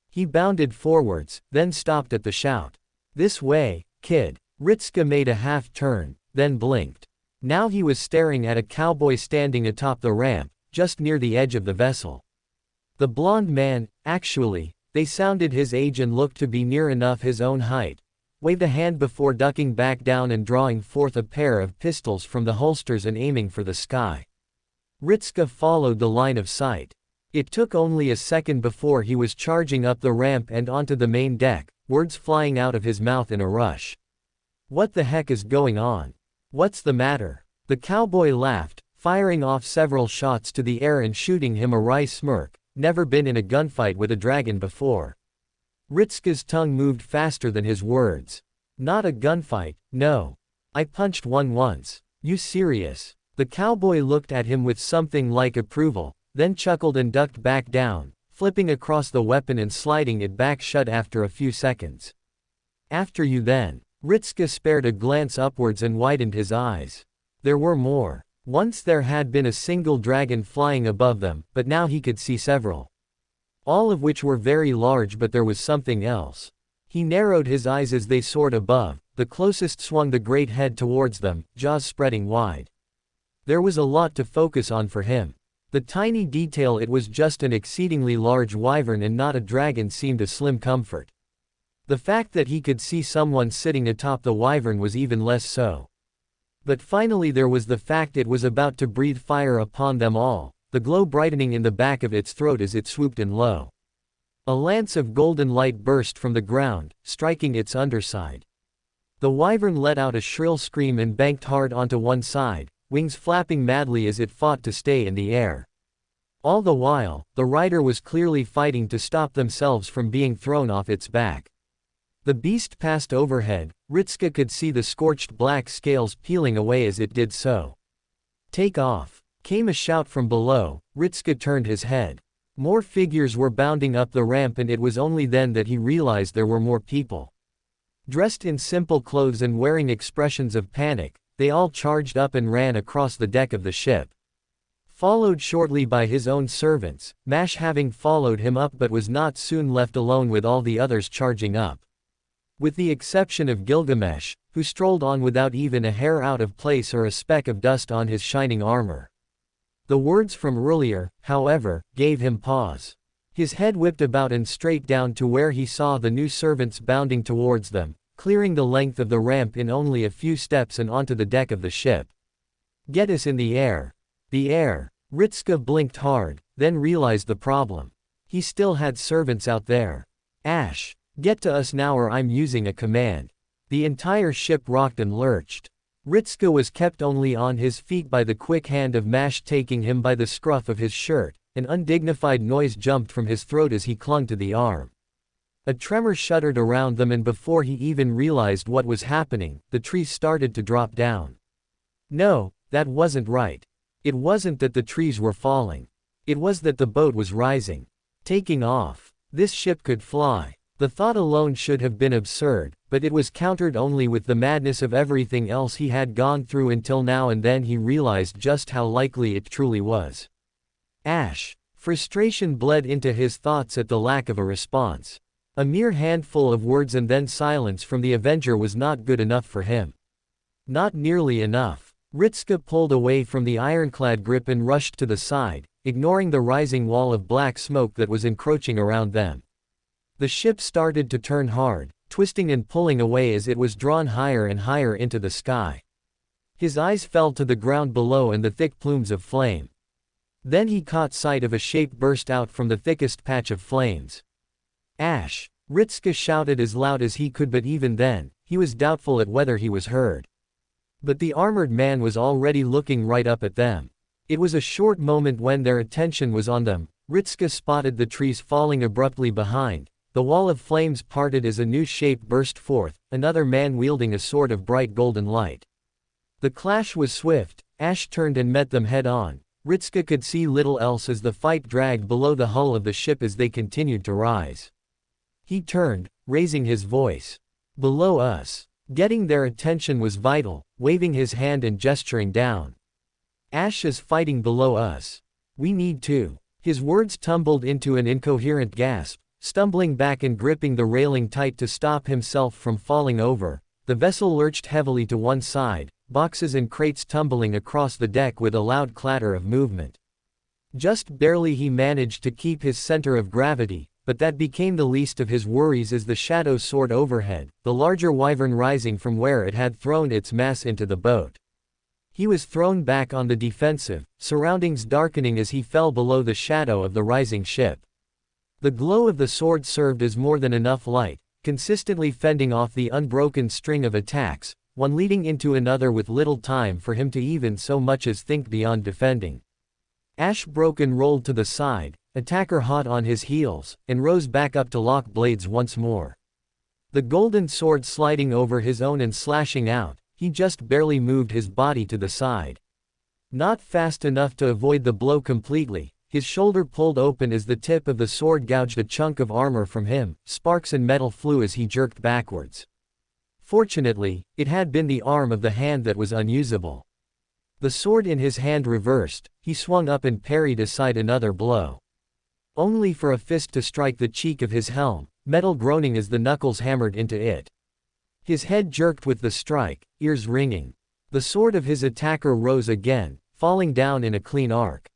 He bounded forwards, then stopped at the shout. "This way, kid." Ritska made a half-turn, then blinked. Now he was staring at a cowboy standing atop the ramp, just near the edge of the vessel. The blond man, actually, they sounded his age and looked to be near enough his own height, waved a hand before ducking back down and drawing forth a pair of pistols from the holsters and aiming for the sky. Ritska followed the line of sight. It took only a second before he was charging up the ramp and onto the main deck, words flying out of his mouth in a rush. "What the heck is going on? What's the matter?" The cowboy laughed, firing off several shots to the air and shooting him a wry smirk. "Never been in a gunfight with a dragon before." Ritska's tongue moved faster than his words. "Not a gunfight, no. I punched one once. You serious?" The cowboy looked at him with something like approval, then chuckled and ducked back down, flipping across the weapon and sliding it back shut after a few seconds. "After you then." Ritska spared a glance upwards and widened his eyes. There were more. Once there had been a single dragon flying above them, but now he could see several. All of which were very large, but there was something else. He narrowed his eyes as they soared above. The closest swung the great head towards them, jaws spreading wide. There was a lot to focus on for him. The tiny detail it was just an exceedingly large wyvern and not a dragon seemed a slim comfort. The fact that he could see someone sitting atop the wyvern was even less so. But finally there was the fact it was about to breathe fire upon them all, the glow brightening in the back of its throat as it swooped in low. A lance of golden light burst from the ground, striking its underside. The wyvern let out a shrill scream and banked hard onto one side, wings flapping madly as it fought to stay in the air. All the while, the rider was clearly fighting to stop themselves from being thrown off its back. The beast passed overhead. Ritska could see the scorched black scales peeling away as it did so. "Take off!" came a shout from below. Ritska turned his head. More figures were bounding up the ramp, and it was only then that he realized there were more people. Dressed in simple clothes and wearing expressions of panic, they all charged up and ran across the deck of the ship. Followed shortly by his own servants, Mash having followed him up but was not soon left alone with all the others charging up. With the exception of Gilgamesh, who strolled on without even a hair out of place or a speck of dust on his shining armor. The words from earlier, however, gave him pause. His head whipped about and straight down to where he saw the new servants bounding towards them, clearing the length of the ramp in only a few steps and onto the deck of the ship. "Get us in the air." The air. Ritska blinked hard, then realized the problem. He still had servants out there. "Ash, get to us now or I'm using a command." The entire ship rocked and lurched. Ritska was kept only on his feet by the quick hand of Mash taking him by the scruff of his shirt. An undignified noise jumped from his throat as he clung to the arm. A tremor shuddered around them, and before he even realized what was happening, the trees started to drop down. No, that wasn't right. It wasn't that the trees were falling. It was that the boat was rising. Taking off. This ship could fly. The thought alone should have been absurd, but it was countered only with the madness of everything else he had gone through until now, and then he realized just how likely it truly was. Ash. Frustration bled into his thoughts at the lack of a response. A mere handful of words and then silence from the Avenger was not good enough for him. Not nearly enough. Ritska pulled away from the ironclad grip and rushed to the side, ignoring the rising wall of black smoke that was encroaching around them. The ship started to turn hard, twisting and pulling away as it was drawn higher and higher into the sky. His eyes fell to the ground below and the thick plumes of flame. Then he caught sight of a shape burst out from the thickest patch of flames. Ash! Ritska shouted as loud as he could, but even then, he was doubtful at whether he was heard. But the armored man was already looking right up at them. It was a short moment when their attention was on them. Ritska spotted the trees falling abruptly behind. The wall of flames parted as a new shape burst forth, another man wielding a sword of bright golden light. The clash was swift. Ash turned and met them head on. Ritska could see little else as the fight dragged below the hull of the ship as they continued to rise. He turned, raising his voice. "Below us. Getting their attention was vital, waving his hand and gesturing down. Ash is fighting below us. We need to. His words tumbled into an incoherent gasp. Stumbling back and gripping the railing tight to stop himself from falling over, the vessel lurched heavily to one side, boxes and crates tumbling across the deck with a loud clatter of movement. Just barely he managed to keep his center of gravity, but that became the least of his worries as the shadow soared overhead, the larger wyvern rising from where it had thrown its mass into the boat. He was thrown back on the defensive, surroundings darkening as he fell below the shadow of the rising ship. The glow of the sword served as more than enough light, consistently fending off the unbroken string of attacks, one leading into another with little time for him to even so much as think beyond defending. Ash broke and rolled to the side, attacker hot on his heels, and rose back up to lock blades once more. The golden sword sliding over his own and slashing out, he just barely moved his body to the side. Not fast enough to avoid the blow completely. His shoulder pulled open as the tip of the sword gouged a chunk of armor from him, sparks and metal flew as he jerked backwards. Fortunately, it had been the arm of the hand that was unusable. The sword in his hand reversed, he swung up and parried aside another blow. Only for a fist to strike the cheek of his helm, metal groaning as the knuckles hammered into it. His head jerked with the strike, ears ringing. The sword of his attacker rose again, falling down in a clean arc.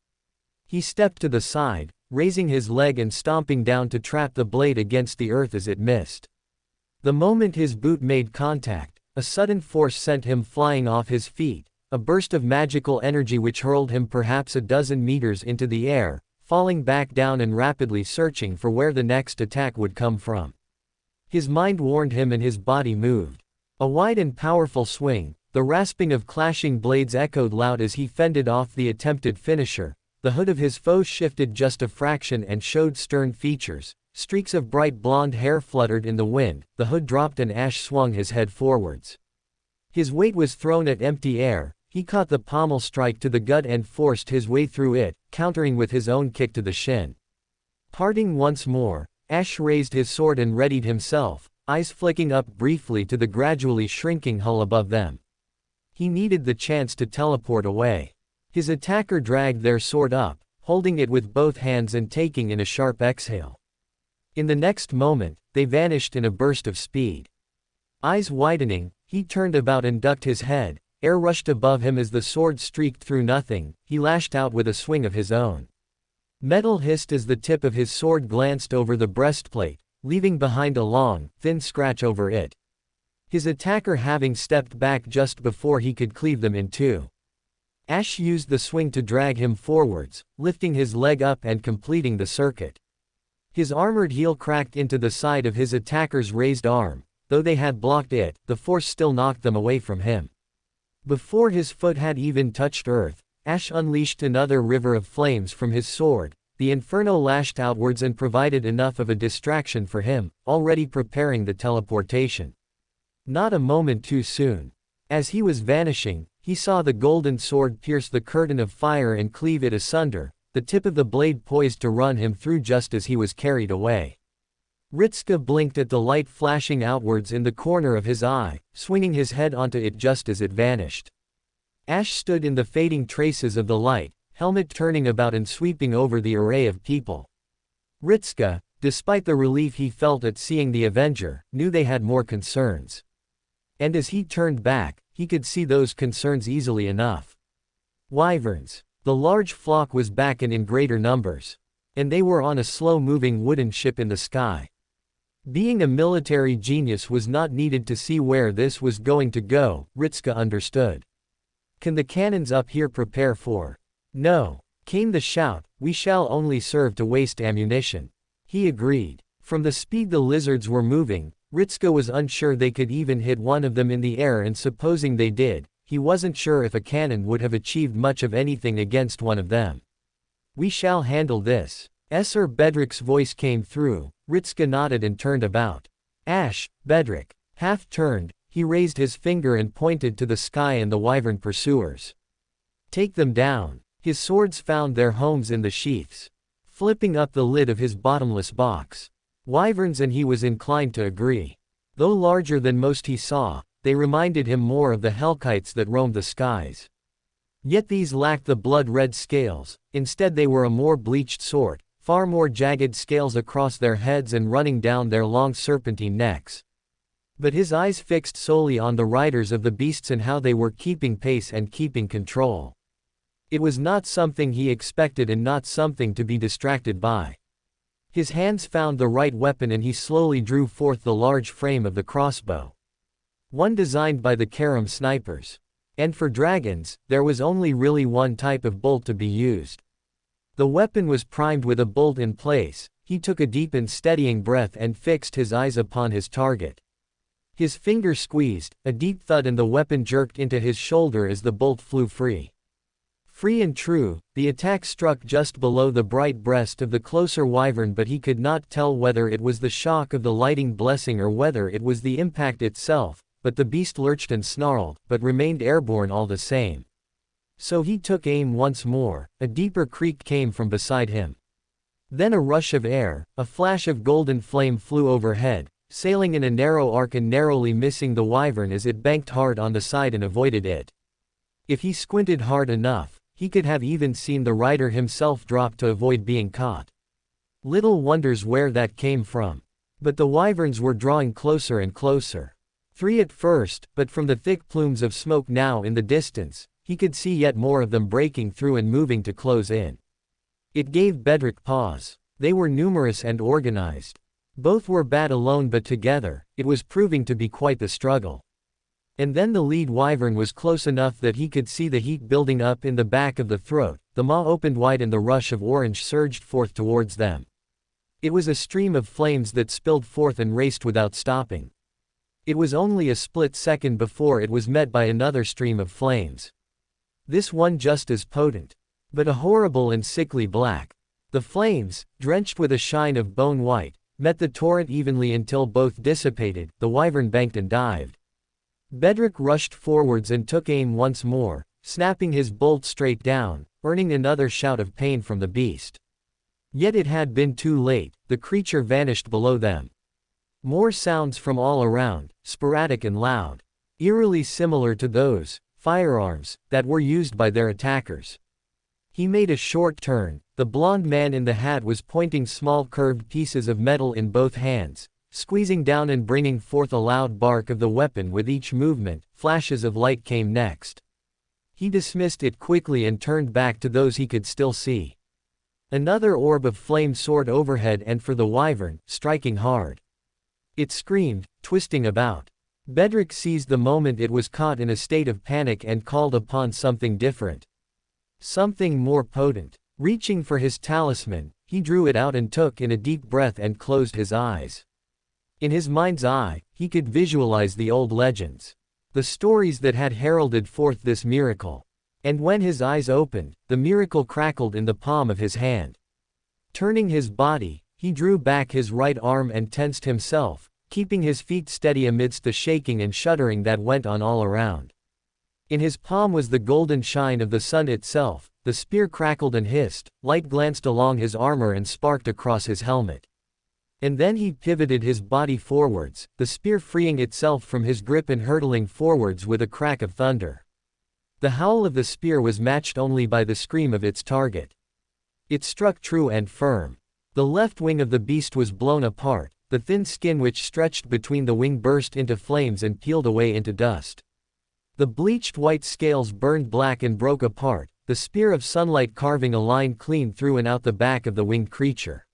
He stepped to the side, raising his leg and stomping down to trap the blade against the earth as it missed. The moment his boot made contact, a sudden force sent him flying off his feet, a burst of magical energy which hurled him perhaps a dozen meters into the air, falling back down and rapidly searching for where the next attack would come from. His mind warned him and his body moved. A wide and powerful swing, the rasping of clashing blades echoed loud as he fended off the attempted finisher. The hood of his foe shifted just a fraction and showed stern features. Streaks of bright blonde hair fluttered in the wind, the hood dropped and Ash swung his head forwards. His weight was thrown at empty air, he caught the pommel strike to the gut and forced his way through it, countering with his own kick to the shin. Parting once more, Ash raised his sword and readied himself, eyes flicking up briefly to the gradually shrinking hull above them. He needed the chance to teleport away. His attacker dragged their sword up, holding it with both hands and taking in a sharp exhale. In the next moment, they vanished in a burst of speed. Eyes widening, he turned about and ducked his head, air rushed above him as the sword streaked through nothing, he lashed out with a swing of his own. Metal hissed as the tip of his sword glanced over the breastplate, leaving behind a long, thin scratch over it. His attacker having stepped back just before he could cleave them in two. Ash used the swing to drag him forwards, lifting his leg up and completing the circuit. His armored heel cracked into the side of his attacker's raised arm. Though they had blocked it, the force still knocked them away from him. Before his foot had even touched earth, Ash unleashed another river of flames from his sword. The inferno lashed outwards and provided enough of a distraction for him, already preparing the teleportation. Not a moment too soon. As he was vanishing, he saw the golden sword pierce the curtain of fire and cleave it asunder, the tip of the blade poised to run him through just as he was carried away. Ritska blinked at the light flashing outwards in the corner of his eye, swinging his head onto it just as it vanished. Ash stood in the fading traces of the light, helmet turning about and sweeping over the array of people. Ritska, despite the relief he felt at seeing the Avenger, knew they had more concerns. And as he turned back, he could see those concerns easily enough. Wyverns. The large flock was back and in greater numbers. And they were on a slow-moving wooden ship in the sky. Being a military genius was not needed to see where this was going to go, Ritska understood. Can the cannons up here prepare for? No. Came the shout, we shall only serve to waste ammunition. He agreed. From the speed the lizards were moving, Ritska was unsure they could even hit one of them in the air, and supposing they did, he wasn't sure if a cannon would have achieved much of anything against one of them. We shall handle this. Sir Bedrick's voice came through. Ritska nodded and turned about. Ash, Bedrick. Half turned, he raised his finger and pointed to the sky and the wyvern pursuers. Take them down. His swords found their homes in the sheaths. Flipping up the lid of his bottomless box. Wyverns, and he was inclined to agree. Though larger than most he saw, they reminded him more of the hellkites that roamed the skies. Yet these lacked the blood-red scales, instead they were a more bleached sort, far more jagged scales across their heads and running down their long serpentine necks. But his eyes fixed solely on the riders of the beasts and how they were keeping pace and keeping control. It was not something he expected and not something to be distracted by. His hands found the right weapon and he slowly drew forth the large frame of the crossbow. One designed by the Karam snipers. And for dragons, there was only really one type of bolt to be used. The weapon was primed with a bolt in place. He took a deep and steadying breath and fixed his eyes upon his target. His finger squeezed, a deep thud and the weapon jerked into his shoulder as the bolt flew free. Free and true, the attack struck just below the bright breast of the closer wyvern, but he could not tell whether it was the shock of the lighting blessing or whether it was the impact itself. But the beast lurched and snarled, but remained airborne all the same. So he took aim once more. A deeper creak came from beside him. Then a rush of air, a flash of golden flame flew overhead, sailing in a narrow arc and narrowly missing the wyvern as it banked hard on the side and avoided it. If he squinted hard enough, he could have even seen the rider himself drop to avoid being caught. Little wonders where that came from. But the wyverns were drawing closer and closer. 3 at first, but from the thick plumes of smoke now in the distance, he could see yet more of them breaking through and moving to close in. It gave Bedrick pause. They were numerous and organized. Both were bad alone, but together, it was proving to be quite the struggle. And then the lead wyvern was close enough that he could see the heat building up in the back of the throat. The maw opened wide and the rush of orange surged forth towards them. It was a stream of flames that spilled forth and raced without stopping. It was only a split second before it was met by another stream of flames. This one just as potent. But a horrible and sickly black. The flames, drenched with a shine of bone white, met the torrent evenly until both dissipated. The wyvern banked and dived. Bedrick rushed forwards and took aim once more, snapping his bolt straight down, earning another shout of pain from the beast. Yet it had been too late. The creature vanished below them. More sounds from all around, sporadic and loud. Eerily similar to those firearms that were used by their attackers. He made a short turn. The blond man in the hat was pointing small curved pieces of metal in both hands, squeezing down and bringing forth a loud bark of the weapon with each movement. Flashes of light came next. He dismissed it quickly and turned back to those he could still see. Another orb of flame soared overhead and for the wyvern, striking hard. It screamed, twisting about. Bedrick seized the moment it was caught in a state of panic and called upon something different. Something more potent. Reaching for his talisman, he drew it out and took in a deep breath and closed his eyes. In his mind's eye, he could visualize the old legends. The stories that had heralded forth this miracle. And when his eyes opened, the miracle crackled in the palm of his hand. Turning his body, he drew back his right arm and tensed himself, keeping his feet steady amidst the shaking and shuddering that went on all around. In his palm was the golden shine of the sun itself. The spear crackled and hissed, light glanced along his armor and sparked across his helmet. And then he pivoted his body forwards, the spear freeing itself from his grip and hurtling forwards with a crack of thunder. The howl of the spear was matched only by the scream of its target. It struck true and firm. The left wing of the beast was blown apart, the thin skin which stretched between the wing burst into flames and peeled away into dust. The bleached white scales burned black and broke apart, the spear of sunlight carving a line clean through and out the back of the winged creature.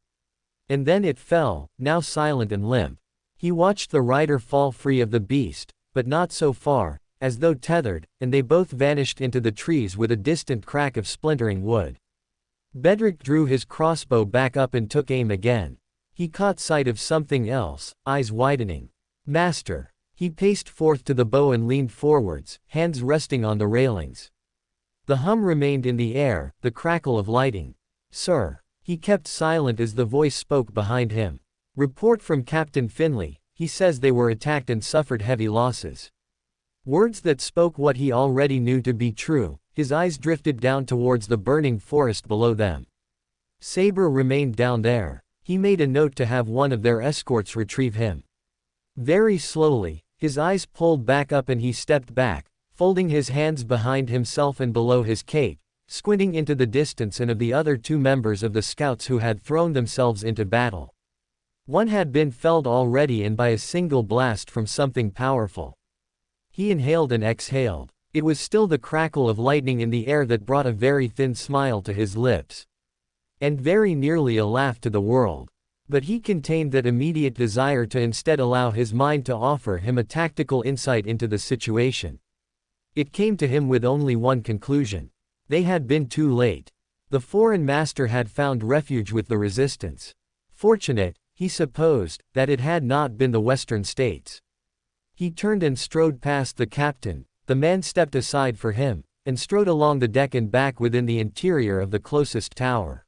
And then it fell, now silent and limp. He watched the rider fall free of the beast, but not so far, as though tethered, and they both vanished into the trees with a distant crack of splintering wood. Bedrick drew his crossbow back up and took aim again. He caught sight of something else, eyes widening. Master. He paced forth to the bow and leaned forwards, hands resting on the railings. The hum remained in the air, the crackle of lighting. Sir. He kept silent as the voice spoke behind him. Report from Captain Finley, he says they were attacked and suffered heavy losses. Words that spoke what he already knew to be true. His eyes drifted down towards the burning forest below them. Saber remained down there. He made a note to have one of their escorts retrieve him. Very slowly, His eyes pulled back up and he stepped back, folding his hands behind himself and below his cape, squinting into the distance and of the other 2 members of the scouts who had thrown themselves into battle. One had been felled already and by a single blast from something powerful. He inhaled and exhaled. It was still the crackle of lightning in the air that brought a very thin smile to his lips. And very nearly a laugh to the world. But he contained that immediate desire to instead allow his mind to offer him a tactical insight into the situation. It came to him with only one conclusion. They had been too late. The foreign master had found refuge with the resistance. Fortunate, he supposed, that it had not been the Western states. He turned and strode past the captain. The man stepped aside for him, and strode along the deck and back within the interior of the closest tower,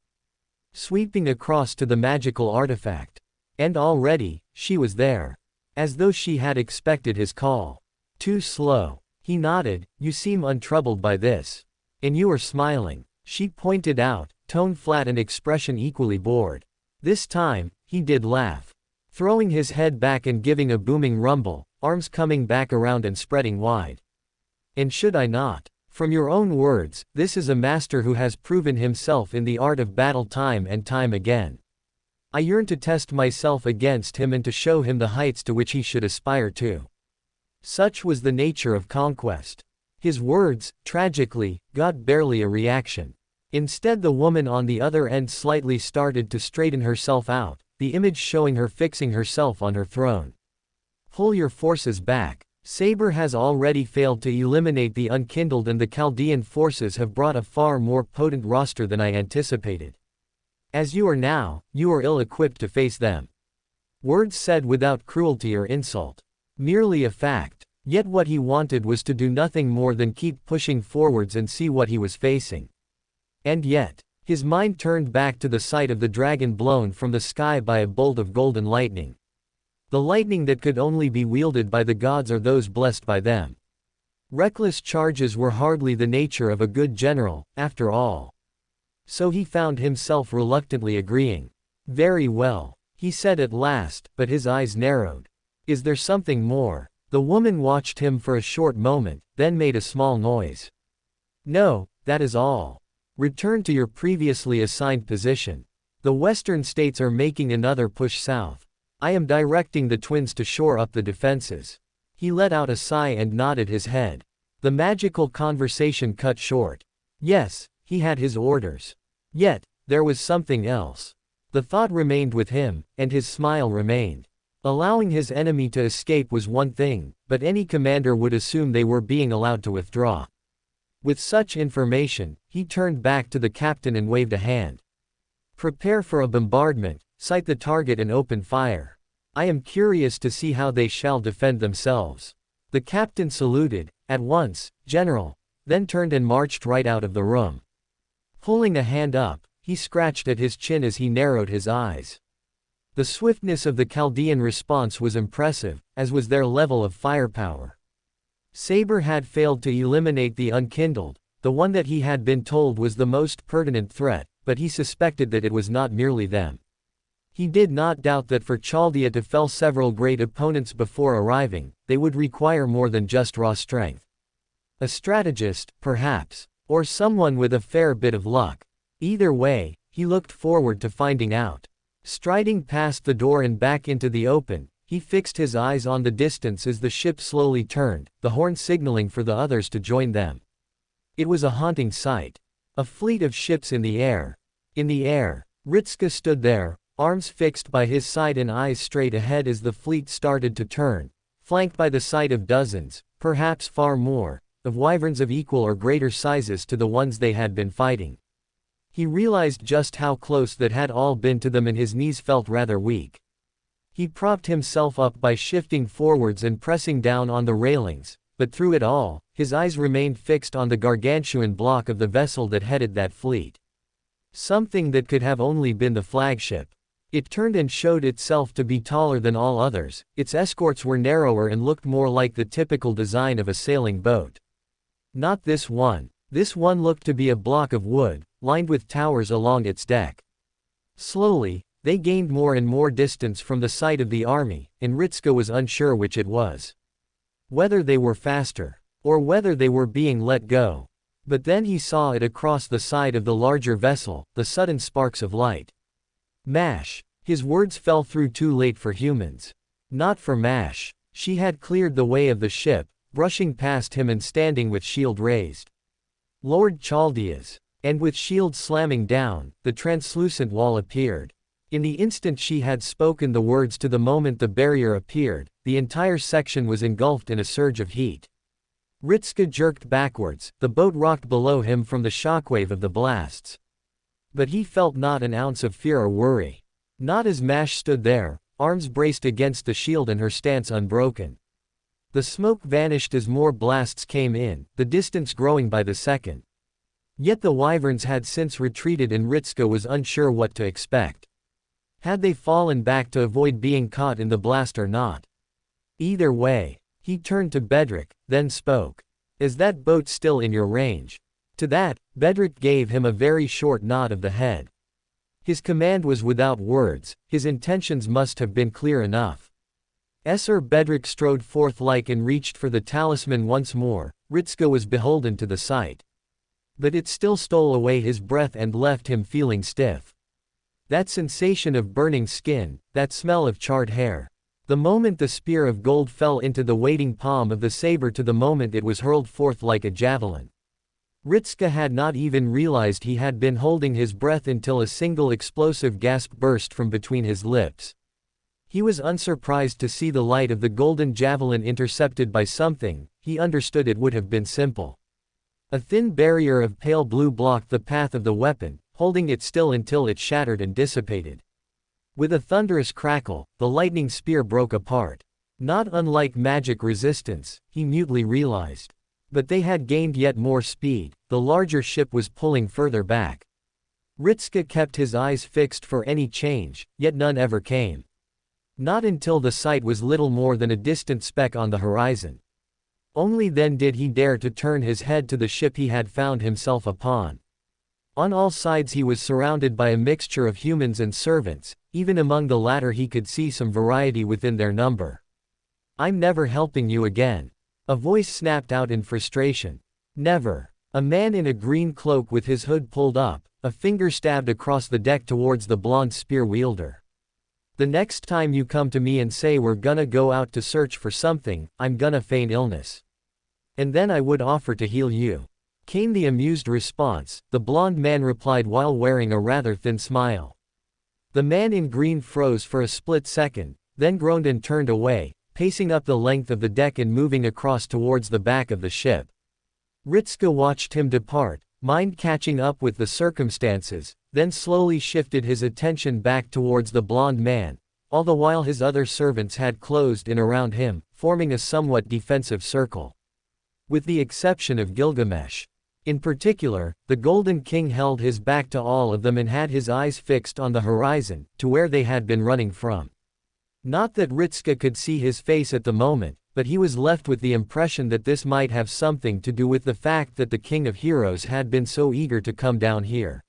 sweeping across to the magical artifact. And already, she was there. As though she had expected his call. Too slow. He nodded. You seem untroubled by this. And you are smiling. She pointed out, tone flat and expression equally bored. This time, he did laugh. Throwing his head back and giving a booming rumble, arms coming back around and spreading wide. And should I not? From your own words, this is a master who has proven himself in the art of battle time and time again. I yearn to test myself against him and to show him the heights to which he should aspire to. Such was the nature of conquest. His words, tragically, got barely a reaction. Instead, the woman on the other end slightly started to straighten herself out, the image showing her fixing herself on her throne. Pull your forces back. Saber has already failed to eliminate the unkindled and the Chaldean forces have brought a far more potent roster than I anticipated. As you are now, you are ill-equipped to face them. Words said without cruelty or insult. Merely a fact. Yet what he wanted was to do nothing more than keep pushing forwards and see what he was facing. And yet, his mind turned back to the sight of the dragon blown from the sky by a bolt of golden lightning. The lightning that could only be wielded by the gods or those blessed by them. Reckless charges were hardly the nature of a good general, after all. So he found himself reluctantly agreeing. Very well, he said at last, but his eyes narrowed. Is there something more? The woman watched him for a short moment, then made a small noise. No, that is all. Return to your previously assigned position. The Western states are making another push south. I am directing the twins to shore up the defenses. He let out a sigh and nodded his head. The magical conversation cut short. Yes, he had his orders. Yet, there was something else. The thought remained with him, and his smile remained. Allowing his enemy to escape was one thing, but any commander would assume they were being allowed to withdraw. With such information, he turned back to the captain and waved a hand. Prepare for a bombardment, sight the target and open fire. I am curious to see how they shall defend themselves. The captain saluted, at once, General, then turned and marched right out of the room. Pulling a hand up, he scratched at his chin as he narrowed his eyes. The swiftness of the Chaldean response was impressive, as was their level of firepower. Saber had failed to eliminate the unkindled, the one that he had been told was the most pertinent threat, but he suspected that it was not merely them. He did not doubt that for Chaldea to fell several great opponents before arriving, they would require more than just raw strength. A strategist, perhaps, or someone with a fair bit of luck. Either way, he looked forward to finding out. Striding past the door and back into the open, he fixed his eyes on the distance as the ship slowly turned, the horn signaling for the others to join them. It was a haunting sight. A fleet of ships in the air. In the air, Ritska stood there, arms fixed by his side and eyes straight ahead as the fleet started to turn, flanked by the sight of dozens, perhaps far more, of wyverns of equal or greater sizes to the ones they had been fighting. He realized just how close that had all been to them and his knees felt rather weak. He propped himself up by shifting forwards and pressing down on the railings, but through it all, his eyes remained fixed on the gargantuan block of the vessel that headed that fleet. Something that could have only been the flagship. It turned and showed itself to be taller than all others, its escorts were narrower and looked more like the typical design of a sailing boat. Not this one. This one looked to be a block of wood, lined with towers along its deck. Slowly, they gained more and more distance from the sight of the army, and Ritska was unsure which it was. Whether they were faster, or whether they were being let go. But then he saw it across the side of the larger vessel, the sudden sparks of light. Mash. His words fell through too late for humans. Not for Mash. She had cleared the way of the ship, brushing past him and standing with shield raised. Lord Chaldeas. And with shield slamming down, the translucent wall appeared. In the instant she had spoken the words to the moment the barrier appeared, the entire section was engulfed in a surge of heat. Ritska jerked backwards, the boat rocked below him from the shockwave of the blasts. But he felt not an ounce of fear or worry. Not as Mash stood there, arms braced against the shield and her stance unbroken. The smoke vanished as more blasts came in, the distance growing by the second. Yet the wyverns had since retreated and Ritska was unsure what to expect. Had they fallen back to avoid being caught in the blast or not? Either way. He turned to Bedrick, then spoke. Is that boat still in your range? To that, Bedrick gave him a very short nod of the head. His command was without words, his intentions must have been clear enough. Sir Bedrick strode forth like and reached for the talisman once more. Ritska was beholden to the sight. But it still stole away his breath and left him feeling stiff. That sensation of burning skin, that smell of charred hair. The moment the spear of gold fell into the waiting palm of the saber to the moment it was hurled forth like a javelin. Ritska had not even realized he had been holding his breath until a single explosive gasp burst from between his lips. He was unsurprised to see the light of the golden javelin intercepted by something. He understood it would have been simple. A thin barrier of pale blue blocked the path of the weapon, holding it still until it shattered and dissipated. With a thunderous crackle, the lightning spear broke apart. Not unlike magic resistance, he mutely realized. But they had gained yet more speed, the larger ship was pulling further back. Ritska kept his eyes fixed for any change, yet none ever came. Not until the sight was little more than a distant speck on the horizon. Only then did he dare to turn his head to the ship he had found himself upon. On all sides he was surrounded by a mixture of humans and servants, even among the latter he could see some variety within their number. I'm never helping you again. A voice snapped out in frustration. Never. A man in a green cloak with his hood pulled up, a finger stabbed across the deck towards the blonde spear wielder. The next time you come to me and say we're gonna go out to search for something, I'm gonna feign illness. And then I would offer to heal you. Came the amused response, the blonde man replied while wearing a rather thin smile. The man in green froze for a split second, then groaned and turned away, pacing up the length of the deck and moving across towards the back of the ship. Ritska watched him depart, mind catching up with the circumstances, then slowly shifted his attention back towards the blonde man, all the while his other servants had closed in around him, forming a somewhat defensive circle. With the exception of Gilgamesh. In particular, the Golden King held his back to all of them and had his eyes fixed on the horizon, to where they had been running from. Not that Ritska could see his face at the moment, but he was left with the impression that this might have something to do with the fact that the King of Heroes had been so eager to come down here.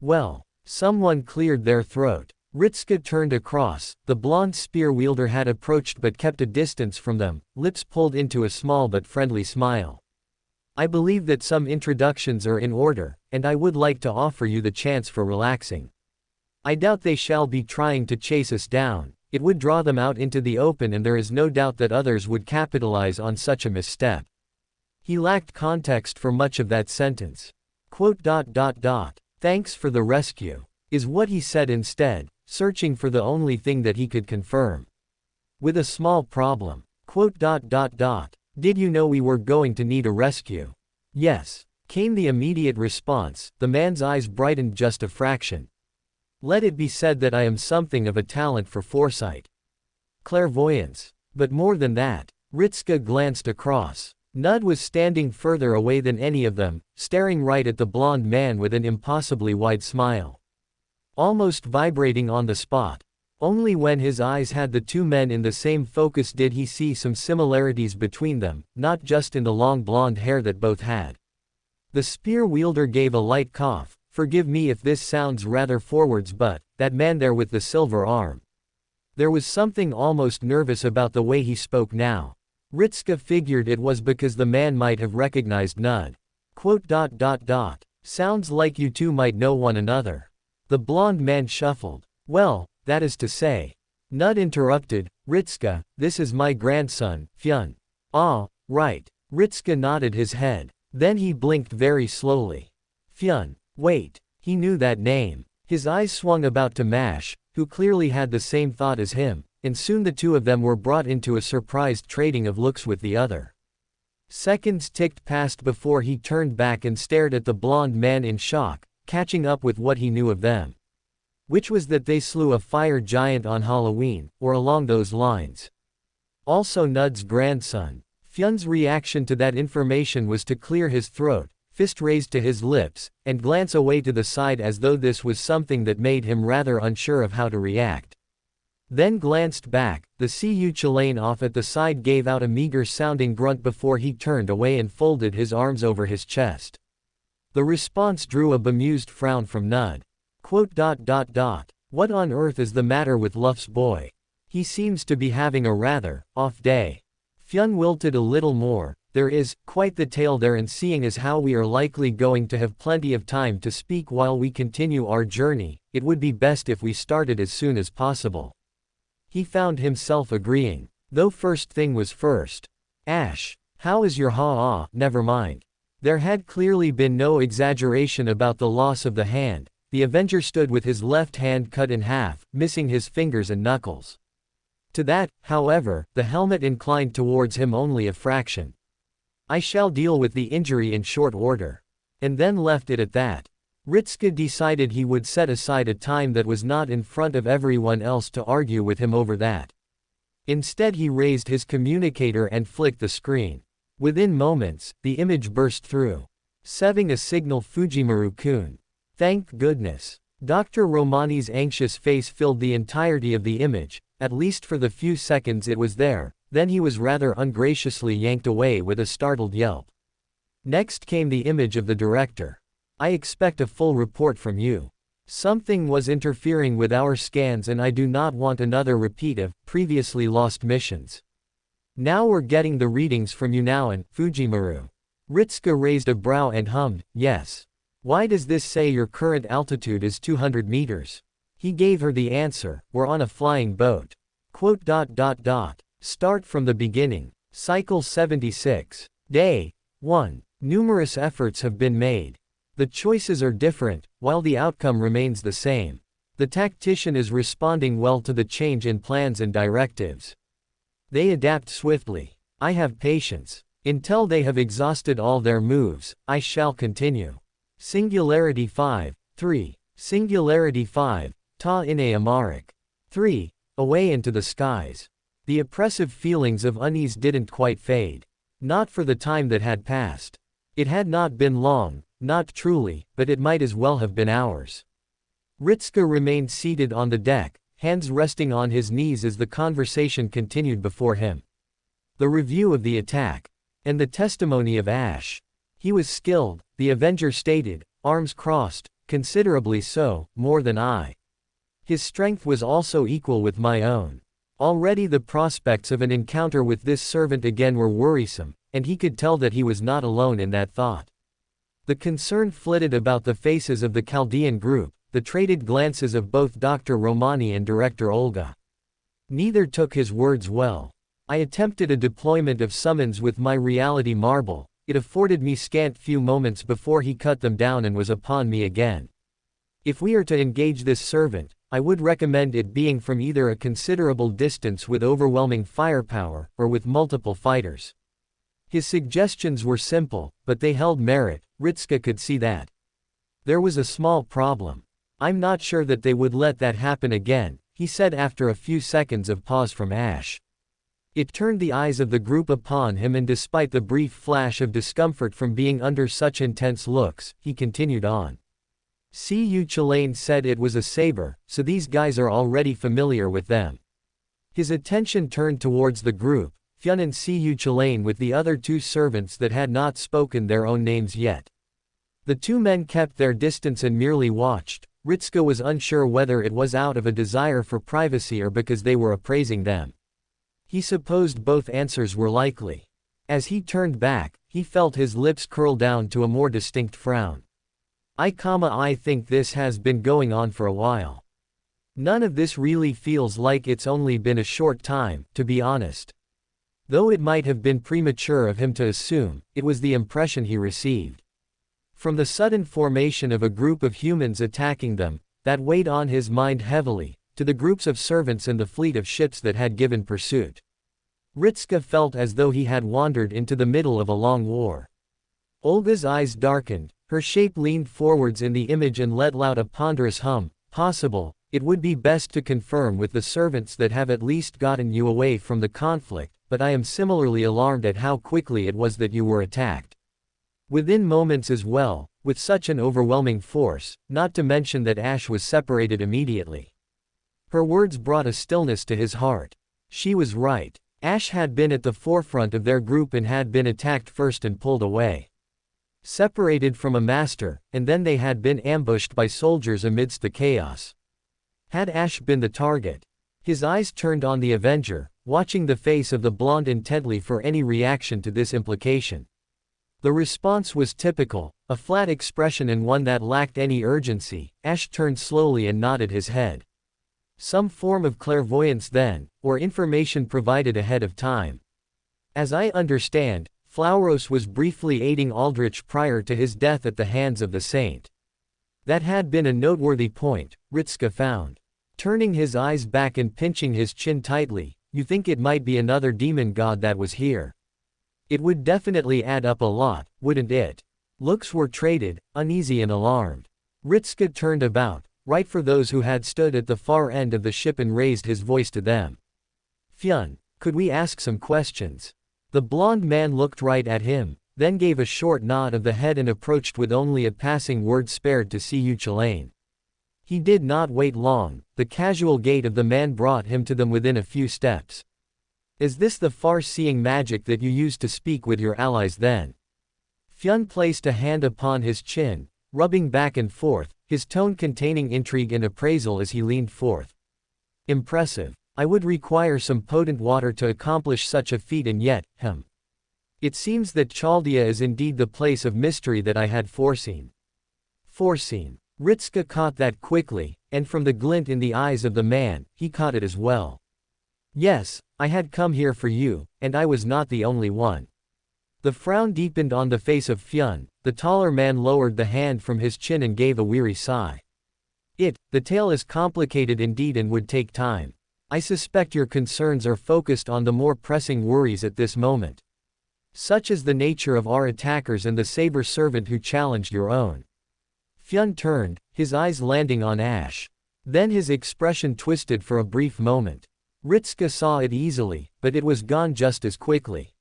Well, someone cleared their throat. Ritska turned across, the blonde spear wielder had approached but kept a distance from them, lips pulled into a small but friendly smile. I believe that some introductions are in order, and I would like to offer you the chance for relaxing. I doubt they shall be trying to chase us down, it would draw them out into the open and there is no doubt that others would capitalize on such a misstep. He lacked context for much of that sentence. Thanks for the rescue, is what he said instead, searching for the only thing that he could confirm. With a small problem. Did you know we were going to need a rescue? Yes, came the immediate response, the man's eyes brightened just a fraction. Let it be said that I am something of a talent for foresight. Clairvoyance. But more than that. Ritska glanced across. Nud was standing further away than any of them, staring right at the blonde man with an impossibly wide smile. Almost vibrating on the spot. Only when his eyes had the two men in the same focus did he see some similarities between them, not just in the long blonde hair that both had. The spear wielder gave a light cough. Forgive me if this sounds rather forwards, but that man there with the silver arm. There was something almost nervous about the way he spoke now. Ritska figured it was because the man might have recognized Nud. Sounds like you two might know one another. The blond man shuffled. Well, that is to say. Nud interrupted, Ritska, this is my grandson, Fyun. Ah, right. Ritska nodded his head. Then he blinked very slowly. Fyun. Wait. He knew that name. His eyes swung about to Mash, who clearly had the same thought as him, and soon the two of them were brought into a surprised trading of looks with the other. Seconds ticked past before he turned back and stared at the blond man in shock, catching up with what he knew of them. Which was that they slew a fire giant on Halloween, or along those lines. Also Nud's grandson. Fyun's reaction to that information was to clear his throat, fist raised to his lips, and glance away to the side as though this was something that made him rather unsure of how to react. Then glanced back, the Cu Chilane off at the side gave out a meager-sounding grunt before he turned away and folded his arms over his chest. The response drew a bemused frown from Nud. What on earth is the matter with Luff's boy? He seems to be having a rather off day. Fyun wilted a little more. There is quite the tale there, and seeing as how we are likely going to have plenty of time to speak while we continue our journey, it would be best if we started as soon as possible. He found himself agreeing. Though first thing was first. Ash, how is your never mind. There had clearly been no exaggeration about the loss of the hand. The Avenger stood with his left hand cut in half, missing his fingers and knuckles. To that, however, the helmet inclined towards him only a fraction. I shall deal with the injury in short order. And then left it at that. Ritska decided he would set aside a time that was not in front of everyone else to argue with him over that. Instead he raised his communicator and flicked the screen. Within moments, the image burst through. Seving a signal Fujimaru-kun. Thank goodness. Dr. Romani's anxious face filled the entirety of the image, at least for the few seconds it was there, then he was rather ungraciously yanked away with a startled yelp. Next came the image of the director. I expect a full report from you. Something was interfering with our scans and I do not want another repeat of previously lost missions. Now we're getting the readings from you now and Fujimaru. Ritska raised a brow and hummed, yes. Why does this say your current altitude is 200 meters? He gave her the answer, we're on a flying boat. Start from the beginning. Cycle 76. Day 1. Numerous efforts have been made. The choices are different, while the outcome remains the same. The tactician is responding well to the change in plans and directives. They adapt swiftly. I have patience. Until they have exhausted all their moves, I shall continue. Singularity 5. 3. Singularity 5. Ta ine Amaric. 3. Away into the skies. The oppressive feelings of unease didn't quite fade. Not for the time that had passed. It had not been long, not truly, but it might as well have been hours. Ritska remained seated on the deck, hands resting on his knees as the conversation continued before him. The review of the attack. And the testimony of Ash. He was skilled, the Avenger stated, arms crossed, considerably so, more than I. His strength was also equal with my own. Already the prospects of an encounter with this servant again were worrisome, and he could tell that he was not alone in that thought. The concern flitted about the faces of the Chaldean group, the traded glances of both Dr. Romani and Director Olga. Neither took his words well. I attempted a deployment of summons with my reality marble. It afforded me scant few moments before he cut them down and was upon me again. If we are to engage this servant, I would recommend it being from either a considerable distance with overwhelming firepower, or with multiple fighters. His suggestions were simple, but they held merit. Ritska could see that. There was a small problem. I'm not sure that they would let that happen again, he said after a few seconds of pause from Ash. It turned the eyes of the group upon him, and despite the brief flash of discomfort from being under such intense looks, he continued on. Cu Chilane said it was a saber, so these guys are already familiar with them. His attention turned towards the group, Fyun and Cu Chilane with the other two servants that had not spoken their own names yet. The two men kept their distance and merely watched. Ritska was unsure whether it was out of a desire for privacy or because they were appraising them. He supposed both answers were likely. As he turned back, he felt his lips curl down to a more distinct frown. I think this has been going on for a while. None of this really feels like it's only been a short time, to be honest. Though it might have been premature of him to assume, it was the impression he received. From the sudden formation of a group of humans attacking them, that weighed on his mind heavily, to the groups of servants and the fleet of ships that had given pursuit. Ritska felt as though he had wandered into the middle of a long war. Olga's eyes darkened, her shape leaned forwards in the image and let out a ponderous hum. Possible, it would be best to confirm with the servants that have at least gotten you away from the conflict, but I am similarly alarmed at how quickly it was that you were attacked. Within moments as well, with such an overwhelming force, not to mention that Ash was separated immediately. Her words brought a stillness to his heart. She was right. Ash had been at the forefront of their group and had been attacked first and pulled away. Separated from a master, and then they had been ambushed by soldiers amidst the chaos. Had Ash been the target? His eyes turned on the Avenger, watching the face of the blonde intently for any reaction to this implication. The response was typical, a flat expression and one that lacked any urgency. Ash turned slowly and nodded his head. Some form of clairvoyance then, or information provided ahead of time. As I understand, Flauros was briefly aiding Aldrich prior to his death at the hands of the saint. That had been a noteworthy point, Ritska found. Turning his eyes back and pinching his chin tightly, you think it might be another demon god that was here? It would definitely add up a lot, wouldn't it? Looks were traded, uneasy and alarmed. Ritska turned about, right for those who had stood at the far end of the ship and raised his voice to them. Fyun, could we ask some questions? The blond man looked right at him, then gave a short nod of the head and approached with only a passing word spared to Singularities. He did not wait long, the casual gait of the man brought him to them within a few steps. Is this the far-seeing magic that you used to speak with your allies then? Fyun placed a hand upon his chin, rubbing back and forth, his tone containing intrigue and appraisal as he leaned forth. Impressive. I would require some potent water to accomplish such a feat, and yet, it seems that Chaldea is indeed the place of mystery that I had foreseen. Foreseen. Ritska caught that quickly, and from the glint in the eyes of the man, he caught it as well. Yes, I had come here for you, and I was not the only one. The frown deepened on the face of Fyun. The taller man lowered the hand from his chin and gave a weary sigh. The tale is complicated indeed and would take time. I suspect your concerns are focused on the more pressing worries at this moment. Such is the nature of our attackers and the saber servant who challenged your own. Fyun turned, his eyes landing on Ash. Then his expression twisted for a brief moment. Ritska saw it easily, but it was gone just as quickly.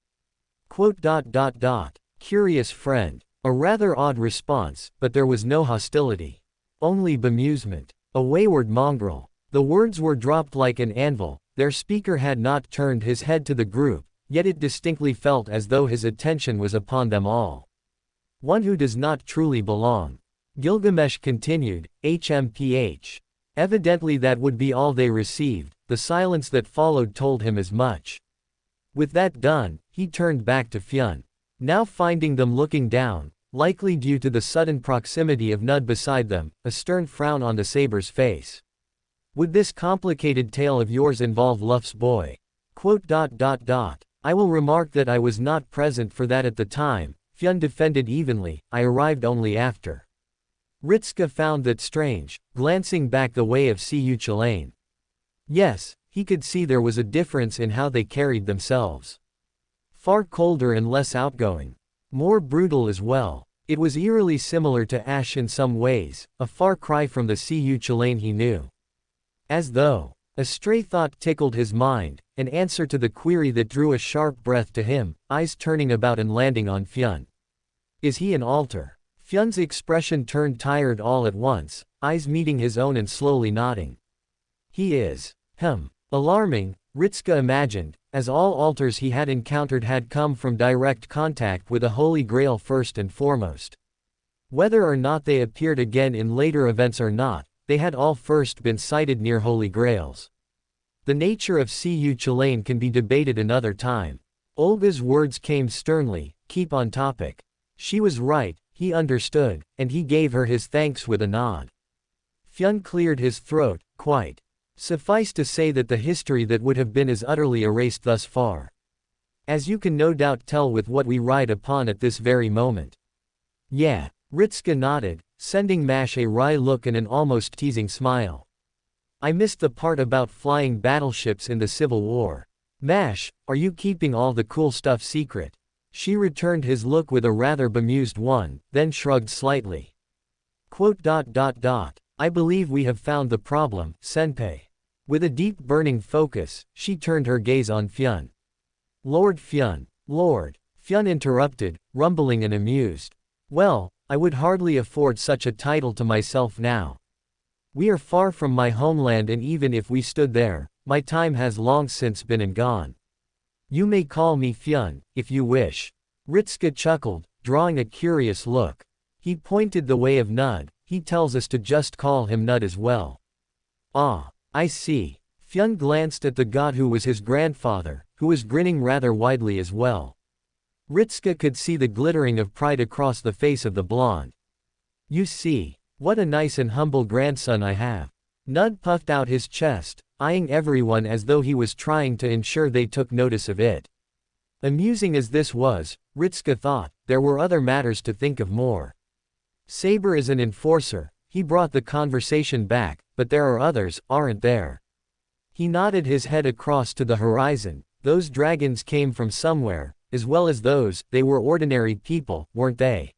Curious friend. A rather odd response, but there was no hostility. Only bemusement. A wayward mongrel. The words were dropped like an anvil. Their speaker had not turned his head to the group, yet it distinctly felt as though his attention was upon them all. One who does not truly belong. Gilgamesh continued, HMPH. Evidently that would be all they received. The silence that followed told him as much. With that done, he turned back to Fyun. Now finding them looking down, likely due to the sudden proximity of Nud beside them, a stern frown on the saber's face. Would this complicated tale of yours involve Luff's boy? I will remark that I was not present for that at the time, Fyun defended evenly, I arrived only after. Ritska found that strange, glancing back the way of Singularities. Yes, he could see there was a difference in how they carried themselves. Far colder and less outgoing. More brutal as well. It was eerily similar to Ash in some ways, a far cry from the Singularities he knew. As though, a stray thought tickled his mind, an answer to the query that drew a sharp breath to him, eyes turning about and landing on Fyun. Is he an altar? Fyun's expression turned tired all at once, eyes meeting his own and slowly nodding. He is. Alarming, Ritska imagined, as all altars he had encountered had come from direct contact with the Holy Grail first and foremost. Whether or not they appeared again in later events or not, they had all first been sighted near Holy Grails. The nature of Cu Chilane can be debated another time. Olga's words came sternly, keep on topic. She was right, he understood, and he gave her his thanks with a nod. Fyun cleared his throat, quite. Suffice to say that the history that would have been is utterly erased thus far. As you can no doubt tell with what we ride upon at this very moment. Yeah, Ritska nodded, sending Mash a wry look and an almost teasing smile. I missed the part about flying battleships in the Civil War. Mash, are you keeping all the cool stuff secret? She returned his look with a rather bemused one, then shrugged slightly. I believe we have found the problem, Senpei. With a deep burning focus, she turned her gaze on Fyun. Lord Fyun. Lord. Fyun interrupted, rumbling and amused. Well, I would hardly afford such a title to myself now. We are far from my homeland, and even if we stood there, my time has long since been and gone. You may call me Fyun, if you wish. Ritska chuckled, drawing a curious look. He pointed the way of Nud. He tells us to just call him Nud as well. Ah, I see. Fyun glanced at the god who was his grandfather, who was grinning rather widely as well. Ritska could see the glittering of pride across the face of the blonde. You see, what a nice and humble grandson I have. Nud puffed out his chest, eyeing everyone as though he was trying to ensure they took notice of it. Amusing as this was, Ritska thought, there were other matters to think of more. Saber is an enforcer, he brought the conversation back, but there are others, aren't there? He nodded his head across to the horizon. Those dragons came from somewhere, as well as those, they were ordinary people, weren't they?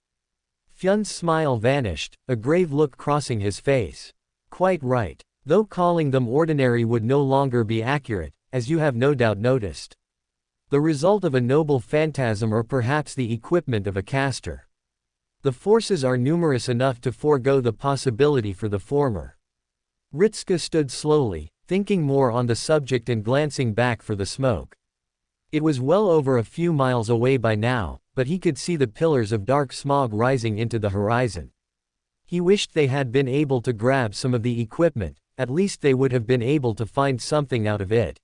Fyun's smile vanished, a grave look crossing his face. Quite right. Though calling them ordinary would no longer be accurate, as you have no doubt noticed. The result of a noble phantasm, or perhaps the equipment of a caster. The forces are numerous enough to forego the possibility for the former. Ritska stood slowly, thinking more on the subject and glancing back for the smoke. It was well over a few miles away by now, but he could see the pillars of dark smog rising into the horizon. He wished they had been able to grab some of the equipment, at least they would have been able to find something out of it.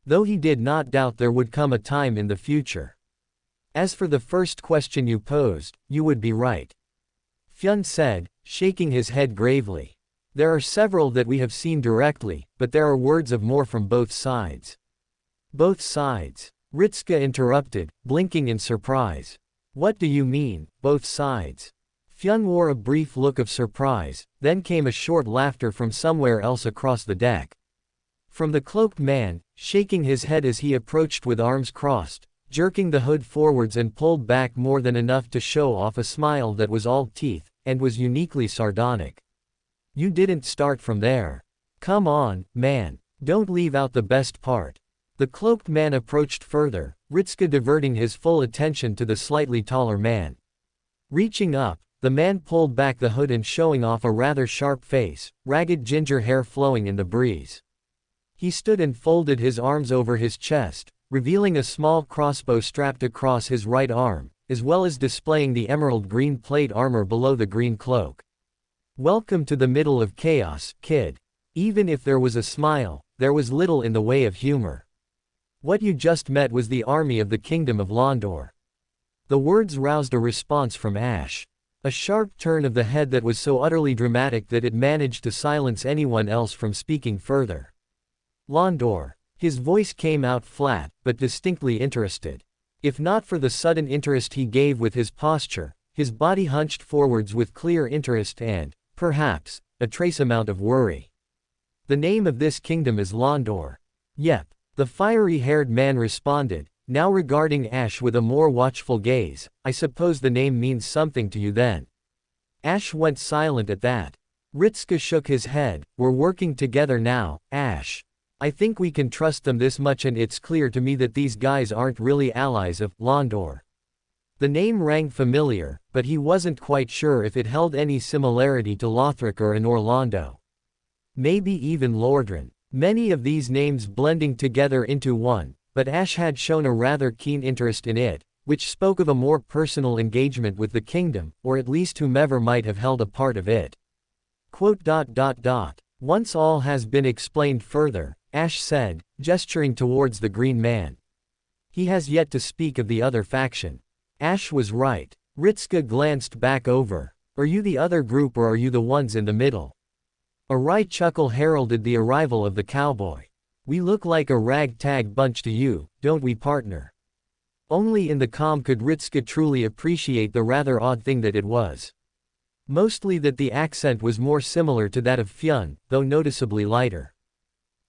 Though he did not doubt there would come a time in the future. As for the first question you posed, you would be right. Fyun said, shaking his head gravely. There are several that we have seen directly, but there are words of more from both sides. Both sides? Ritska interrupted, blinking in surprise. What do you mean, both sides? Fyun wore a brief look of surprise, then came a short laughter from somewhere else across the deck. From the cloaked man, shaking his head as he approached with arms crossed, jerking the hood forwards and pulled back more than enough to show off a smile that was all teeth, and was uniquely sardonic. You didn't start from there. Come on, man. Don't leave out the best part. The cloaked man approached further, Ritska diverting his full attention to the slightly taller man. Reaching up, the man pulled back the hood and showing off a rather sharp face, ragged ginger hair flowing in the breeze. He stood and folded his arms over his chest, revealing a small crossbow strapped across his right arm, as well as displaying the emerald green plate armor below the green cloak. Welcome to the middle of chaos, kid. Even if there was a smile, there was little in the way of humor. What you just met was the army of the Kingdom of Londor. The words roused a response from Ash. A sharp turn of the head that was so utterly dramatic that it managed to silence anyone else from speaking further. Londor. His voice came out flat, but distinctly interested. If not for the sudden interest he gave with his posture, his body hunched forwards with clear interest and, perhaps, a trace amount of worry. The name of this kingdom is Londor. Yep. The fiery-haired man responded, now regarding Ash with a more watchful gaze. I suppose the name means something to you then. Ash went silent at that. Ritska shook his head. We're working together now, Ash. I think we can trust them this much, and it's clear to me that these guys aren't really allies of Londor. The name rang familiar, but he wasn't quite sure if it held any similarity to Lothric or Orlando. Maybe even Lordran. Many of these names blending together into one, but Ash had shown a rather keen interest in it, which spoke of a more personal engagement with the kingdom, or at least whomever might have held a part of it. Once all has been explained further, Ash said, gesturing towards the green man. He has yet to speak of the other faction. Ash was right. Ritska glanced back over. Are you the other group or are you the ones in the middle? A wry chuckle heralded the arrival of the cowboy. We look like a ragtag bunch to you, don't we, partner? Only in the calm could Ritska truly appreciate the rather odd thing that it was. Mostly that the accent was more similar to that of Fyun, though noticeably lighter.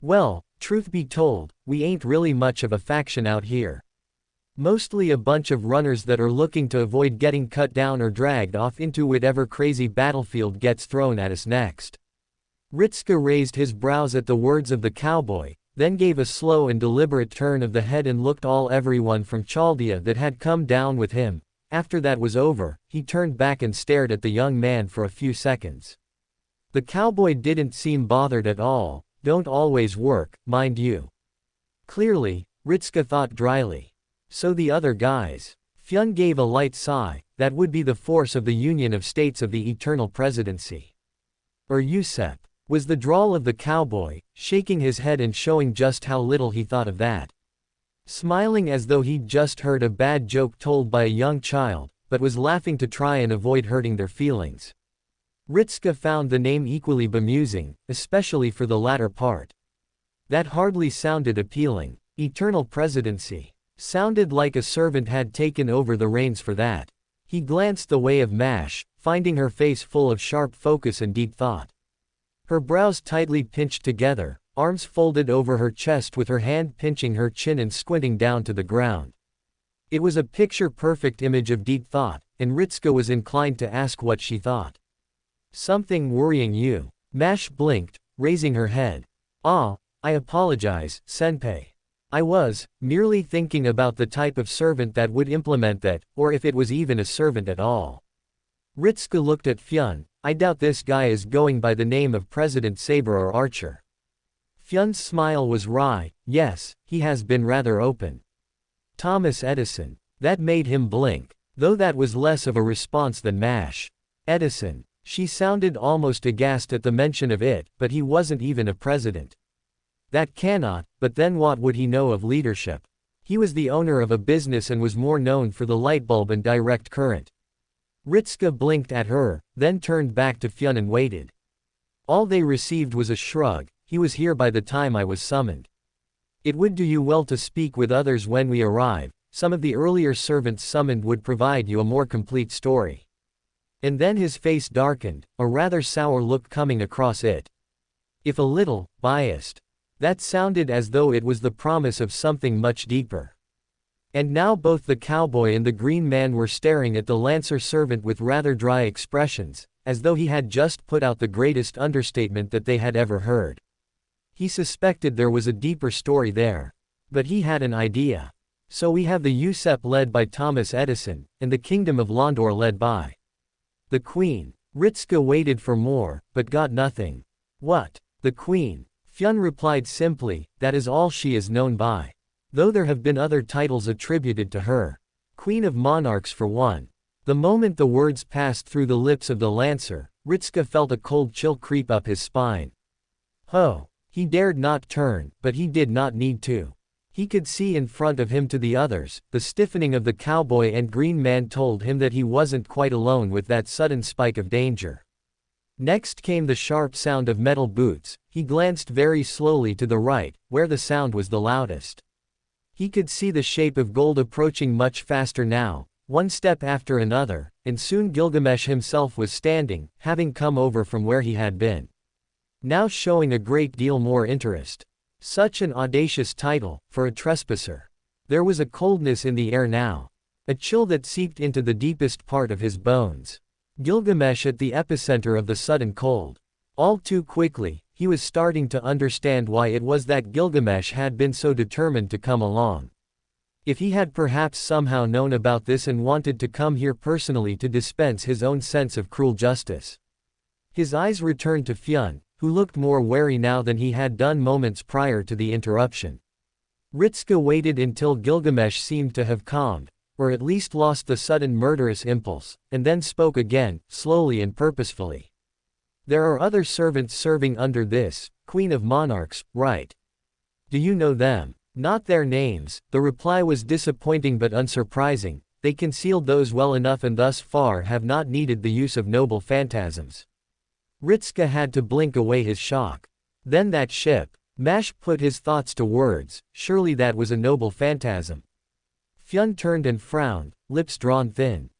Well, truth be told, we ain't really much of a faction out here. Mostly a bunch of runners that are looking to avoid getting cut down or dragged off into whatever crazy battlefield gets thrown at us next. Ritska raised his brows at the words of the cowboy, then gave a slow and deliberate turn of the head and looked everyone from Chaldea that had come down with him. After that was over, he turned back and stared at the young man for a few seconds. The cowboy didn't seem bothered at all. Don't always work, mind you. Clearly, Ritska thought dryly. So the other guys. Fyun gave a light sigh. That would be the force of the Union of States of the Eternal Presidency. Or Yusep, was the drawl of the cowboy, shaking his head and showing just how little he thought of that. Smiling as though he'd just heard a bad joke told by a young child, but was laughing to try and avoid hurting their feelings. Ritska found the name equally bemusing, especially for the latter part. That hardly sounded appealing. Eternal Presidency. Sounded like a servant had taken over the reins for that. He glanced the way of Mash, finding her face full of sharp focus and deep thought. Her brows tightly pinched together, arms folded over her chest with her hand pinching her chin and squinting down to the ground. It was a picture-perfect image of deep thought, and Ritska was inclined to ask what she thought. Something worrying you? Mash blinked, raising her head. Ah, I apologize, senpai. I was merely thinking about the type of servant that would implement that, or if it was even a servant at all. Ritska looked at Fyun. I doubt this guy is going by the name of President Saber or Archer. Fyun's smile was wry. Yes, he has been rather open. Thomas Edison. That made him blink, though that was less of a response than Mash. Edison. She sounded almost aghast at the mention of it, but he wasn't even a president. That cannot, but then what would he know of leadership? He was the owner of a business and was more known for the light bulb and direct current. Ritska blinked at her, then turned back to Fyun and waited. All they received was a shrug. He was here by the time I was summoned. It would do you well to speak with others when we arrive. Some of the earlier servants summoned would provide you a more complete story. And then his face darkened, a rather sour look coming across it. If a little biased. That sounded as though it was the promise of something much deeper. And now both the cowboy and the green man were staring at the lancer servant with rather dry expressions, as though he had just put out the greatest understatement that they had ever heard. He suspected there was a deeper story there. But he had an idea. So we have the Yusep led by Thomas Edison, and the Kingdom of Londor led by the Queen. Ritska waited for more, but got nothing. What? The Queen? Fyun replied simply, that is all she is known by. Though there have been other titles attributed to her. Queen of Monarchs for one. The moment the words passed through the lips of the Lancer, Ritska felt a cold chill creep up his spine. Ho! He dared not turn, but he did not need to. He could see in front of him to the others. The stiffening of the cowboy and green man told him that he wasn't quite alone with that sudden spike of danger. Next came the sharp sound of metal boots. He glanced very slowly to the right, where the sound was the loudest. He could see the shape of gold approaching much faster now, one step after another, and soon Gilgamesh himself was standing, having come over from where he had been. Now showing a great deal more interest. Such an audacious title, for a trespasser. There was a coldness in the air now. A chill that seeped into the deepest part of his bones. Gilgamesh at the epicenter of the sudden cold. All too quickly, he was starting to understand why it was that Gilgamesh had been so determined to come along. If he had perhaps somehow known about this and wanted to come here personally to dispense his own sense of cruel justice. His eyes returned to Fyun, who looked more wary now than he had done moments prior to the interruption. Ritska waited until Gilgamesh seemed to have calmed, or at least lost the sudden murderous impulse, and then spoke again, slowly and purposefully. There are other servants serving under this, Queen of Monarchs, right? Do you know them? Not their names. The reply was disappointing but unsurprising. They concealed those well enough and thus far have not needed the use of noble phantasms. Ritska had to blink away his shock. Then that ship. Mash put his thoughts to words, surely that was a noble phantasm. Fyun turned and frowned, lips drawn thin.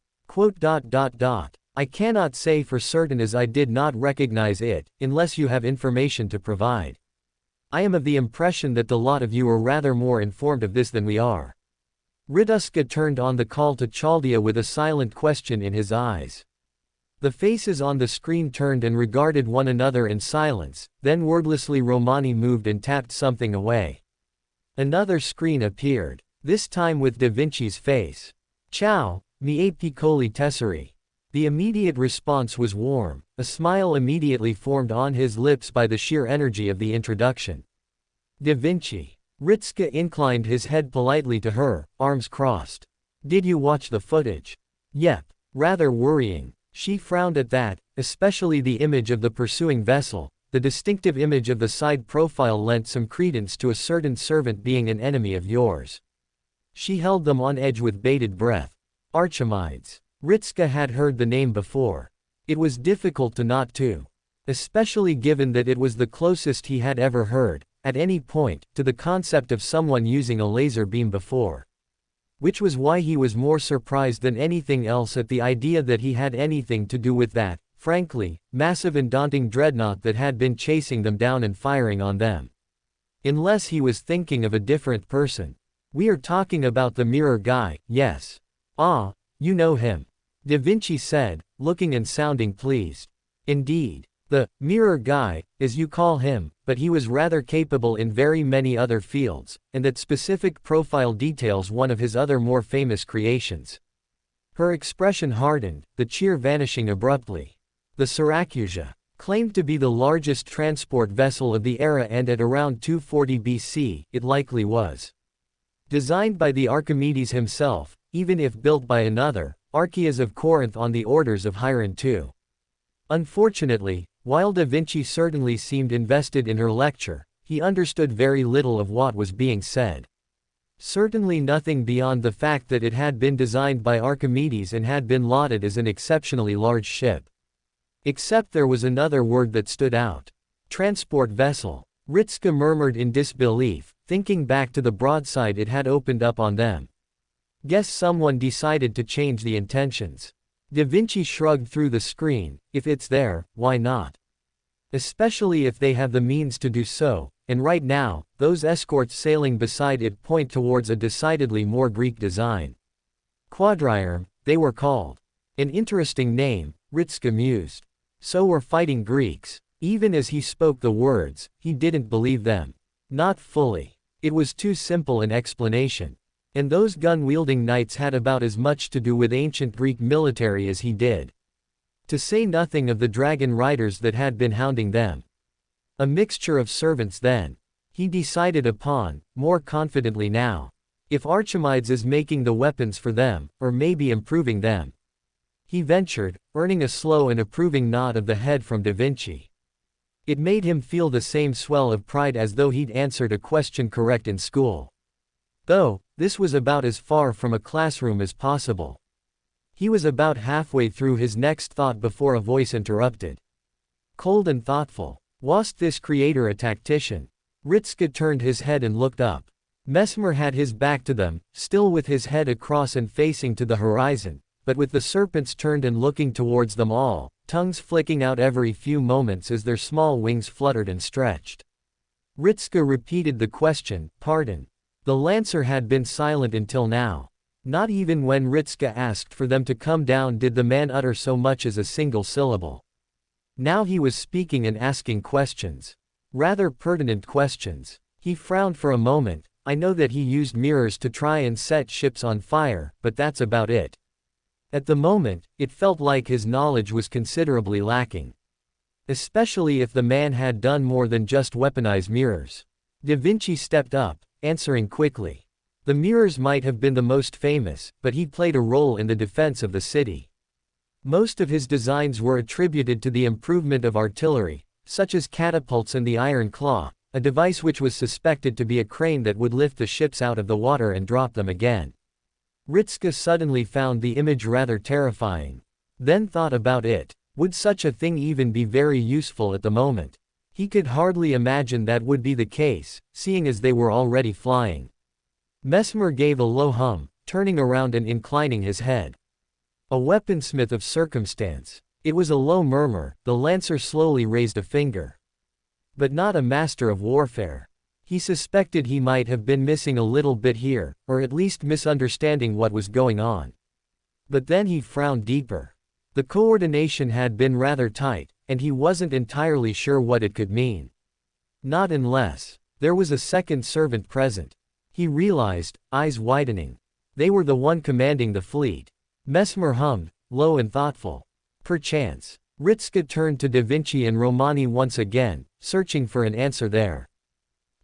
I cannot say for certain as I did not recognize it, unless you have information to provide. I am of the impression that the lot of you are rather more informed of this than we are. Rituska turned on the call to Chaldea with a silent question in his eyes. The faces on the screen turned and regarded one another in silence, then wordlessly Romani moved and tapped something away. Another screen appeared, this time with Da Vinci's face. Ciao, mi piccoli tesori. The immediate response was warm, a smile immediately formed on his lips by the sheer energy of the introduction. Da Vinci. Ritska inclined his head politely to her, arms crossed. Did you watch the footage? Yep. Rather worrying. She frowned at that, especially the image of the pursuing vessel. The distinctive image of the side profile lent some credence to a certain servant being an enemy of yours. She held them on edge with bated breath. Archimedes. Ritska had heard the name before. It was difficult to not to. Especially given that it was the closest he had ever heard, at any point, to the concept of someone using a laser beam before. Which was why he was more surprised than anything else at the idea that he had anything to do with that, frankly, massive and daunting dreadnought that had been chasing them down and firing on them. Unless he was thinking of a different person. We are talking about the mirror guy, yes. Ah, you know him. Da Vinci said, looking and sounding pleased. Indeed. The mirror guy, as you call him, but he was rather capable in very many other fields, and that specific profile details one of his other more famous creations. Her expression hardened, the cheer vanishing abruptly. The Syracusa, claimed to be the largest transport vessel of the era and at around 240 BC, it likely was. Designed by the Archimedes himself, even if built by another, Archias of Corinth on the orders of Hieron II. Unfortunately, while Da Vinci certainly seemed invested in her lecture, he understood very little of what was being said. Certainly nothing beyond the fact that it had been designed by Archimedes and had been lauded as an exceptionally large ship. Except there was another word that stood out. Transport vessel. Ritska murmured in disbelief, thinking back to the broadside it had opened up on them. Guess someone decided to change the intentions. Da Vinci shrugged through the screen. If it's there, why not? Especially if they have the means to do so, and right now, those escorts sailing beside it point towards a decidedly more Greek design. Quadrirem, they were called. An interesting name, Ritska mused. So were fighting Greeks. Even as he spoke the words, he didn't believe them. Not fully. It was too simple an explanation. And those gun-wielding knights had about as much to do with ancient Greek military as he did. To say nothing of the dragon riders that had been hounding them. A mixture of servants then. He decided upon, more confidently now. If Archimedes is making the weapons for them, or maybe improving them. He ventured, earning a slow and approving nod of the head from Da Vinci. It made him feel the same swell of pride as though he'd answered a question correct in school. Though, this was about as far from a classroom as possible. He was about halfway through his next thought before a voice interrupted. Cold and thoughtful. Wasn't this creator a tactician? Ritska turned his head and looked up. Mesmer had his back to them, still with his head across and facing to the horizon, but with the serpents turned and looking towards them all, tongues flicking out every few moments as their small wings fluttered and stretched. Ritska repeated the question, pardon. The Lancer had been silent until now. Not even when Ritska asked for them to come down did the man utter so much as a single syllable. Now he was speaking and asking questions. Rather pertinent questions. He frowned for a moment. I know that he used mirrors to try and set ships on fire, but that's about it. At the moment, it felt like his knowledge was considerably lacking. Especially if the man had done more than just weaponize mirrors. Da Vinci stepped up, answering quickly. The mirrors might have been the most famous, but he played a role in the defense of the city. Most of his designs were attributed to the improvement of artillery, such as catapults and the iron claw, a device which was suspected to be a crane that would lift the ships out of the water and drop them again. Ritska suddenly found the image rather terrifying. Then thought about it. Would such a thing even be very useful at the moment? He could hardly imagine that would be the case, seeing as they were already flying. Mesmer gave a low hum, turning around and inclining his head. A weaponsmith of circumstance. It was a low murmur, the lancer slowly raised a finger. But not a master of warfare. He suspected he might have been missing a little bit here, or at least misunderstanding what was going on. But then he frowned deeper. The coordination had been rather tight, and he wasn't entirely sure what it could mean. Not unless there was a second servant present. He realized, eyes widening. They were the one commanding the fleet. Mesmer hummed, low and thoughtful. Perchance. Ritska turned to Da Vinci and Romani once again, searching for an answer there.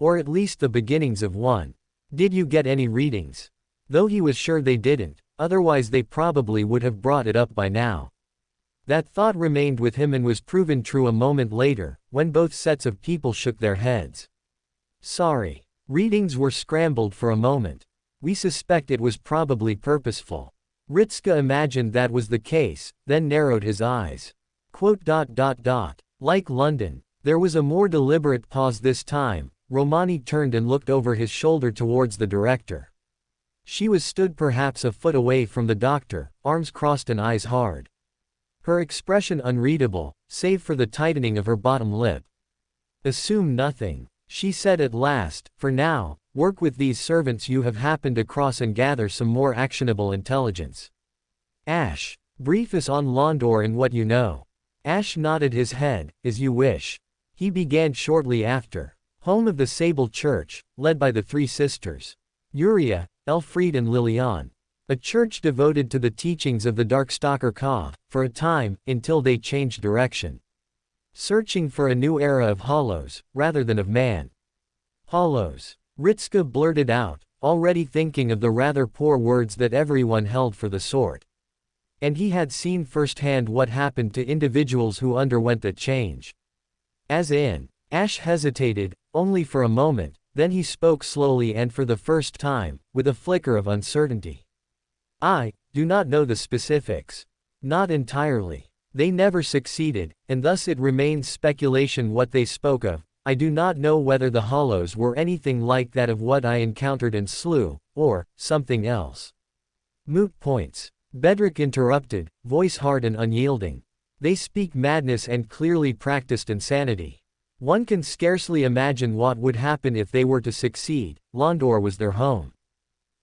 Or at least the beginnings of one. Did you get any readings? Though he was sure they didn't, otherwise they probably would have brought it up by now. That thought remained with him and was proven true a moment later, when both sets of people shook their heads. Sorry. Readings were scrambled for a moment. We suspect it was probably purposeful. Ritska imagined that was the case, then narrowed his eyes. Like London. There was a more deliberate pause this time. Romani turned and looked over his shoulder towards the director. She was stood perhaps a foot away from the doctor, arms crossed and eyes hard. Her expression unreadable, save for the tightening of her bottom lip. Assume nothing, she said at last. For now, work with these servants you have happened across and gather some more actionable intelligence. Ash, brief us on Londor and what you know. Ash nodded his head, as you wish. He began shortly after. Home of the Sable Church, led by the three sisters. Uria, Elfried and Lilian. A church devoted to the teachings of the Darkstalker Ka, for a time, until they changed direction. Searching for a new era of hollows, rather than of man. Hollows. Ritska blurted out, already thinking of the rather poor words that everyone held for the sort. And he had seen firsthand what happened to individuals who underwent that change. As in, Ash hesitated, only for a moment, then he spoke slowly and for the first time, with a flicker of uncertainty. I do not know the specifics. Not entirely. They never succeeded, and thus it remains speculation what they spoke of. I do not know whether the hollows were anything like that of what I encountered and slew, or something else. Moot points. Bedrick interrupted, voice hard and unyielding. They speak madness and clearly practiced insanity. One can scarcely imagine what would happen if they were to succeed. Londor was their home.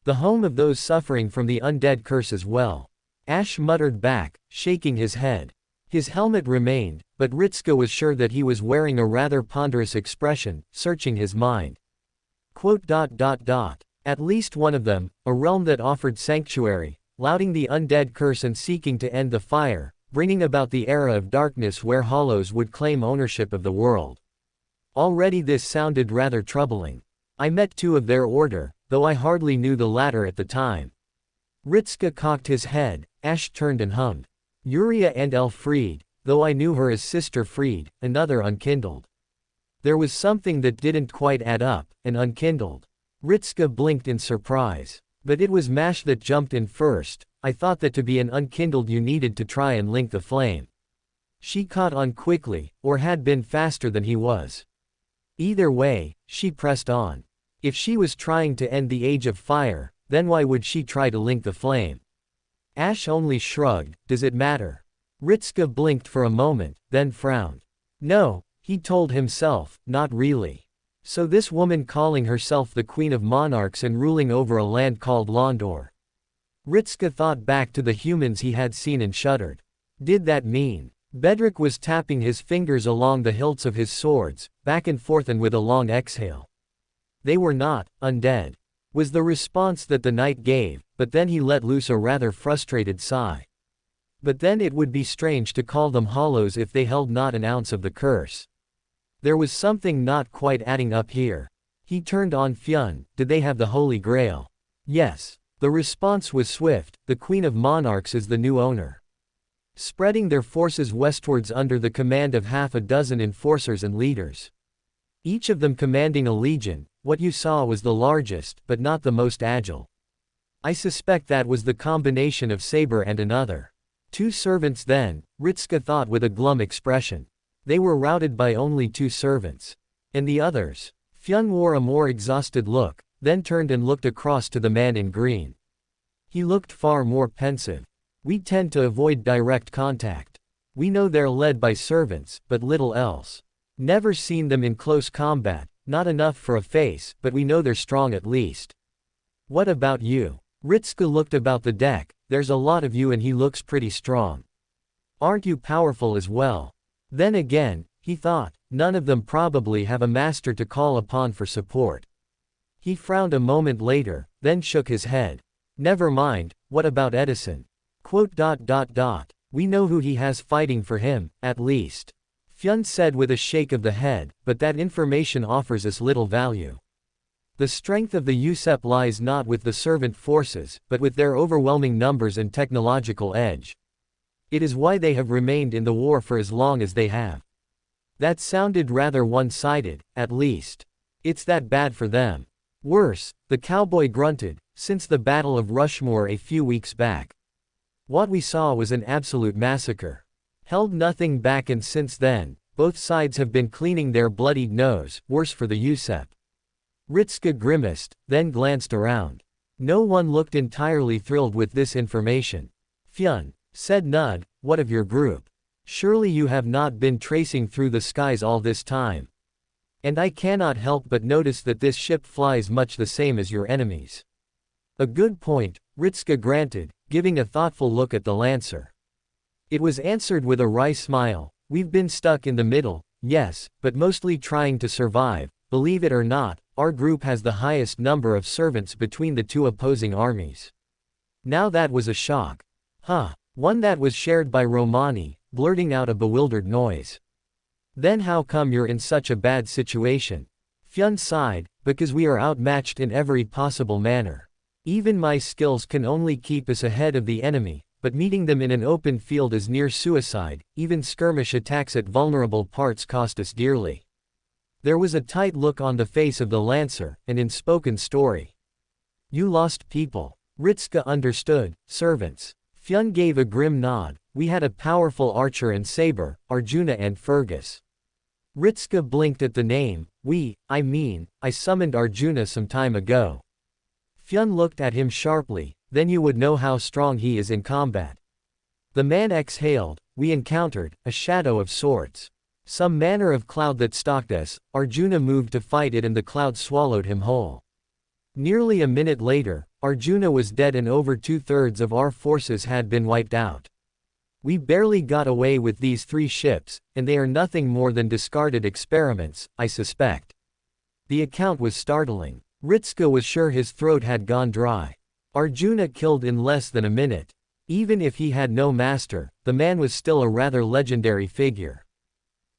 The home of those suffering from the undead curse as well. Ash muttered back, shaking his head. His helmet remained, but Ritska was sure that he was wearing a rather ponderous expression, searching his mind. At least one of them, a realm that offered sanctuary, lauding the undead curse and seeking to end the fire, bringing about the era of darkness where hollows would claim ownership of the world. Already this sounded rather troubling. I met two of their order, though I hardly knew the latter at the time. Ritska cocked his head. Ash turned and hummed. Uria and Elfried, though I knew her as Sister Fried, another unkindled. There was something that didn't quite add up, and unkindled. Ritska blinked in surprise. But it was Mash that jumped in first. I thought that to be an unkindled you needed to try and link the flame. She caught on quickly, or had been faster than he was. Either way, she pressed on. If she was trying to end the Age of Fire, then why would she try to link the flame? Ash only shrugged. Does it matter? Ritska blinked for a moment, then frowned. No, he told himself, not really. So this woman calling herself the Queen of Monarchs and ruling over a land called Londor. Ritska thought back to the humans he had seen and shuddered. Did that mean? Bedrick was tapping his fingers along the hilts of his swords, back and forth and with a long exhale. They were not undead, was the response that the knight gave, but then he let loose a rather frustrated sigh. But then it would be strange to call them hollows if they held not an ounce of the curse. There was something not quite adding up here. He turned on Fionn. Did they have the Holy Grail? Yes. The response was swift. The Queen of Monarchs is the new owner. Spreading their forces westwards under the command of half a dozen enforcers and leaders. Each of them commanding a legion. What you saw was the largest, but not the most agile. I suspect that was the combination of saber and another. 2 servants then, Ritska thought with a glum expression. They were routed by only 2 servants. And the others? Fyun wore a more exhausted look, then turned and looked across to the man in green. He looked far more pensive. We tend to avoid direct contact. We know they're led by servants, but little else. Never seen them in close combat, not enough for a face, but we know they're strong at least. What about you? Ritska looked about the deck. There's a lot of you and he looks pretty strong. Aren't you powerful as well? Then again, he thought, none of them probably have a master to call upon for support. He frowned a moment later, then shook his head. Never mind, what about Edison? We know who he has fighting for him, at least. Fyun said with a shake of the head, but that information offers us little value. The strength of the USEP lies not with the servant forces, but with their overwhelming numbers and technological edge. It is why they have remained in the war for as long as they have. That sounded rather one-sided, at least. It's that bad for them. Worse, the cowboy grunted, since the Battle of Rushmore a few weeks back. What we saw was an absolute massacre. Held nothing back, and since then, both sides have been cleaning their bloodied nose, worse for the USEP. Ritska grimaced, then glanced around. No one looked entirely thrilled with this information. Fyun, said Nud, what of your group? Surely you have not been tracing through the skies all this time. And I cannot help but notice that this ship flies much the same as your enemies. A good point, Ritska granted, giving a thoughtful look at the Lancer. It was answered with a wry smile. We've been stuck in the middle, yes, but mostly trying to survive. Believe it or not, our group has the highest number of servants between the 2 opposing armies. Now that was a shock. One that was shared by Romani, blurting out a bewildered noise. Then how come you're in such a bad situation? Fyun sighed, because we are outmatched in every possible manner. Even my skills can only keep us ahead of the enemy, but meeting them in an open field is near suicide. Even skirmish attacks at vulnerable parts cost us dearly. There was a tight look on the face of the Lancer, and in spoken story. You lost people. Ritska understood, servants. Fyun gave a grim nod. We had a powerful archer and saber, Arjuna and Fergus. Ritska blinked at the name. I summoned Arjuna some time ago. Fyun looked at him sharply, then you would know how strong he is in combat. The man exhaled. We encountered a shadow of sorts. Some manner of cloud that stalked us. Arjuna moved to fight it and the cloud swallowed him whole. Nearly a minute later, Arjuna was dead and over 2/3 of our forces had been wiped out. We barely got away with these 3 ships, and they are nothing more than discarded experiments, I suspect. The account was startling. Ritska was sure his throat had gone dry. Arjuna killed in less than a minute. Even if he had no master, the man was still a rather legendary figure.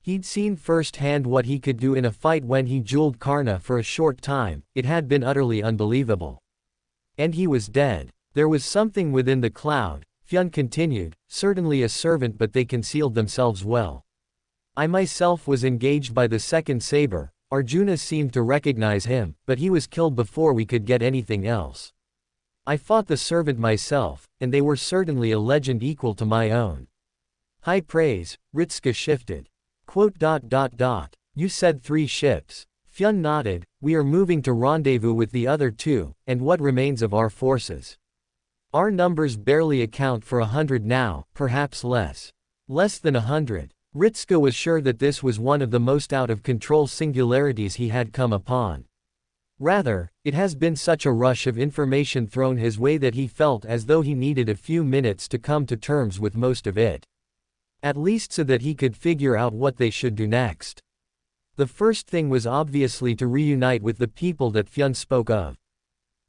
He'd seen firsthand what he could do in a fight when he jeweled Karna for a short time. It had been utterly unbelievable. And he was dead. There was something within the cloud, Fyun continued, certainly a servant, but they concealed themselves well. I myself was engaged by the second saber. Arjuna seemed to recognize him, but he was killed before we could get anything else. I fought the servant myself, and they were certainly a legend equal to my own. High praise. Ritska shifted. You said 3 ships. Fyun nodded. We are moving to rendezvous with the other 2, and what remains of our forces. Our numbers barely account for 100 now, perhaps less. Less than 100. Ritska was sure that this was one of the most out-of-control singularities he had come upon. Rather, it has been such a rush of information thrown his way that he felt as though he needed a few minutes to come to terms with most of it. At least so that he could figure out what they should do next. The first thing was obviously to reunite with the people that Fyun spoke of.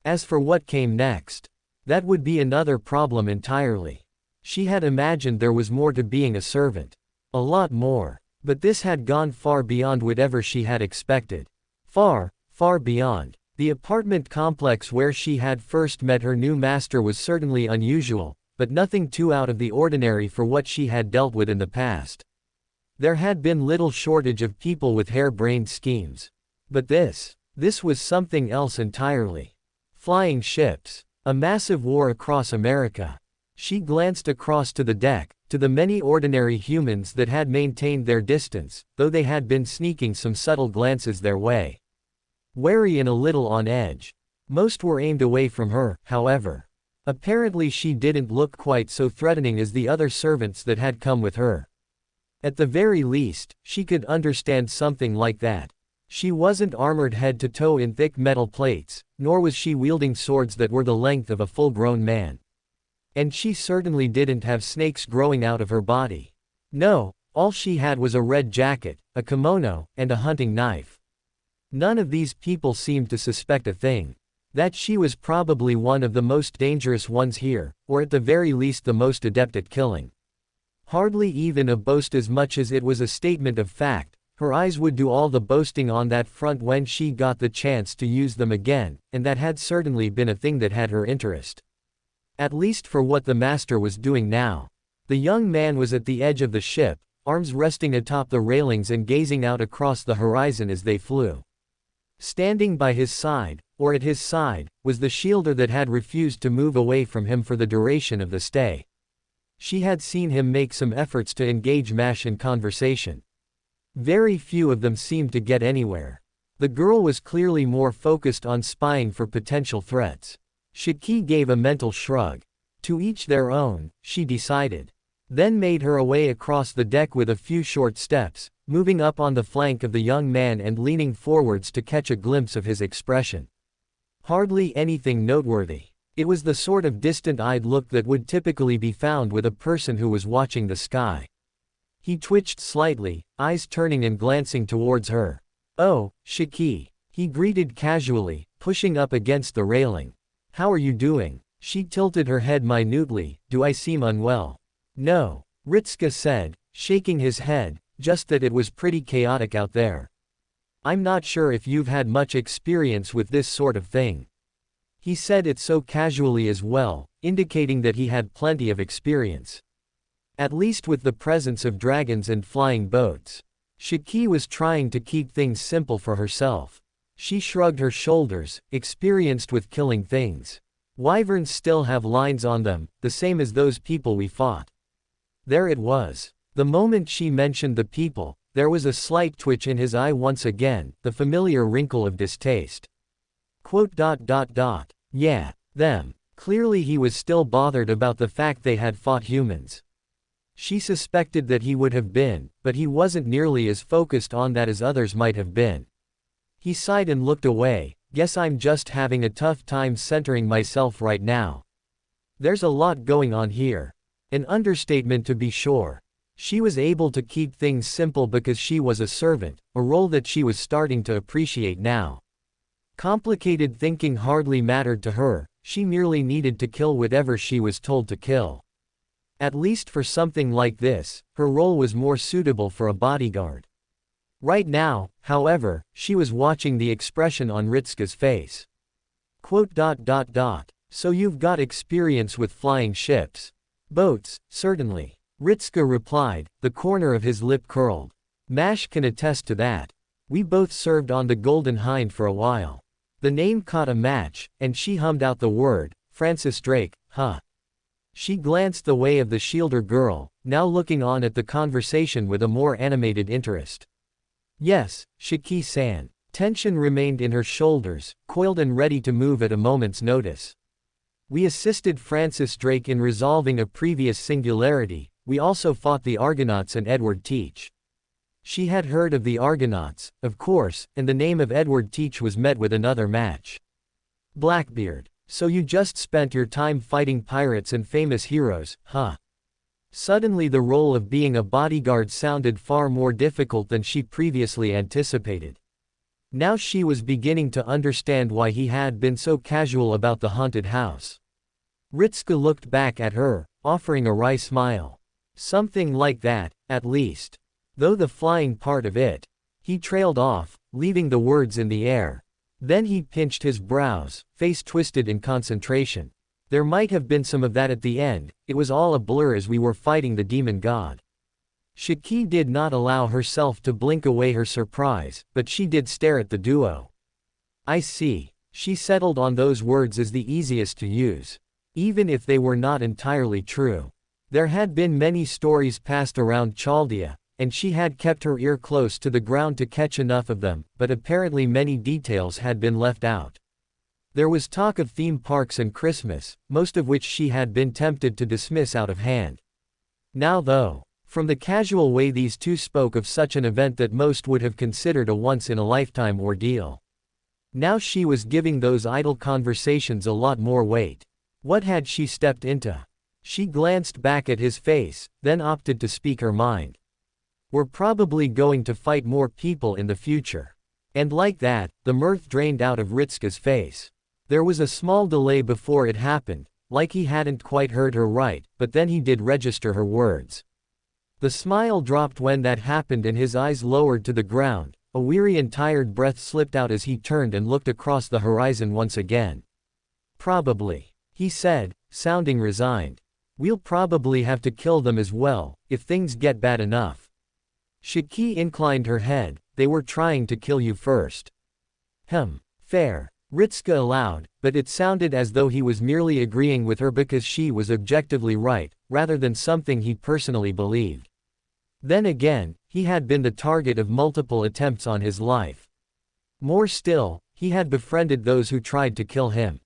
As for what came next, that would be another problem entirely. She had imagined there was more to being a servant. A lot more. But this had gone far beyond whatever she had expected. Far, far beyond. The apartment complex where she had first met her new master was certainly unusual, but nothing too out of the ordinary for what she had dealt with in the past. There had been little shortage of people with hair-brained schemes. But this was something else entirely. Flying ships. A massive war across America. She glanced across to the deck, to the many ordinary humans that had maintained their distance, though they had been sneaking some subtle glances their way. Wary and a little on edge. Most were aimed away from her, however. Apparently she didn't look quite so threatening as the other servants that had come with her. At the very least, she could understand something like that. She wasn't armored head to toe in thick metal plates, nor was she wielding swords that were the length of a full-grown man. And she certainly didn't have snakes growing out of her body. No, all she had was a red jacket, a kimono, and a hunting knife. None of these people seemed to suspect a thing. That she was probably one of the most dangerous ones here, or at the very least the most adept at killing. Hardly even a boast as much as it was a statement of fact. Her eyes would do all the boasting on that front when she got the chance to use them again, and that had certainly been a thing that had her interest. At least for what the master was doing now. The young man was at the edge of the ship, arms resting atop the railings and gazing out across the horizon as they flew. Standing by his side, or at his side, was the shielder that had refused to move away from him for the duration of the stay. She had seen him make some efforts to engage Mash in conversation. Very few of them seemed to get anywhere. The girl was clearly more focused on spying for potential threats. Shiki gave a mental shrug. To each their own, she decided. Then made her way across the deck with a few short steps, moving up on the flank of the young man and leaning forwards to catch a glimpse of his expression. Hardly anything noteworthy. It was the sort of distant-eyed look that would typically be found with a person who was watching the sky. He twitched slightly, eyes turning and glancing towards her. "Oh, Shiki," he greeted casually, pushing up against the railing. "How are you doing?" She tilted her head minutely. "Do I seem unwell?" "No," Ritsuka said, shaking his head, "just that it was pretty chaotic out there. I'm not sure if you've had much experience with this sort of thing." He said it so casually as well, indicating that he had plenty of experience. At least with the presence of dragons and flying boats. Shiki was trying to keep things simple for herself. She shrugged her shoulders, experienced with killing things. Wyverns still have lines on them, the same as those people we fought. There it was. The moment she mentioned the people, there was a slight twitch in his eye once again, the familiar wrinkle of distaste. "Yeah, them." Clearly he was still bothered about the fact they had fought humans. She suspected that he would have been, but he wasn't nearly as focused on that as others might have been. He sighed and looked away. "Guess I'm just having a tough time centering myself right now. There's a lot going on here." An understatement to be sure. She was able to keep things simple because she was a servant, a role that she was starting to appreciate now. Complicated thinking hardly mattered to her, she merely needed to kill whatever she was told to kill. At least for something like this, her role was more suitable for a bodyguard. Right now, however, she was watching the expression on Ritsuka's face. "So you've got experience with flying ships?" "Boats, certainly," Ritsuka replied, the corner of his lip curled. "Mash can attest to that. We both served on the Golden Hind for a while." The name caught a match, and she hummed out the word, "Francis Drake, huh?" She glanced the way of the shielder girl, now looking on at the conversation with a more animated interest. "Yes, Shiki-san." Tension remained in her shoulders, coiled and ready to move at a moment's notice. "We assisted Francis Drake in resolving a previous singularity. We also fought the Argonauts and Edward Teach." She had heard of the Argonauts, of course, and the name of Edward Teach was met with another match. "Blackbeard. So you just spent your time fighting pirates and famous heroes, huh?" Suddenly the role of being a bodyguard sounded far more difficult than she previously anticipated. Now she was beginning to understand why he had been so casual about the haunted house. Ritsuka looked back at her, offering a wry smile. "Something like that, at least. Though the flying part of it." He trailed off, leaving the words in the air. Then he pinched his brows, face twisted in concentration. "There might have been some of that at the end, it was all a blur as we were fighting the demon god." Shiki did not allow herself to blink away her surprise, but she did stare at the duo. I see. She settled on those words as the easiest to use. Even if they were not entirely true. There had been many stories passed around Chaldea, and she had kept her ear close to the ground to catch enough of them, but apparently many details had been left out. There was talk of theme parks and Christmas, most of which she had been tempted to dismiss out of hand. Now though, from the casual way these two spoke of such an event that most would have considered a once-in-a-lifetime ordeal. Now she was giving those idle conversations a lot more weight. What had she stepped into? She glanced back at his face, then opted to speak her mind. We're probably going to fight more people in the future. And like that, the mirth drained out of Ritska's face. There was a small delay before it happened, like he hadn't quite heard her right, but then he did register her words. The smile dropped when that happened and his eyes lowered to the ground. A weary and tired breath slipped out as he turned and looked across the horizon once again. Probably, he said, sounding resigned. We'll probably have to kill them as well, if things get bad enough. Shiki inclined her head. They were trying to kill you first. Fair. Ritska allowed, but it sounded as though he was merely agreeing with her because she was objectively right, rather than something he personally believed. Then again, he had been the target of multiple attempts on his life. More still, he had befriended those who tried to kill him.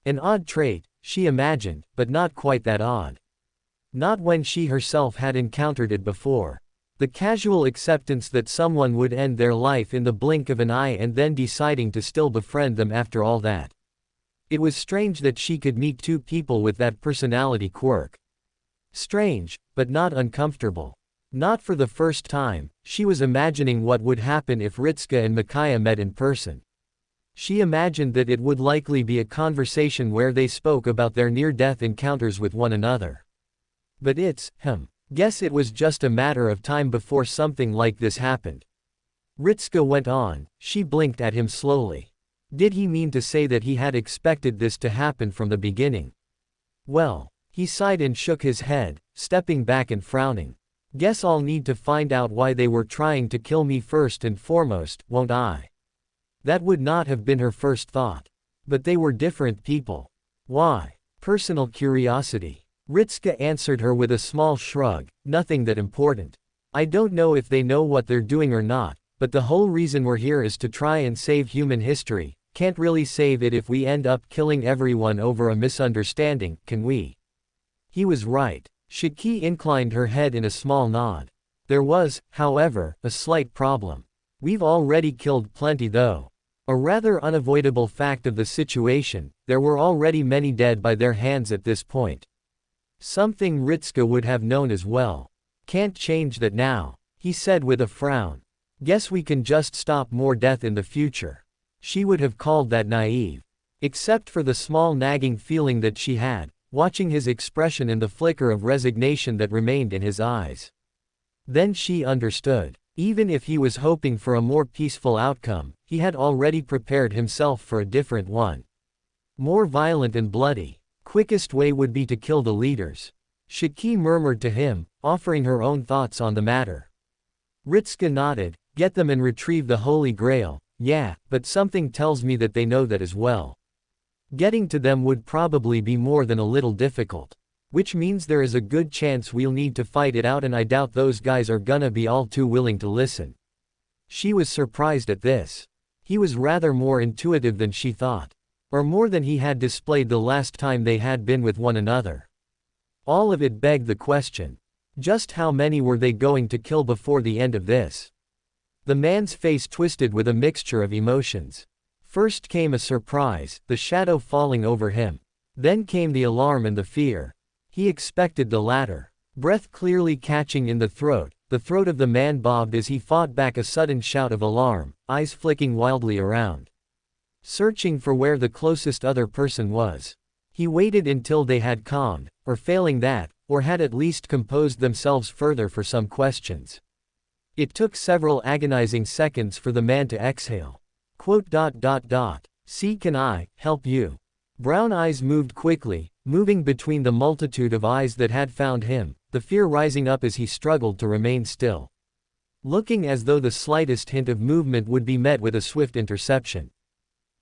An odd trait, she imagined, but not quite that odd. Not when she herself had encountered it before. The casual acceptance that someone would end their life in the blink of an eye and then deciding to still befriend them after all that. It was strange that she could meet two people with that personality quirk. Strange, but not uncomfortable. Not for the first time, she was imagining what would happen if Ritska and Micaiah met in person. She imagined that it would likely be a conversation where they spoke about their near-death encounters with one another. But guess it was just a matter of time before something like this happened. Ritska went on. She blinked at him slowly. Did he mean to say that he had expected this to happen from the beginning? Well, he sighed and shook his head, stepping back and frowning. Guess I'll need to find out why they were trying to kill me first and foremost, won't I? That would not have been her first thought. But they were different people. Why? Personal curiosity. Ritska answered her with a small shrug, nothing that important. I don't know if they know what they're doing or not, but the whole reason we're here is to try and save human history. Can't really save it if we end up killing everyone over a misunderstanding, can we? He was right. Shiki inclined her head in a small nod. There was, however, a slight problem. We've already killed plenty though. A rather unavoidable fact of the situation, there were already many dead by their hands at this point. Something Ritska would have known as well. Can't change that now, he said with a frown. Guess we can just stop more death in the future. She would have called that naive. Except for the small nagging feeling that she had, watching his expression and the flicker of resignation that remained in his eyes. Then she understood. Even if he was hoping for a more peaceful outcome, he had already prepared himself for a different one. More violent and bloody. Quickest way would be to kill the leaders. Shiki murmured to him, offering her own thoughts on the matter. Ritska nodded. Get them and retrieve the Holy Grail. Yeah, but something tells me that they know that as well. Getting to them would probably be more than a little difficult. Which means there is a good chance we'll need to fight it out, and I doubt those guys are gonna be all too willing to listen. She was surprised at this. He was rather more intuitive than she thought. Or more than he had displayed the last time they had been with one another. All of it begged the question. Just how many were they going to kill before the end of this? The man's face twisted with a mixture of emotions. First came a surprise, the shadow falling over him. Then came the alarm and the fear. He expected the latter. Breath clearly catching in the throat of the man bobbed as he fought back a sudden shout of alarm, eyes flicking wildly around. Searching for where the closest other person was. He waited until they had calmed, or failing that, or had at least composed themselves further for some questions. It took several agonizing seconds for the man to exhale. "See, can I help you?" Brown eyes moved quickly, moving between the multitude of eyes that had found him, the fear rising up as he struggled to remain still. Looking as though the slightest hint of movement would be met with a swift interception.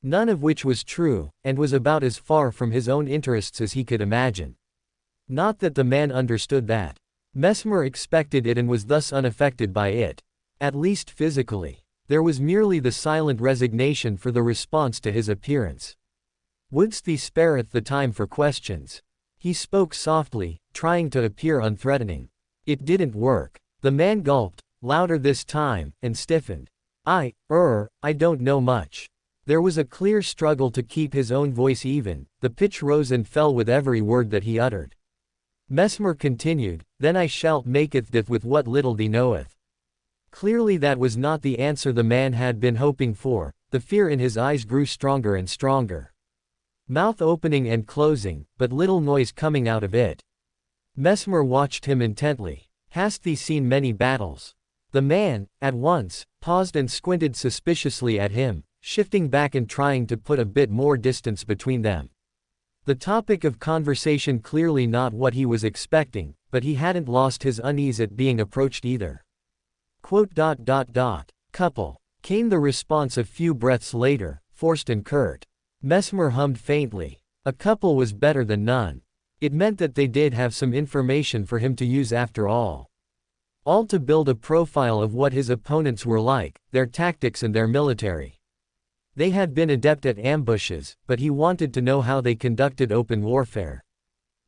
None of which was true, and was about as far from his own interests as he could imagine. Not that the man understood that. Mesmer expected it and was thus unaffected by it. At least physically. There was merely the silent resignation for the response to his appearance. "Wouldst thee spareth the time for questions?" He spoke softly, trying to appear unthreatening. It didn't work. The man gulped, louder this time, and stiffened. I don't know much." There was a clear struggle to keep his own voice even, the pitch rose and fell with every word that he uttered. Mesmer continued, "Then I shalt maketh death with what little thee knoweth." Clearly that was not the answer the man had been hoping for, the fear in his eyes grew stronger and stronger. Mouth opening and closing, but little noise coming out of it. Mesmer watched him intently. "Hast thee seen many battles?" The man, at once, paused and squinted suspiciously at him, shifting back and trying to put a bit more distance between them. The topic of conversation clearly not what he was expecting, but he hadn't lost his unease at being approached either. "Couple," came the response a few breaths later, forced and curt. Mesmer hummed faintly. A couple was better than none. It meant that they did have some information for him to use after all. All to build a profile of what his opponents were like, their tactics and their military. They had been adept at ambushes, but he wanted to know how they conducted open warfare.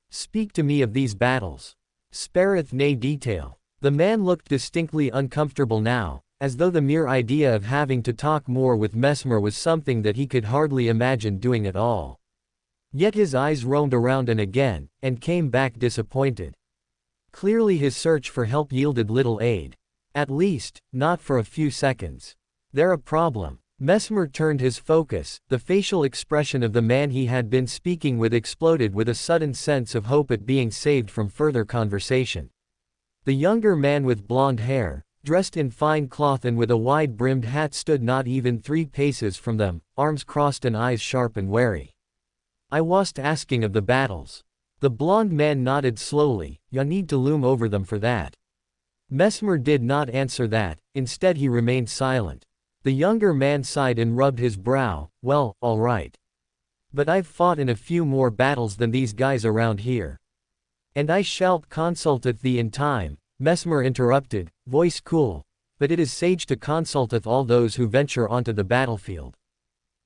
"Speak to me of these battles." "Spareth nay detail." The man looked distinctly uncomfortable now, as though the mere idea of having to talk more with Mesmer was something that he could hardly imagine doing at all. Yet his eyes roamed around and again, and came back disappointed. Clearly his search for help yielded little aid. At least, not for a few seconds. "They're a problem." Mesmer turned his focus, the facial expression of the man he had been speaking with exploded with a sudden sense of hope at being saved from further conversation. The younger man with blonde hair, dressed in fine cloth and with a wide-brimmed hat stood not even 3 paces from them, arms crossed and eyes sharp and wary. "I wast asking of the battles." The blonde man nodded slowly. "You need to loom over them for that." Mesmer did not answer that, instead he remained silent. The younger man sighed and rubbed his brow. "Well, all right. But I've fought in a few more battles than these guys around here. And I shalt consulteth thee in time," Mesmer interrupted, voice cool, "but it is sage to consulteth all those who venture onto the battlefield.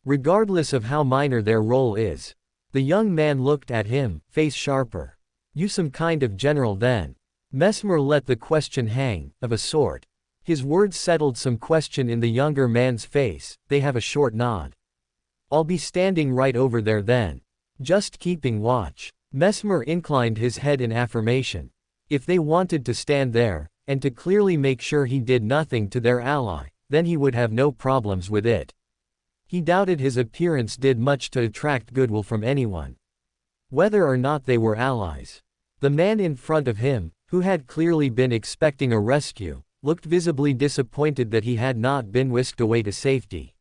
Regardless of how minor their role is." The young man looked at him, face sharper. "You some kind of general then?" Mesmer let the question hang, of a sort. His words settled some question in the younger man's face. "They have a short nod." "I'll be standing right over there then. Just keeping watch." Mesmer inclined his head in affirmation. If they wanted to stand there, and to clearly make sure he did nothing to their ally, then he would have no problems with it. He doubted his appearance did much to attract goodwill from anyone. Whether or not they were allies. The man in front of him, who had clearly been expecting a rescue, looked visibly disappointed that he had not been whisked away to safety.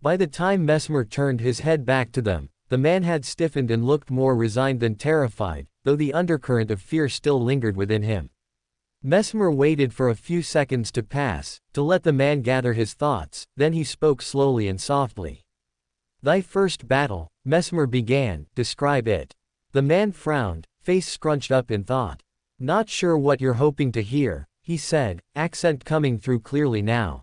By the time Mesmer turned his head back to them, the man had stiffened and looked more resigned than terrified, though the undercurrent of fear still lingered within him. Mesmer waited for a few seconds to pass, to let the man gather his thoughts, then he spoke slowly and softly. "Thy first battle," Mesmer began, "describe it." The man frowned, face scrunched up in thought. "Not sure what you're hoping to hear," he said, accent coming through clearly now.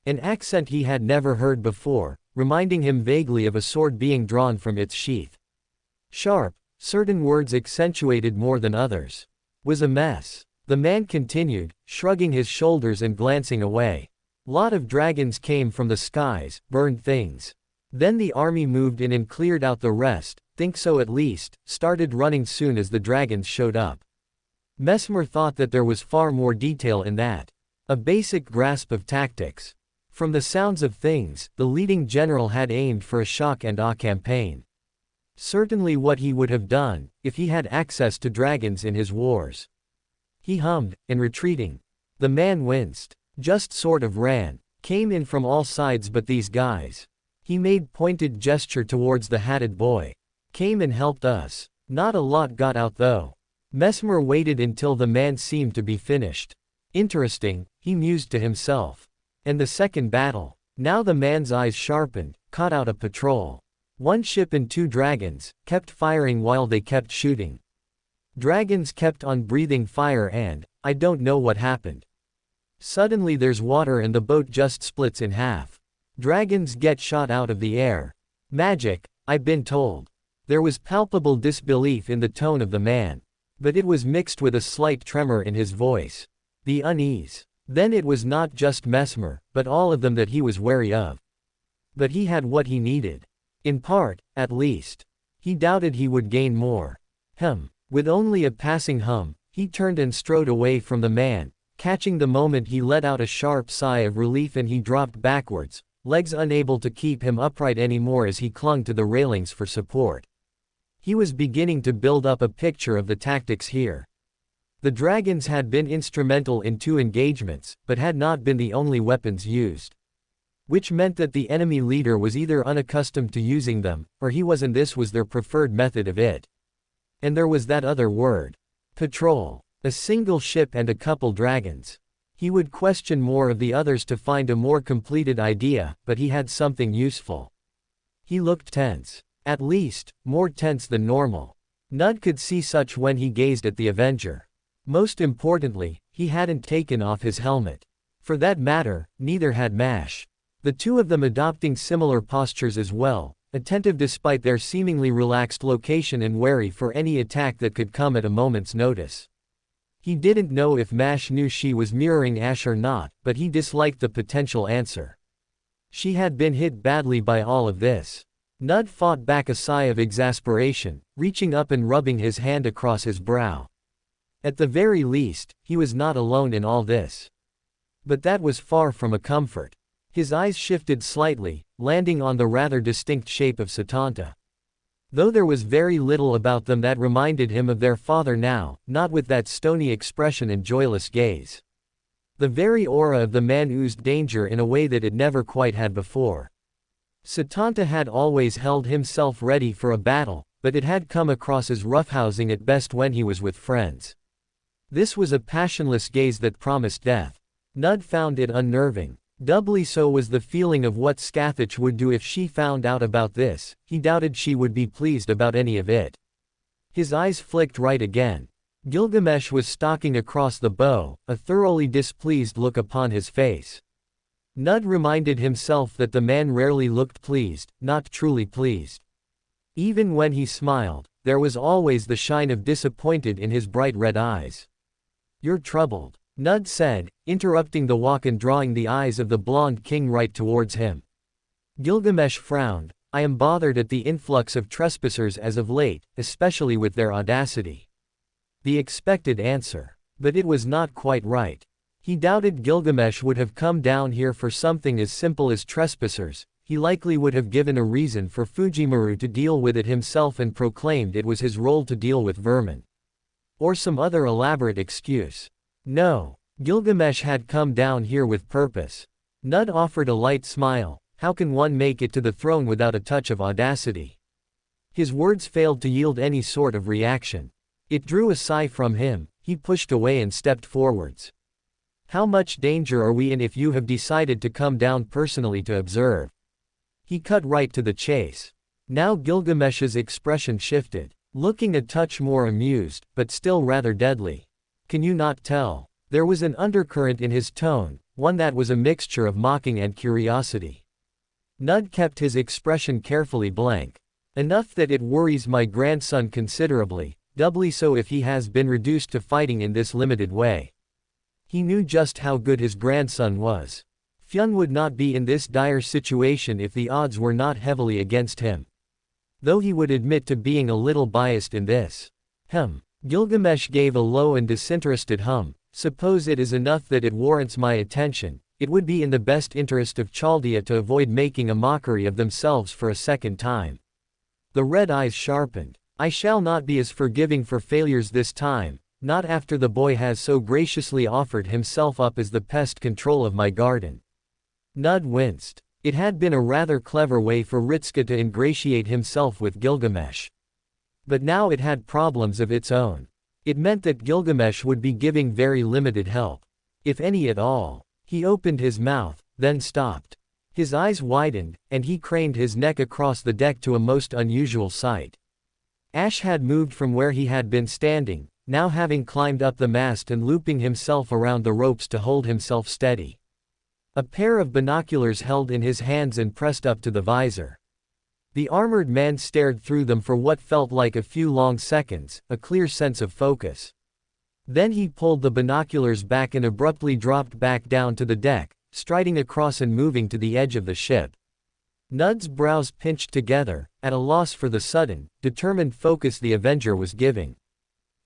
An accent he had never heard before, reminding him vaguely of a sword being drawn from its sheath. Sharp, certain words accentuated more than others. "Was a mess." The man continued, shrugging his shoulders and glancing away. "Lot of dragons came from the skies, burned things. Then the army moved in and cleared out the rest, think so at least, started running soon as the dragons showed up." Mesmer thought that there was far more detail in that. A basic grasp of tactics. From the sounds of things, the leading general had aimed for a shock and awe campaign. Certainly what he would have done, if he had access to dragons in his wars. He hummed, and retreating. The man winced. Just sort of ran. Came in from all sides but these guys. He made pointed gesture towards the hatted boy. Came and helped us. Not a lot got out though. Mesmer waited until the man seemed to be finished. Interesting, he mused to himself. And the second battle. Now the man's eyes sharpened, caught out a patrol. One ship and 2 dragons, kept firing while they kept shooting. Dragons kept on breathing fire and, I don't know what happened. Suddenly there's water and the boat just splits in half. Dragons get shot out of the air. Magic, I've been told. There was palpable disbelief in the tone of the man. But it was mixed with a slight tremor in his voice. The unease. Then it was not just Mesmer, but all of them that he was wary of. But he had what he needed. In part, at least. He doubted he would gain more. With only a passing hum, he turned and strode away from the man. Catching the moment he let out a sharp sigh of relief and he dropped backwards, legs unable to keep him upright anymore as he clung to the railings for support. He was beginning to build up a picture of the tactics here. The dragons had been instrumental in 2 engagements, but had not been the only weapons used. Which meant that the enemy leader was either unaccustomed to using them, or he wasn't. This was their preferred method of it. And there was that other word. Patrol. A single ship and a couple dragons. He would question more of the others to find a more completed idea, but he had something useful. He looked tense. At least, more tense than normal. Nud could see such when he gazed at the Avenger. Most importantly, he hadn't taken off his helmet. For that matter, neither had Mash. The 2 of them adopting similar postures as well, attentive despite their seemingly relaxed location and wary for any attack that could come at a moment's notice. He didn't know if Mash knew she was mirroring Ash or not, but he disliked the potential answer. She had been hit badly by all of this. Nud fought back a sigh of exasperation, reaching up and rubbing his hand across his brow. At the very least, he was not alone in all this. But that was far from a comfort. His eyes shifted slightly, landing on the rather distinct shape of Satanta. Though there was very little about them that reminded him of their father now, not with that stony expression and joyless gaze. The very aura of the man oozed danger in a way that it never quite had before. Satanta had always held himself ready for a battle, but it had come across as roughhousing at best when he was with friends. This was a passionless gaze that promised death. Nud found it unnerving. Doubly so was the feeling of what Scathach would do if she found out about this. He doubted she would be pleased about any of it. His eyes flicked right again. Gilgamesh was stalking across the bow, a thoroughly displeased look upon his face. Nud reminded himself that the man rarely looked pleased, not truly pleased. Even when he smiled, there was always the shine of disappointed in his bright red eyes. "You're troubled," Nud said, interrupting the walk and drawing the eyes of the blonde king right towards him. Gilgamesh frowned. "I am bothered at the influx of trespassers as of late, especially with their audacity." The expected answer. But it was not quite right. He doubted Gilgamesh would have come down here for something as simple as trespassers. He likely would have given a reason for Fujimaru to deal with it himself and proclaimed it was his role to deal with vermin. Or some other elaborate excuse. No, Gilgamesh had come down here with purpose. Nud offered a light smile. How can one make it to the throne without a touch of audacity? His words failed to yield any sort of reaction. It drew a sigh from him. He pushed away and stepped forwards. "How much danger are we in if you have decided to come down personally to observe?" He cut right to the chase. Now Gilgamesh's expression shifted, looking a touch more amused, but still rather deadly. "Can you not tell?" There was an undercurrent in his tone, one that was a mixture of mocking and curiosity. Nud kept his expression carefully blank. "Enough that it worries my grandson considerably, doubly so if he has been reduced to fighting in this limited way." He knew just how good his grandson was. Fyun would not be in this dire situation if the odds were not heavily against him. Though he would admit to being a little biased in this. Gilgamesh gave a low and disinterested hum. "Suppose it is enough that it warrants my attention, it would be in the best interest of Chaldea to avoid making a mockery of themselves for a second time." The red eyes sharpened. "I shall not be as forgiving for failures this time, not after the boy has so graciously offered himself up as the pest control of my garden." Nud winced. It had been a rather clever way for Ritska to ingratiate himself with Gilgamesh. But now it had problems of its own. It meant that Gilgamesh would be giving very limited help, if any at all. He opened his mouth, then stopped. His eyes widened, and he craned his neck across the deck to a most unusual sight. Ash had moved from where he had been standing, now having climbed up the mast and looping himself around the ropes to hold himself steady. A pair of binoculars held in his hands and pressed up to the visor. The armored man stared through them for what felt like a few long seconds, a clear sense of focus. Then he pulled the binoculars back and abruptly dropped back down to the deck, striding across and moving to the edge of the ship. Nud's brows pinched together, at a loss for the sudden, determined focus the Avenger was giving.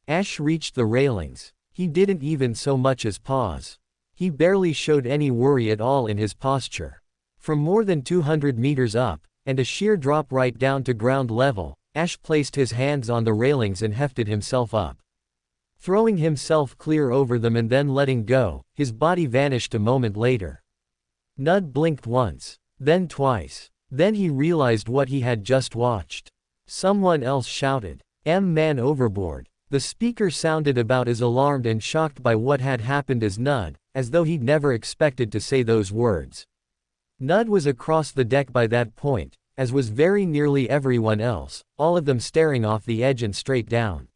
Ash reached the railings. He didn't even so much as pause. He barely showed any worry at all in his posture. From more than 200 meters up, and a sheer drop right down to ground level, Ash placed his hands on the railings and hefted himself up. Throwing himself clear over them and then letting go, his body vanished a moment later. Nud blinked once, then twice. Then he realized what he had just watched. Someone else shouted, "Man overboard." The speaker sounded about as alarmed and shocked by what had happened as Nud, as though he'd never expected to say those words. Nud was across the deck by that point, as was very nearly everyone else, all of them staring off the edge and straight down.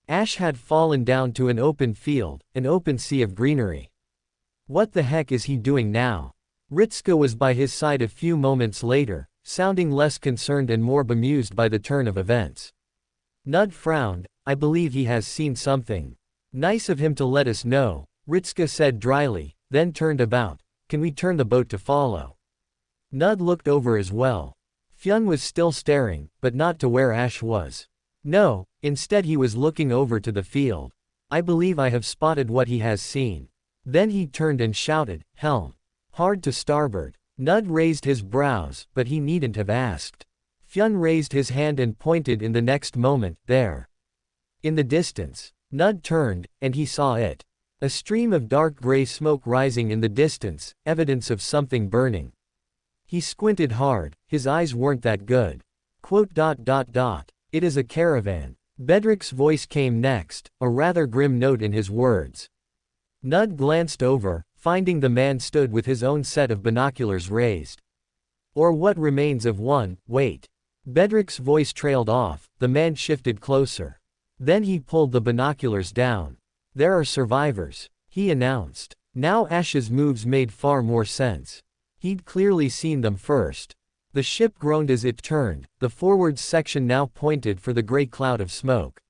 Ash had fallen down to an open field, an open sea of greenery. What the heck is he doing now? Ritska was by his side a few moments later, sounding less concerned and more bemused by the turn of events. Nud frowned. "I believe he has seen something." "Nice of him to let us know," Ritska said dryly, then turned about. "Can we turn the boat to follow?" Nud looked over as well. Fyun was still staring, but not to where Ash was. No, instead he was looking over to the field. "I believe I have spotted what he has seen." Then he turned and shouted, "Helm! Hard to starboard." Nud raised his brows, but he needn't have asked. Fyun raised his hand and pointed in the next moment, there. In the distance. Nud turned, and he saw it. A stream of dark gray smoke rising in the distance, evidence of something burning. He squinted hard, his eyes weren't that good. "It is a caravan." Bedrick's voice came next, a rather grim note in his words. Nud glanced over, finding the man stood with his own set of binoculars raised. "Or what remains of one, wait." Bedrick's voice trailed off, the man shifted closer. Then he pulled the binoculars down. "There are survivors," he announced. Now Ash's moves made far more sense. He'd clearly seen them first. The ship groaned as it turned, the forward section now pointed for the gray cloud of smoke.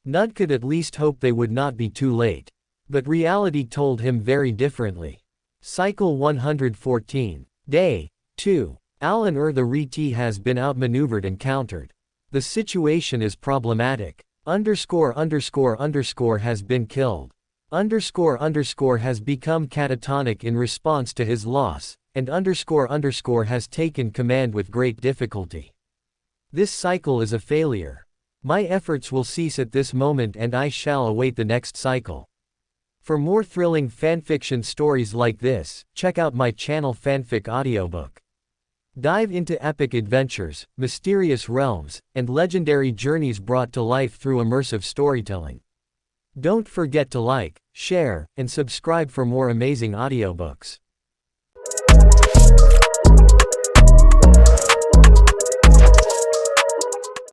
Nud could at least hope they would not be too late. But reality told him very differently. Cycle 114. Day 2. Alan the Reti has been outmaneuvered and countered. The situation is problematic. Has been killed. Has become catatonic in response to his loss, and has taken command with great difficulty. This cycle is a failure. My efforts will cease at this moment and I shall await the next cycle. For more thrilling fanfiction stories like this, check out my channel Fanfic Audiobook. Dive into epic adventures, mysterious realms, and legendary journeys brought to life through immersive storytelling. Don't forget to like, share, and subscribe for more amazing audiobooks.